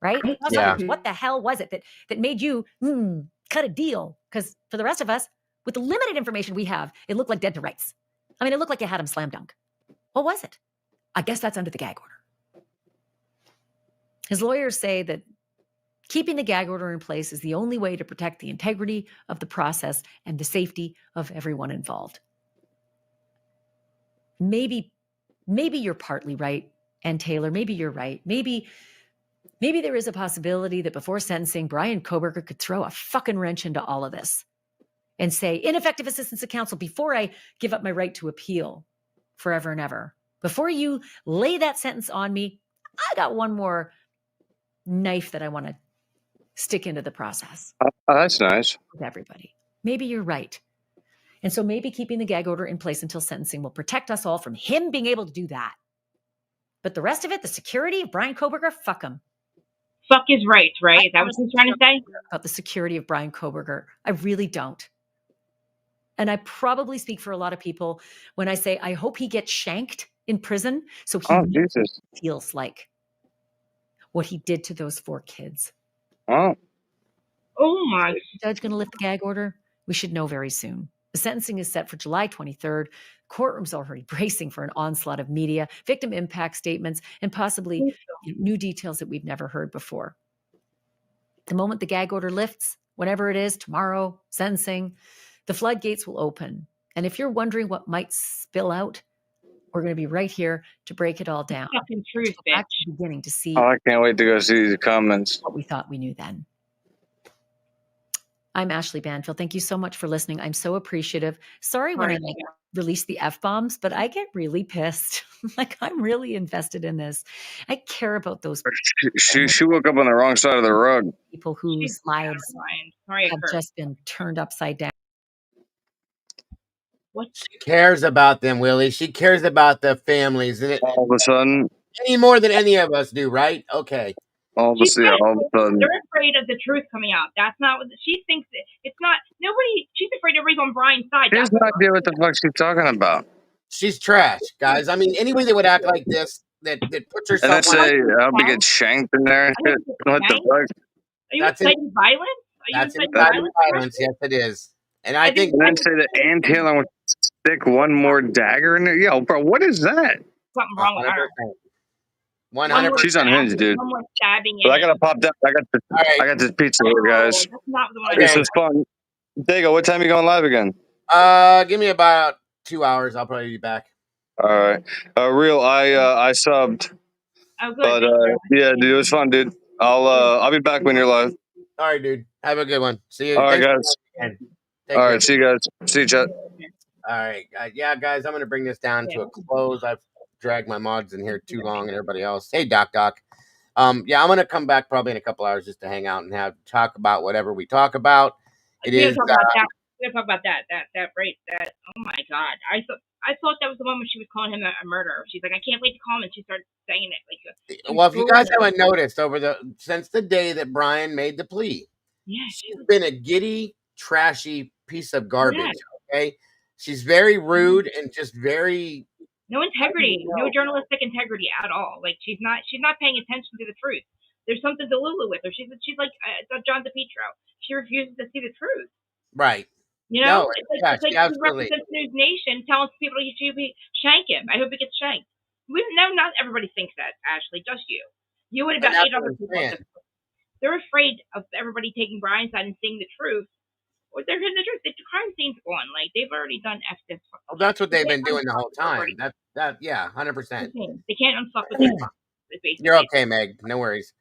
Right? Yeah. What the hell was it that made you cut a deal? Because for the rest of us, with the limited information we have, it looked like dead to rights. I mean, it looked like you had him slam dunk. What was it? I guess that's under the gag order. His lawyers say that keeping the gag order in place is the only way to protect the integrity of the process and the safety of everyone involved. Maybe you're partly right, Ann Taylor. Maybe you're right. Maybe there is a possibility that before sentencing, Bryan Kohberger could throw a fucking wrench into all of this and say, ineffective assistance of counsel before I give up my right to appeal forever and ever. Before you lay that sentence on me, I got one more knife that I want to stick into the process. Oh, that's nice. With everybody. Maybe you're right. And so maybe keeping the gag order in place until sentencing will protect us all from him being able to do that. But the rest of it, the security of Bryan Kohberger, fuck him. Fuck his rights, right? Is that what he's trying to say? About the security of Bryan Kohberger. I really don't. And I probably speak for a lot of people when I say I hope he gets shanked in prison so he feels like what he did to those 4 kids. Oh my. Is the judge going to lift the gag order? We should know very soon. The sentencing is set for July 23rd. Courtroom's already bracing for an onslaught of media, victim impact statements, and possibly new details that we've never heard before. The moment the gag order lifts, whenever it is, tomorrow, sentencing, the floodgates will open. And if you're wondering what might spill out, we're going to be right here to break it all down. Fucking truth, bitch. Back to the beginning to see I can't wait to go see the comments. what we thought we knew then. I'm Ashley Banfield. Thank you so much for listening. I'm so appreciative. Sorry when I release the F-bombs, but I get really pissed. Like, I'm really invested in this. I care about those She woke up on the wrong side of the rug. people whose lives have just been turned upside down. What? She cares about them, Willie. She cares about the families. And all of a sudden, any more than any of us do, right? Okay. all of a sudden. They're afraid of the truth coming out. That's not what she thinks. It's not. Nobody. She's afraid everybody's on Bryan's side. She has no idea what the fuck she's talking about. She's trash, guys. I mean, anybody that would act like this, that puts herself. And then say, I'll be get shanked in there and shit. What the fuck? Are you inciting violence? That's inciting violence. Yes, it is. And I think. And then say that Ann Taylor would stick one more dagger in there. Yo, bro, what is that? Something wrong with her. 100%. She's unhinged, dude. One more stabbing. But I gotta pop down. I got this pizza here, guys. That's not the one. This is fun. Dago, what time are you going live again? Give me about 2 hours. I'll probably be back. All right. Real, I subbed. Oh, good. But yeah, dude, it was fun, dude. I'll be back when you're live. All right, dude. Have a good one. See you. All right, guys. All right, see you guys. See you, chat. All right, yeah, guys. I'm gonna bring this down to a close. I've dragged my mods in here too long, and everybody else. Hey, Doc. Yeah, I'm gonna come back probably in a couple hours just to hang out and talk about whatever we talk about. It is. We're gonna talk about that. Oh my God. I thought that was the one when she was calling him a murderer. She's like, I can't wait to call him, and she started saying it. Well, if you guys haven't noticed, since the day that Bryan made the plea, she's been a giddy, trashy piece of garbage. Okay, she's very rude and just very no integrity, no journalistic integrity at all. Like she's not paying attention to the truth. There's something delulu with her. She's like John DePietro. She refuses to see the truth. Right. You know, No, it's like she represents News Nation, telling people you should shank him. I hope he gets shanked. Not everybody thinks that, Ashley. Just you. You and about 8 other people. They're afraid of everybody taking Bryan's side and seeing the truth. Or they're hitting the truth. The crime scene's gone. Like they've already done F this. Well, that's what they've been doing the whole time. Yeah, 100%. They can't unfuck with their You're okay, Meg. No worries.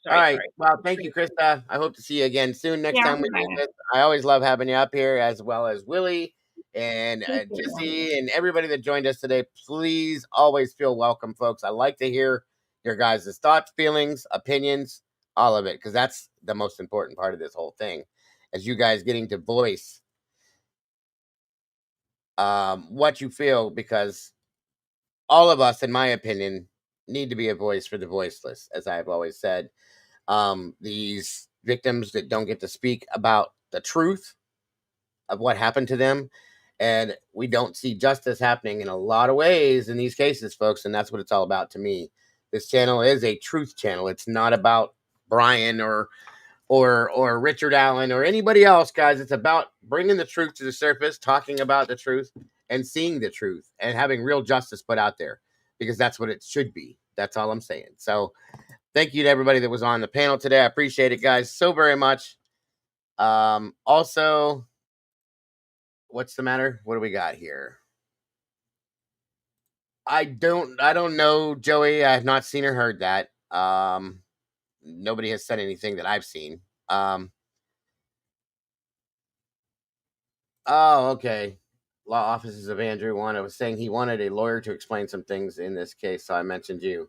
Sorry, all right. Well, thank you, Krista. I hope to see you again soon. Next time we do this. I always love having you up here, as well as Willie and Jesse and everybody that joined us today. Please always feel welcome, folks. I like to hear your guys' thoughts, feelings, opinions, all of it, because that's the most important part of this whole thing, is you guys getting to voice what you feel, because all of us, in my opinion, need to be a voice for the voiceless, as I've always said. These victims that don't get to speak about the truth of what happened to them, and we don't see justice happening in a lot of ways in these cases, folks, and that's what it's all about to me. This channel is a truth channel. It's not about Bryan or Richard Allen or anybody else, guys. It's about bringing the truth to the surface, talking about the truth, and seeing the truth, and having real justice put out there, because that's what it should be. That's all I'm saying. So thank you to everybody that was on the panel today. I appreciate it, guys, so very much. Also, what's the matter? What do we got here? I don't know, Joey. I have not seen or heard that. Nobody has said anything that I've seen. Oh, okay. Law offices of Andrew I was saying he wanted a lawyer to explain some things in this case, so I mentioned you.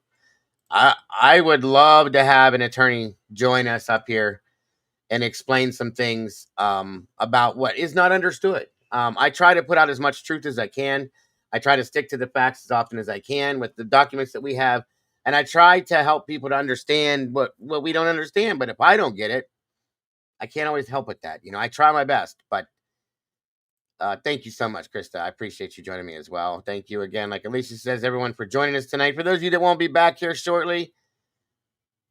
I would love to have an attorney join us up here and explain some things about what is not understood. I try to put out as much truth as I can. I try to stick to the facts as often as I can with the documents that we have. And I try to help people to understand what we don't understand. But if I don't get it, I can't always help with that. I try my best. But thank you so much, Krista. I appreciate you joining me as well. Thank you again, like Alicia says, everyone, for joining us tonight. For those of you that won't be back here shortly,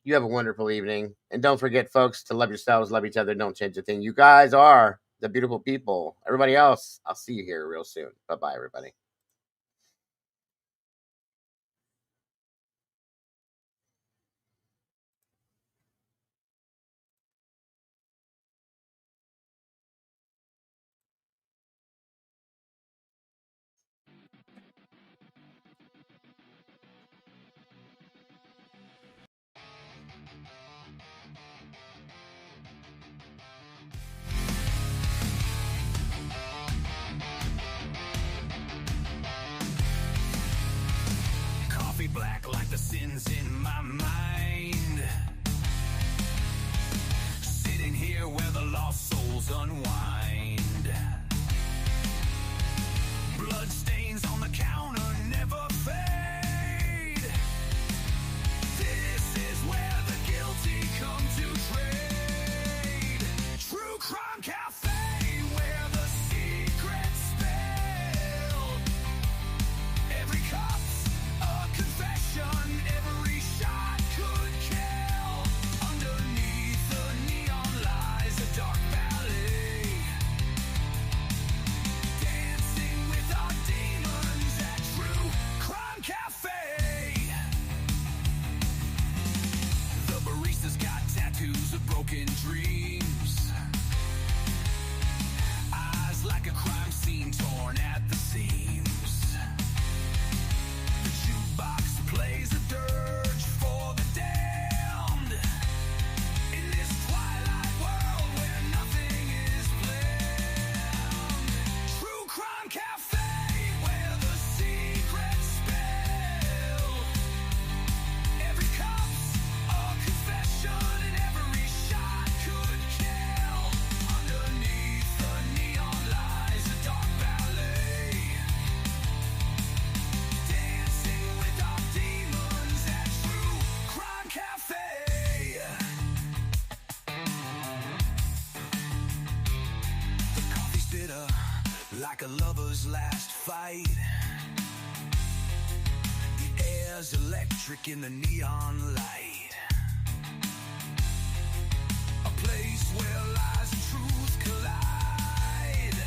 you have a wonderful evening. And don't forget, folks, to love yourselves, love each other, don't change a thing. You guys are the beautiful people. Everybody else, I'll see you here real soon. Bye-bye, everybody. Black like the sins in my mind. Sitting here where the lost souls unwind. Blood stains on the counter never fade. This is where the guilty come to trade. True Crime Cafe, where the secrets spill. Every cop's a confession, every shot could kill. Underneath the neon lies a dark ballet. Dancing with our demons at True Crime Cafe. The barista's got tattoos of broken dreams. Eyes like a crime scene torn at the seams. The jukebox plays a dirge for the damned. In this twilight world where nothing is planned. True Crime Cafe, where the secrets spill. Every cop's a confession and every shot could kill. Underneath the neon lies a dark ballet. Dancing with our demons at True Crime Cafe. The coffee's bitter like a lover's last fight. The air's electric in the neon light. A place where lies and truth collide.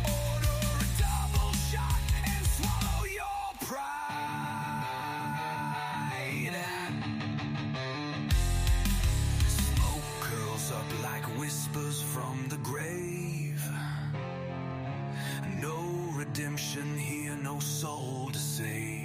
Order a double shot and swallow your pride. Smoke curls up like whispers from the grave. No redemption here, no soul to save.